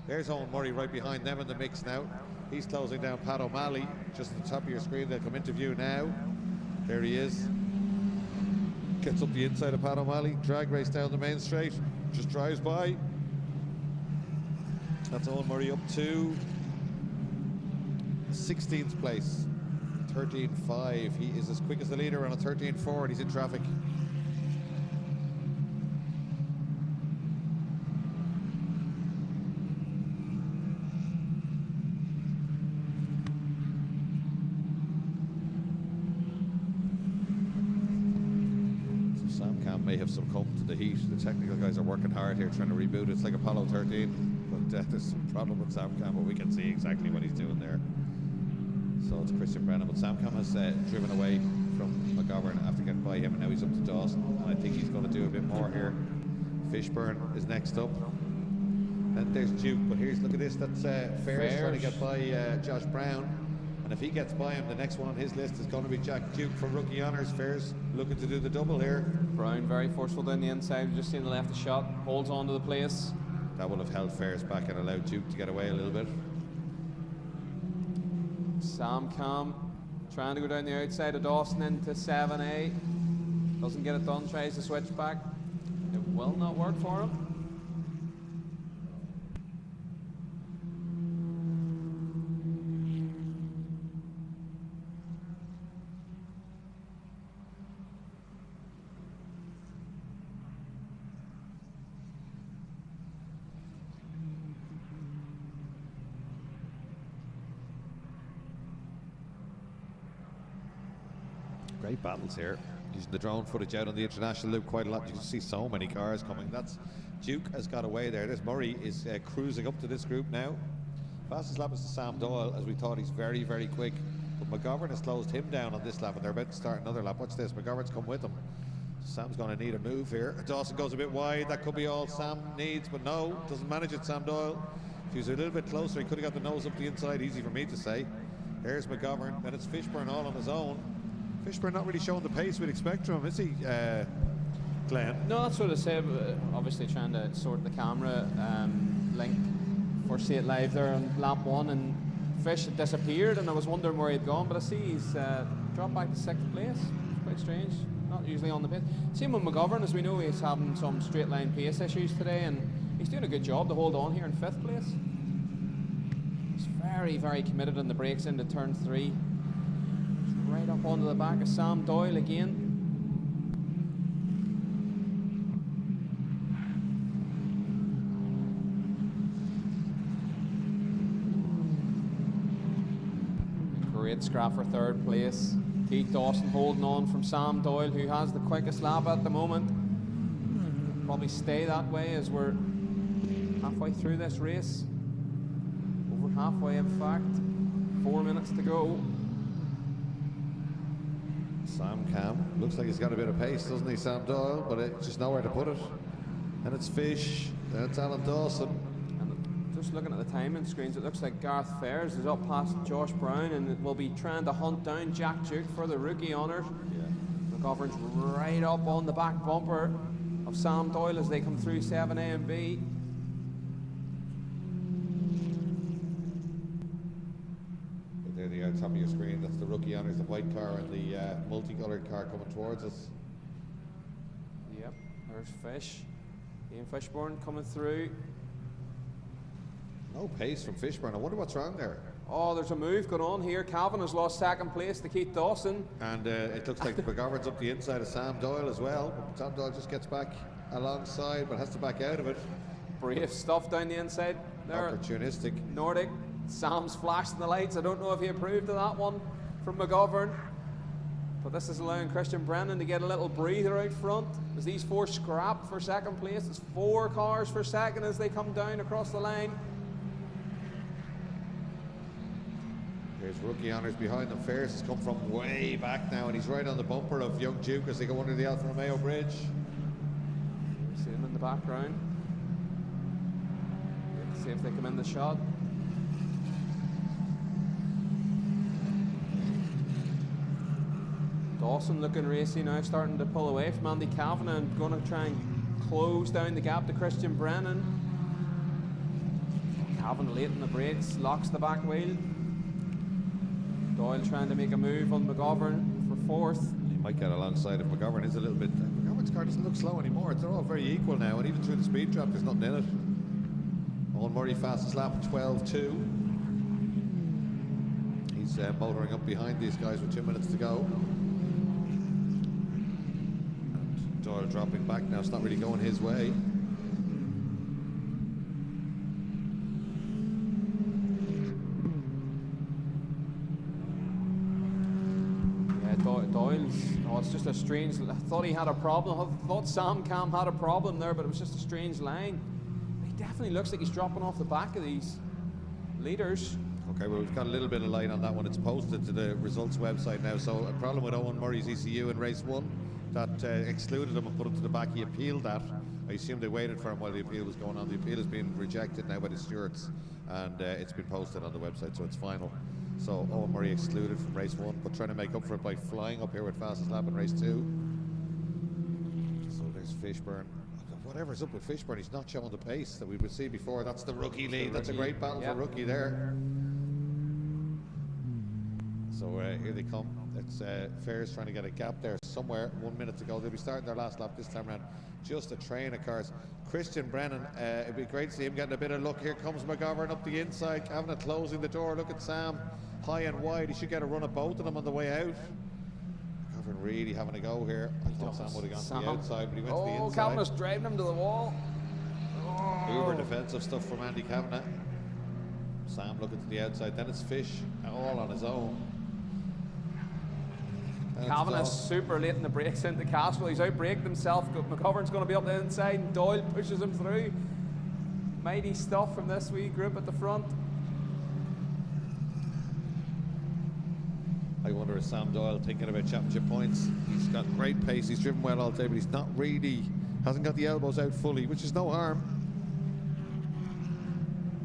[SPEAKER 16] There's Owen Murray right behind them in the mix now. He's closing down Pat O'Malley, just at the top of your screen. They'll come into view now. There he is. Gets up the inside of Pat O'Malley, drag race down the main straight, just drives by. That's Owen Murray up to 16th place. 13.5. He is as quick as the leader on a 13.4, and he's in traffic. may have succumbed to the heat. The technical guys are working hard here trying to reboot. It's like Apollo 13, but there's some problem with Sam Cam, but we can see exactly what he's doing there. So it's Christian Brennan, but Sam Cam has driven away from McGovern after getting by him, and now he's up to Dawson. And I think he's going to do a bit more here. Fishburne is next up. And there's Duke, but look at this, that's Fair's trying to get by Josh Brown. And if he gets by him, the next one on his list is going to be Jack Duke for rookie honours. Fair's looking to do the double here.
[SPEAKER 21] Brown very forceful down the inside, just seen the left shot, holds on to the place.
[SPEAKER 16] That would have held Fair's back and allowed Duke to get away a little bit.
[SPEAKER 21] Sam Cam trying to go down the outside of Dawson into 7A. Doesn't get it done, tries to switch back. It will not work for him.
[SPEAKER 16] Great battles here. Using the drone footage out on the international loop quite a lot. You can see so many cars coming. That's Duke has got away there. This Murray is cruising up to this group now. Fastest lap is to Sam Doyle, as we thought. He's very, very quick. But McGovern has closed him down on this lap, and they're about to start another lap. Watch this. McGovern's come with him. Sam's going to need a move here. Dawson goes a bit wide. That could be all Sam needs, but no, doesn't manage it, Sam Doyle. If he was a little bit closer, he could have got the nose up the inside. Easy for me to say. Here's McGovern. Then it's Fishburne all on his own. Fishburne not really showing the pace we'd expect from him, is he, Glenn?
[SPEAKER 21] No, that's what I said. Obviously trying to sort the camera link for See It Live there on lap 1, and Fish had disappeared, and I was wondering where he'd gone, but I see he's dropped back to 6th place. It's quite strange. Not usually on the pace. Same with McGovern, as we know, he's having some straight line pace issues today, and he's doing a good job to hold on here in 5th place. He's very, very committed on the brakes into turn 3. Right up onto the back of Sam Doyle again. Great scrap for 3rd place. Keith Dawson holding on from Sam Doyle, who has the quickest lap at the moment. Probably stay that way as we're halfway through this race. Over halfway, in fact. 4 minutes to go.
[SPEAKER 16] Sam Cam looks like he's got a bit of pace, doesn't he, Sam Doyle? But it's just nowhere to put it. And it's Fish, and it's Alan Dawson.
[SPEAKER 21] And just looking at the timing screens, it looks like Gareth Fairs is up past Josh Brown, and will be trying to hunt down Jack Duke for the rookie honours. Yeah. McGovern's right up on the back bumper of Sam Doyle as they come through 7A and B.
[SPEAKER 16] There they are, top of your screen. That's the rookie honours, the white car and the multicoloured car coming towards us.
[SPEAKER 21] Yep, there's Fish. Ian Fishburne coming through.
[SPEAKER 16] No pace from Fishburne. I wonder what's wrong there.
[SPEAKER 21] Oh, there's a move going on here. Calvin has lost 2nd place to Keith Dawson.
[SPEAKER 16] And it looks like McGovern's up the inside of Sam Doyle as well. But Sam Doyle just gets back alongside, but has to back out of it.
[SPEAKER 21] Brave stuff down the inside there.
[SPEAKER 16] Opportunistic.
[SPEAKER 21] Nordic. Sam's flashing the lights. I don't know if he approved of that one from McGovern. But this is allowing Christian Brennan to get a little breather out front as these 4 scrap for 2nd place. It's 4 cars for 2nd as they come down across the line.
[SPEAKER 16] There's rookie honours behind them. Fairs has come from way back now, and he's right on the bumper of young Duke as they go under the Alfa Romeo bridge.
[SPEAKER 21] See him in the background. See if they come in the shot. Dawson looking racy now, starting to pull away from Andy Calvin and going to try and close down the gap to Christian Brennan. Calvin late in the brakes, locks the back wheel. Doyle trying to make a move on McGovern for 4th.
[SPEAKER 16] He might get alongside if McGovern is a little bit. McGovern's car doesn't look slow anymore. They're all very equal now, and even through the speed drop, there's nothing in it. Owen Murray fastest lap, 12.2. He's motoring up behind these guys with 2 minutes to go. And Doyle dropping back now. It's not really going his way.
[SPEAKER 15] Doyle's. Oh, it's just a strange. I thought he had a problem. I thought Sam Cam had a problem there, but it was just a strange line. He definitely looks like he's dropping off the back of these leaders.
[SPEAKER 16] Okay, well, we've got a little bit of light on that one. It's posted to the results website now. So a problem with Owen Murray's ECU in race 1 that excluded him and put him to the back. He appealed that. I assume they waited for him while the appeal was going on. The appeal has been rejected now by the stewards, and it's been posted on the website, so it's final. So Owen Murray excluded from race 1, but trying to make up for it by flying up here with fastest lap in race 2. So there's Fishburne. Whatever's up with Fishburne, he's not showing the pace that we would see before. That's the rookie lead. That's a great battle for rookie there. So here they come. It's Fair's trying to get a gap there somewhere. 1 minute to go. They'll be starting their last lap this time around. Just a train of cars. Christian Brennan, it'd be great to see him getting a bit of luck. Here comes McGovern up the inside. Kavanagh closing the door. Look at Sam, high and wide. He should get a run of both of them on the way out. McGovern really having a go here. I thought Sam would have gone to the outside, but he went to the inside.
[SPEAKER 15] Kavanagh's driving him to the wall.
[SPEAKER 16] Uber defensive stuff from Andy Kavanagh. Sam looking to the outside. Then it's Fish all on his own.
[SPEAKER 15] Kavanagh's super late in the brakes into Castle. He's out-braked himself. McGovern's going to be up the inside, and Doyle pushes him through. Mighty stuff from this wee group at the front.
[SPEAKER 16] I wonder if Sam Doyle thinking about championship points. He's got great pace. He's driven well all day, but he's not really, hasn't got the elbows out fully, which is no harm.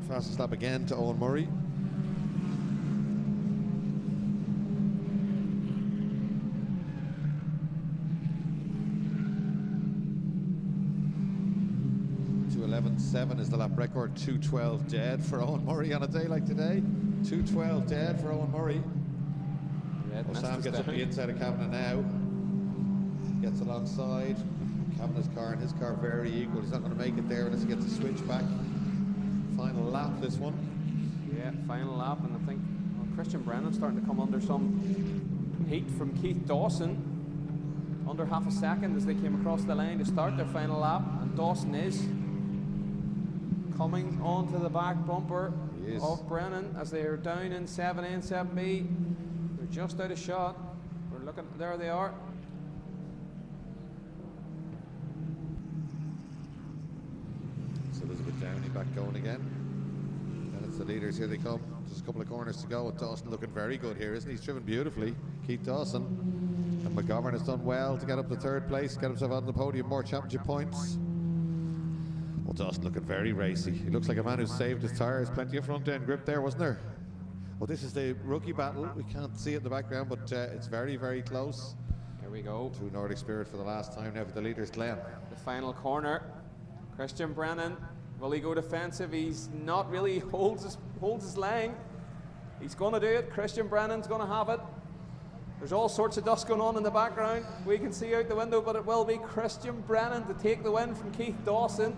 [SPEAKER 16] Fastest lap again to Owen Murray. .7 is the lap record. 2:12 dead for Owen Murray on a day like today. 2:12 dead for Owen Murray. Sam gets up the inside of Kavanagh now. Gets alongside. Kavanagh's car and his car very equal. He's not going to make it there unless he gets a switch back. Final lap this one.
[SPEAKER 15] Yeah, final lap, and I think Christian Brennan's starting to come under some heat from Keith Dawson. Under half a second as they came across the line to start their final lap, and Dawson is coming onto the back bumper of Brennan as they are down in 7A and 7B. They're just out of shot. We're looking, there they are.
[SPEAKER 16] So Elizabeth Downey back going again. And it's the leaders, here they come. Just a couple of corners to go, and Dawson looking very good here, isn't he? He's driven beautifully, Keith Dawson. And McGovern has done well to get up to third place, get himself on the podium, more championship points. Well, Dawson looking very racy. He looks like a man who's saved his tyres. Plenty of front end grip there, wasn't there? Well, this is the rookie battle. We can't see it in the background, but it's very, very close.
[SPEAKER 15] Here we go.
[SPEAKER 16] To Nordic Spirit for the last time now for the leaders, Glenn.
[SPEAKER 15] The final corner. Christian Brennan, will he go defensive? He's not really holds his line. He's going to do it. Christian Brennan's going to have it. There's all sorts of dust going on in the background. We can see out the window, but it will be Christian Brennan to take the win from Keith Dawson.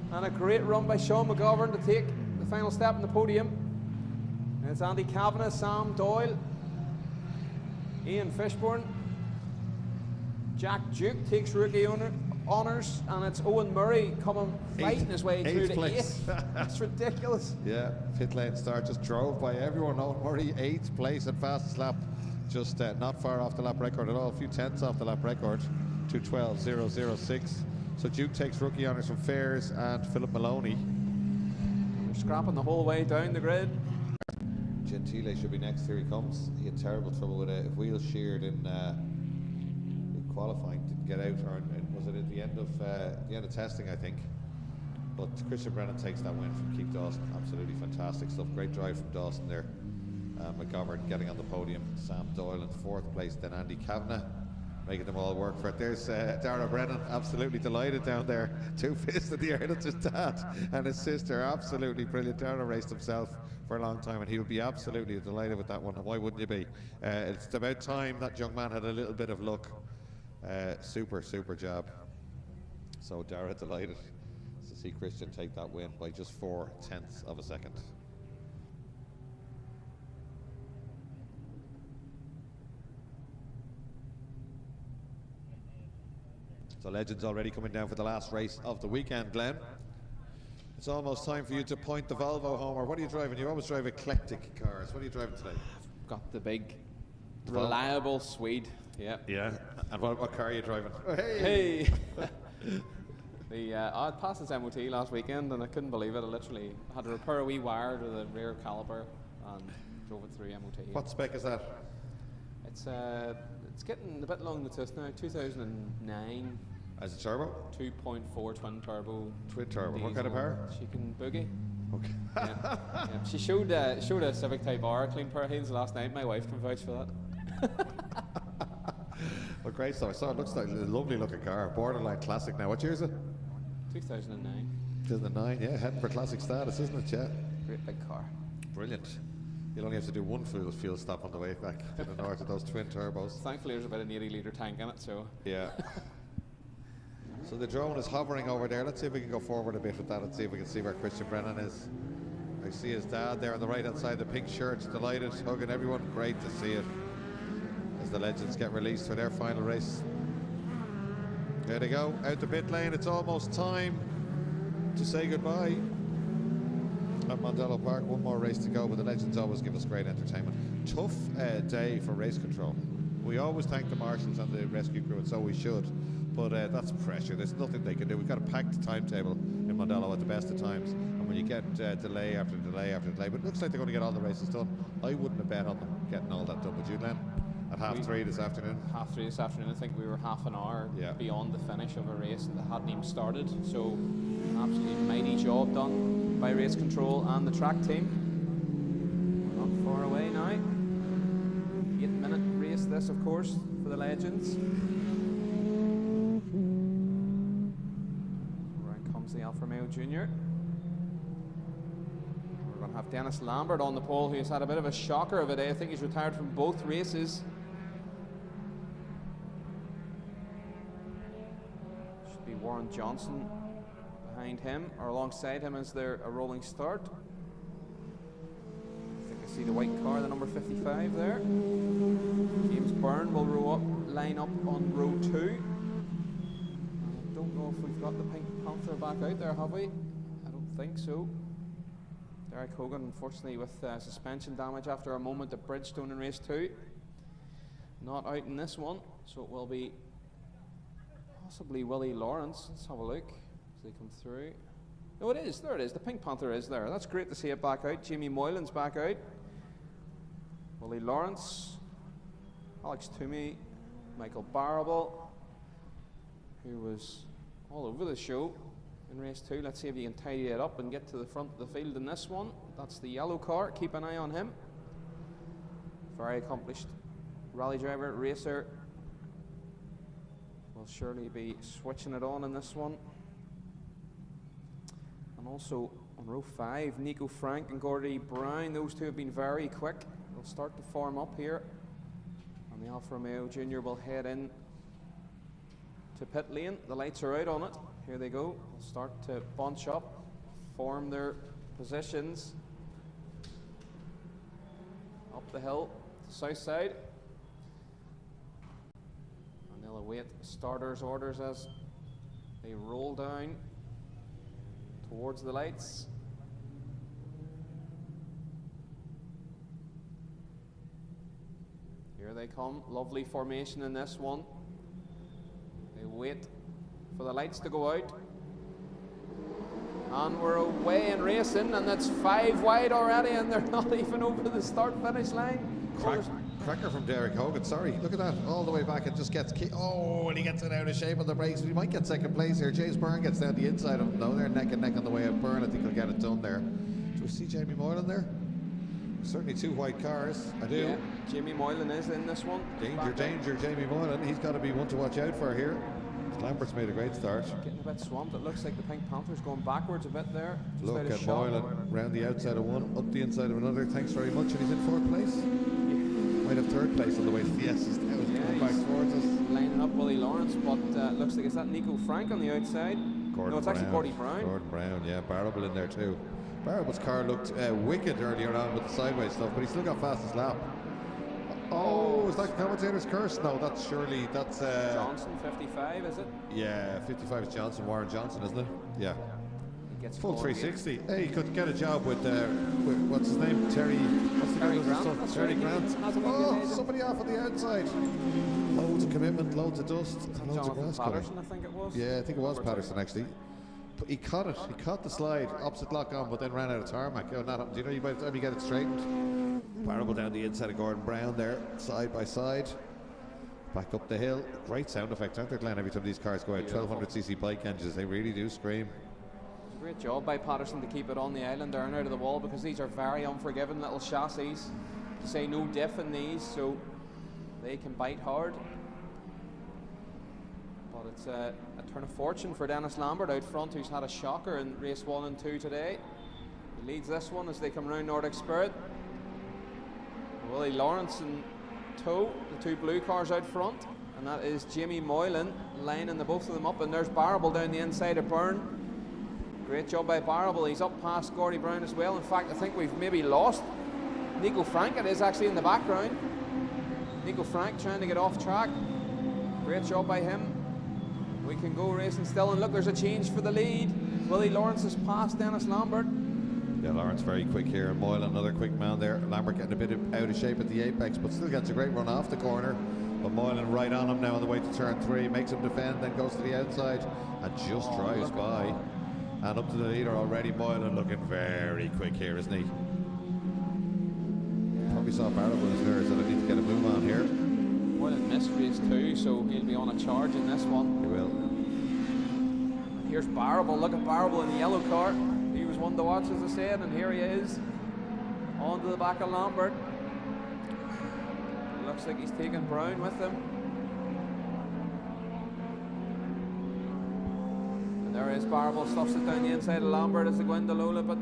[SPEAKER 15] And a great run by Sean McGovern to take the final step in the podium. And it's Andy Kavanagh, Sam Doyle, Ian Fishburne. Jack Duke takes rookie honours, and it's Owen Murray coming fighting his way through to 8th. That's ridiculous.
[SPEAKER 16] Yeah, pit lane start, just drove by everyone. Owen Murray, 8th place and fastest lap, just not far off the lap record at all, a few tenths off the lap record, 2:12.006. So Duke takes rookie honours from Fairs and Philip Maloney.
[SPEAKER 15] They're scrapping the whole way down the grid.
[SPEAKER 16] Gentile should be next, here he comes. He had terrible trouble with a wheel sheared in qualifying, didn't get out, or was it at the end of testing, I think. But Christian Brennan takes that win from Keith Dawson. Absolutely fantastic stuff. Great drive from Dawson there. McGovern getting on the podium. Sam Doyle in 4th place, then Andy Kavanagh, making them all work for it. There's Dara Brennan, absolutely delighted down there. 2 fists in the air. That's his dad and his sister. Absolutely brilliant. Dara raced himself for a long time, and he would be absolutely delighted with that one. And why wouldn't you be? It's about time that young man had a little bit of luck. Super job. So Dara delighted to see Christian take that win by just 4/10 of a second. So Legends already coming down for the last race of the weekend, Glenn. It's almost time for you to point the Volvo, Homer. What are you driving? You always drive eclectic cars. What are you driving today?
[SPEAKER 21] I've got the big Reliable Swede. Yeah.
[SPEAKER 16] Yeah. And what car are you driving?
[SPEAKER 21] Hey. I passed its MOT last weekend and I couldn't believe it. I literally had to repair a wee wire to the rear caliper and drove it through MOT.
[SPEAKER 16] What spec is that?
[SPEAKER 21] It's getting a bit long in the tooth now. 2009.
[SPEAKER 16] As a turbo?
[SPEAKER 21] 2.4 twin turbo.
[SPEAKER 16] Twin turbo. What
[SPEAKER 21] diesel.
[SPEAKER 16] kind of power?
[SPEAKER 21] She can boogie.
[SPEAKER 16] Okay.
[SPEAKER 21] Yeah. She showed a Civic Type R clean pair of heels last night. My wife can vouch for that.
[SPEAKER 16] Well, great stuff. I saw it looks like a lovely looking car. Borderline classic now. What year is it?
[SPEAKER 21] 2009.
[SPEAKER 16] 2009, yeah. Heading for classic status, isn't it? Yeah.
[SPEAKER 21] Great big car.
[SPEAKER 16] Brilliant. You'll only have to do one fuel stop on the way back to the north of those twin turbos.
[SPEAKER 21] Thankfully, there's about an 80-litre tank in it, so.
[SPEAKER 16] Yeah. So the drone is hovering over there. Let's see if we can go forward a bit with that and see if we can see where Christian Brennan is. I see his dad there on the right-hand side, the pink shirt, delighted, hugging everyone. Great to see it as the legends get released for their final race. There they go, out the pit lane. It's almost time to say goodbye at Mondello Park. One more race to go, but the legends always give us great entertainment. Tough day for race control. We always thank the marshals and the rescue crew, and so we should. But that's pressure. There's nothing they can do. We've got a packed timetable in Mondello at the best of times. And when you get delay after delay after delay, but it looks like they're going to get all the races done. I wouldn't have bet on them getting all that done. Would you, Glenn? At 3:30 this afternoon?
[SPEAKER 21] 3:30 this afternoon. I think we were half an hour beyond the finish of a race that hadn't even started. So, absolutely mighty job done by race control and the track team. We're not far away now. 8-minute race this, of course, for the legends. Around comes the Alfa Romeo Junior. We're going to have Dennis Lambert on the pole, who's had a bit of a shocker of a day. I think he's retired from both races. Should be Warren Johnson behind him, or alongside him as they're a rolling start. I think I see the white car, the number 55 there. James Byrne will line up on row 2. I don't know if we've got the Pink Panther back out there, have we? I don't think so. Derek Hogan, unfortunately, with suspension damage after a moment at Bridgestone in race 2. Not out in this one, so it will be possibly Willie Lawrence. Let's have a look as they come through. No, it is. There it is. The Pink Panther is there. That's great to see it back out. Jamie Moylan's back out. Willie Lawrence, Alex Toomey, Michael Barrable, who was all over the show in race 2. Let's see if he can tidy it up and get to the front of the field in this one. That's the yellow car. Keep an eye on him. Very accomplished rally driver, racer. Will surely be switching it on in this one. And also on row 5, Nico Frank and Gordy Brown. Those two have been very quick. They'll start to form up here. And the Alfa Romeo Junior will head in to pit lane. The lights are out on it. Here they go. They'll start to bunch up, form their positions. Up the hill to south side. And they'll await starters' orders as they roll down towards the lights. Here they come. Lovely formation in this one. They wait for the lights to go out. And we're away and racing, and that's 5 wide already, and they're not even over the start-finish line.
[SPEAKER 16] Cracker from Derek Hogan, sorry, look at that, all the way back and just gets, and he gets it out of shape on the brakes. We might get second place here. James Byrne gets down the inside of him, though. They're neck and neck on the way up. Byrne, I think he'll get it done there. Do we see Jamie Moylan there? Certainly 2 white cars. I do.
[SPEAKER 21] Yeah, Jamie Moylan is in this one.
[SPEAKER 16] Danger, Jamie Moylan. He's got to be one to watch out for here. Lambert's made a great start.
[SPEAKER 21] Getting a bit swamped. It looks like the Pink Panther's going backwards a bit there.
[SPEAKER 16] Look at Moylan round the outside of one, up the inside of another. Thanks very much. And he's in 4th place. Might have 3rd place on the way to the S's. Now he's coming back towards us.
[SPEAKER 21] Lining up Willie Lawrence, but looks like it's that Nico Frank on the outside. No, it's actually Gordy Brown.
[SPEAKER 16] Gordon Brown, yeah. Barrable in there too. Barrable's car looked wicked earlier on with the sideways stuff, but he still got fastest lap. Oh, is that commentator's curse? No, that's
[SPEAKER 21] Johnson, 55, is it?
[SPEAKER 16] Yeah, 55 is Johnson, Warren Johnson, isn't it? Yeah.
[SPEAKER 15] gets
[SPEAKER 16] Full
[SPEAKER 15] going
[SPEAKER 16] 360. Hey, he could get a job with what's his name? Terry
[SPEAKER 15] Grant. That's
[SPEAKER 16] Terry
[SPEAKER 15] right,
[SPEAKER 16] Grant.
[SPEAKER 15] hasn't he?
[SPEAKER 16] Oh,
[SPEAKER 15] Amazing.
[SPEAKER 16] somebody off on the outside. Loads of commitment, loads of dust, and loads of
[SPEAKER 15] Jonathan
[SPEAKER 16] grass cutting.
[SPEAKER 15] Patterson, I think it was.
[SPEAKER 16] Yeah, I think it was Patterson actually. But he caught it. He caught the slide opposite lock on, but then ran out of tarmac. Oh, not up. Do you know? By the time you get it straightened, Barable down the inside of Gordon Brown there, side by side. Back up the hill. Great sound effects, aren't they, Glenn? Every time these cars go out, 1200cc bike engines, they really do scream.
[SPEAKER 15] It's a great job by Patterson to keep it on the island there and out of the wall, because these are very unforgiving little chassis. To say no diff in these, so they can bite hard. But it's a turn of fortune for Dennis Lambert out front, who's had a shocker in race 1 and 2 today. He leads this one as they come round Nordic Spirit. Willie Lawrence in tow, the two blue cars out front, and that is Jamie Moylan lining the both of them up, and there's Barable down the inside of Byrne. Great job by Barable. He's up past Gordy Brown as well. In fact, I think we've maybe lost Nico Frank. It is actually in the background. Nico Frank trying to get off track. Great job by him. We can go racing still, and look, there's a change for the lead. Willie Lawrence has passed Dennis Lambert.
[SPEAKER 16] Yeah, Lawrence very quick here, and Moylan another quick man there. Lambert getting a bit out of shape at the apex, but still gets a great run off the corner. But Moylan right on him now on the way to turn 3, makes him defend, then goes to the outside and just drives by. And up to the leader already. Moylan looking very quick here, isn't he? Probably saw Barable was there, so they need to get a move on here.
[SPEAKER 15] Moylan missed race 2, so he'll be on a charge in this one.
[SPEAKER 16] He will.
[SPEAKER 15] Here's Barable. Look at Barable in the yellow car. He was one to watch, as I said, and here he is onto the back of Lambert. It looks like he's taking Brown with him. And there is Barable, stuffs it down the inside of Lambert as they go into Lola, but